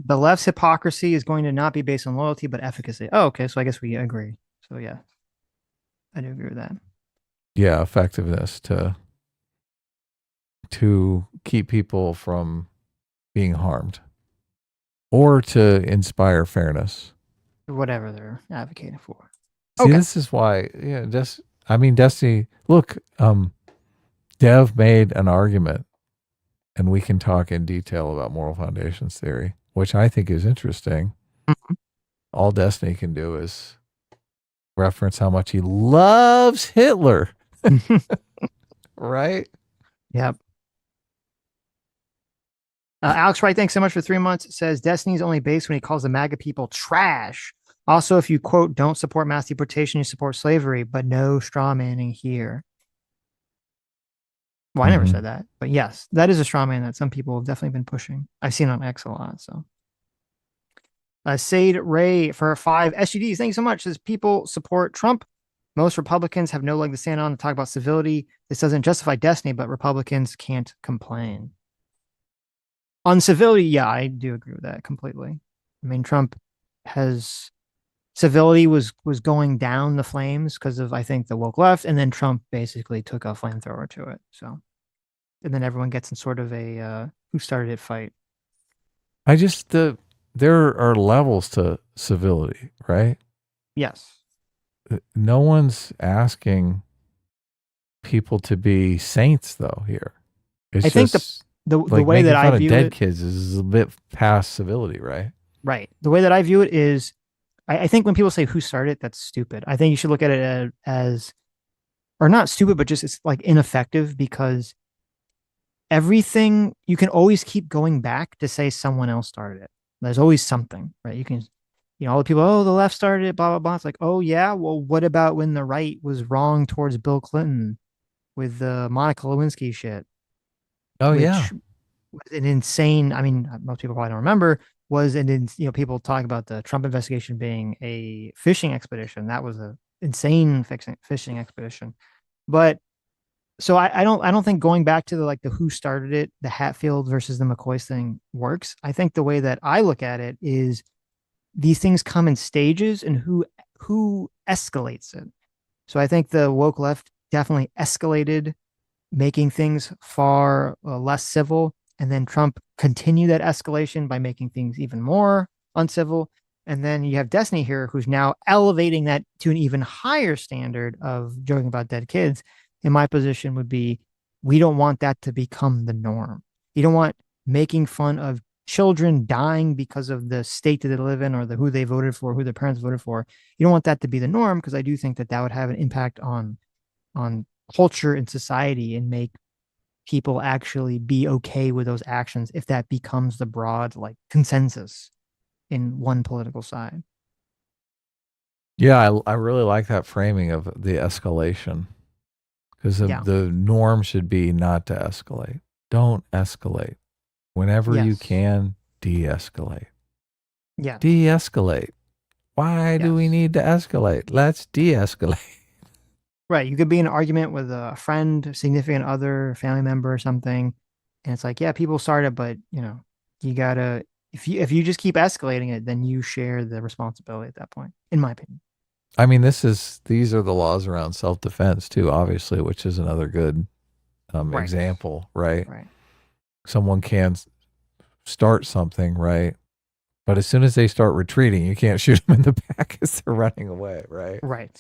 S4: The left's hypocrisy is going to not be based on loyalty, but efficacy. Oh, okay. So I guess we agree. So yeah, I do agree with that.
S5: Yeah, effectiveness to keep people from being harmed, or to inspire fairness.
S4: Whatever they're advocating for.
S5: See, this is why, Destiny, look, Dev made an argument, and we can talk in detail about moral foundations theory, which I think is interesting. All Destiny can do is reference how much he loves Hitler. Right?
S4: Yep. Alex Wright, thanks so much for 3 months. It says Destiny's only based when he calls the MAGA people trash. Also, if you, quote, don't support mass deportation, you support slavery, but no straw manning here. Well, I never said that, but yes, that is a straw man that some people have definitely been pushing. I've seen on X a lot, so. Sade Ray for 5 SUDs, thank you so much. Says people support Trump. Most Republicans have no leg to stand on to talk about civility. This doesn't justify Destiny, but Republicans can't complain. On civility, yeah, I do agree with that completely. I mean, Trump has civility was going down the flames because of, I think, the woke left, and then Trump basically took a flamethrower to it. So, and then everyone gets in sort of a who started it fight.
S5: There are levels to civility, right?
S4: Yes.
S5: No one's asking people to be saints, though. Here,
S4: I think the way that I view
S5: dead kids is a bit past civility, right?
S4: Right. The way that I view it is, I think when people say who started it, that's stupid. I think you should look at it as, or not stupid, but just it's like ineffective, because everything, you can always keep going back to say someone else started it. There's always something, right? You can, all the people, oh, the left started it, blah, blah, blah. It's like, oh, yeah. Well, what about when the right was wrong towards Bill Clinton with the Monica Lewinsky shit?
S5: Oh, yeah.
S4: Was an insane, I mean, most people probably don't remember, was people talk about the Trump investigation being a fishing expedition. That was an insane fishing expedition. But so I don't think going back to the who started it, the Hatfield versus the McCoy thing works. I think the way that I look at it is these things come in stages, and who escalates it. So I think the woke left definitely escalated, making things far less civil. And then Trump continued that escalation by making things even more uncivil. And then you have Destiny here, who's now elevating that to an even higher standard of joking about dead kids. In my position would be, we don't want that to become the norm. You don't want making fun of children dying because of the state that they live in, or who they voted for, who their parents voted for. You don't want that to be the norm, because I do think that would have an impact on culture and society, and make people actually be okay with those actions if that becomes the broad consensus in one political side.
S5: Yeah, I really like that framing of the escalation, because the norm should be not to escalate. Don't escalate. Whenever you can, de-escalate.
S4: Yeah.
S5: De-escalate. Why do we need to escalate? Let's de-escalate.
S4: Right. You could be in an argument with a friend, significant other, family member or something. And it's like, yeah, people started, but you gotta, if you just keep escalating it, then you share the responsibility at that point, in my opinion.
S5: I mean, these are the laws around self-defense too, obviously, which is another good example, right?
S4: Right.
S5: Someone can start something, right? But as soon as they start retreating, you can't shoot them in the back as they're running away, right?
S4: Right.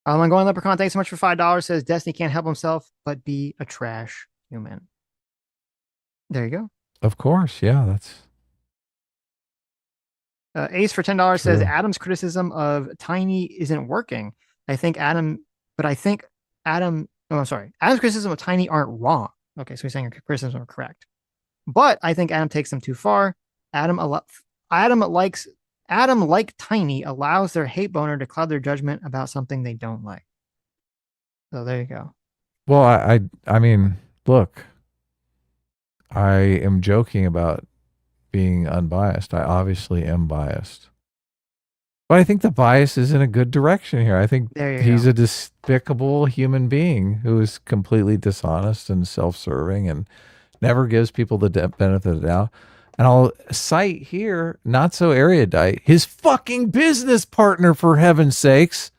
S4: I'm going Leprechaun, thanks so much for $5. Says Destiny can't help himself but be a trash human. There you go.
S5: Of course, yeah. That's
S4: Ace for $10 says Adam's criticism of Tiny isn't working. Adam's criticism of Tiny aren't wrong. Okay, so he's saying her criticisms are correct, but I think Adam takes them too far. Adam, like Tiny, allows their hate boner to cloud their judgment about something they don't like. So there you go.
S5: Well, I mean, look, I am joking about being unbiased. I obviously am biased. But I think the bias is in a good direction here. I think he's a despicable human being who is completely dishonest and self-serving and never gives people the benefit of the doubt. And I'll cite here, not so erudite, his fucking business partner, for heaven's sakes,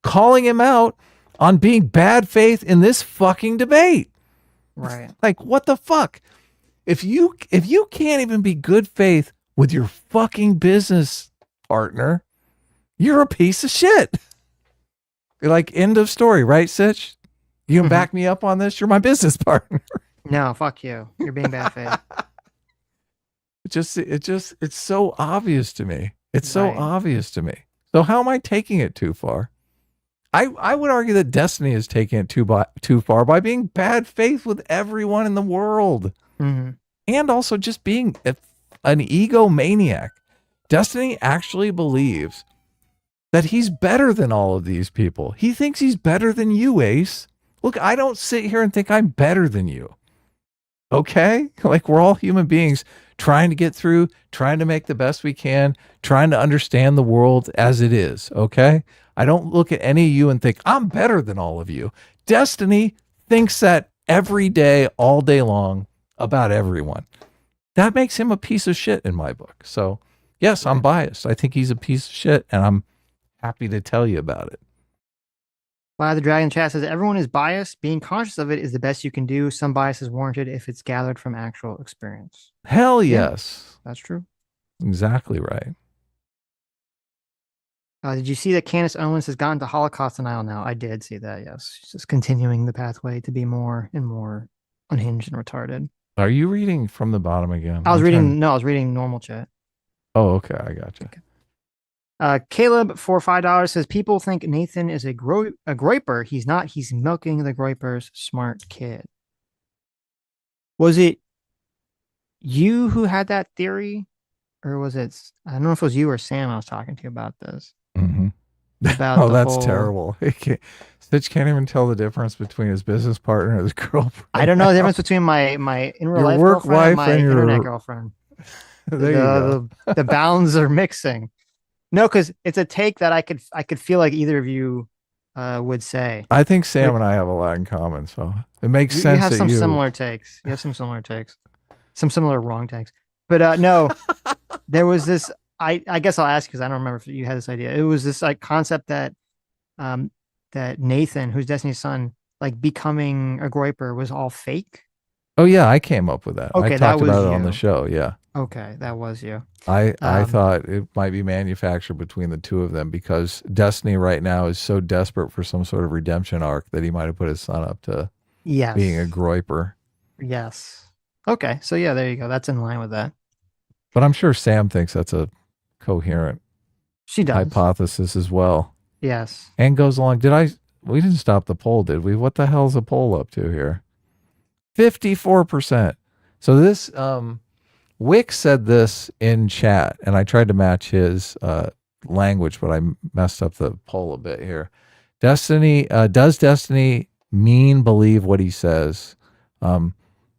S5: calling him out on being bad faith in this fucking debate.
S4: Right.
S5: Like, what the fuck? If you can't even be good faith with your fucking business partner, you're a piece of shit. Like, end of story, right, Sitch? You can back me up on this? You're my business partner.
S4: No, fuck you. You're being bad faith.
S5: It's so obvious to me. It's so obvious to me. So how am I taking it too far? I would argue that Destiny is taking it too far by being bad faith with everyone in the world.
S4: Mm-hmm.
S5: And also just being an egomaniac. Destiny actually believes that he's better than all of these people. He thinks he's better than you, Ace. Look, I don't sit here and think I'm better than you. Okay? Like, we're all human beings trying to get through, trying to make the best we can, trying to understand the world as it is. Okay? I don't look at any of you and think I'm better than all of you. Destiny thinks that every day, all day long, about everyone. that makes him a piece of shit in my book. So yes, I'm biased. I think he's a piece of shit, and I'm happy to tell you about it.
S4: Fly the Dragon chat says everyone is biased. Being conscious of it is the best you can do. Some bias is warranted if it's gathered from actual experience.
S5: Hell yes.
S4: That's true.
S5: Exactly right.
S4: Did you see that Candace Owens has gotten to Holocaust denial now? I did see that, yes. She's just continuing the pathway to be more and more unhinged and retarded.
S5: Are you reading from the bottom again?
S4: I was reading normal chat.
S5: Oh, okay. I got you.
S4: Okay. Caleb for $5 says people think Nathan is a groiper. He's not. He's milking the groiper's smart kid. Was it you who had that theory? Or was it, I don't know if it was you or Sam I was talking to about this.
S5: Mm-hmm.
S4: About
S5: oh, that's terrible. Sitch can't even tell the difference between his business partner and his girlfriend.
S4: I don't know the difference between my in real life
S5: work
S4: girlfriend and
S5: wife
S4: my
S5: and your
S4: internet girlfriend.
S5: There you go.
S4: The bounds are mixing. No, because it's a take that I could feel like either of you would say.
S5: I think Sam and I have a lot in common, so it makes sense.
S4: You have some similar takes. You have some similar takes. Some similar wrong takes. But no, there was this. I guess I'll ask because I don't remember if you had this idea. It was this like concept that that Nathan, who's Destiny's son, like becoming a groiper was all fake.
S5: Oh yeah, I came up with that.
S4: Okay,
S5: I talked about it
S4: you.
S5: on the show. Yeah.
S4: Okay, that was you.
S5: I thought it might be manufactured between the two of them because Destiny right now is so desperate for some sort of redemption arc that he might have put his son up to being a groiper.
S4: Yes. Okay, so yeah, there you go. That's in line with that.
S5: But I'm sure Sam thinks that's a coherent hypothesis as well.
S4: Yes.
S5: And goes along. We didn't stop the poll, did we? What the hell's the poll up to here? 54%. So this, Wick said this in chat, and I tried to match his language, but I messed up the poll a bit here. Does Destiny believe what he says?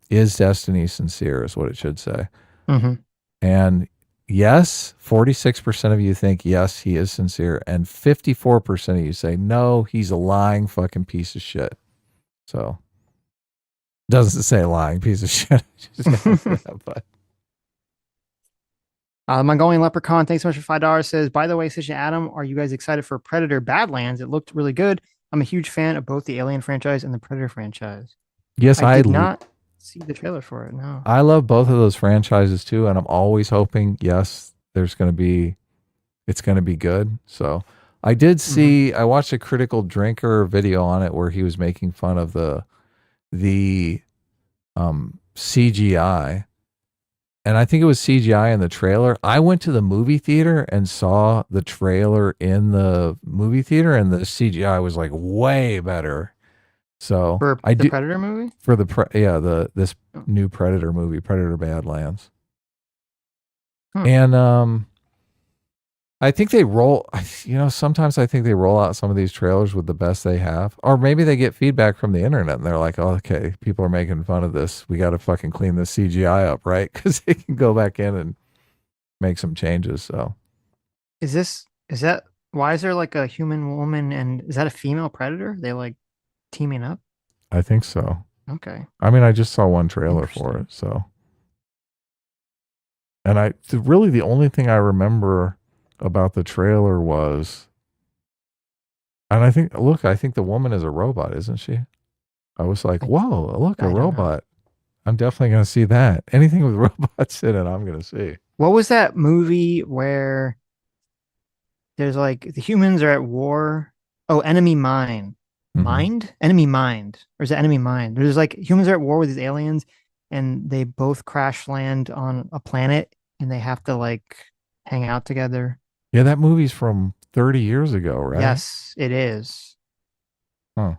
S5: Is Destiny sincere is what it should say.
S4: Mm-hmm.
S5: And yes, 46% of you think yes, he is sincere, and 54% of you say no, he's a lying fucking piece of shit. So doesn't say lying piece of shit. But
S4: Mongolian Leprechaun, thanks so much for $5. Says, by the way, Sitch and Adam, are you guys excited for Predator Badlands? It looked really good. I'm a huge fan of both the Alien franchise and the Predator franchise.
S5: Yes,
S4: I did not see the trailer for it. No,
S5: I love both of those franchises too, and I'm always hoping, yes, it's going to be good. So I did see, I watched a Critical Drinker video on it where he was making fun of the CGI, and I think it was CGI in the trailer. I went to the movie theater and saw the trailer in the movie theater, and the CGI was like way better. So
S4: for the Predator movie?
S5: For this new Predator movie, Predator Badlands. And I think they sometimes I think they roll out some of these trailers with the best they have. Or maybe they get feedback from the internet and they're like, oh, okay, people are making fun of this. We got to fucking clean this CGI up, right? Because they can go back in and make some changes. So
S4: why is there like a human woman and is that a female Predator? They like teaming up?
S5: I think so.
S4: Okay.
S5: I mean, I just saw one trailer for it, so. And really the only thing I remember about the trailer was, and I think the woman is a robot, isn't she? I was like, whoa, look, a robot. I'm definitely going to see that. Anything with robots in it, I'm going to see.
S4: What was that movie where there's like the humans are at war? Oh, Enemy Mine. Enemy Mind, or is it Enemy Mind? There's like humans are at war with these aliens, and they both crash land on a planet, and they have to like hang out together.
S5: Yeah, that movie's from 30 years ago, right?
S4: Yes, it is.
S5: Huh.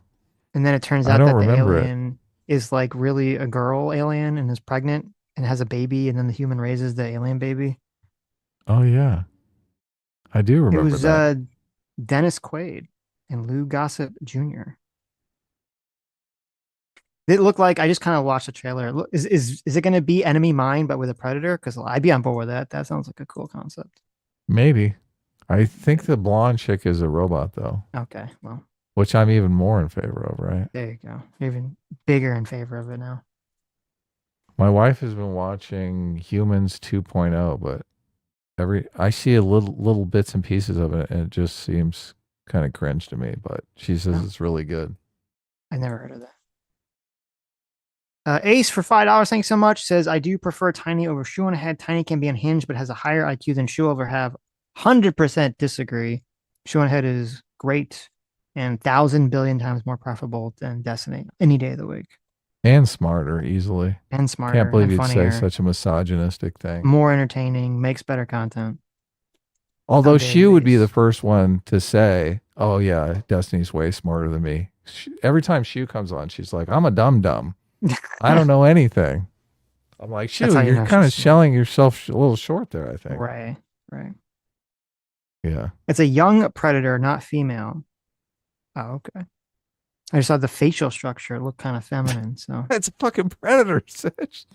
S4: And then it turns out that the alien is like really a girl alien and is pregnant and has a baby, and then the human raises the alien baby.
S5: Oh yeah, I do remember.
S4: It was Dennis Quaid and Lou Gossett Jr. It looked like, I just kind of watched the trailer. Is it going to be Enemy Mine but with a Predator? Because I'd be on board with that. That sounds like a cool concept.
S5: Maybe. I think the blonde chick is a robot though.
S4: Okay, well.
S5: Which I'm even more in favor of, right?
S4: There you go. You're even bigger in favor of it now.
S5: My wife has been watching Humans 2.0, but I see a little bits and pieces of it, and it just seems kind of cringe to me. But she says it's really good.
S4: I never heard of that. Ace for $5. Thanks so much. Says I do prefer Tiny over Shoe on Head. Tiny can be unhinged, but has a higher IQ than Shoe over have. 100% disagree. Shoe on Head is great and 1,000 billion times more preferable than Destiny any day of the week.
S5: And smarter, easily.
S4: And smarter.
S5: Can't believe
S4: and
S5: you'd
S4: funnier,
S5: say such a misogynistic thing.
S4: More entertaining, makes better content.
S5: Although Shoe would be the first one to say, "Oh yeah, Destiny's way smarter than me." Every time Shoe comes on, she's like, "I'm a dum-dum. I don't know anything." I'm like, Shoe, you're kind of selling yourself a little short there, I think.
S4: Right.
S5: Yeah.
S4: It's a young predator, not female. Oh, okay. I just saw the facial structure. It looked kind of feminine. So
S5: it's a fucking predator, Sitch.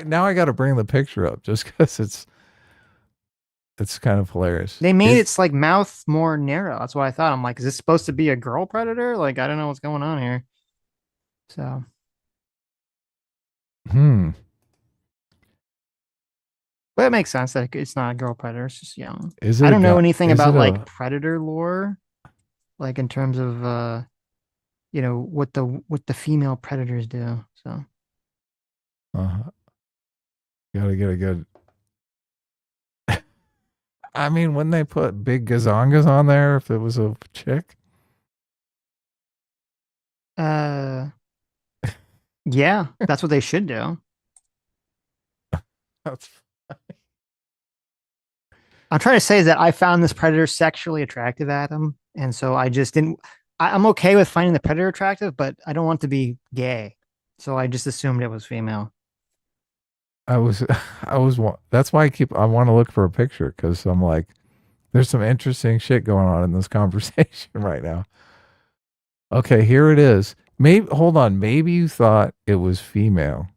S5: Now I got to bring the picture up just because it's kind of hilarious.
S4: They made its like mouth more narrow. That's what I thought. I'm like, is this supposed to be a girl predator? Like, I don't know what's going on here. So. But it makes sense that it's not a girl predator. It's just young. I don't know anything about like predator lore, like in terms of what the female predators do. So.
S5: Gotta get a good. I mean, wouldn't they put big gazongas on there if it was a chick?
S4: Yeah, that's what they should do.
S5: That's funny.
S4: I'm trying to say is that I found this predator sexually attractive, Adam, and so I just didn't. I'm okay with finding the predator attractive, but I don't want to be gay, so I just assumed it was female.
S5: That's why I want to look for a picture, because I'm like, there's some interesting shit going on in this conversation right now. Okay, here it is. Hold on. Maybe you thought it was female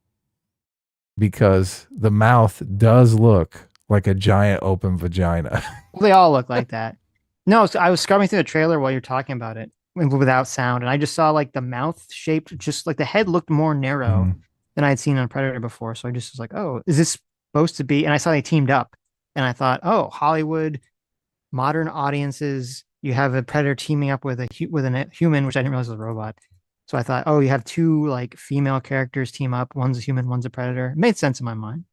S5: because the mouth does look like a giant open vagina.
S4: Well, they all look like that. No, so I was scrubbing through the trailer while you're talking about it without sound, and I just saw like the mouth shaped, just like the head looked more narrow than I had seen on Predator before. So I just was like, oh, is this supposed to be? And I saw they teamed up, and I thought, oh, Hollywood, modern audiences, you have a Predator teaming up with a human, which I didn't realize was a robot. So I thought, oh, you have two like female characters team up. One's a human, one's a predator. It made sense in my mind.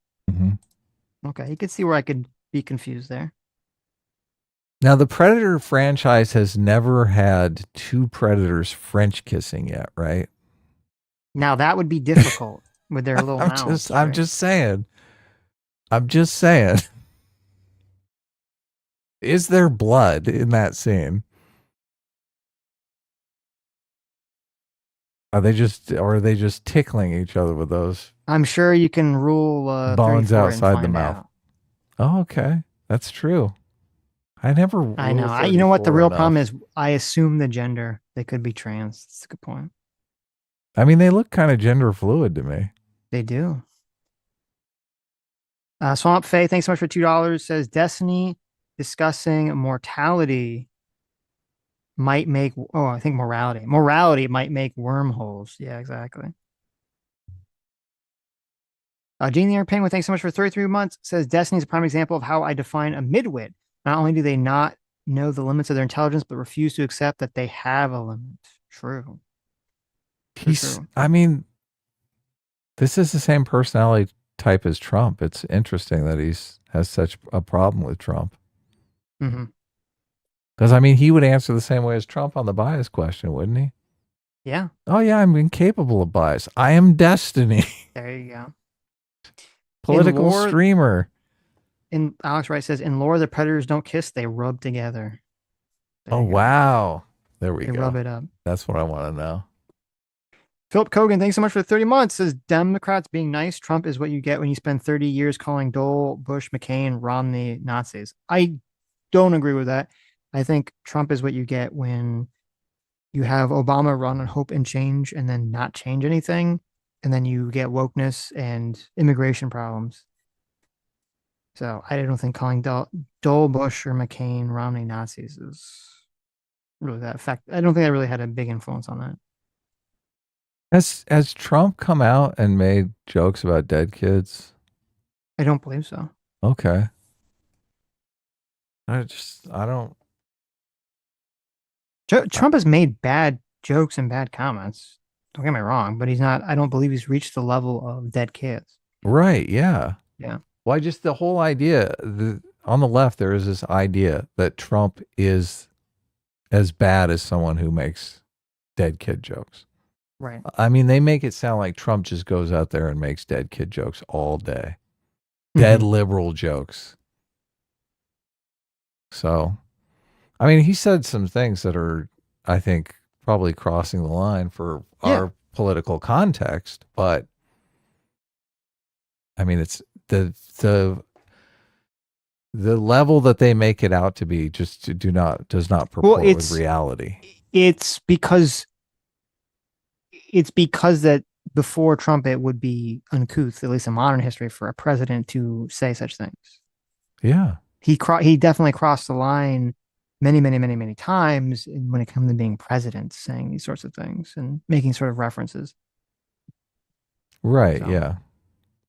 S4: Okay, you could see where I could be confused there.
S5: Now, the Predator franchise has never had two predators French kissing yet, right?
S4: Now that would be difficult with their little mouths.
S5: I'm just saying. Is there blood in that scene? Are they just tickling each other with those?
S4: I'm sure you can rule
S5: bones outside the mouth.
S4: Out.
S5: Oh, okay, that's true. I know.
S4: You know what the real problem is? I assume the gender. They could be trans. That's a good point.
S5: I mean, they look kind of gender fluid to me.
S4: They do. Swamp Faye, thanks so much for $2. Says Destiny discussing mortality might make. Oh, I think morality. Morality might make wormholes. Yeah, exactly. Gene the Air Penguin, thanks so much for 33 months. Says Destiny is a prime example of how I define a midwit. Not only do they not know the limits of their intelligence, but refuse to accept that they have a limit. True.
S5: I mean, this is the same personality type as Trump. It's interesting that has such a problem with Trump. Because I mean, he would answer the same way as Trump on the bias question, wouldn't he?
S4: Yeah.
S5: Oh yeah, I'm incapable of bias. I am Destiny.
S4: There you go.
S5: Political streamer.
S4: And Alex Wright says, in lore, the predators don't kiss, they rub together.
S5: Oh, wow. There we go.
S4: They rub it up.
S5: That's what I want to know.
S4: Philip Kogan, thanks so much for 30 months. Says, Democrats being nice, Trump is what you get when you spend 30 years calling Dole, Bush, McCain, Romney Nazis. I don't agree with that. I think Trump is what you get when you have Obama run on hope and change and then not change anything. And then you get wokeness and immigration problems. So I don't think calling Dole, Bush, or McCain, Romney Nazis is really that effect. I don't think that really had a big influence on that.
S5: Has Trump come out and made jokes about dead kids?
S4: I don't believe so.
S5: Okay. I don't.
S4: Trump has made bad jokes and bad comments. Don't get me wrong, but he's not. I don't believe he's reached the level of dead kids.
S5: Right. Yeah.
S4: Yeah.
S5: Well, just the whole idea. On the left, there is this idea that Trump is as bad as someone who makes dead kid jokes.
S4: Right.
S5: I mean, they make it sound like Trump just goes out there and makes dead kid jokes all day. Dead liberal jokes. So, I mean, he said some things that are, I think, probably crossing the line for our political context, but I mean, it's the level that they make it out to be just does not purport with reality.
S4: It's because that before Trump, it would be uncouth, at least in modern history, for a president to say such things.
S5: Yeah.
S4: He definitely crossed the line many times when it comes to being president, saying these sorts of things and making sort of references.
S5: Right. So. Yeah.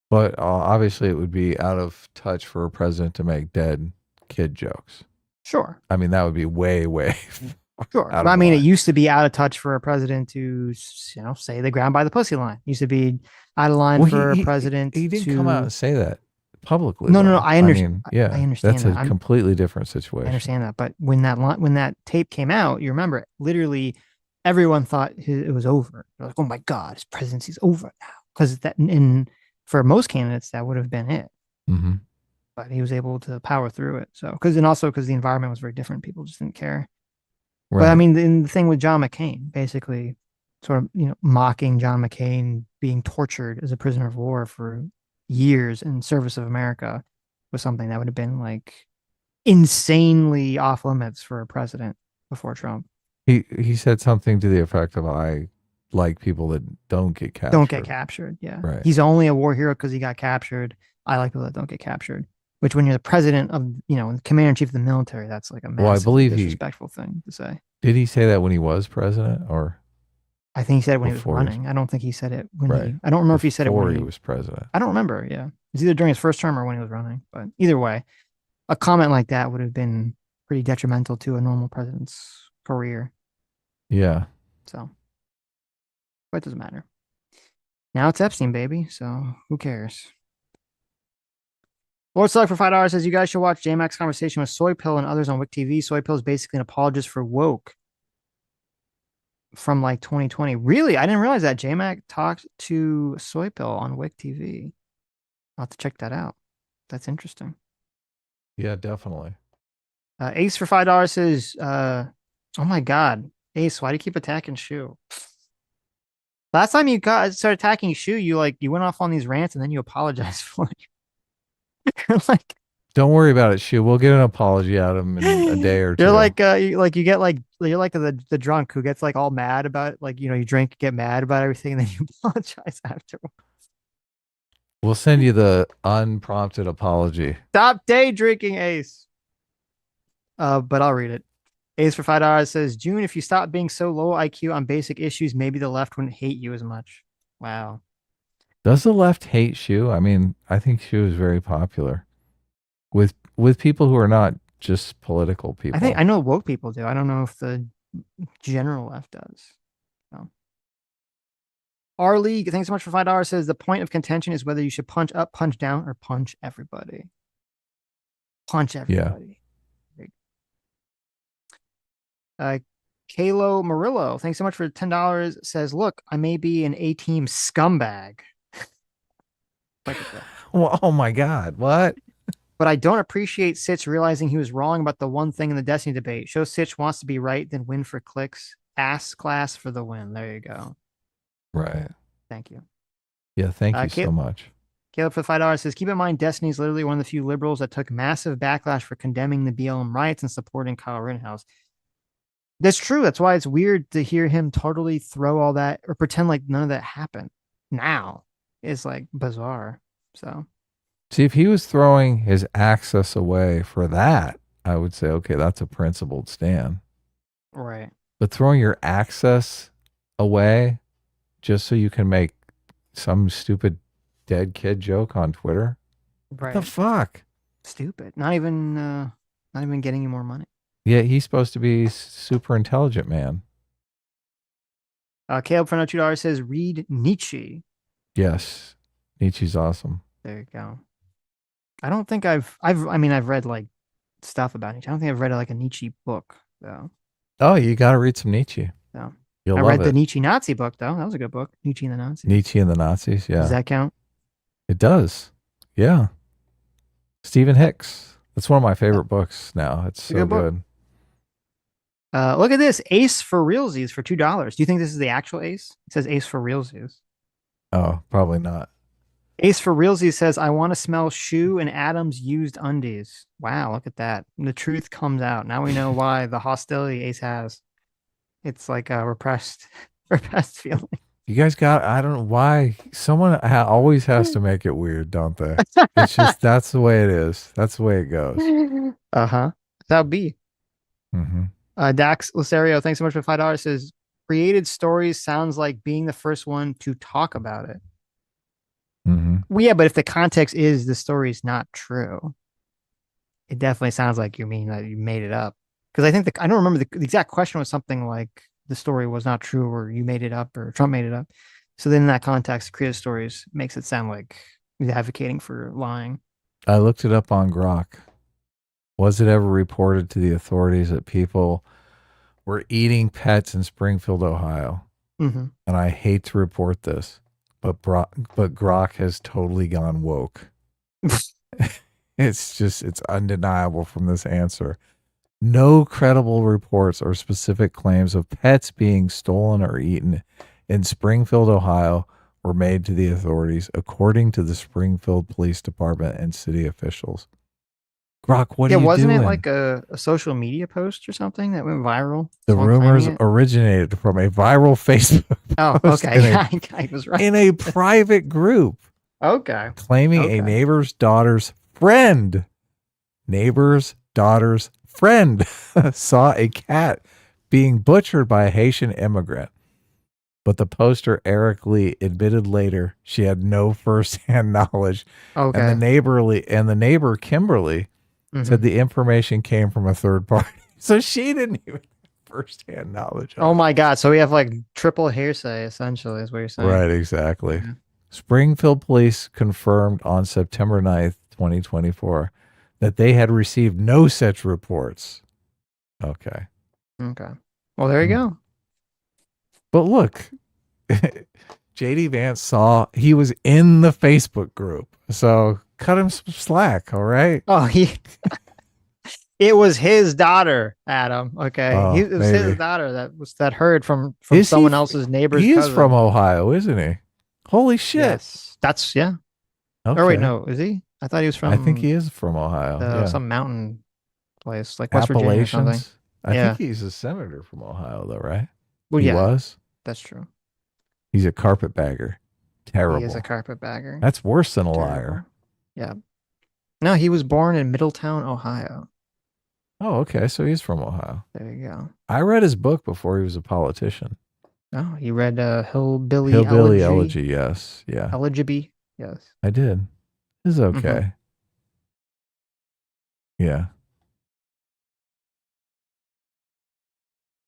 S5: But obviously, it would be out of touch for a president to make dead kid jokes.
S4: Sure.
S5: I mean, that would be way.
S4: Sure. But I mean, it used to be out of touch for a president to, say the ground by the pussy line. It used to be out of line for a president.
S5: He didn't come out and say that publicly.
S4: No. I understand.
S5: I mean,
S4: I understand
S5: that's a completely different situation.
S4: I understand that. But when that tape came out, you remember, literally everyone thought it was over. They're like, oh my God, his presidency's over now. Because for most candidates, that would have been it.
S5: Mm-hmm.
S4: But he was able to power through it. So, because the environment was very different. People just didn't care. Right. But I mean, the thing with John McCain, basically sort of, mocking John McCain being tortured as a prisoner of war for years in service of America was something that would have been like insanely off limits for a president before Trump.
S5: He said something to the effect of, I like people that don't get captured.
S4: Don't get captured, yeah.
S5: Right.
S4: He's only a war hero because he got captured. I like people that don't get captured. Which, when you're the president of, commander-in-chief of the military, that's like a massive disrespectful thing to say.
S5: Did he say that when he was president, or?
S4: I think he said it when he was running. I don't think he said it when I don't remember if he said it when
S5: he was president.
S4: I don't remember, yeah. It's either during his first term or when he was running. But either way, a comment like that would have been pretty detrimental to a normal president's career.
S5: Yeah.
S4: So, but it doesn't matter. Now it's Epstein, baby, so who cares? Lord Select for $5 says, you guys should watch J-Mac's conversation with Soy Pill and others on Wick TV. Soy Pill is basically an apologist for woke from like 2020. Really? I didn't realize that. J-Mac talked to Soy Pill on Wick TV. I'll have to check that out. That's interesting.
S5: Yeah, definitely.
S4: Ace for $5 says, oh my God, Ace, why do you keep attacking Shu? Last time you started attacking Shu, you went off on these rants and then you apologized for it. Like,
S5: don't worry about it, Shu. We'll get an apology out of him in a day or two.
S4: You're you're like the drunk who gets like all mad about it. Like, you drink, get mad about everything, and then you apologize afterwards.
S5: We'll send you the unprompted apology.
S4: Stop day drinking, Ace. But I'll read it. Ace for $5 says, June, if you stop being so low IQ on basic issues, maybe the left wouldn't hate you as much. Wow.
S5: Does the left hate Shu? I mean, I think Shu is very popular with people who are not just political people.
S4: I know woke people do. I don't know if the general left does. No. Our League, thanks so much for $5, says the point of contention is whether you should punch up, punch down, or punch everybody. Punch everybody. Yeah. Kalo Murillo, thanks so much for $10, says, look, I may be an A-team scumbag.
S5: Well, oh my God, what?
S4: But I don't appreciate Sitch realizing he was wrong about the one thing in the Destiny debate. Show Sitch wants to be right, then win for clicks. Ass class for the win. There you go.
S5: Right.
S4: Thank you.
S5: Yeah, thank you so much.
S4: Caleb for $5 says, keep in mind, Destiny is literally one of the few liberals that took massive backlash for condemning the BLM riots and supporting Kyle Rittenhouse. That's true. That's why it's weird to hear him totally throw all that or pretend like none of that happened now. Is like bizarre. So,
S5: see, if he was throwing his access away for that, I would say, okay, that's a principled stand.
S4: Right.
S5: But throwing your access away just so you can make some stupid dead kid joke on Twitter?
S4: Right.
S5: What the fuck?
S4: Stupid. Not even getting you more money.
S5: Yeah, he's supposed to be super intelligent, man.
S4: Caleb for $2 says read Nietzsche.
S5: Yes, Nietzsche's awesome.
S4: There you go. I don't think I've read like stuff about Nietzsche. I don't think I've read like a Nietzsche book though.
S5: Oh, you got to read some Nietzsche.
S4: So
S5: You'll
S4: I
S5: love
S4: read the
S5: it.
S4: Nietzsche Nazi book though. That was a good book. Nietzsche and the Nazis.
S5: Nietzsche and the Nazis. Yeah.
S4: Does that count?
S5: It does. Yeah. Stephen Hicks. That's one of my favorite books now. It's so good.
S4: Look at this. Ace for realsies for $2. Do you think this is the actual Ace? It says Ace for realsies.
S5: Oh, probably not.
S4: Ace for realsies says, I want to smell shoe and Adam's used undies. Wow, look at that. The truth comes out. Now we know why the hostility Ace has. It's like a repressed feeling.
S5: You guys I don't know why. Someone always has to make it weird, don't they? It's just, that's the way it is. That's the way it goes.
S4: Uh-huh. That would be.
S5: Mm-hmm.
S4: Dax Losario, thanks so much for $5. Says, created stories sounds like being the first one to talk about it.
S5: Mm-hmm.
S4: Well, yeah, but if the context is the story's not true, it definitely sounds like you mean that you made it up. Because I think I don't remember the exact question was something like the story was not true, or you made it up, or Trump made it up. So then in that context, creative stories makes it sound like he's advocating for lying.
S5: I looked it up on Grok. Was it ever reported to the authorities that people were eating pets in Springfield, Ohio?
S4: Mm-hmm.
S5: And I hate to report this, but Grok has totally gone woke. It's undeniable from this answer. No credible reports or specific claims of pets being stolen or eaten in Springfield, Ohio were made to the authorities, according to the Springfield Police Department and city officials. Grok, what are you doing?
S4: Wasn't it like a social media post or something that went viral?
S5: The rumors originated from a viral Facebook post
S4: okay. I was right.
S5: in a private group.
S4: Okay.
S5: Claiming a neighbor's daughter's friend saw a cat being butchered by a Haitian immigrant. But the poster Eric Lee admitted later she had no firsthand knowledge.
S4: Okay.
S5: And the neighbor Kimberly said the information came from a third party. So she didn't even have firsthand knowledge.
S4: Oh my God. So we have like triple hearsay, essentially, is what you're saying.
S5: Right, exactly. Yeah. Springfield police confirmed on September 9th, 2024, that they had received no such reports. Okay.
S4: Well, there you go.
S5: But look, JD Vance he was in the Facebook group. So cut him some slack, all right?
S4: Oh, it was his daughter, Adam. Okay. It was his daughter that heard from someone else's neighbor's
S5: He is
S4: cousin.
S5: from Ohio, isn't he? Holy shit.
S4: Yes. That's, yeah.
S5: Okay.
S4: Or wait, no, is he? I thought he was from.
S5: I think he is from Ohio.
S4: Some mountain place, like West Virginia or something.
S5: I think he's a senator from Ohio, though, right?
S4: Well,
S5: he was.
S4: That's true.
S5: He's a carpetbagger. Terrible.
S4: He is a carpetbagger.
S5: That's worse than a liar.
S4: Yeah. No, he was born in Middletown, Ohio.
S5: Oh, okay. So he's from Ohio.
S4: There you go.
S5: I read his book before he was a politician.
S4: Oh, you read Hillbilly
S5: Elegy, yes. Yeah.
S4: Elegy, yes.
S5: I did. It's okay. Yeah.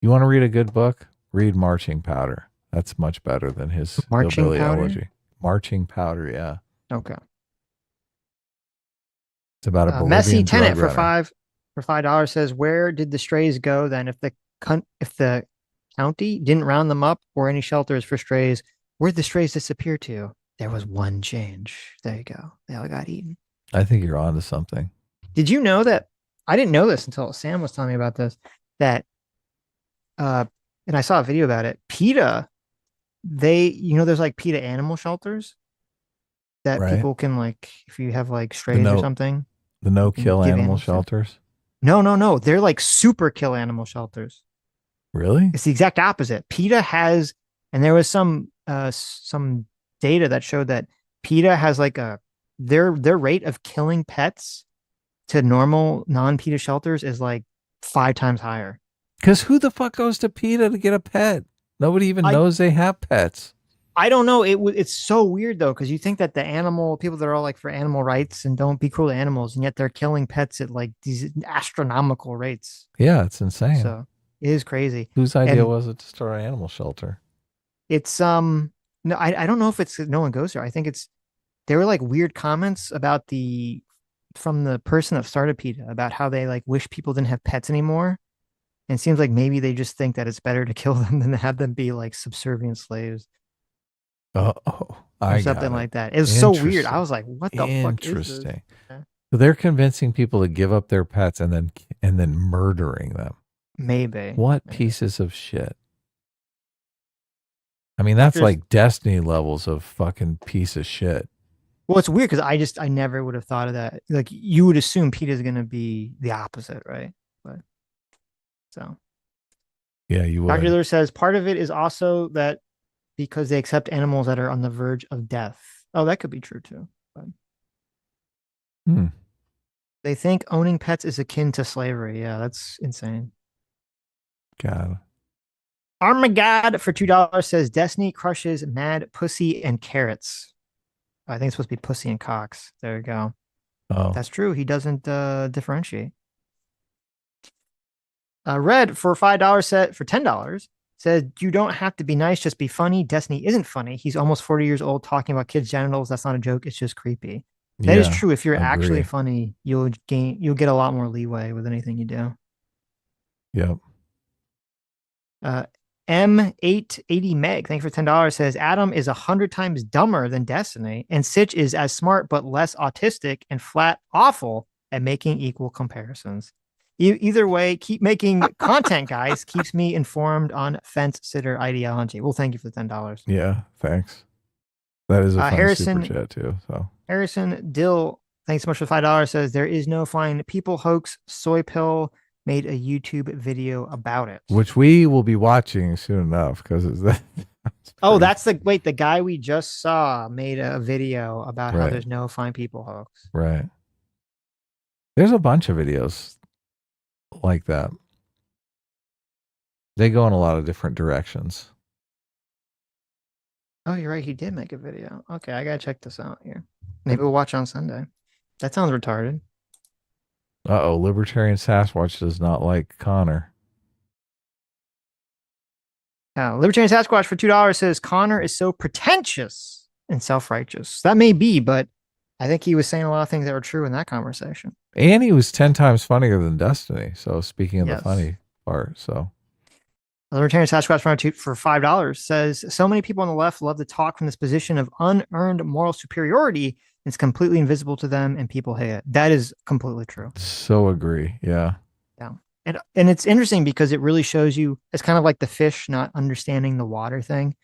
S5: You want to read a good book? Read Marching Powder. That's much better than his Hillbilly Elegy. Marching Powder, yeah.
S4: Okay.
S5: It's about a Bolivian
S4: Messy Tenant
S5: drug
S4: for $5 says, where did the strays go then if the county didn't round them up or any shelters for strays? Where'd the strays disappear to? There was one change. There you go. They all got eaten.
S5: I think you're onto something.
S4: Did you know that? I didn't know this until Sam was telling me about this. That, and I saw a video about it. PETA, there's like PETA animal shelters that people can, like, if you have like strays or something.
S5: The no-kill animal shelters?
S4: No. They're like super kill animal shelters.
S5: Really?
S4: It's the exact opposite. PETA has, and there was some data that showed that PETA has like their rate of killing pets to normal non-PETA shelters is like 5 times higher.
S5: Because who the fuck goes to PETA to get a pet? Nobody even knows they have pets.
S4: I don't know. It's so weird though, because you think that the animal people that are all like for animal rights and don't be cruel to animals, and yet they're killing pets at like these astronomical rates.
S5: Yeah, it's insane.
S4: So it is crazy.
S5: Whose idea
S4: And
S5: was it to start an animal shelter?
S4: it's no, I don't know if it's no one goes there. I think there were like weird comments about from the person that started PETA about how they like wish people didn't have pets anymore. And it seems like maybe they just think that it's better to kill them than to have them be like subservient slaves.
S5: Oh,
S4: or something like that. It was so weird. I was like, what the fuck is this?
S5: Interesting. So they're convincing people to give up their pets and then murdering them.
S4: Maybe.
S5: What pieces of shit? I mean, that's like Destiny levels of fucking piece of shit.
S4: Well, it's weird because I never would have thought of that. Like you would assume PETA is going to be the opposite, right? But so.
S5: Yeah, you would.
S4: Dr. Lewis says part of it is also that because they accept animals that are on the verge of death. Oh, that could be true too. But they think owning pets is akin to slavery. Yeah, that's insane.
S5: God.
S4: Armagad for $2 says Destiny crushes mad pussy and carrots. I think it's supposed to be pussy and cocks. There you go.
S5: Oh,
S4: that's true. He doesn't differentiate. Red for $5 for $10 said you don't have to be nice, just be funny. Destiny isn't funny. He's almost 40 years old talking about kids' genitals. That's not a joke. It's just creepy. That is true. If you're actually funny, you'll get a lot more leeway with anything you do.
S5: Yep.
S4: M880 Meg, thank you for $10, says Adam is 100 times dumber than Destiny, and Sitch is as smart but less autistic and flat awful at making equal comparisons. Either way, keep making content, guys. Keeps me informed on fence sitter ideology. Well, thank you for the $10.
S5: Yeah, thanks. That is a fun
S4: Harrison,
S5: super chat too. So
S4: Harrison Dill, thanks so much for $5, says there is no fine people hoax. Soy Pill made a YouTube video about it,
S5: which we will be watching soon enough because it's that.
S4: That's the guy we just saw made a video about how there's no fine people hoax.
S5: Right. There's a bunch of videos like that. They go in a lot of different directions.
S4: Oh, you're right. He did make a video. Okay, I gotta check this out here. Maybe we'll watch on Sunday. That sounds retarded.
S5: Uh-oh, Libertarian Sasquatch does not like Connor.
S4: Libertarian Sasquatch for $2 says Connor is so pretentious and self-righteous. That may be, but I think he was saying a lot of things that were true in that conversation.
S5: And he was 10 times funnier than Destiny. So speaking of the funny part, so.
S4: Libertarian Sasquatch for $5 says, so many people on the left love to talk from this position of unearned moral superiority. It's completely invisible to them and people hate it. That is completely true.
S5: So agree. Yeah.
S4: Yeah. And it's interesting because it really shows you, it's kind of like the fish not understanding the water thing.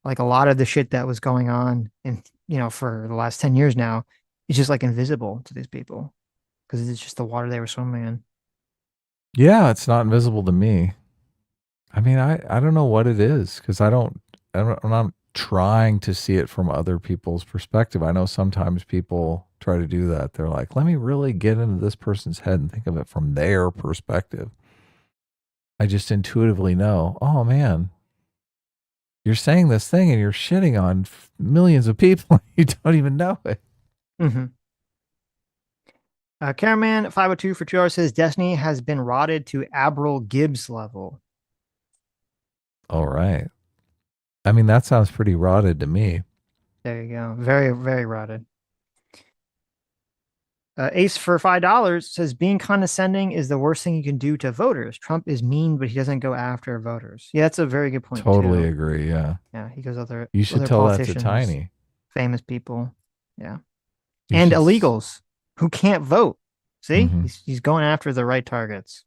S4: Like a lot of the shit that was going on in, for the last 10 years now, is just like invisible to these people because it's just the water they were swimming in.
S5: Yeah. It's not invisible to me. I mean, I don't know what it is because I'm not trying to see it from other people's perspective. I know sometimes people try to do that. They're like, let me really get into this person's head and think of it from their perspective. I just intuitively know, oh man, you're saying this thing and you're shitting on millions of people. You don't even know it.
S4: Mm-hmm. Caraman 502 for $2 says Destiny has been rotted to Abril Gibbs level.
S5: All right. I mean, that sounds pretty rotted to me.
S4: There you go. Very, very rotted. Ace for $5 says being condescending is the worst thing you can do to voters. Trump is mean, but he doesn't go after voters. Yeah, that's a very good point.
S5: Totally agree. Yeah.
S4: Yeah, he goes other.
S5: You should tell that to Tiny.
S4: Famous people. Yeah. And illegals who can't vote. See, he's going after the right targets.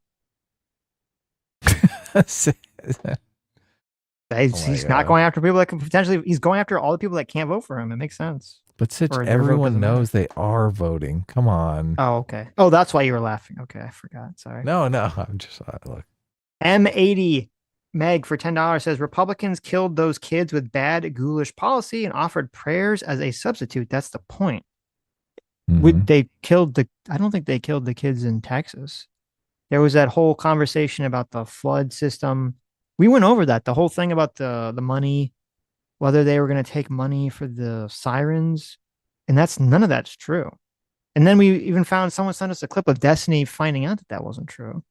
S4: He's not going after people that can potentially. He's going after all the people that can't vote for him. It makes sense.
S5: But Sitch, everyone knows they are voting. Come on.
S4: Oh, okay. Oh, that's why you were laughing. Okay, I forgot. Sorry.
S5: No. I'm just look.
S4: M80 Meg for $10 says Republicans killed those kids with bad ghoulish policy and offered prayers as a substitute. That's the point. They killed I don't think they killed the kids in Texas. There was that whole conversation about the flood system. We went over that, the whole thing about the money whether they were going to take money for the sirens, and none of that's true. And then we even found someone sent us a clip of Destiny finding out that wasn't true,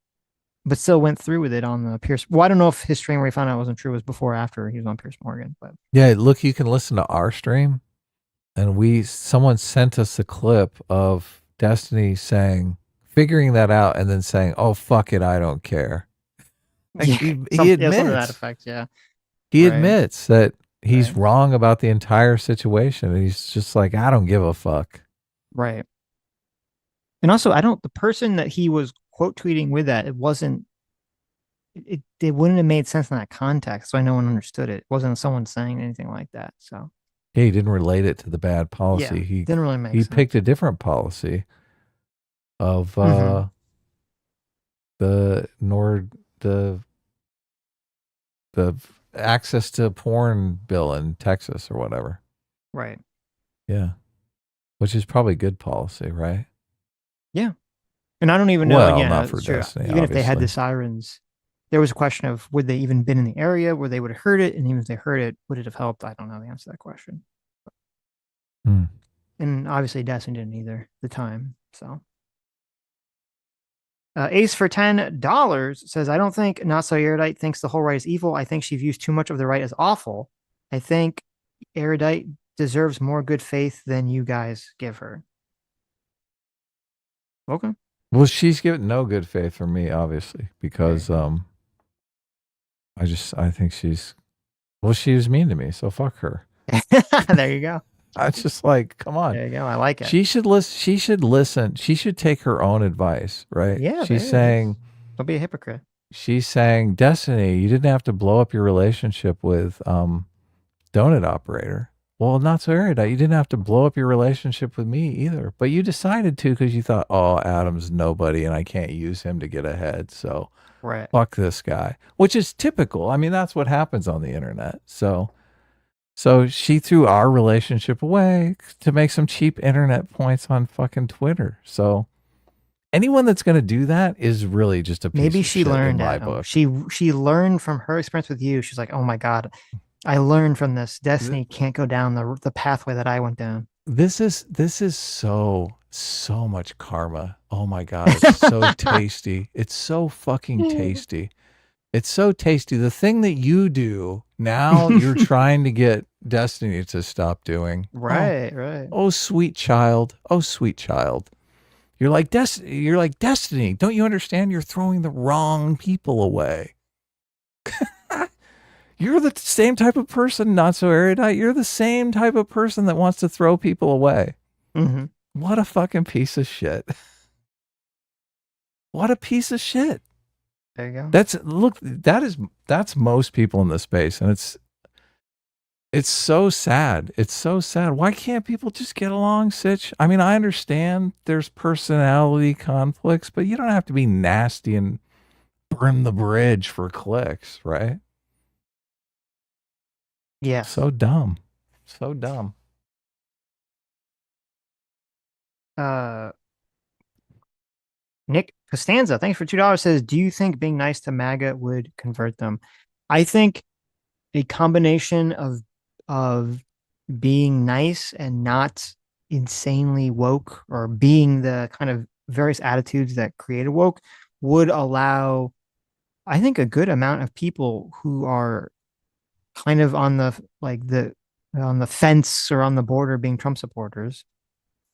S4: but still went through with it on the Pierce. Well, I don't know if his stream where he found out it wasn't true was before or after he was on Pierce Morgan, but
S5: yeah, look, you can listen to our stream, and someone sent us a clip of Destiny figuring that out, and then saying, "Oh fuck it, I don't care." Like, he admits
S4: something to that effect. Yeah,
S5: he admits that he's wrong about the entire situation, and he's just like, "I don't give a fuck."
S4: Right. And also, the person that he was quote tweeting with that, it wouldn't have made sense in that context. So no one understood it. It wasn't someone saying anything like that. So
S5: yeah, he didn't relate it to the bad policy.
S4: Yeah,
S5: he
S4: didn't really make sense.
S5: He picked a different policy of the access to porn bill in Texas or whatever.
S4: Right.
S5: Yeah. Which is probably good policy, right?
S4: Yeah. And I don't even know,
S5: well,
S4: again,
S5: not for Destiny,
S4: even if they had
S5: obviously.
S4: the sirens, there was a question of would they even been in the area where they would have heard it? And even if they heard it, would it have helped? I don't know the answer to that question. And obviously Destiny didn't either at the time. So Ace for $10 says, I don't think Not So Erudite thinks the whole right is evil. I think she views too much of the right as awful. I think Erudite deserves more good faith than you guys give her. Okay.
S5: Well, she's given no good faith from me, obviously, because I think she was mean to me, so fuck her.
S4: There you go.
S5: I just like, come on.
S4: There you go. I like it.
S5: She should listen. She should take her own advice, right?
S4: Yeah.
S5: She's saying,
S4: don't be a hypocrite.
S5: She's saying, Destiny, you didn't have to blow up your relationship with Donut Operator. Well, Not So Erudite, you didn't have to blow up your relationship with me either. But you decided to because you thought, oh, Adam's nobody and I can't use him to get ahead. So fuck this guy, which is typical. I mean, that's what happens on the internet. So she threw our relationship away to make some cheap internet points on fucking Twitter. So anyone that's going to do that is really just a piece
S4: Maybe
S5: of
S4: she
S5: shit
S4: learned
S5: in my
S4: Adam.
S5: book.
S4: She learned from her experience with you. She's like, oh my God, I learned from this. Destiny can't go down the pathway that I went down.
S5: This is so much karma. Oh my God, it's so tasty. It's so fucking tasty. It's so tasty. The thing that you do now, you're trying to get Destiny to stop doing.
S4: Right.
S5: Oh, sweet child. Oh, sweet child. You're like Destiny. Don't you understand? You're throwing the wrong people away. You're the same type of person, Not So Erudite. You're the same type of person that wants to throw people away.
S4: Mm-hmm.
S5: What a fucking piece of shit. What a piece of shit.
S4: There you go.
S5: That's most people in this space. And it's so sad. It's so sad. Why can't people just get along, Sitch? I mean, I understand there's personality conflicts, but you don't have to be nasty and burn the bridge for clicks, right?
S4: Yeah.
S5: So dumb. So dumb.
S4: Nick Costanza, thanks for $2, says, do you think being nice to MAGA would convert them? I think a combination of being nice and not insanely woke, or being the kind of various attitudes that created woke, would allow, I think, a good amount of people who are kind of on the fence or on the border being Trump supporters.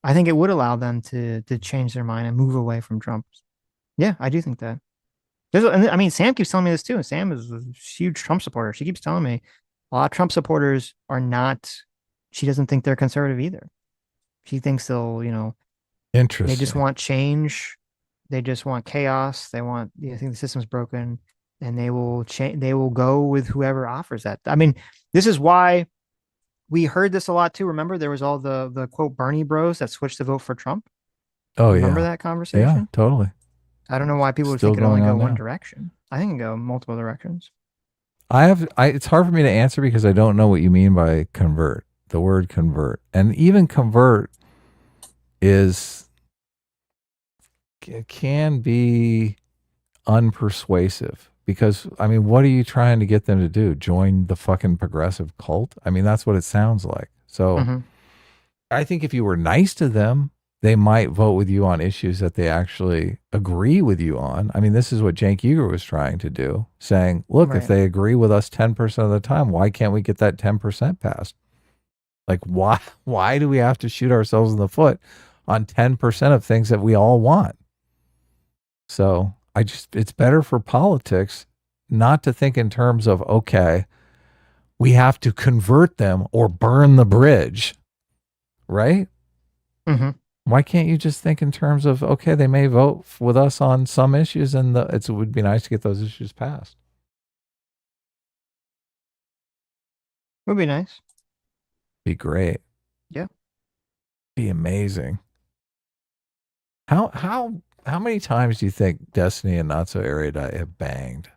S4: I think it would allow them to change their mind and move away from Trump. Yeah, I do think that. I mean, Sam keeps telling me this too. Sam is a huge Trump supporter. She keeps telling me a lot of Trump supporters are not. She doesn't think they're conservative either. She thinks they'll,
S5: interesting.
S4: They just want change. They just want chaos. They want. I think the system's broken, and they will change. They will go with whoever offers that. I mean, this is why we heard this a lot too. Remember, there was all the quote Bernie bros that switched to vote for Trump.
S5: Oh,
S4: remember that conversation?
S5: Yeah, totally.
S4: I don't know why people would think it only go one direction. I think it go multiple directions.
S5: It's hard for me to answer because I don't know what you mean by convert. The word convert, and even convert can be unpersuasive, because I mean, what are you trying to get them to do? Join the fucking progressive cult? I mean, that's what it sounds like. So I think if you were nice to them, they might vote with you on issues that they actually agree with you on. I mean, this is what Cenk Uygur was trying to do, saying, look, if they agree with us 10% of the time, why can't we get that 10% passed? Like, why do we have to shoot ourselves in the foot on 10% of things that we all want? So it's better for politics not to think in terms of, okay, we have to convert them or burn the bridge, right? Why can't you just think in terms of, okay, they may vote with us on some issues and it would be nice to get those issues passed.
S4: Would be nice.
S5: Be great.
S4: Yeah.
S5: Be amazing. How many times do you think Destiny and Not So Erudite have banged?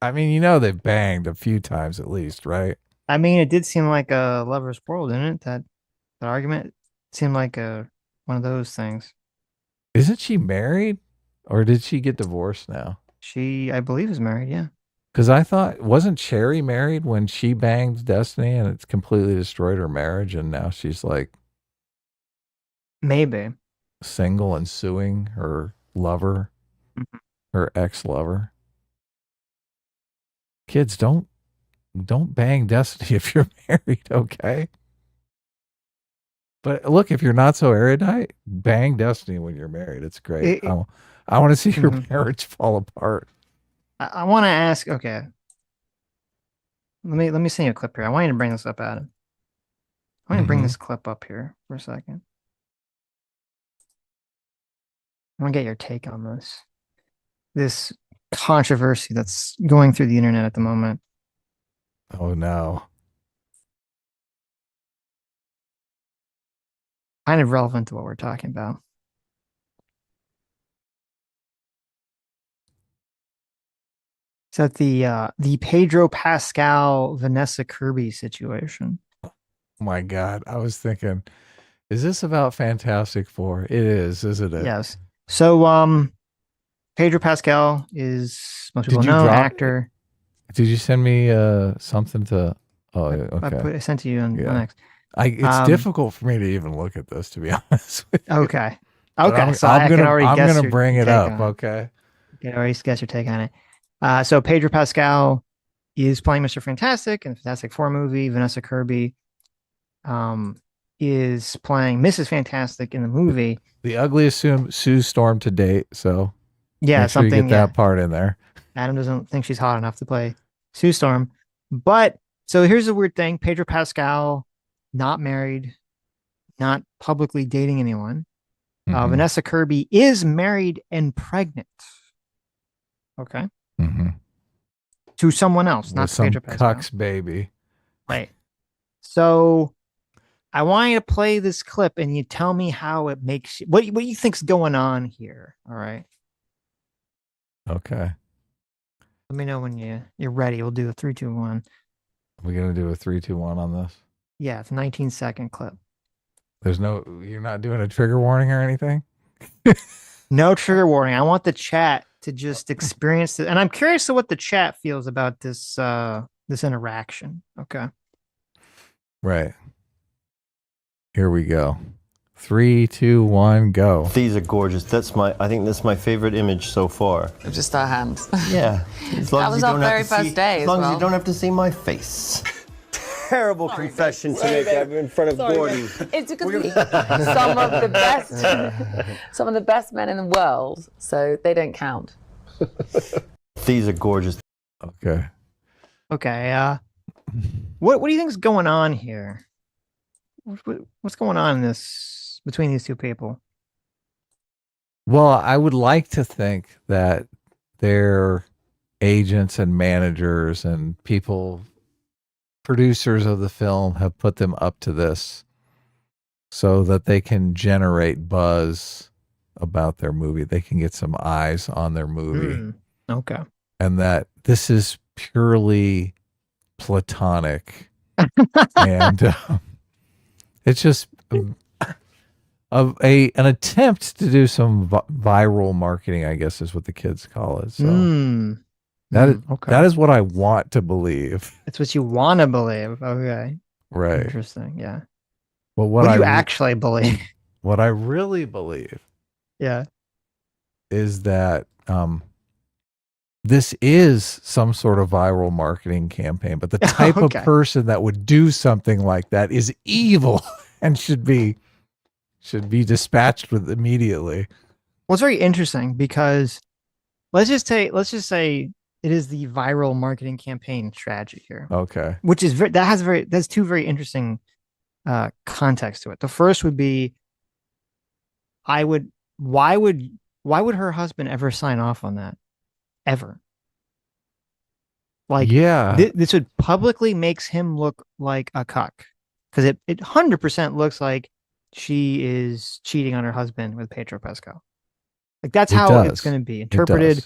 S5: I mean, you know they've banged a few times at least, right?
S4: I mean, it did seem like a lover's quarrel, didn't it? That argument seemed like one of those things.
S5: Isn't she married? Or did she get divorced now?
S4: She, I believe, is married, yeah.
S5: Because I thought, wasn't Cherry married when she banged Destiny and it's completely destroyed her marriage and now she's like...
S4: Maybe.
S5: Single and suing her lover, her ex-lover. Kids, don't bang Destiny if you're married, okay? But look, if you're not so erudite, bang Destiny when you're married. It's great. I want to see your marriage fall apart.
S4: I want to ask. Okay, let me send you a clip here. I want you to bring this up, Adam. I want to bring this clip up here for a second. I want to get your take on this controversy that's going through the internet at the moment.
S5: Oh no.
S4: Kind of relevant to what we're talking about. So the Pedro Pascal Vanessa Kirby situation.
S5: Oh my God. I was thinking, is this about Fantastic Four? It is, isn't it?
S4: Yes. So Pedro Pascal is most people know actor.
S5: Did you send me something to okay.
S4: I sent to you on X.
S5: It's difficult for me to even look at this, to be honest with you.
S4: Okay. So I'm gonna
S5: bring it up. Okay.
S4: You can already guess your take on it. So Pedro Pascal is playing Mr. Fantastic in the Fantastic Four movie. Vanessa Kirby is playing Mrs. Fantastic in the movie.
S5: The ugliest Sue Storm to date. So
S4: yeah,
S5: make sure you get that part in there.
S4: Adam doesn't think she's hot enough to play Sue Storm. But so here's the weird thing: Pedro Pascal, not married, not publicly dating anyone. Vanessa Kirby is married and pregnant. Okay. To someone else, not
S5: some
S4: Pedro Pascal.
S5: cuck's baby.
S4: Right. So I want you to play this clip and you tell me how it makes you, what you think's going on here. All right.
S5: Okay.
S4: Let me know when you're ready. We'll do a 3, 2, 1.
S5: We're gonna do a 3, 2, 1 on this.
S4: Yeah, it's a 19-second clip.
S5: You're not doing a trigger warning or anything?
S4: No trigger warning. I want the chat to just experience it. And I'm curious to what the chat feels about this this interaction. Okay.
S5: Right. Here we go. 3, 2, 1, go.
S13: These are gorgeous. I think that's my favorite image so far.
S14: Just our hands.
S13: Yeah.
S14: That was our very first day.
S13: As long as you don't have to see my face. Terrible confession to make in front of Gordon.
S14: It's because some of the best men in the world, so they don't count.
S13: These are gorgeous.
S5: Okay.
S4: Okay. What do you think is going on here? What's going on in this between these two people?
S5: Well, I would like to think that their agents and managers and people, producers of the film, have put them up to this so that they can generate buzz about their movie. They can get some eyes on their movie.
S4: Okay.
S5: And that this is purely platonic. And it's just, of an attempt to do some viral marketing, I guess is what the kids call it. So that is what I want to believe.
S4: It's what you want to believe. Okay.
S5: Right.
S4: Interesting. Yeah.
S5: Well,
S4: what do you actually believe?
S5: What I really believe,
S4: yeah,
S5: is that this is some sort of viral marketing campaign, but the type of person that would do something like that is evil and should be dispatched with immediately.
S4: Well, it's very interesting because let's just say it is the viral marketing campaign strategy here.
S5: Okay.
S4: Which is that's two very interesting context to it. The first would be why would her husband ever sign off on that? Ever. Like,
S5: yeah,
S4: this would publicly makes him look like a cuck, because it 100% looks like she is cheating on her husband with Pedro Pascal. Like, that's how it's going to be interpreted.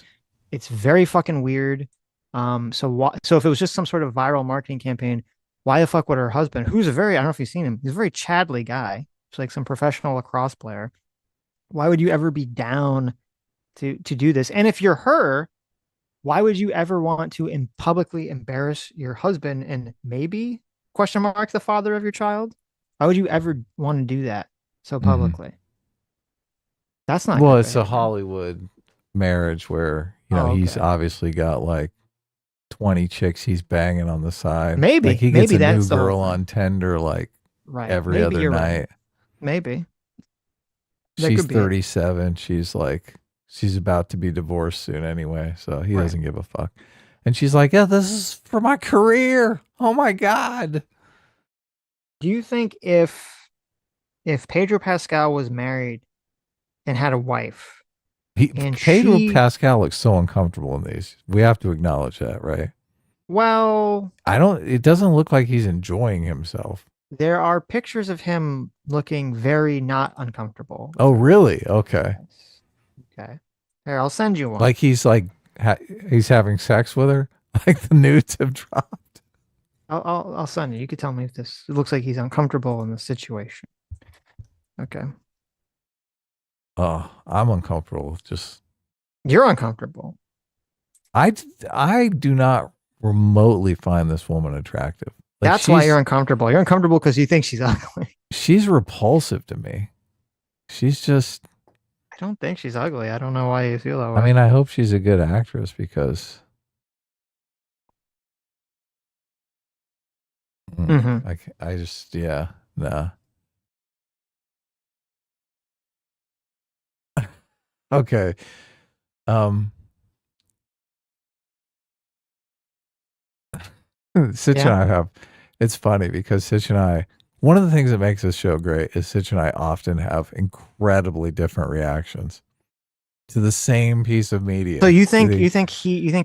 S4: It's very fucking weird. So if it was just some sort of viral marketing campaign, why the fuck would her husband, who's I don't know if you've seen him, he's a very Chadley guy. He's like some professional lacrosse player. Why would you ever be down to do this? And if you're her, why would you ever want to publicly embarrass your husband and maybe the father of your child? Why would you ever want to do that so publicly? That's not
S5: well. It's a Hollywood marriage where he's obviously got like 20 chicks he's banging on the side.
S4: Maybe
S5: like he gets a new girl on Tinder like every other night.
S4: Right. Maybe.
S5: She's 37. She's about to be divorced soon anyway, so he doesn't give a fuck. And she's like, yeah, this is for my career. Oh my God.
S4: Do you think if Pedro Pascal was married and had a wife,
S5: Pedro Pascal looks so uncomfortable in these. We have to acknowledge that, right?
S4: Well,
S5: it doesn't look like he's enjoying himself.
S4: There are pictures of him looking very not uncomfortable.
S5: Oh, really? Okay.
S4: Okay. Here, I'll send you one.
S5: Like he's he's having sex with her. Like the nudes have dropped.
S4: I'll send you. You could tell me if it looks like he's uncomfortable in the situation. Okay.
S5: Oh, I'm uncomfortable.
S4: You're uncomfortable.
S5: I do not remotely find this woman attractive. Like
S4: that's why you're uncomfortable. You're uncomfortable because you think she's ugly.
S5: She's repulsive to me. She's just...
S4: I don't think she's ugly. I don't know why you feel that way.
S5: I mean, I hope she's a good actress because... I just... Yeah. Nah. Okay. Sitch and I have... It's funny because Sitch and I... One of the things that makes this show great is Sitch and I often have incredibly different reactions to the same piece of media.
S4: So you think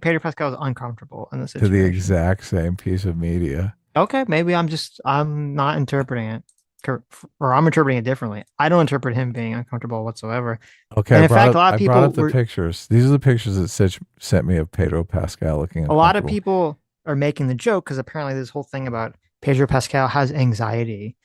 S4: Pedro Pascal is uncomfortable in this situation?
S5: To the exact same piece of media.
S4: Okay, maybe I'm not interpreting it, or I'm interpreting it differently. I don't interpret him being uncomfortable whatsoever.
S5: Okay, and in fact, a lot of people brought up the pictures. These are the pictures that Sitch sent me of Pedro Pascal looking.
S4: A lot of people are making the joke because apparently this whole thing about Pedro Pascal has anxiety,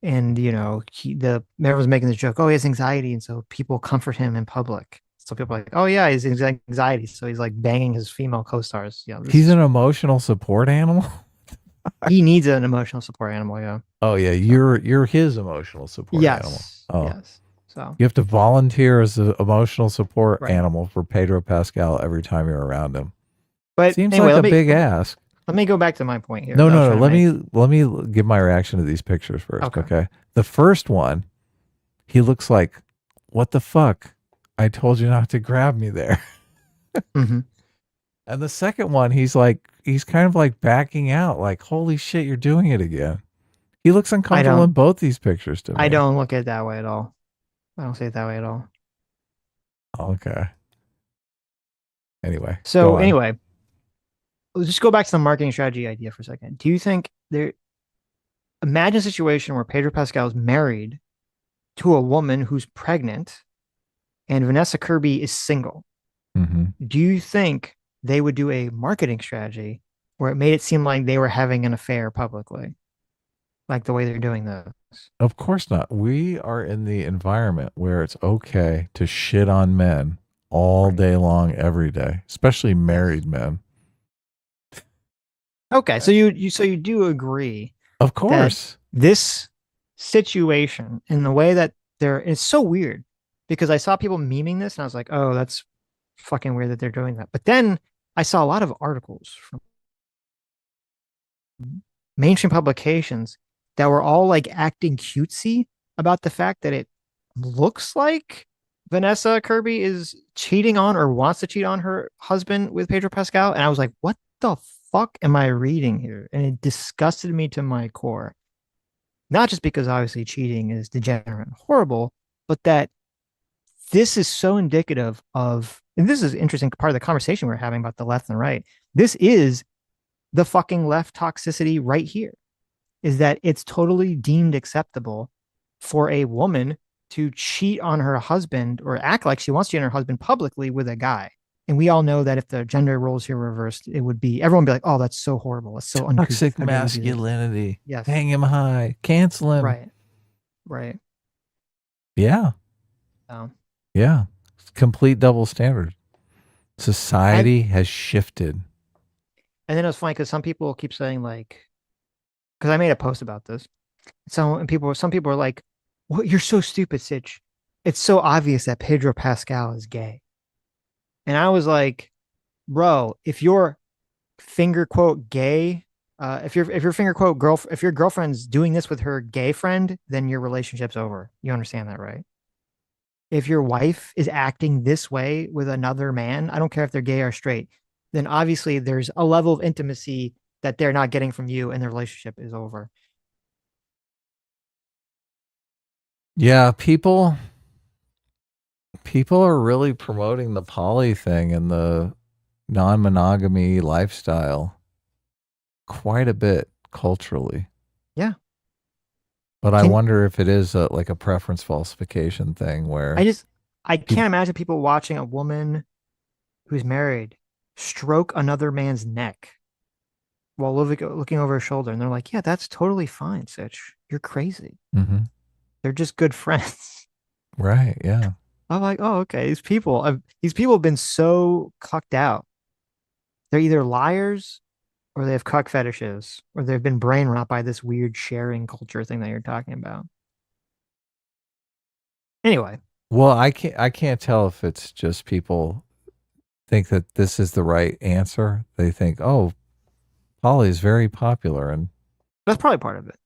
S4: and everyone's making the joke. Oh, he has anxiety, and so people comfort him in public. So people are like, oh yeah, he's anxiety, so he's like banging his female co-stars.
S5: He's an emotional support animal.
S4: He needs an emotional support animal. Yeah.
S5: Oh yeah, you're his emotional support animal. Oh.
S4: Yes. So
S5: you have to volunteer as an emotional support animal for Pedro Pascal every time you're around him.
S4: But
S5: seems anyway, like a big ask.
S4: Let me go back to my point here.
S5: No. Let me give my reaction to these pictures first. Okay. The first one, he looks like, what the fuck? I told you not to grab me there.
S4: Mm-hmm.
S5: And the second one, he's kind of like backing out, like, holy shit, you're doing it again. He looks uncomfortable in both these pictures to me.
S4: I don't look at it that way at all. I don't see it that way at all.
S5: Okay. Anyway.
S4: So anyway, let's just go back to the marketing strategy idea for a second. Do you think imagine a situation where Pedro Pascal is married to a woman who's pregnant and Vanessa Kirby is single.
S5: Mm-hmm.
S4: Do you think they would do a marketing strategy where it made it seem like they were having an affair publicly, like the way they're doing
S5: Of course not. We are in the environment where it's okay to shit on men all day long, every day, especially married men.
S4: Okay, so you do agree,
S5: of course,
S4: that this situation in the way that it's so weird, because I saw people memeing this and I was like, oh, that's fucking weird that they're doing that. But then I saw a lot of articles from mainstream publications that were all like acting cutesy about the fact that it looks like Vanessa Kirby is cheating on or wants to cheat on her husband with Pedro Pascal. And I was like, what the fuck am I reading here? And it disgusted me to my core. Not just because obviously cheating is degenerate and horrible, but that this is so indicative of, and this is an interesting part of the conversation we're having about the left and right. This is the fucking left toxicity right here, is that it's totally deemed acceptable for a woman to cheat on her husband or act like she wants to cheat on her husband publicly with a guy. And we all know that if the gender roles here were reversed, it would be, everyone would be like, oh, that's so horrible. It's so
S5: toxic masculinity.
S4: Yes.
S5: Hang him high. Cancel him.
S4: Right. Right.
S5: Yeah. Yeah. Complete double standard. Society has shifted.
S4: And then it was funny because some people keep saying like, because I made a post about this. Some people are like, "What? You're so stupid, Sitch. It's so obvious that Pedro Pascal is gay." And I was like, "Bro, if you're finger quote gay, if your finger quote if your girlfriend's doing this with her gay friend, then your relationship's over. You understand that, right? If your wife is acting this way with another man, I don't care if they're gay or straight, then obviously there's a level of intimacy that they're not getting from you, and the relationship is over."
S5: Yeah, people are really promoting the poly thing and the non-monogamy lifestyle quite a bit culturally.
S4: Yeah.
S5: But I wonder if it is like a preference falsification thing where
S4: I can't imagine people watching a woman who's married stroke another man's neck while looking over her shoulder, and they're like, yeah, that's totally fine, Sitch. You're crazy.
S5: Mm-hmm.
S4: They're just good friends.
S5: Right, yeah.
S4: I'm like, oh, okay. These people have been so cucked out. They're either liars or they have cuck fetishes, or they've been brain rot by this weird sharing culture thing that you're talking about. Anyway.
S5: Well, I can't tell if it's just people think that this is the right answer. They think, oh, poly is very popular, and
S4: that's probably part of it.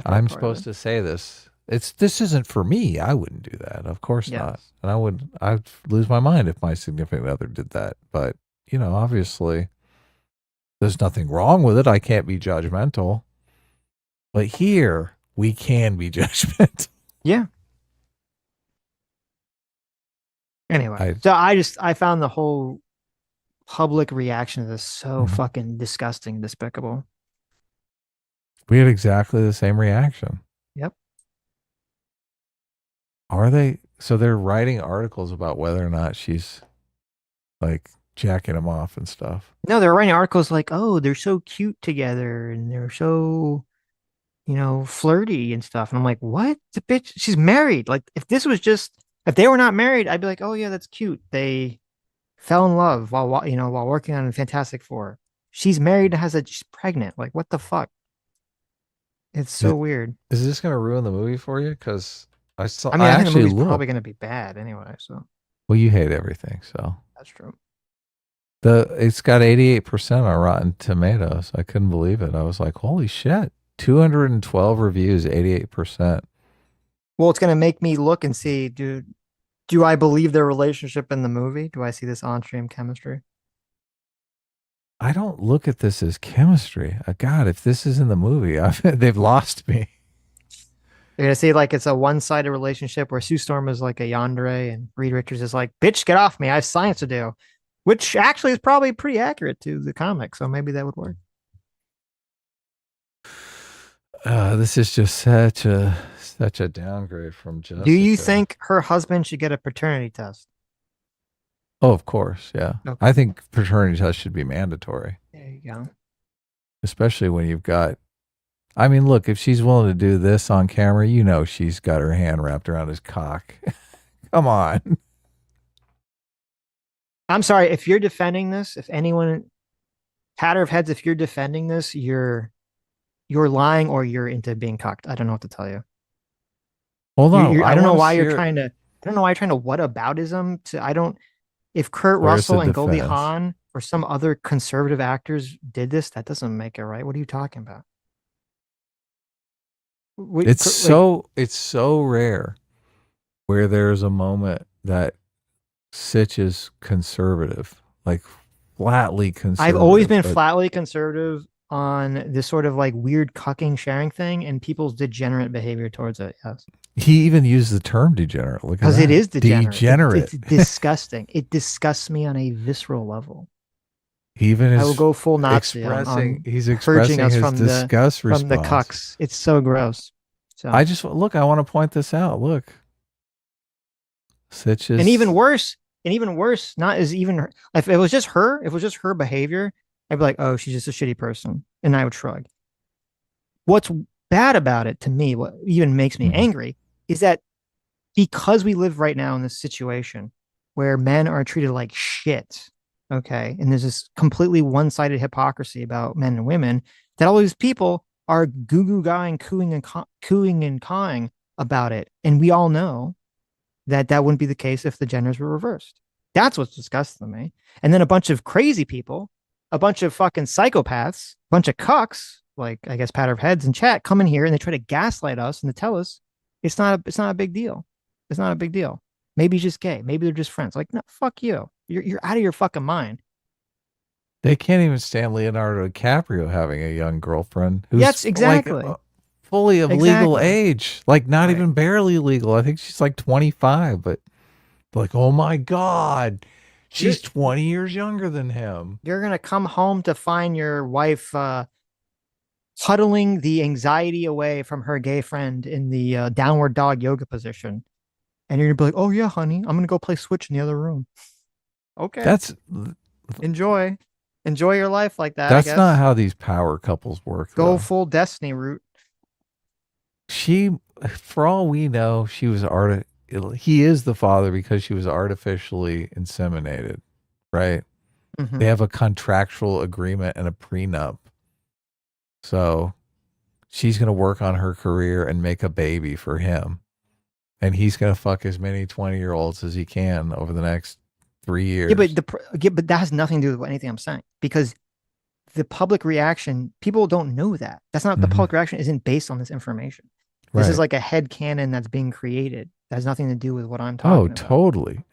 S5: I'm supposed to say this. This isn't for me. I wouldn't do that. Of course not. And I'd lose my mind if my significant other did that. But, obviously there's nothing wrong with it. I can't be judgmental. But here we can be judgmental.
S4: Yeah. Anyway, so I found the whole public reaction to this so fucking disgusting, despicable.
S5: We had exactly the same reaction.
S4: Yep.
S5: Are they? So they're writing articles about whether or not she's like jacking him off and stuff.
S4: No, they're writing articles like, oh, they're so cute together and they're so, flirty and stuff. And I'm like, what? The bitch, she's married. Like, if they were not married, I'd be like, oh yeah, that's cute. They fell in love while working on Fantastic Four. She's married and she's pregnant. Like, what the fuck? It's so weird.
S5: Is this going to ruin the movie for you? Because I think
S4: the movie's probably going to be bad anyway. So.
S5: Well, you hate everything, so.
S4: That's true.
S5: It's got 88% on Rotten Tomatoes. I couldn't believe it. I was like, holy shit. 212 reviews, 88%.
S4: Well, it's going to make me look and see, do I believe their relationship in the movie? Do I see this on-stream chemistry?
S5: I don't look at this as chemistry. God, if this is in the movie, they've lost me.
S4: You're going to see like it's a one-sided relationship where Sue Storm is like a yandere and Reed Richards is like, bitch, get off me. I have science to do. Which actually is probably pretty accurate to the comic. So maybe that would work.
S5: This is just such a downgrade from Jessica.
S4: Do you think her husband should get a paternity test?
S5: Oh, of course, yeah. Okay. I think paternity test should be mandatory.
S4: There you go.
S5: Especially when you've got I mean, look, if she's willing to do this on camera, you know she's got her hand wrapped around his cock. Come on.
S4: I'm sorry, if you're defending this, if anyone, patter of heads, if you're defending this, you're lying or you're into being cucked. I don't know what to tell you.
S5: Hold on.
S4: I don't know why you're trying to. I don't know why you're trying to whataboutism. If Kurt Russell and Goldie Hawn or some other conservative actors did this, that doesn't make it right. What are you talking about?
S5: It's so rare where there's a moment that Sitch is conservative, like flatly conservative.
S4: I've always been flatly conservative on this sort of like weird cucking sharing thing and people's degenerate behavior towards it. Yes.
S5: He even used the term degenerate.
S4: Because it is degenerate. It's
S5: Degenerate.
S4: disgusting. It disgusts me on a visceral level.
S5: He even is
S4: I will go full Nazi.
S5: He's expressing his disgust
S4: from the cucks. It's so gross. So
S5: I want to point this out. Look. Sitch is,
S4: and even worse, not as even her, if it was just her behavior, I'd be like, oh, she's just a shitty person. And I would shrug. What's bad about it to me, what even makes me angry, is that because we live right now in this situation where men are treated like shit, okay, and there's this completely one-sided hypocrisy about men and women, that all these people are goo-goo guying, cooing and cawing about it. And we all know that wouldn't be the case if the genders were reversed. That's what's disgusting to me. And then a bunch of crazy people, a bunch of fucking psychopaths, a bunch of cucks, like I guess patter of heads in chat, come in here and they try to gaslight us and to tell us it's not a big deal. It's not a big deal. Maybe he's just gay. Maybe they're just friends. Like, no, fuck you. You're out of your fucking mind.
S5: They can't even stand Leonardo DiCaprio having a young girlfriend who's fully of legal age, like not even barely legal. I think she's like 25, but like, oh my God, she's 20 years younger than him.
S4: You're going to come home to find your wife huddling the anxiety away from her gay friend in the downward dog yoga position. And you're going to be like, oh yeah, honey, I'm going to go play Switch in the other room. Okay. Enjoy your life like that.
S5: That's not how these power couples work.
S4: Go full Destiny route.
S5: She, for all we know, he is the father because she was artificially inseminated, right? Mm-hmm. They have a contractual agreement and a prenup. So she's going to work on her career and make a baby for him. And he's going to fuck as many 20-year-olds as he can over the next 3 years.
S4: Yeah, but that has nothing to do with anything I'm saying, because the public reaction, people don't know that. That's not the public reaction isn't based on this information. This is like a headcanon that's being created. That has nothing to do with what I'm talking about.
S5: Oh, totally.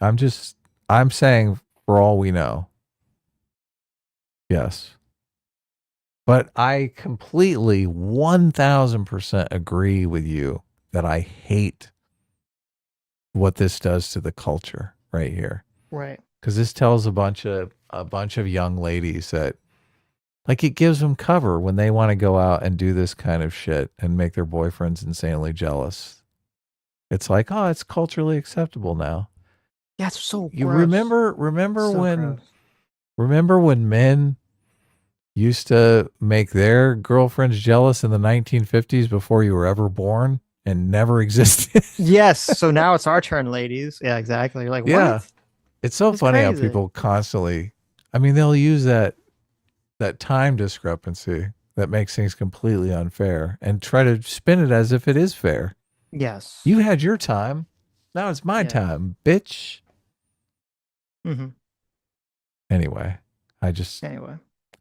S5: I'm saying for all we know. Yes. But I completely 1000% agree with you that I hate what this does to the culture right here.
S4: Right.
S5: Because this tells a bunch of young ladies that, like, it gives them cover when they want to go out and do this kind of shit and make their boyfriends insanely jealous. It's like, oh, it's culturally acceptable now.
S4: Yeah, it's so
S5: you
S4: gross.
S5: Remember when men used to make their girlfriends jealous in the 1950s before you were ever born and never existed?
S4: Yes. So now it's our turn, ladies. Yeah, exactly. You're like, what?
S5: Yeah. It's so funny how people constantly, I mean, they'll use that time discrepancy that makes things completely unfair and try to spin it as if it is fair.
S4: Yes.
S5: You had your time. Now it's my time, bitch.
S4: Mm-hmm.
S5: Anyway,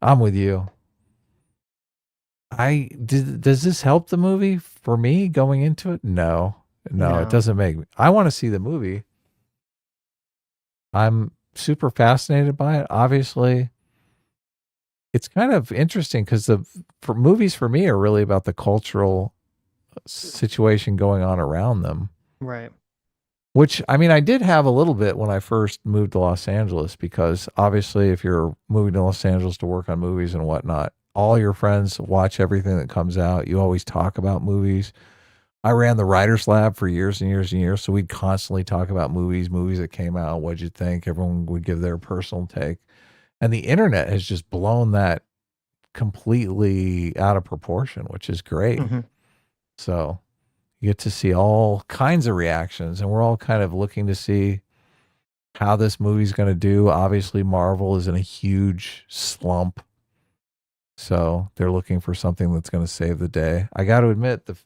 S5: I'm with you. Does this help the movie for me going into it? No, it doesn't make me. I want to see the movie. I'm super fascinated by it. Obviously, it's kind of interesting because movies for me are really about the cultural situation going on around them.
S4: Right.
S5: Which, I mean, I did have a little bit when I first moved to Los Angeles, because obviously if you're moving to Los Angeles to work on movies and whatnot, all your friends watch everything that comes out. You always talk about movies. I ran the Writers Lab for years and years and years, so we'd constantly talk about movies that came out. What'd you think? Everyone would give their personal take. And the internet has just blown that completely out of proportion, which is great.
S4: Mm-hmm.
S5: So you get to see all kinds of reactions, and we're all kind of looking to see how this movie's going to do. Obviously, Marvel is in a huge slump, so they're looking for something that's going to save the day. I got to admit, the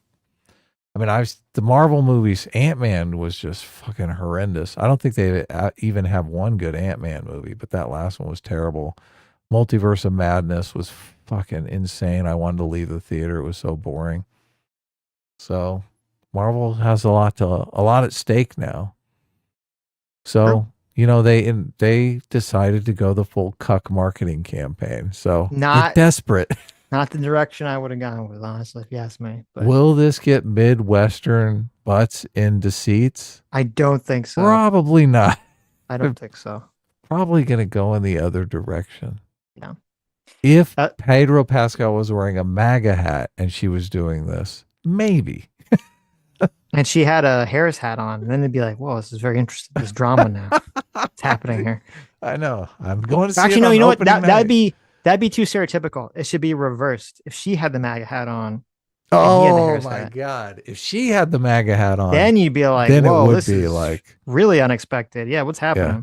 S5: Marvel movies, Ant-Man was just fucking horrendous. I don't think they even have one good Ant-Man movie, but that last one was terrible. Multiverse of Madness was fucking insane. I wanted to leave the theater. It was so boring. So Marvel has a lot at stake now. So, they decided to go the full cuck marketing campaign. So they're desperate.
S4: Not the direction I would have gone with, honestly, if you ask me. But
S5: will this get Midwestern butts into seats?
S4: I don't think so.
S5: Probably not.
S4: I don't think so.
S5: Probably going to go in the other direction.
S4: Yeah.
S5: If Pedro Pascal was wearing a MAGA hat and she was doing this, maybe.
S4: And she had a Harris hat on, and then they'd be like, "Whoa, this is very interesting. This drama now. What's happening here?"
S5: I know. I'm going to see.
S4: Actually, no. You know what? That'd be too stereotypical. It should be reversed. If she had the MAGA hat on,
S5: oh my God! If she had the MAGA hat on,
S4: then you'd be like,
S5: then
S4: "Whoa,
S5: it would
S4: this
S5: be
S4: is
S5: like
S4: really unexpected." Yeah, what's happening?
S5: Yeah.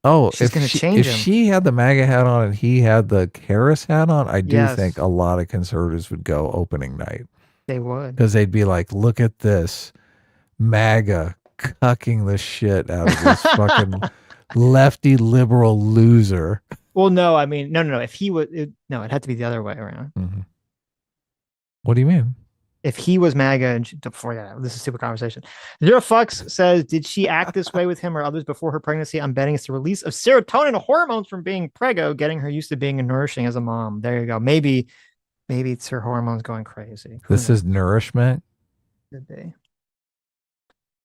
S5: Oh,
S4: she's going to change him.
S5: If she had the MAGA hat on and he had the Harris hat on, I do think a lot of conservatives would go opening night.
S4: They would,
S5: because they'd be like, "Look at this MAGA cucking the shit out of this fucking lefty liberal loser."
S4: Well, no, I mean, no. If he would, it had to be the other way around.
S5: Mm-hmm. What do you mean?
S4: If he was MAGA, and this is a stupid conversation. Zero Fucks says, did she act this way with him or others before her pregnancy? I'm betting it's the release of serotonin hormones from being preggo, getting her used to being nourishing as a mom. There you go. Maybe it's her hormones going crazy.
S5: This is nourishment.
S4: Could be.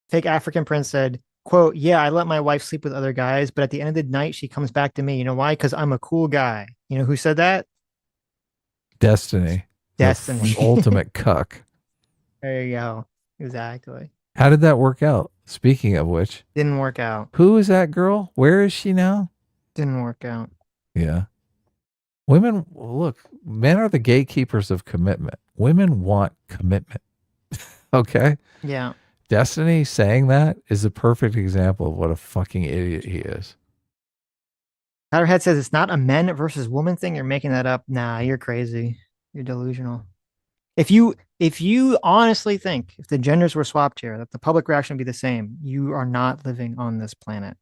S4: Fake African Prince said, quote, "Yeah, I let my wife sleep with other guys, but at the end of the night, she comes back to me. You know why? Because I'm a cool guy." You know who said that?
S5: Destiny. Ultimate cuck.
S4: There you go. Exactly.
S5: How did that work out? Speaking of which.
S4: Didn't work out.
S5: Who is that girl? Where is she now?
S4: Didn't work out.
S5: Yeah. Women, look, men are the gatekeepers of commitment. Women want commitment. Okay?
S4: Yeah.
S5: Destiny saying that is a perfect example of what a fucking idiot he is.
S4: Powderhead says it's not a men versus woman thing. You're making that up. Nah, you're crazy. You're delusional. If you honestly think if the genders were swapped here, that the public reaction would be the same, you are not living on this planet.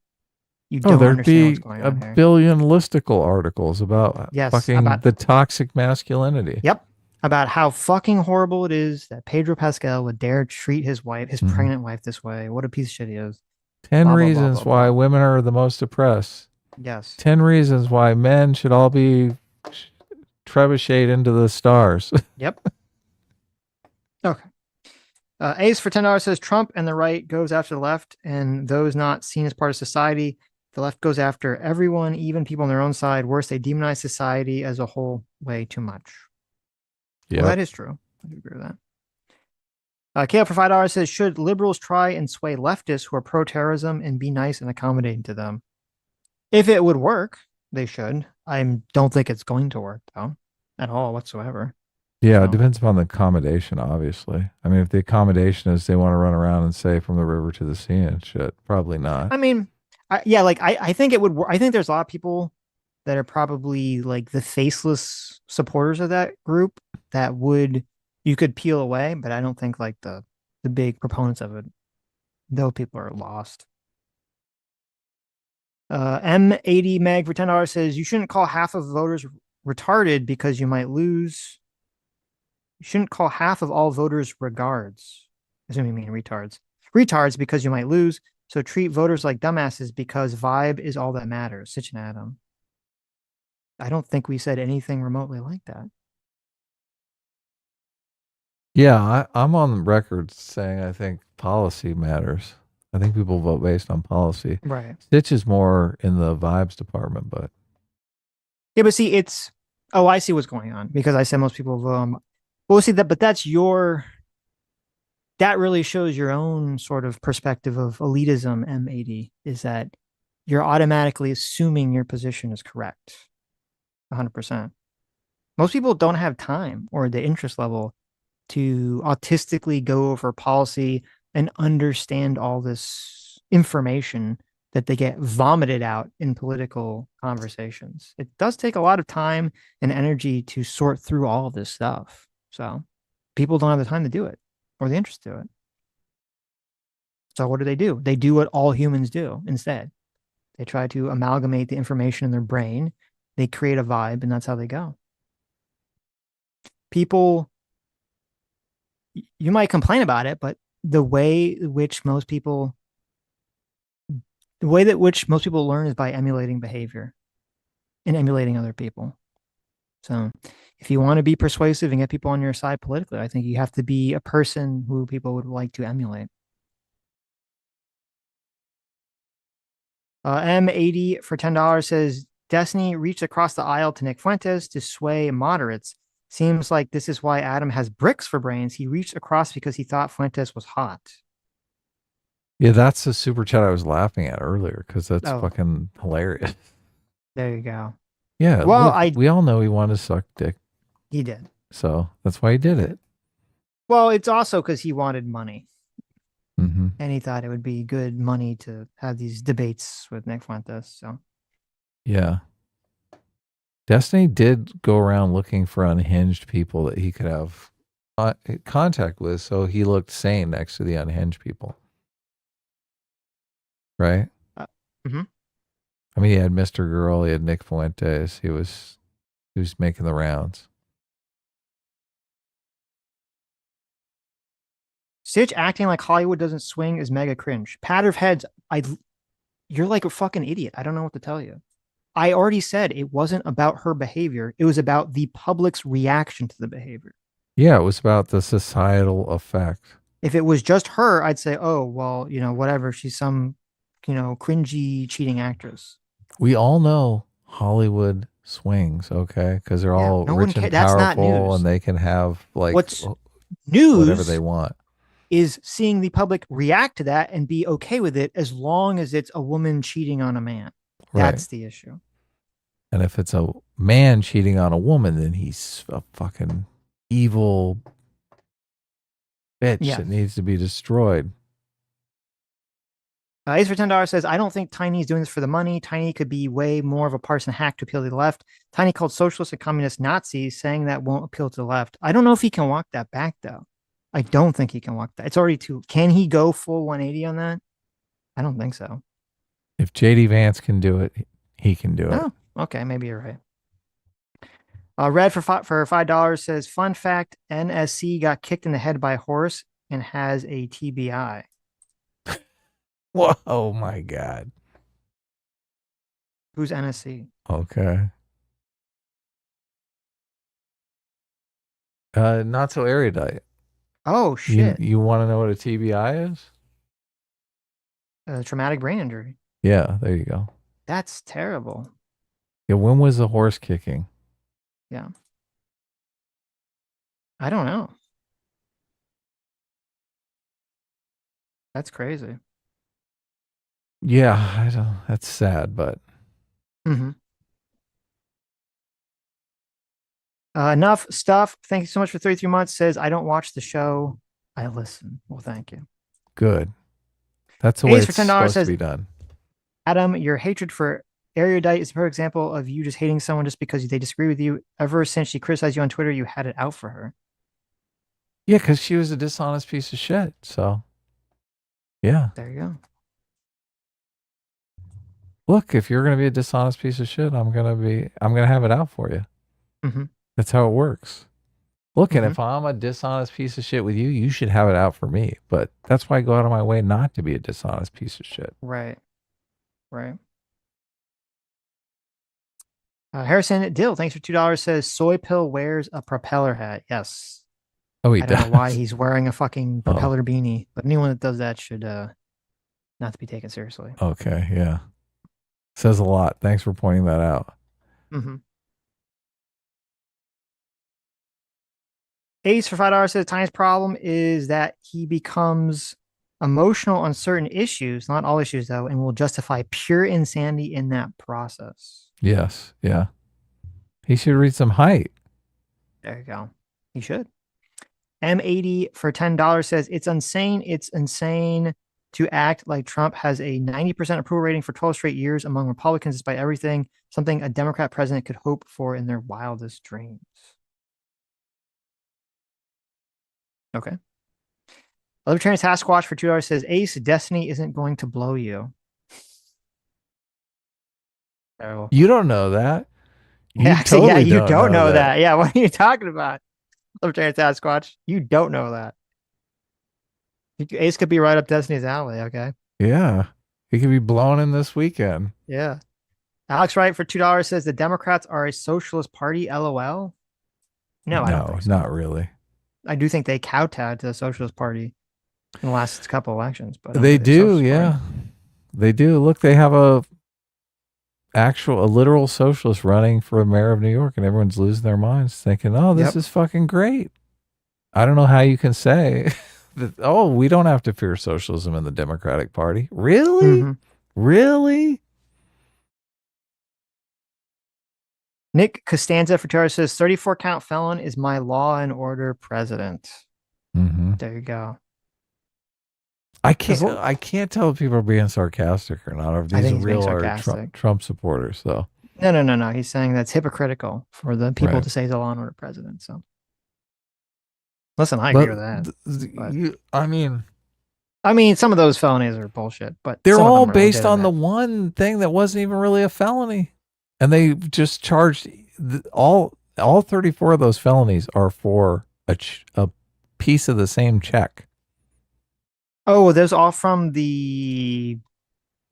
S4: You don't understand what's going on here.
S5: There'd be a billion listicle articles about the toxic masculinity.
S4: Yep. About how fucking horrible it is that Pedro Pascal would dare treat his wife, his pregnant wife, this way. What a piece of shit he is.
S5: 10 reasons why women are the most oppressed.
S4: Yes.
S5: 10 reasons why men should all be trebucheted into the stars.
S4: Yep. Okay. Ace for $10 says Trump and the right goes after the left and those not seen as part of society. The left goes after everyone, even people on their own side. Worse, they demonize society as a whole way too much. Yeah, well, that is true. I do agree with that. Kale for $5 says, should liberals try and sway leftists who are pro-terrorism and be nice and accommodating to them? If it would work, they should. I don't think it's going to work, though, at all whatsoever.
S5: Yeah, it depends upon the accommodation, obviously. I mean, if the accommodation is they want to run around and say from the river to the sea and shit, probably not.
S4: I mean, I think it would work. I think there's a lot of people that are probably like the faceless supporters of that group that you could peel away, but I don't think like the big proponents of it, those people are lost. M80 Mag for $10 says, you shouldn't call half of voters retarded because you might lose. You shouldn't call half of all voters regards. Assuming you mean retards. Retards because you might lose. So treat voters like dumbasses because vibe is all that matters. Sitch and Adam. I don't think we said anything remotely like that.
S5: Yeah, I'm on record saying I think policy matters. I think people vote based on policy.
S4: Right.
S5: Sitch is more in the vibes department, but.
S4: Yeah, but see, I see what's going on because I said most people vote. Well, see that, but that really shows your own sort of perspective of elitism. M80 is that you're automatically assuming your position is correct. 100%. Most people don't have time or the interest level to autistically go over policy and understand all this information that they get vomited out in political conversations. It does take a lot of time and energy to sort through all of this stuff. So people don't have the time to do it or the interest to it. So what do? They do what all humans do instead. They try to amalgamate the information in their brain. They create a vibe, and that's how they go. People, you might complain about it, but the way that which most people learn is by emulating behavior and emulating other people. So if you want to be persuasive and get people on your side politically, I think you have to be a person who people would like to emulate. M80 for $10 says, Destiny reached across the aisle to Nick Fuentes to sway moderates. Seems like this is why Adam has bricks for brains. He reached across because he thought Fuentes was hot.
S5: Yeah, that's the super chat I was laughing at earlier because that's fucking hilarious.
S4: There you go.
S5: Yeah,
S4: well,
S5: look, we all know he wanted to suck dick.
S4: He did.
S5: So that's why he did it.
S4: Well, it's also because he wanted money.
S5: Mm-hmm.
S4: And he thought it would be good money to have these debates with Nick Fuentes. So,
S5: yeah. Destiny did go around looking for unhinged people that he could have contact with, so he looked sane next to the unhinged people. Right?
S4: Mm-hmm.
S5: I mean, he had Mr. Girl, he had Nick Fuentes. He was making the rounds.
S4: Sitch acting like Hollywood doesn't swing is mega cringe. Pat of heads, you're like a fucking idiot. I don't know what to tell you. I already said it wasn't about her behavior. It was about the public's reaction to the behavior.
S5: Yeah, it was about the societal effect.
S4: If it was just her, I'd say, oh, well, whatever. She's some, cringy cheating actress.
S5: We all know Hollywood swings, okay? Because they're all rich and powerful and they can have
S4: what's news,
S5: whatever they want.
S4: Is seeing the public react to that and be okay with it as long as it's a woman cheating on a man. That's the issue.
S5: And if it's a man cheating on a woman, then he's a fucking evil bitch that needs to be destroyed.
S4: Ace for $10 says, I don't think Tiny's doing this for the money. Tiny could be way more of a partisan hack to appeal to the left. Tiny called socialists and communist Nazis, saying that won't appeal to the left. I don't know if he can walk that back, though. I don't think he can walk that. It's already too. Can he go full 180 on that? I don't think so.
S5: If JD Vance can do it, he can do it.
S4: Oh, okay. Maybe you're right. Red for $5 says, fun fact, NSC got kicked in the head by a horse and has a TBI.
S5: Whoa, oh my God.
S4: Who's NSC?
S5: Okay. Not so erudite.
S4: Oh, shit.
S5: You want to know what a TBI is?
S4: Traumatic brain injury.
S5: Yeah, there you go.
S4: That's terrible.
S5: Yeah, when was the horse kicking?
S4: Yeah. I don't know. That's crazy.
S5: Yeah, I don't. That's sad, but.
S4: Mm-hmm. Enough stuff. Thank you so much for 33 months. Says, I don't watch the show. I listen. Well, thank you.
S5: Good. That's the way it's supposed to be done.
S4: Adam, your hatred for Erudite is a perfect example of you just hating someone just because they disagree with you. Ever since she criticized you on Twitter, you had it out for her.
S5: Yeah, because she was a dishonest piece of shit. So, yeah.
S4: There you go.
S5: Look, if you're going to be a dishonest piece of shit, I'm going to have it out for you.
S4: Mm-hmm.
S5: That's how it works. Look, and if I'm a dishonest piece of shit with you, you should have it out for me. But that's why I go out of my way not to be a dishonest piece of shit.
S4: Right. Right. Harrison Dill, thanks for $2, says Soy Pill wears a propeller hat. Yes.
S5: Oh, he does.
S4: I don't know why he's wearing a fucking propeller beanie, but anyone that does that should not to be taken seriously.
S5: Okay, yeah. Says a lot. Thanks for pointing that out.
S4: Mm-hmm. Ace for $5 says Tiny's problem is that he becomes emotional on certain issues, not all issues though, and will justify pure insanity in that process.
S5: Yes, yeah. He should read some height.
S4: There you go. He should. M80 for $10 says it's insane. It's insane to act like Trump has a 90% approval rating for 12 straight years among Republicans, despite everything, something a Democrat president could hope for in their wildest dreams. Okay. Libertarian Task Watch for $2 says Ace, destiny isn't going to blow you. Terrible.
S5: You don't know that.
S4: You actually, totally you don't know that. Yeah, what are you talking about? Libertarian Task Watch. You don't know that. Ace could be right up Destiny's alley, okay?
S5: Yeah. He could be blown in this weekend.
S4: Yeah. Alex Wright for $2 says the Democrats are a socialist party, LOL. No, I don't think so.
S5: Not really.
S4: I do think they kowtowed to the Socialist Party in the last couple elections, but
S5: they do, yeah. They do. Look, they have a literal socialist running for mayor of New York, and everyone's losing their minds thinking, oh, this is fucking great. I don't know how you can say that, oh, we don't have to fear socialism in the Democratic Party. Really? Mm-hmm. Really?
S4: Nick Costanza for $2 says 34 count felon is my law and order president.
S5: Mm-hmm.
S4: There you go.
S5: I can't tell if people are being sarcastic or not, or if these are real or Trump supporters. So
S4: no. He's saying that's hypocritical for the people to say he's a law and order president. So listen, I agree with that. I mean, some of those felonies are bullshit, but
S5: they're all based on the one thing that wasn't even really a felony. And they just charged all 34 of those felonies are for a piece of the same check.
S4: Oh, those all from the...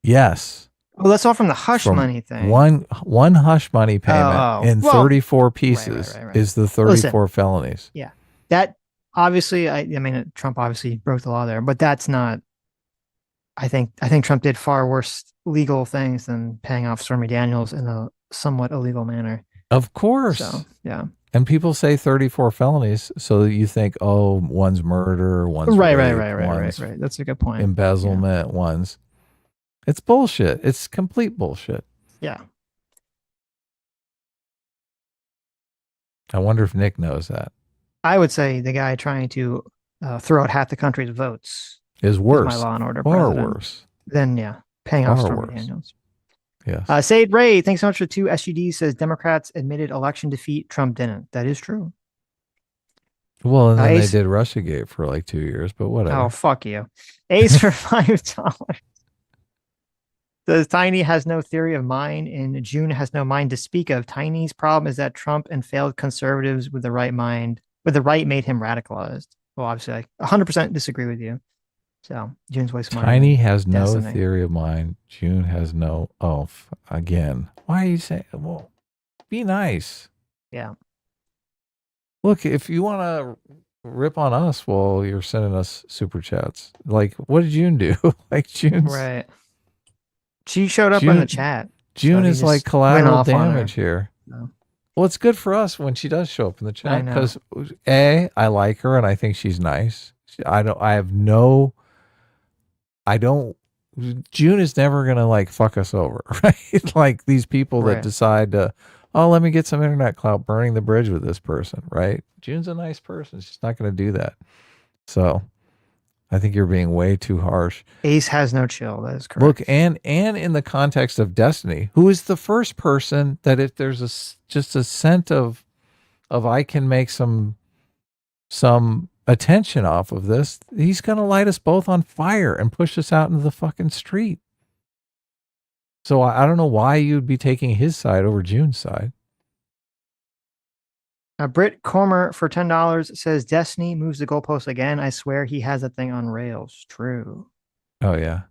S5: Yes.
S4: Oh, that's all from the hush money thing.
S5: One hush money payment in 34 pieces is the 34 felonies.
S4: Yeah. That obviously, I mean, Trump obviously broke the law there, but that's not... I think Trump did far worse legal things than paying off Stormy Daniels in a somewhat illegal manner.
S5: Of course.
S4: So, yeah.
S5: And people say 34 felonies, so you think, oh, one's murder, one's
S4: right. That's a good point.
S5: Embezzlement, one's. It's bullshit. It's complete bullshit.
S4: Yeah.
S5: I wonder if Nick knows that.
S4: I would say the guy trying to throw out half the country's votes
S5: is worse.
S4: My law and order
S5: far worse.
S4: Then paying off Stormy Daniels.
S5: Yes.
S4: Sade Ray, thanks so much for 2 SUDs, says Democrats admitted election defeat, Trump didn't. That is true.
S5: Well, and then they did Russiagate for like 2 years, but whatever.
S4: Oh, fuck you. Ace for $5. Says Tiny has no theory of mind and June has no mind to speak of. Tiny's problem is that Trump and failed conservatives with the right made him radicalized. Well, obviously, I 100% disagree with you. So June's way smarter.
S5: Tiny has no theory of mind. June has no. Oh, again. Why are you saying? Well, be nice.
S4: Yeah.
S5: Look, if you want to rip on us while you're sending us super chats, like what did June do? Like June's
S4: right. She showed up in the chat.
S5: June is like collateral damage here. No. Well, it's good for us when she does show up in the chat because I like her and I think she's nice. June is never going to like fuck us over, right? Like these people that decide to, let me get some internet clout burning the bridge with this person, right? June's a nice person. She's not going to do that. So I think you're being way too harsh.
S4: Ace has no chill. That is correct.
S5: Look, and in the context of Destiny, who is the first person that if there's just a scent of I can make some attention off of this, he's going to light us both on fire and push us out into the fucking street. So I don't know why you'd be taking his side over June's side.
S4: Britt Comer for $10 says Destiny moves the goalpost again. I swear he has that thing on rails. True.
S5: Oh yeah,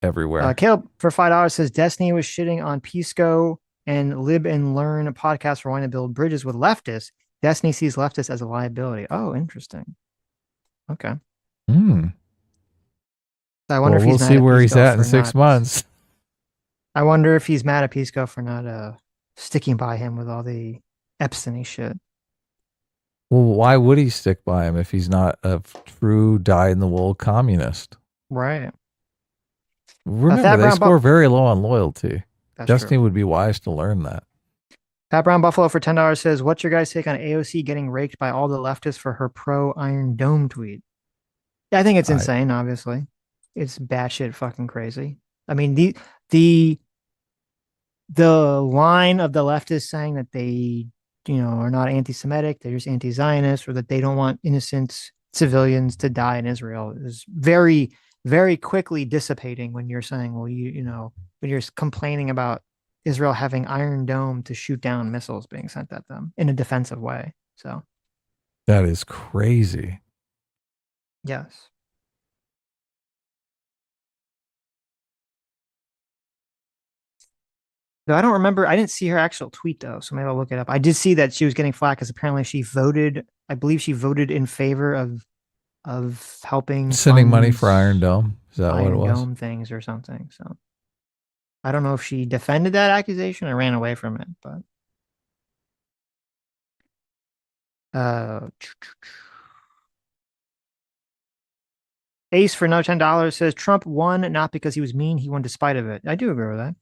S5: everywhere.
S4: Caleb for $5 says Destiny was shitting on Pisco and Lib and Learn podcast for wanting to build bridges with leftists. Destiny sees leftists as a liability. Oh, interesting. Okay. I wonder if he's
S5: we'll see where he's at in 6 months.
S4: I wonder if he's mad at Pisco for not sticking by him with all the Epstein shit.
S5: Well, why would he stick by him if he's not a true dyed-in-the-wool communist?
S4: Right.
S5: Remember, they score very low on loyalty.
S4: That's
S5: Destiny
S4: true.
S5: would be wise to learn that.
S4: Pat Brown Buffalo for $10 says, "What's your guys' take on AOC getting raked by all the leftists for her pro Iron Dome tweet?" Yeah, I think it's insane. Obviously, it's batshit fucking crazy. I mean, the line of the leftists saying that they, are not anti-Semitic, they're just anti-Zionist, or that they don't want innocent civilians to die in Israel is very, very quickly dissipating when you're saying, well, when you're complaining about Israel having Iron Dome to shoot down missiles being sent at them in a defensive way. So
S5: that is crazy.
S4: Yes. Though I don't remember, I didn't see her actual tweet though, so maybe I'll look it up. I did see that she was getting flack because apparently she voted, I believe she voted in favor of helping
S5: sending money for Iron Dome. Is that what it was?
S4: Iron Dome things or something. So I don't know if she defended that accusation or ran away from it, but Ace for another $10 says Trump won not because he was mean, he won despite of it. I do agree with that.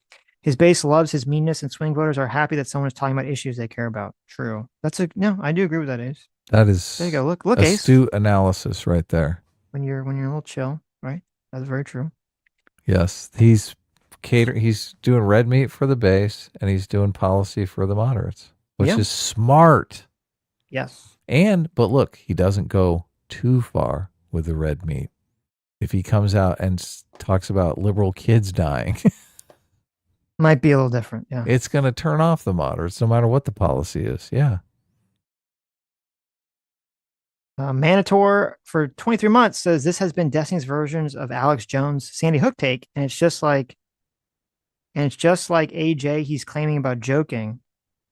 S4: His base loves his meanness, and swing voters are happy that someone is talking about issues they care about. True. No, I do agree with that, Ace.
S5: That is
S4: there you go. Look,
S5: astute
S4: Ace.
S5: analysis right there.
S4: When you're a little chill, right? That's very true.
S5: Yes, he's doing red meat for the base, and he's doing policy for the moderates, which is smart.
S4: Yes.
S5: But look, he doesn't go too far with the red meat. If he comes out and talks about liberal kids dying,
S4: might be a little different. Yeah.
S5: It's going to turn off the moderates no matter what the policy is. Yeah.
S4: Manitor for 23 months says this has been Destiny's versions of Alex Jones' Sandy Hook take, and it's just like AJ he's claiming about joking.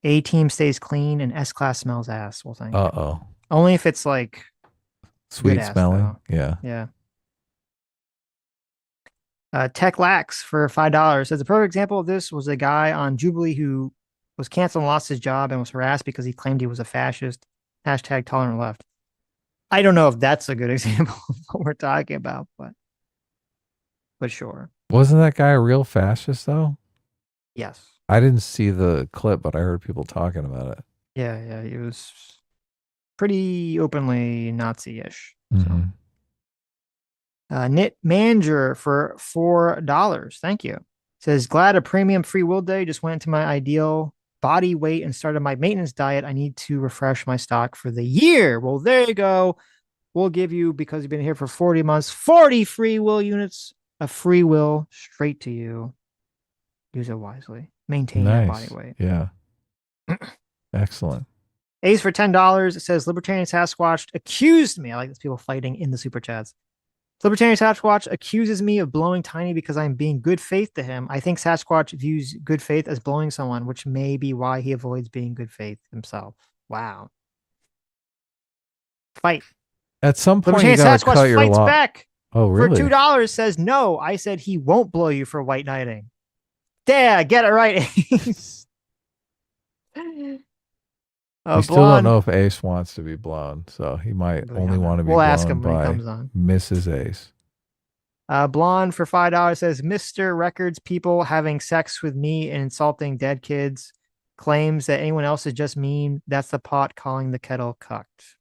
S4: A team stays clean and S class smells ass. Well, thank you. Only if it's like
S5: sweet smelling. Yeah.
S4: Yeah. Tech Lax for $5 says the perfect example of this was a guy on Jubilee who was canceled and lost his job and was harassed because he claimed he was a fascist. # tolerant left. I don't know if that's a good example of what we're talking about, but sure.
S5: Wasn't that guy a real fascist though?
S4: Yes.
S5: I didn't see the clip, but I heard people talking about it.
S4: Yeah, he was pretty openly Nazi-ish.
S5: Mm-hmm.
S4: Knit Manager for $4. Thank you. Says, glad a premium free will day just went into my ideal body weight and started my maintenance diet. I need to refresh my stock for the year. Well, there you go. We'll give you, because you've been here for 40 months, 40 free will units of free will straight to you. Use it wisely. Maintain that body weight.
S5: Yeah. Excellent.
S4: Ace for $10. It says, Libertarian Sasquatch accused me. I like this, people fighting in the super chats. Libertarian Sasquatch accuses me of blowing Tiny because I'm being good faith to him. I think Sasquatch views good faith as blowing someone, which may be why he avoids being good faith himself. Wow. Fight.
S5: At some point, you gotta
S4: Sasquatch
S5: cut your
S4: fights back.
S5: Oh, really?
S4: For $2 says, no, I said he won't blow you for white knighting. Yeah, get it right, Ace.
S5: We still don't know if Ace wants to be blown, so he might only want to be blown
S4: ask him when he
S5: by
S4: comes on.
S5: Mrs. Ace.
S4: Blonde for $5 says, Mr. Records people having sex with me and insulting dead kids claims that anyone else is just mean. That's the pot calling the kettle cucked.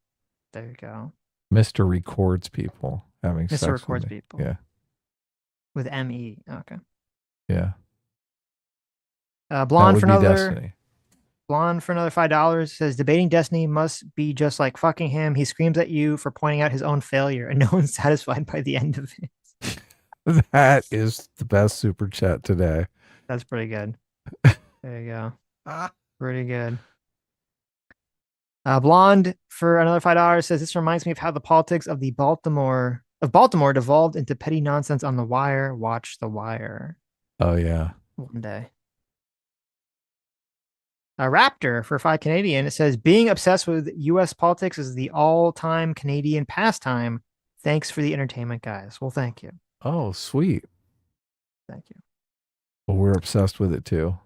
S4: There you go.
S5: Mr. Records people having sex
S4: Mr.
S5: with
S4: Records
S5: me.
S4: people.
S5: Yeah.
S4: With M-E. Okay.
S5: Yeah.
S4: Blonde for another $5 says debating Destiny must be just like fucking him. He screams at you for pointing out his own failure, and no one's satisfied by the end of it.
S5: That is the best super chat today.
S4: That's pretty good. There you go. Pretty good. Blonde for another $5 says this reminds me of how the politics of Baltimore devolved into petty nonsense on The Wire. Watch The Wire.
S5: Oh yeah.
S4: One day. Raptor for $5 Canadian. It says being obsessed with U.S. politics is the all-time Canadian pastime. Thanks for the entertainment, guys. Well, thank you.
S5: Oh, sweet.
S4: Thank you.
S5: Well, we're obsessed with it too.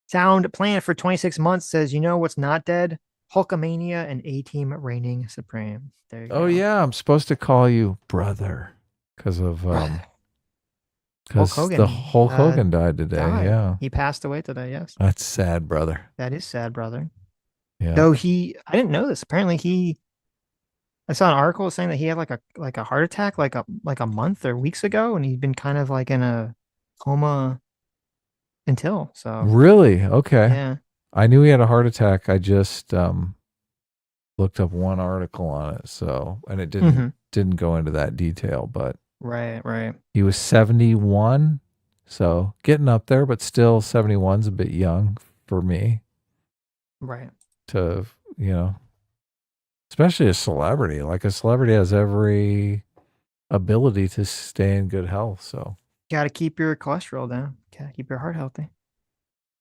S4: Sound Plan for 26 months says, you know what's not dead? Hulkamania and A-Team reigning supreme. There you go.
S5: Oh yeah, I'm supposed to call you brother because of Because the Hulk Hogan died today. Yeah.
S4: He passed away today. Yes.
S5: That's sad, brother.
S4: That is sad, brother.
S5: Yeah.
S4: Though I didn't know this. Apparently I saw an article saying that he had like a heart attack like a month or weeks ago, and he'd been kind of like in a coma until. So
S5: really? Okay.
S4: Yeah.
S5: I knew he had a heart attack. I just looked up one article on it. So, and it didn't go into that detail, but
S4: right.
S5: He was 71. So getting up there, but still 71's a bit young for me.
S4: Right.
S5: To, especially a celebrity. Like a celebrity has every ability to stay in good health. So
S4: got to keep your cholesterol down. Got to keep your heart healthy.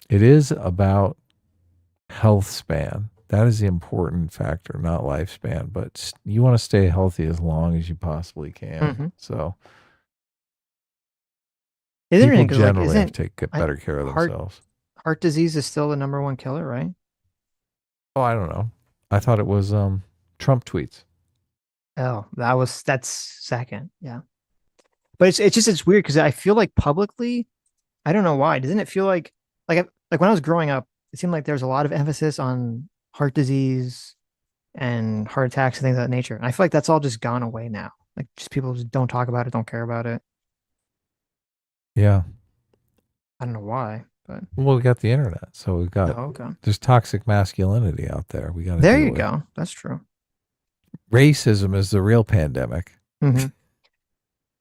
S5: It is about health span. That is the important factor, not lifespan. But you want to stay healthy as long as you possibly can. So people generally have to take better care of themselves.
S4: Heart disease is still the #1 killer, right?
S5: Oh, I don't know. I thought it was Trump tweets.
S4: Oh, that's second. Yeah. But it's weird because I feel like publicly, I don't know why. Doesn't it feel like when I was growing up, it seemed like there was a lot of emphasis on heart disease and heart attacks and things of that nature. And I feel like that's all just gone away now. Like just people just don't talk about it, don't care about it.
S5: Yeah.
S4: I don't know why, but
S5: well, we got the internet, so we've got there's toxic masculinity out there. We got
S4: there. You go. That's true.
S5: Racism is the real pandemic.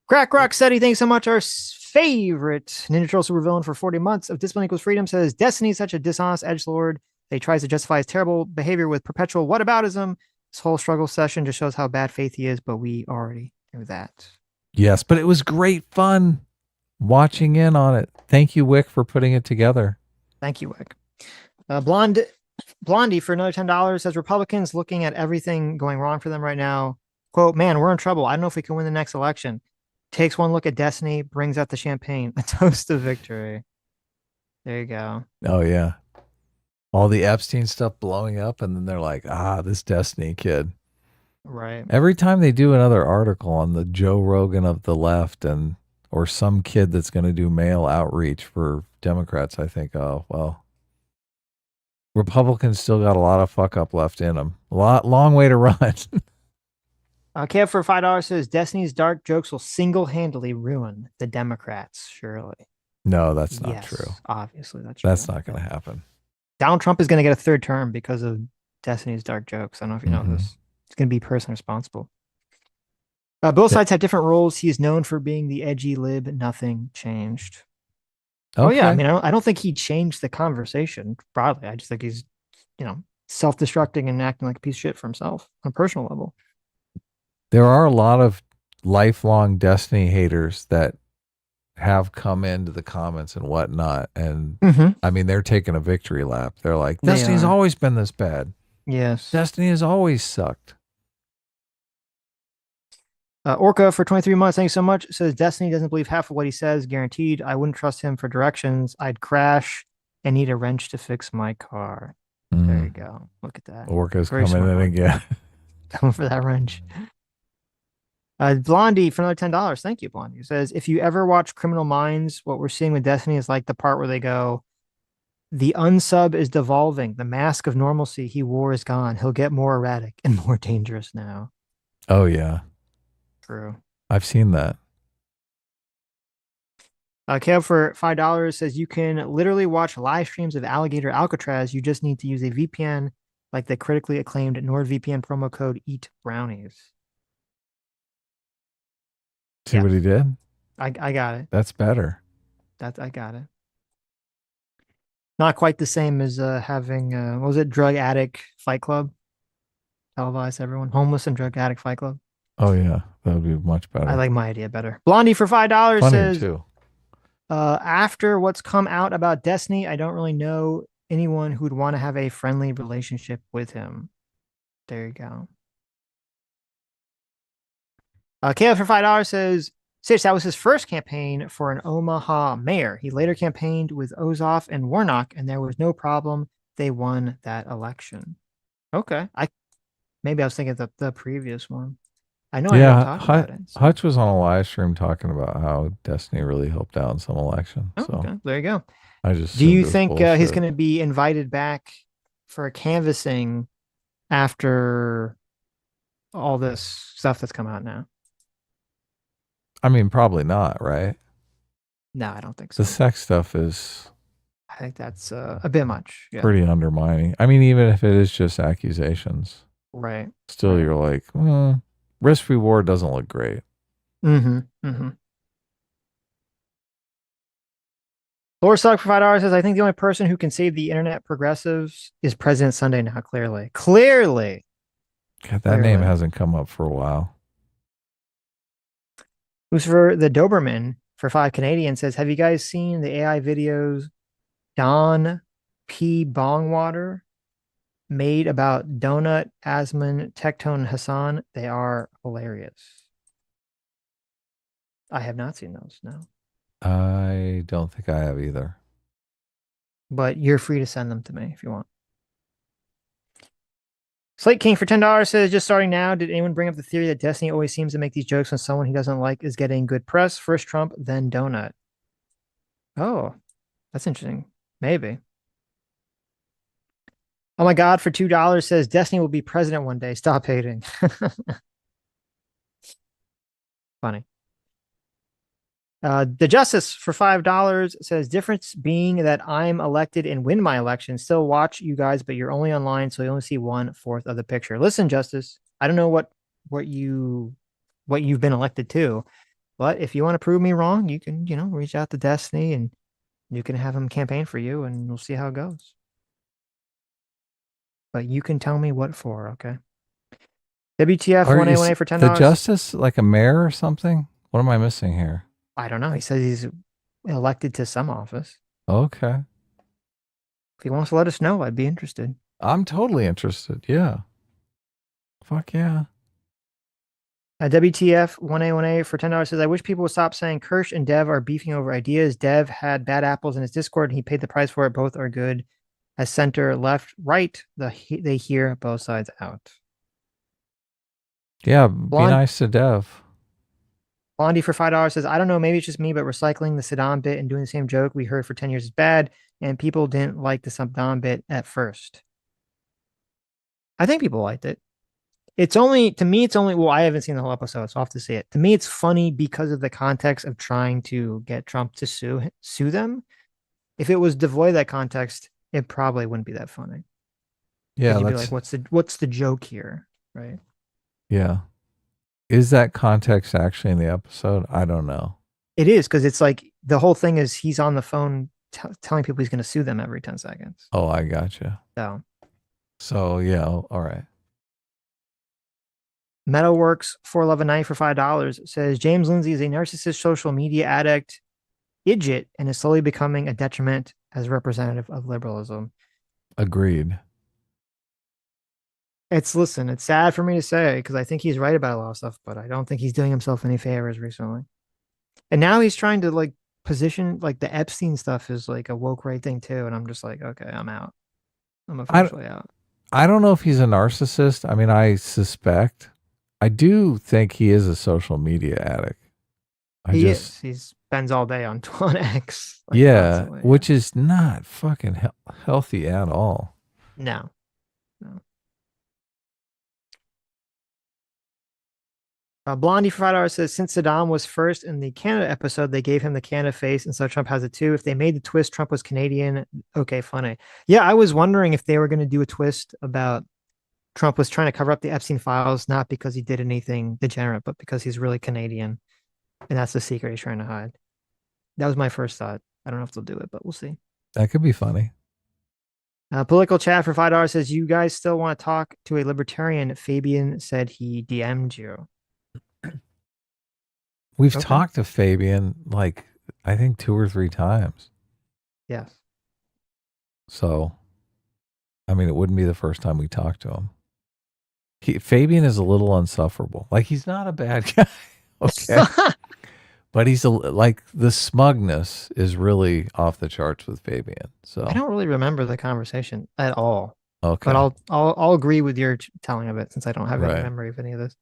S4: Crack Rock said, thanks so much. Our favorite Ninja Turtle supervillain for 40 months of discipline equals freedom says Destiny is such a dishonest edgelord. He tries to justify his terrible behavior with perpetual whataboutism. This whole struggle session just shows how bad faith he is, but we already knew that.
S5: Yes, but it was great fun watching in on it. Thank you, Wick, for putting it together.
S4: Thank you, Wick. Blondie for another $10 says Republicans looking at everything going wrong for them right now. Quote, man, we're in trouble. I don't know if we can win the next election. Takes one look at Destiny, brings out the champagne. A toast to victory. There you go.
S5: Oh, yeah. All the Epstein stuff blowing up, and then they're like, this Destiny kid.
S4: Right.
S5: Every time they do another article on the Joe Rogan of the left or some kid that's going to do mail outreach for Democrats, I think, oh, well, Republicans still got a lot of fuck up left in them. Long way to run.
S4: Kev for $5 says Destiny's dark jokes will single-handedly ruin the Democrats. Surely.
S5: No, that's not true.
S4: Obviously, that's true.
S5: That's not going to happen.
S4: Donald Trump is going to get a third term because of Destiny's dark jokes. I don't know if you know this. It's going to be personally responsible. Both sides have different roles. He is known for being the edgy lib. Nothing changed. Okay. Oh yeah, I mean, I don't think he changed the conversation broadly. I just think he's, self-destructing and acting like a piece of shit for himself on a personal level.
S5: There are a lot of lifelong Destiny haters that have come into the comments and whatnot, and I mean, they're taking a victory lap. They're like, Destiny's always been this bad.
S4: Yes,
S5: Destiny has always sucked.
S4: Orca for 23 months, thanks so much, says Destiny doesn't believe half of what he says, guaranteed. I wouldn't trust him for directions. I'd crash and need a wrench to fix my car. There you go. Look at that.
S5: Orca's coming in again.
S4: Coming for that wrench. Blondie for another $10. Thank you, Blondie. Says, if you ever watch Criminal Minds, what we're seeing with Destiny is like the part where they go, the unsub is devolving. The mask of normalcy he wore is gone. He'll get more erratic and more dangerous now.
S5: Oh, yeah.
S4: True.
S5: I've seen that.
S4: Kev for $5 says you can literally watch live streams of Alligator Alcatraz. You just need to use a VPN like the critically acclaimed NordVPN promo code Eat Brownies.
S5: See what he did?
S4: I got it.
S5: That's better.
S4: I got it. Not quite the same as having what was it, Drug Addict Fight Club? Televised everyone. Homeless and Drug Addict Fight Club.
S5: Oh yeah, that would be much better.
S4: I like my idea better. Blondie for $5
S5: Funnier
S4: says
S5: too.
S4: After what's come out about Destiny, I don't really know anyone who would want to have a friendly relationship with him. There you go. Caleb for $5 says, Sitch, that was his first campaign for an Omaha mayor. He later campaigned with Ossoff and Warnock, and there was no problem. They won that election. Okay. Maybe I was thinking of the previous one. I know I haven't talked about it. So.
S5: Hutch was on a live stream talking about how Destiny really helped out in some election.
S4: Oh,
S5: so
S4: okay. There you go.
S5: I just
S4: do you think he's going to be invited back for a canvassing after all this stuff that's come out now?
S5: I mean, probably not, right?
S4: No, I don't think so.
S5: The sex stuff is.
S4: I think that's a bit much. Yeah.
S5: Pretty undermining. I mean, even if it is just accusations,
S4: right?
S5: Still, you're like, risk reward doesn't look great.
S4: Lord Stock for $5 says, I think the only person who can save the internet progressives is President Sunday now. Clearly.
S5: God, that name hasn't come up for a while.
S4: Lucifer the Doberman for 5 Canadian says, have you guys seen the AI videos Don P. Bongwater made about Donut, Asman, Tectone, Hassan? They are hilarious. I have not seen those, no.
S5: I don't think I have either.
S4: But you're free to send them to me if you want. Slate King for $10 says, just starting now, did anyone bring up the theory that Destiny always seems to make these jokes when someone he doesn't like is getting good press? First Trump, then Donut. Oh, that's interesting. Maybe. Oh my God, for $2 says, Destiny will be president one day. Stop hating. Funny. The Justice for $5 says, difference being that I'm elected and win my election. Still watch you guys, but you're only online, so you only see 1/4 of the picture. Listen, Justice, I don't know what you've been elected to, but if you want to prove me wrong, you can, reach out to Destiny and you can have him campaign for you, and we'll see how it goes. But you can tell me what for, okay? WTF 1A1A for $10.
S5: The Justice like a mayor or something? What am I missing here?
S4: I don't know. He says he's elected to some office.
S5: Okay.
S4: If he wants to let us know, I'd be interested.
S5: I'm totally interested. Yeah. Fuck yeah.
S4: WTF 1A1A for $10 says, I wish people would stop saying Kirsch and Dev are beefing over ideas. Dev had bad apples in his Discord and he paid the price for it. Both are good. As center, left, right, they hear both sides out.
S5: Yeah, be nice to Dev.
S4: Blondie for $5 says, I don't know, maybe it's just me, but recycling the Saddam bit and doing the same joke we heard for 10 years is bad, and people didn't like the Saddam bit at first. I think people liked it. Well, I haven't seen the whole episode, so I'll have to see it. To me, it's funny because of the context of trying to get Trump to sue them. If it was devoid of that context, it probably wouldn't be that funny.
S5: Yeah,
S4: you'd be like, what's the joke here, right?
S5: Yeah. Is that context actually in the episode? I don't know.
S4: It is, because it's like the whole thing is he's on the phone telling people he's going to sue them every 10 seconds.
S5: Oh, I gotcha. So yeah, all right.
S4: Metalworks 411.9 for $5 says, James Lindsay is a narcissist, social media addict, idiot, and is slowly becoming a detriment as a representative of liberalism.
S5: Agreed.
S4: It's sad for me to say because I think he's right about a lot of stuff, but I don't think he's doing himself any favors recently. And now he's trying to position the Epstein stuff is like a woke right thing too. And I'm just like, okay, I'm out. I'm officially out.
S5: I don't know if he's a narcissist. I mean, I suspect. I do think he is a social media addict.
S4: He spends all day on X.
S5: Yeah, which is not fucking healthy at all.
S4: No. Blondie for $5 says, since Saddam was first in the Canada episode, they gave him the Canada face, and so Trump has it too. If they made the twist, Trump was Canadian. Okay, funny. Yeah, I was wondering if they were going to do a twist about Trump was trying to cover up the Epstein files, not because he did anything degenerate, but because he's really Canadian, and that's the secret he's trying to hide. That was my first thought. I don't know if they'll do it, but we'll see.
S5: That could be funny.
S4: Political chat for $5 says, you guys still want to talk to a libertarian? Fabian said he DM'd you.
S5: We've talked to Fabian I think 2 or 3 times.
S4: Yes.
S5: So, I mean, it wouldn't be the first time we talked to him. Fabian is a little insufferable. He's not a bad guy. Okay. But he's the smugness is really off the charts with Fabian. So
S4: I don't really remember the conversation at all.
S5: Okay.
S4: But I'll agree with your telling of it since I don't have any memory of any of this.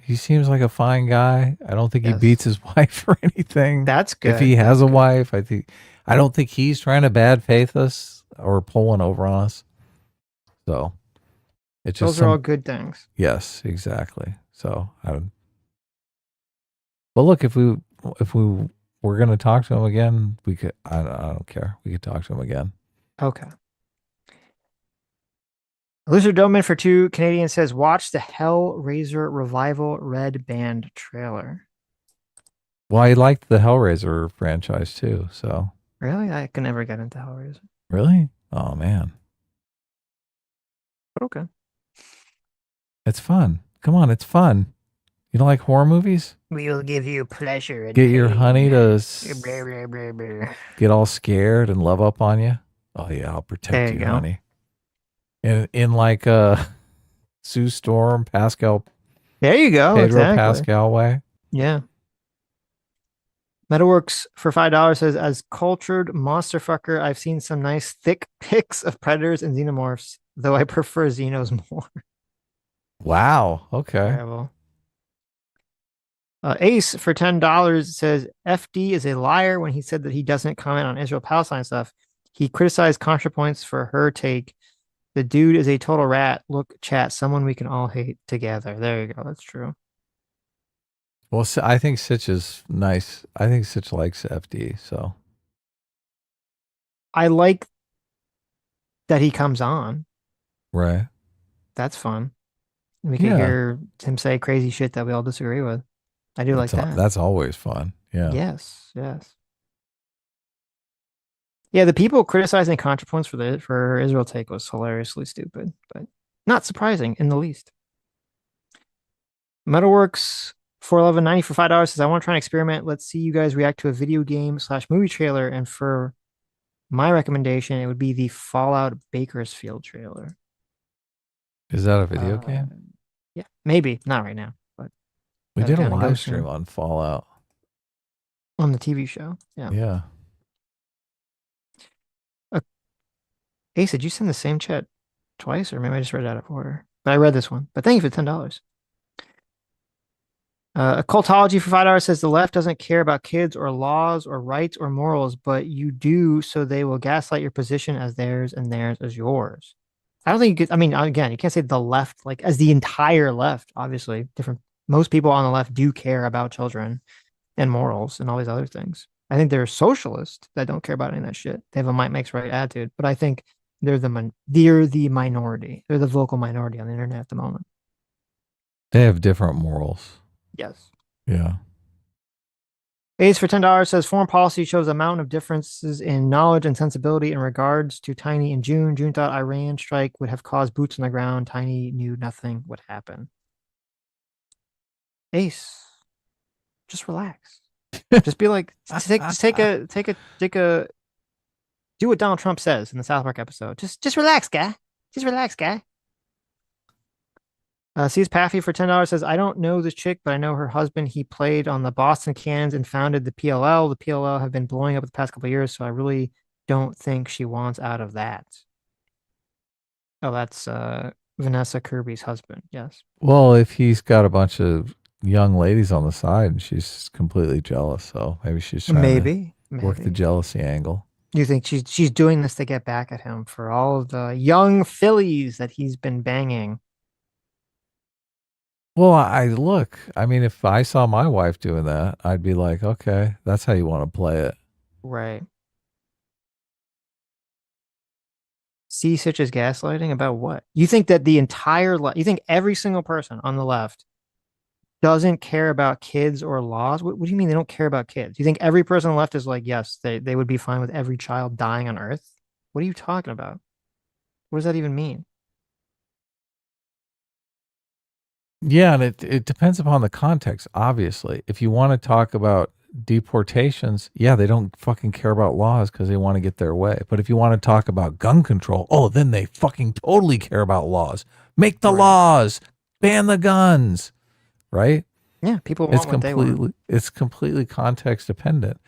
S5: he seems like a fine guy. I don't think he beats his wife or anything.
S4: That's good.
S5: If he has a wife, I don't think he's trying to bad faith us or pull one over on us. So it's just
S4: those are all good things.
S5: Yes, exactly. So well, look, if we were going to talk to him again, we could. I don't care. We could talk to him again.
S4: Okay. Loser Doman for 2 Canadian says, watch the Hellraiser Revival Red Band trailer.
S5: Well, I liked the Hellraiser franchise too. So
S4: really, I can never get into Hellraiser.
S5: Really? Oh man.
S4: But okay.
S5: It's fun. Come on, it's fun. You don't like horror movies?
S4: We will give you pleasure.
S5: Get your honey to get all scared and love up on you. Oh yeah, I'll protect you, honey. In like Sue Storm, Pascal.
S4: There you go.
S5: Pedro
S4: exactly.
S5: Pascal way.
S4: Yeah. Metalworks for $5 says, as cultured monster fucker, I've seen some nice thick pics of predators and xenomorphs, though I prefer xenos more.
S5: Wow. Okay.
S4: Terrible. Ace for $10 says, FD is a liar when he said that he doesn't comment on Israel-Palestine stuff. He criticized ContraPoints for her take. The dude is a total rat. Look, chat, someone we can all hate together. There you go. That's true.
S5: Well, I think Sitch is nice. I think Sitch likes FD, so.
S4: I like that he comes on.
S5: Right.
S4: That's fun. We can hear him say crazy shit that we all disagree with. I do like that.
S5: That's always fun. Yeah.
S4: Yes. Yeah, the people criticizing ContraPoints for Israel take was hilariously stupid, but not surprising in the least. Metalworks 411.90 for $5 says, I want to try and experiment. Let's see you guys react to a video game / movie trailer. And for my recommendation, it would be the Fallout Bakersfield trailer.
S5: Is that a video game?
S4: Yeah, maybe not right now, but
S5: we did a live stream on Fallout
S4: on the TV show.
S5: Yeah.
S4: Ace, did you send the same chat twice, or maybe I just read it out of order? But I read this one. But thank you for $10. Cultology for $5 says the left doesn't care about kids or laws or rights or morals, but you do, so they will gaslight your position as theirs and theirs as yours. I don't think you could. I mean, again, you can't say the left, like as the entire left. Obviously, most people on the left do care about children and morals and all these other things. I think they're socialists that don't care about any of that shit. They have a might makes right attitude, but I think they're the minority. They're the vocal minority on the internet at the moment.
S5: They have different morals.
S4: Yes.
S5: Yeah.
S4: Ace for $10 says foreign policy shows a mountain of differences in knowledge and sensibility in regards to Tiny in June. June thought Iran strike would have caused boots on the ground. Tiny knew nothing would happen. Ace, just relax. Just be like, take a. Do what Donald Trump says in the South Park episode. Just relax, guy. Just relax, guy. Sees Paffy for $10 says, I don't know this chick, but I know her husband. He played on the Boston Cannons and founded the PLL. The PLL have been blowing up the past couple of years, so I really don't think she wants out of that. Oh, that's Vanessa Kirby's husband. Yes.
S5: Well, if he's got a bunch of young ladies on the side and she's completely jealous, so maybe she's trying to work the jealousy angle.
S4: You think she's doing this to get back at him for all of the young fillies that he's been banging?
S5: Well, I mean, if I saw my wife doing that, I'd be like, okay, that's how you want to play it.
S4: Right. See Sitch as gaslighting about what? You think that the entire you think every single person on the left doesn't care about kids or laws? What do you mean they don't care about kids? You think every person on the left is like, yes, they would be fine with every child dying on Earth? What are you talking about? What does that even mean?
S5: Yeah, and it depends upon the context, obviously. If you want to talk about deportations, yeah, they don't fucking care about laws because they want to get their way. But if you want to talk about gun control, oh, then they fucking totally care about laws. Make the laws, ban the guns, right?
S4: Yeah, people want what they want.
S5: It's completely context dependent.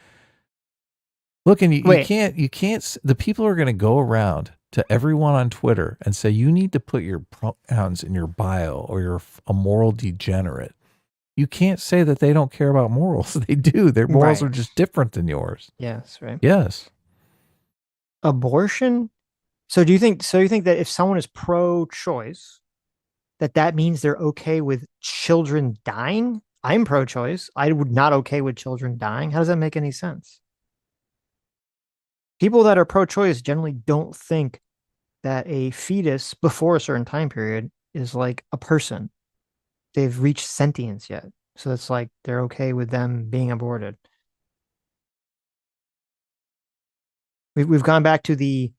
S5: Look, and you can't. The people are going to go around to everyone on Twitter and say, you need to put your pronouns in your bio or you're a moral degenerate, you can't say that they don't care about morals. They do. Their morals are just different than yours.
S4: Yes, right.
S5: Yes.
S4: Abortion? So you think that if someone is pro-choice, that means they're okay with children dying? I'm pro-choice. I would not okay with children dying. How does that make any sense? People that are pro-choice generally don't think that a fetus before a certain time period is like a person. They've reached sentience yet. So it's like they're okay with them being aborted. We've gone back to the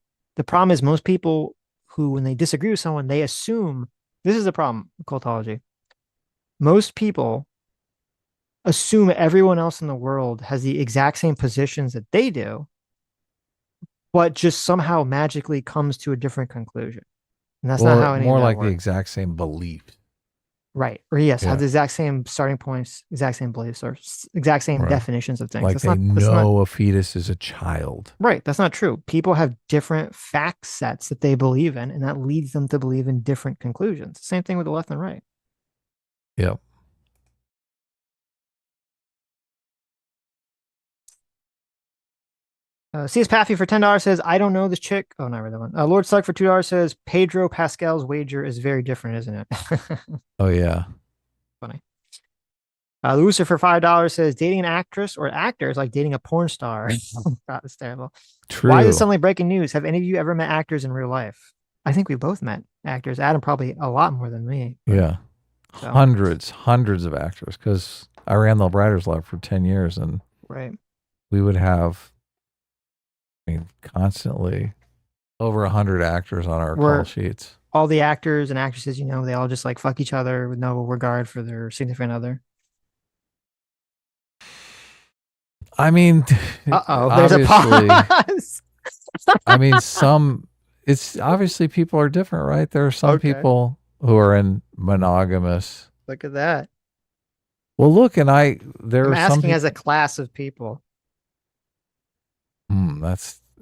S4: problem is most people who, when they disagree with someone, they assume this is the problem with cultology. Most people assume everyone else in the world has the exact same positions that they do, but just somehow magically comes to a different conclusion. And that's not how any
S5: more
S4: of that
S5: like
S4: works.
S5: the exact same belief.
S4: Right. Or yes, have the exact same starting points, exact same beliefs, or exact same definitions of things.
S5: Like they know a fetus is a child.
S4: Right. That's not true. People have different fact sets that they believe in, and that leads them to believe in different conclusions. Same thing with the left and right.
S5: Yep.
S4: CS Paffy for $10 says, I don't know this chick. Oh, no, I read that one. Lord Slug for $2 says, Pedro Pascal's wager is very different, isn't it?
S5: Oh, yeah.
S4: Funny. Lucifer for $5 says, dating an actress or actor is like dating a porn star. Oh, God, it's terrible.
S5: True.
S4: Why is this suddenly breaking news? Have any of you ever met actors in real life? I think we both met actors. Adam probably a lot more than me.
S5: Yeah. So. Hundreds of actors, because I ran the Writers Lab for 10 years, and we would have constantly over 100 actors on our call sheets.
S4: All the actors and actresses, they all just like fuck each other with no regard for their significant other.
S5: I mean,
S4: there's a pause.
S5: I mean, it's obviously people are different, right? There are some people who are in monogamous.
S4: Look at that.
S5: Well, look, and I'm
S4: asking as a class of people.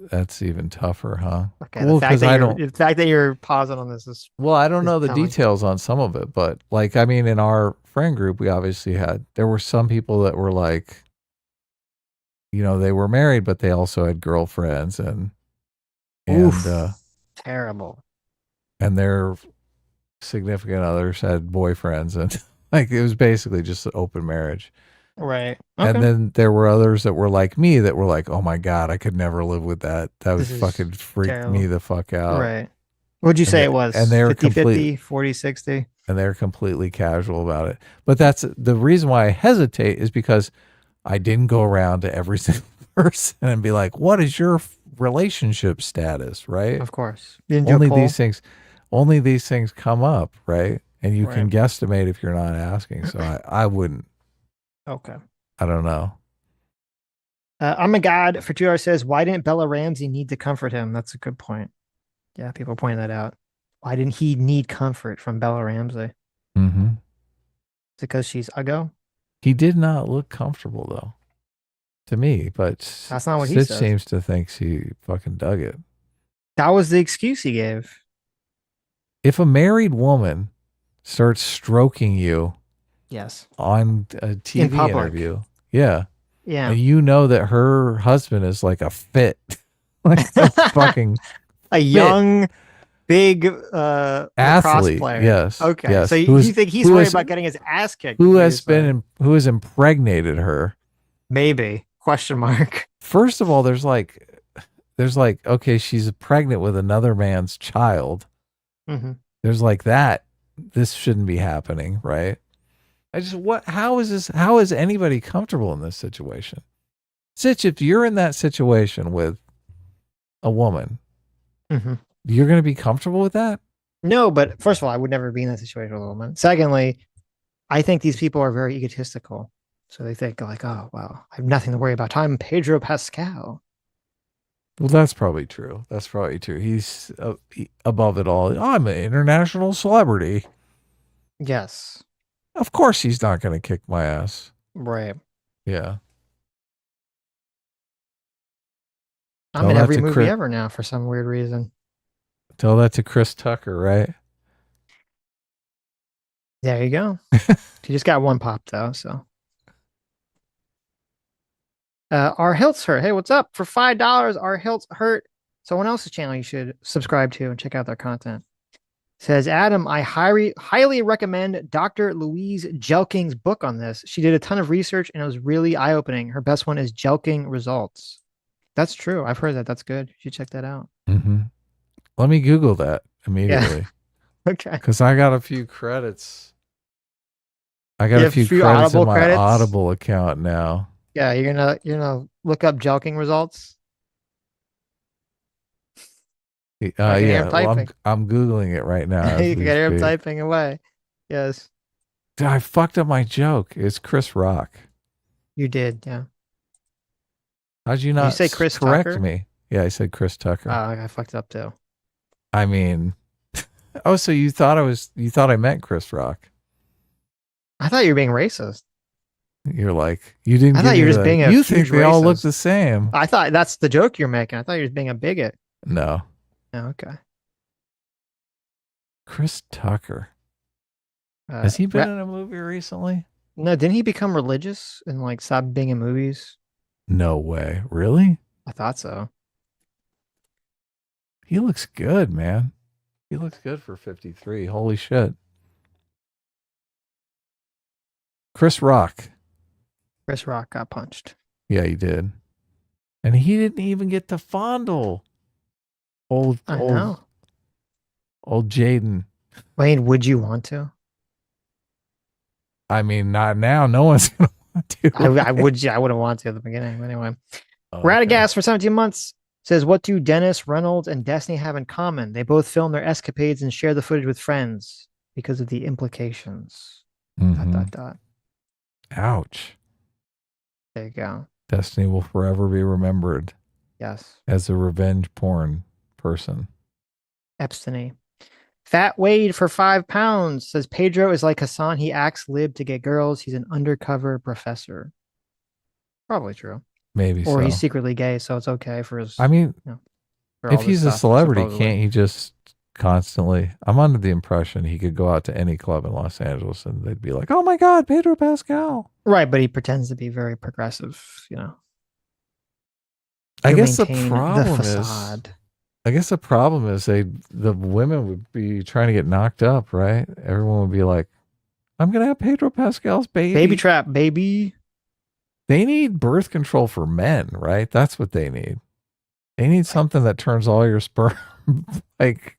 S5: That's even tougher, huh?
S4: Okay, well, the fact that you're pausing on this is
S5: I don't know the details on some of it, but in our friend group, we obviously there were some people that were like, they were married, but they also had girlfriends and
S4: terrible.
S5: And their significant others had boyfriends, and it was basically just an open marriage.
S4: Right.
S5: Okay. And then there were others that were like me that were like, oh my God, I could never live with that. That was fucking freaked me the fuck out.
S4: Right. What'd you say it was?
S5: And they were
S4: 50-50, 40-60?
S5: And they're completely casual about it. But that's the reason why I hesitate, is because I didn't go around to every single person and be like, what is your relationship status? Right.
S4: Of course.
S5: Only these things come up. Right. And you can guesstimate if you're not asking. So I wouldn't.
S4: Okay.
S5: I don't know.
S4: I'm a God for 2 hours says, why didn't Bella Ramsey need to comfort him? That's a good point. Yeah, people pointing that out. Why didn't he need comfort from Bella Ramsey?
S5: Mm-hmm.
S4: Is it because she's uggo?
S5: He did not look comfortable, though, to me. But
S4: that's not what he
S5: Sitch
S4: says.
S5: Seems to think she fucking dug it.
S4: That was the excuse he gave.
S5: If a married woman starts stroking you,
S4: yes,
S5: on a TV interview, yeah, and that her husband is like a fit, like a fucking
S4: a young, big
S5: athlete
S4: player.
S5: Yes.
S4: Okay.
S5: Yes.
S4: So you think he's worried about getting his ass kicked?
S5: Who has impregnated her?
S4: Maybe ?
S5: First of all, there's like, okay, she's pregnant with another man's child.
S4: Mm-hmm.
S5: There's like that. This shouldn't be happening, right? How is anybody comfortable in this situation? Sitch, if you're in that situation with a woman, you're going to be comfortable with that?
S4: No, but first of all, I would never be in that situation with a woman. Secondly, I think these people are very egotistical. So they think like, oh, well, I have nothing to worry about. I'm Pedro Pascal.
S5: Well, that's probably true. He's above it all. I'm an international celebrity.
S4: Yes.
S5: Of course he's not going to kick my ass.
S4: Right.
S5: Yeah.
S4: I'm in every movie ever now for some weird reason.
S5: Tell that to Chris Tucker, right?
S4: There you go. He just got one pop though, so. Our Hilts Hurt. Hey, what's up? For $5, Our Hilts Hurt. Someone else's channel you should subscribe to and check out their content. Says, Adam, I highly recommend Dr. Louise Jelking's book on this. She did a ton of research and it was really eye-opening. Her best one is Jelking Results. That's true. I've heard that. That's good. You should check that out.
S5: Mm-hmm. Let me Google that immediately.
S4: Yeah. Okay.
S5: Because I got a few credits. I got a few credits in my Audible account now.
S4: Yeah, you're gonna look up Jelking Results.
S5: Yeah, well, I'm Googling it right now.
S4: You can hear him typing away. Yes.
S5: I fucked up my joke. It's Chris Rock.
S4: You did, yeah.
S5: How'd you not
S4: you say Chris
S5: correct
S4: Tucker?
S5: me? Yeah, I said Chris Tucker.
S4: Oh, I fucked up too.
S5: I mean, so you thought I meant Chris Rock.
S4: I thought you were being racist.
S5: You're like, you didn't.
S4: I thought you were just being a
S5: You think they
S4: racist.
S5: all look the same?
S4: I thought that's the joke you're making. I thought you were just being a bigot.
S5: No.
S4: Oh, okay.
S5: Chris Tucker. Has he been in a movie recently?
S4: No, didn't he become religious and like stop being in movies?
S5: No way. Really?
S4: I thought so.
S5: He looks good, man. He looks good for 53. Holy shit. Chris Rock.
S4: Chris Rock got punched.
S5: Yeah, he did. And he didn't even get to fondle old Jaden.
S4: Wayne, would you want to?
S5: I mean, not now. No one's gonna want to.
S4: I wouldn't want to at the beginning. Anyway. We're out of gas for 17 months. Says, what do Dennis, Reynolds, and Destiny have in common? They both film their escapades and share the footage with friends because of the implications. ...
S5: Ouch.
S4: There you go.
S5: Destiny will forever be remembered.
S4: Yes.
S5: As a revenge porn person.
S4: Epstein. Fat Wade for £5 says Pedro is like Hassan. He acts lib to get girls. He's an undercover professor. Probably true.
S5: Maybe
S4: or
S5: so.
S4: He's secretly gay, so it's okay for his.
S5: I mean, if he's a celebrity,
S4: supposedly.
S5: can't he just constantly? I'm under the impression he could go out to any club in Los Angeles and they'd be like, "Oh my God, Pedro Pascal!"
S4: Right, but he pretends to be very progressive.
S5: I guess the
S4: maintain
S5: problem
S4: facade.
S5: I guess the problem is the women would be trying to get knocked up, right? Everyone would be like, "I'm gonna have Pedro Pascal's baby."
S4: Baby trap, baby.
S5: They need birth control for men, right? That's what they need. They need something that turns all your sperm like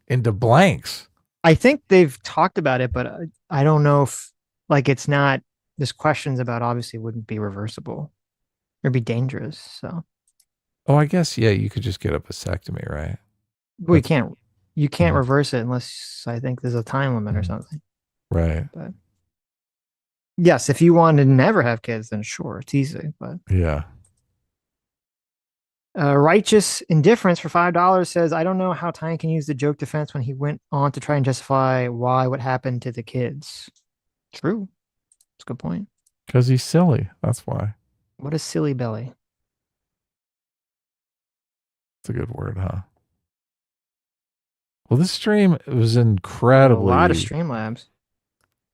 S5: into blanks.
S4: I think they've talked about it, but I don't know if it's not. There's questions about obviously wouldn't be reversible. It'd be dangerous. So.
S5: Oh, I guess you could just get a vasectomy, right?
S4: Well, you can't reverse it unless I think there's a time limit or something.
S5: Right.
S4: But yes, if you want to never have kids, then sure, it's easy. But
S5: yeah.
S4: Righteous Indifference for $5 says, I don't know how Tyne can use the joke defense when he went on to try and justify what happened to the kids. True. That's a good point.
S5: Because he's silly. That's why.
S4: What is silly belly?
S5: It's a good word, huh? Well, this stream was incredibly...
S4: A lot of Streamlabs.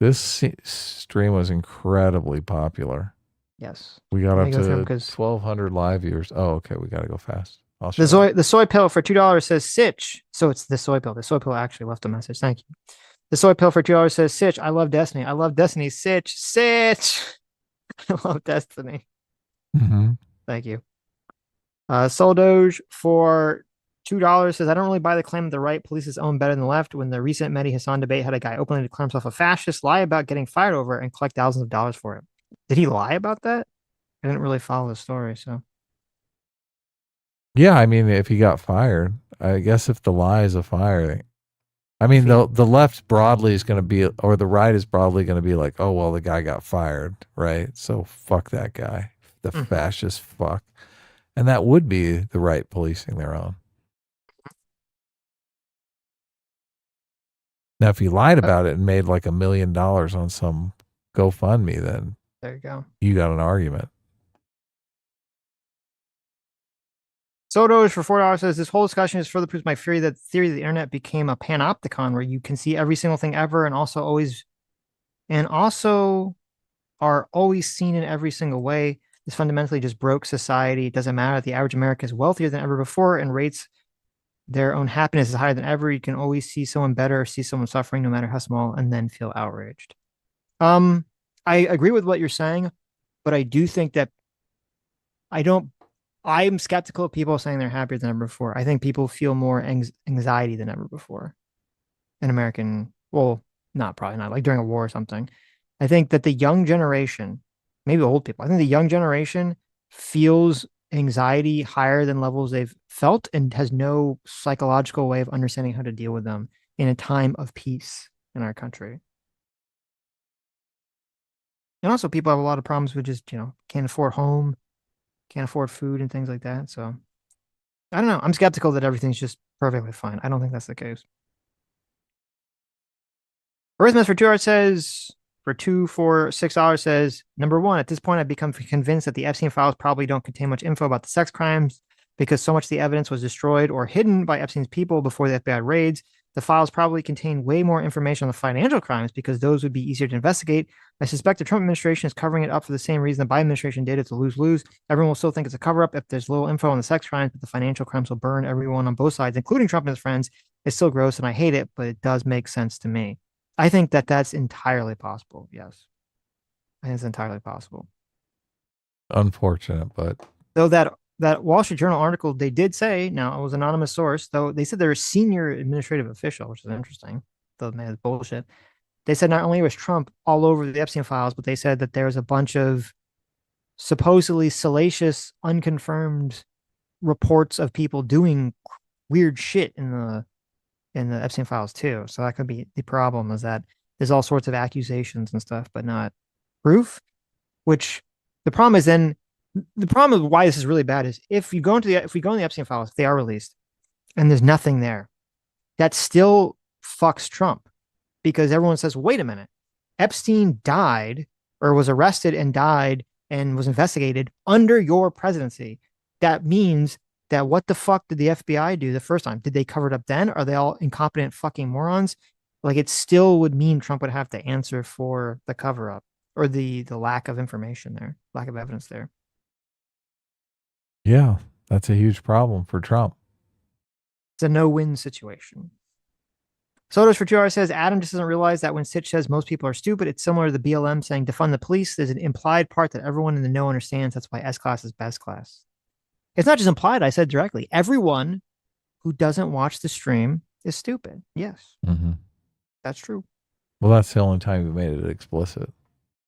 S5: This stream was incredibly popular.
S4: Yes.
S5: We got up to 1,200 live viewers. Oh, okay. We got to go fast.
S4: The soy pill for $2 says Sitch. So it's the soy pill. The soy pill actually left a message. Thank you. The soy pill for $2 says Sitch. I love Destiny. I love Destiny. Sitch. I love Destiny.
S5: Mm-hmm.
S4: Thank you. Soul Doge for $2 says, I don't really buy the claim that the right police's own better than the left. When the recent Mehdi Hassan debate had a guy openly declare himself a fascist, lie about getting fired over and collect thousands of dollars for it. Did he lie about that? I didn't really follow the story, so.
S5: Yeah, I mean, if he got fired, I guess if the lie is a fire, I mean, the left broadly is going to be, or the right is broadly going to be like, oh, well, the guy got fired, right? So fuck that guy, the fascist fuck. And that would be the right policing their own. Now, if he lied about it and made like $1 million on some GoFundMe, then
S4: there you go.
S5: You got an argument.
S4: Sodos for $4 says this whole discussion is further proves my theory that the internet became a panopticon where you can see every single thing ever and also are always seen in every single way. This fundamentally just broke society. It doesn't matter. The average American is wealthier than ever before and rates their own happiness is higher than ever. You can always see someone better or see someone suffering, no matter how small, and then feel outraged. I agree with what you're saying, but I do think that I'm skeptical of people saying they're happier than ever before. I think people feel more anxiety than ever before in American, well, probably not like during a war or something. I think that the young generation, maybe old people, I think the young generation feels anxiety higher than levels they've felt and has no psychological way of understanding how to deal with them in a time of peace in our country. And also people have a lot of problems with just, can't afford home, can't afford food and things like that. So I don't know. I'm skeptical that everything's just perfectly fine. I don't think that's the case. Arithmus for $2 says, for $6 says, number one, at this point, I've become convinced that the Epstein files probably don't contain much info about the sex crimes because so much of the evidence was destroyed or hidden by Epstein's people before the FBI raids. The files probably contain way more information on the financial crimes because those would be easier to investigate. I suspect the Trump administration is covering it up for the same reason the Biden administration did. It's a lose-lose. Everyone will still think it's a cover-up if there's little info on the sex crimes, but the financial crimes will burn everyone on both sides, including Trump and his friends. It's still gross, and I hate it, but it does make sense to me. I think that that's entirely possible. Yes. I think it's entirely possible.
S5: Unfortunate, but
S4: though that Wall Street Journal article, they did say, now it was an anonymous source, though they said they're a senior administrative official, which is interesting. Though man, it's bullshit. They said not only was Trump all over the Epstein files, but they said that there was a bunch of supposedly salacious, unconfirmed reports of people doing weird shit in the Epstein files too. So that could be the problem, is that there's all sorts of accusations and stuff, but not proof. Which the problem is then the problem of why this is really bad is if we go in the Epstein files, if they are released and there's nothing there, that still fucks Trump, because everyone says, wait a minute, Epstein died or was arrested and died and was investigated under your presidency. That means that what the fuck did the FBI do the first time? Did they cover it up then? Are they all incompetent fucking morons? Like, it still would mean Trump would have to answer for the cover up or the lack of information there, lack of evidence there.
S5: Yeah, that's a huge problem for Trump.
S4: It's a no-win situation. Sodos for $2 says, Adam just doesn't realize that when Sitch says most people are stupid, it's similar to the BLM saying defund the police. There's an implied part that everyone in the know understands. That's why S-class is best class. It's not just implied. I said directly. Everyone who doesn't watch the stream is stupid. Yes.
S5: Mm-hmm.
S4: That's true.
S5: Well, that's the only time you made it explicit.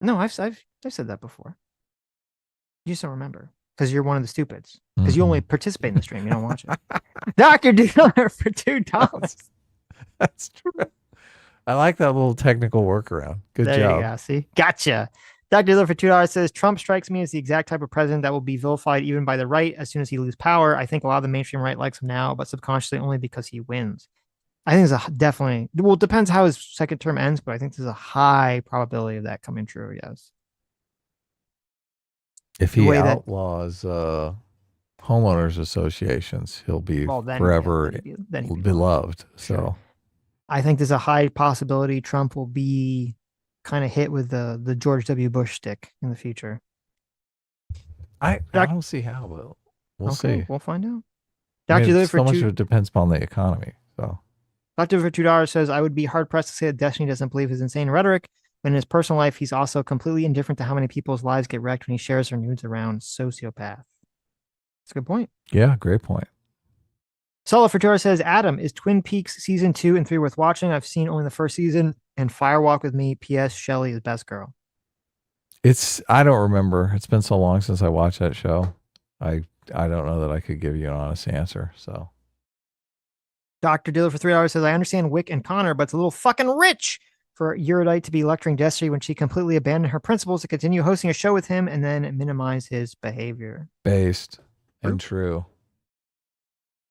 S4: No, I've said that before. You just don't remember because you're one of the stupids. Because you only participate in the stream. You don't watch it. Dr. Dealer for $2.
S5: That's true. I like that little technical workaround. Good
S4: there
S5: job.
S4: You go. See? Gotcha. Dr. Dealer for $2 says, Trump strikes me as the exact type of president that will be vilified even by the right as soon as he loses power. I think a lot of the mainstream right likes him now, but subconsciously only because he wins. I think there's definitely, well, it depends how his second term ends, but I think there's a high probability of that coming true. Yes.
S5: If he outlaws homeowners associations, he'll be forever beloved. Sure. So
S4: I think there's a high possibility Trump will be kind of hit with the George W. Bush stick in the future.
S5: I don't see how, but we'll see.
S4: We'll find out.
S5: So much of it depends upon the economy. So
S4: Dr. for $2 says, I would be hard pressed to say that Destiny doesn't believe his insane rhetoric, but in his personal life, he's also completely indifferent to how many people's lives get wrecked when he shares their nudes around. Sociopath. That's a good point.
S5: Yeah, great point.
S4: Solo for $2 says, Adam, is Twin Peaks season 2 and 3 worth watching? I've seen only the first season, and Firewalk with Me. P.S. Shelley is best girl.
S5: I don't remember. It's been so long since I watched that show. I don't know that I could give you an honest answer. So
S4: Dr. Dealer for $3 says, I understand Wick and Connor, but it's a little fucking rich for Erudite to be lecturing Destiny when she completely abandoned her principles to continue hosting a show with him and then minimize his behavior.
S5: Based and true.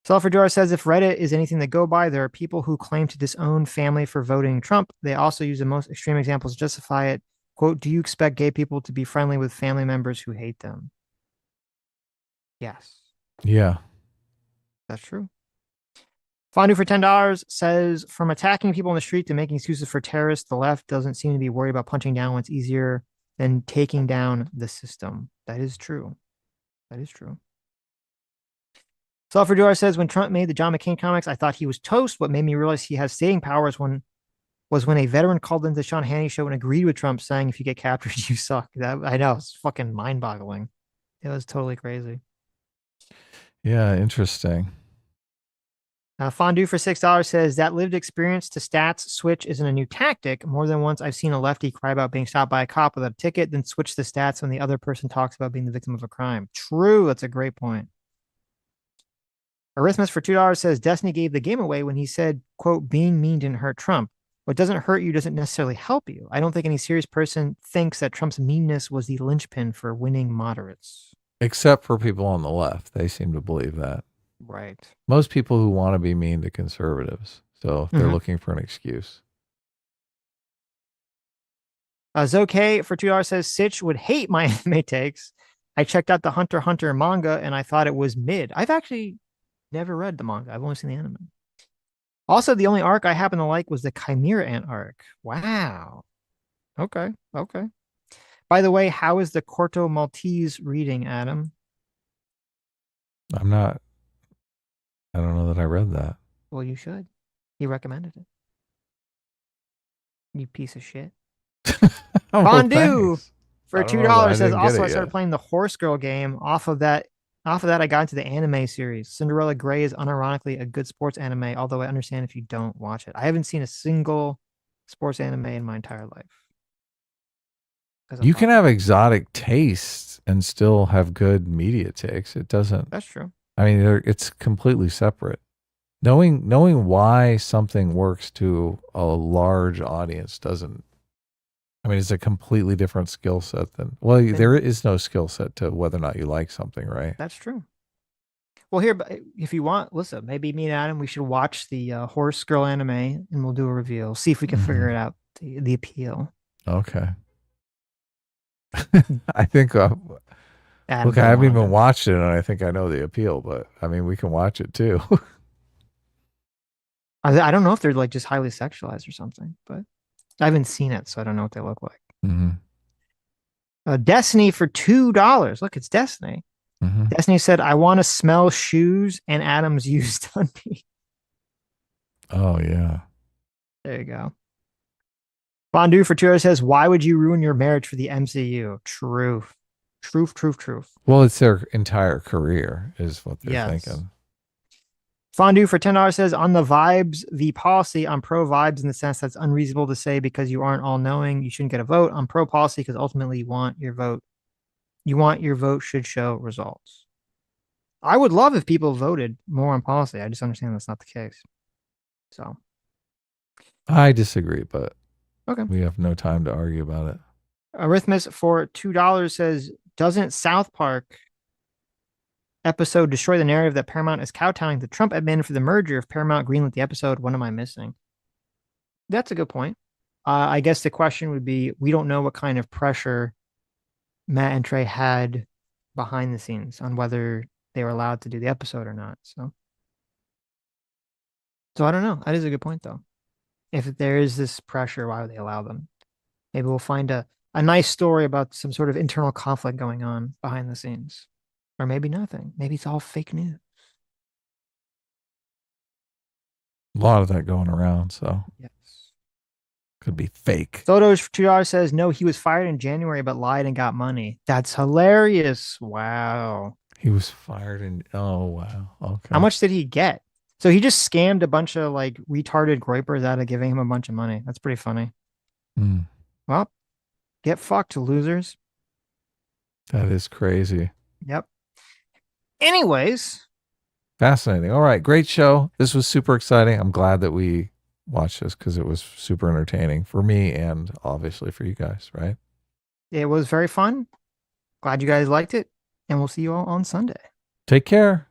S4: Selfridor says, if Reddit is anything to go by, there are people who claim to disown family for voting Trump. They also use the most extreme examples to justify it. Quote, do you expect gay people to be friendly with family members who hate them? Yes.
S5: Yeah.
S4: That's true. Fondue for $10 says, from attacking people in the street to making excuses for terrorists, the left doesn't seem to be worried about punching down when it's easier than taking down the system. That is true. That is true. Sulfur Jar says, when Trump made the John McCain comics, I thought he was toast. What made me realize he has staying powers was when a veteran called into the Sean Hannity show and agreed with Trump, saying, if you get captured, you suck. I know. It's fucking mind-boggling. It was totally crazy.
S5: Yeah, interesting.
S4: Fondue for $6 says, that lived experience to stats switch isn't a new tactic. More than once, I've seen a lefty cry about being stopped by a cop without a ticket, then switch the stats when the other person talks about being the victim of a crime. True. That's a great point. Arithmus for $2 says, Destiny gave the game away when he said, quote, being mean didn't hurt Trump. What doesn't hurt you doesn't necessarily help you. I don't think any serious person thinks that Trump's meanness was the linchpin for winning moderates.
S5: Except for people on the left. They seem to believe that.
S4: Right.
S5: Most people who want to be mean to conservatives. So they're looking for an excuse.
S4: Zoke for $2 says, Sitch would hate my anime takes. I checked out the Hunter x Hunter manga and I thought it was mid. I've actually never read the manga. I've only seen the anime. Also, the only arc I happen to like was the Chimera Ant arc. Wow. Okay. Okay. By the way, how is the Corto Maltese reading, Adam?
S5: I don't know that I read that.
S4: Well, you should. He recommended it. You piece of shit. Fondue for $2 says, also I started playing the Horse Girl game. Off of that, I got into the anime series. Cinderella Grey is unironically a good sports anime, although I understand if you don't watch it. I haven't seen a single sports anime in my entire life.
S5: You can have exotic tastes and still have good media takes. It doesn't.
S4: That's true.
S5: I mean, it's completely separate. Knowing why something works to a large audience doesn't. I mean, it's a completely different skill set than. Well, there is no skill set to whether or not you like something, right?
S4: That's true. Well, here, if you want, listen, maybe me and Adam, we should watch the Horse Girl anime and we'll do a review. See if we can figure it out, the appeal.
S5: Okay. I think. Look, I haven't even watched it, and I think I know the appeal. But I mean, we can watch it too.
S4: I don't know if they're like just highly sexualized or something, but I haven't seen it, so I don't know what they look like. Destiny for $2. Look, it's Destiny. Destiny said, "I want to smell shoes and Adam's used undies."
S5: Oh yeah.
S4: There you go. Fondue for $2 says, why would you ruin your marriage for the MCU? Truth.
S5: Well, it's their entire career is what they're thinking.
S4: Fondue for $10 says, on the vibes, the policy, I'm pro vibes in the sense that's unreasonable to say because you aren't all knowing. You shouldn't get a vote. I'm pro policy because ultimately you want your vote. Your vote should show results. I would love if people voted more on policy. I just understand that's not the case. So
S5: I disagree, but
S4: okay.
S5: We have no time to argue about it.
S4: Arithmus for $2 says, doesn't South Park episode destroy the narrative that Paramount is kowtowing the Trump admin for the merger? If Paramount greenlit the episode, what am I missing? That's a good point. I guess the question would be, we don't know what kind of pressure Matt and Trey had behind the scenes on whether they were allowed to do the episode or not. So I don't know. That is a good point, though. If there is this pressure, why would they allow them? Maybe we'll find a nice story about some sort of internal conflict going on behind the scenes. Or maybe nothing. Maybe it's all fake news.
S5: A lot of that going around, so.
S4: Yes.
S5: Could be fake.
S4: Photos for $2 says, no, he was fired in January but lied and got money. That's hilarious. Wow.
S5: He was fired in, oh, wow. Okay.
S4: How much did he get? So he just scammed a bunch of like retarded groypers out of giving him a bunch of money. That's pretty funny. Well, get fucked, losers.
S5: That is crazy.
S4: Yep. Anyways.
S5: Fascinating. All right. Great show. This was super exciting. I'm glad that we watched this because it was super entertaining for me and obviously for you guys, right?
S4: It was very fun. Glad you guys liked it. And we'll see you all on Sunday.
S5: Take care.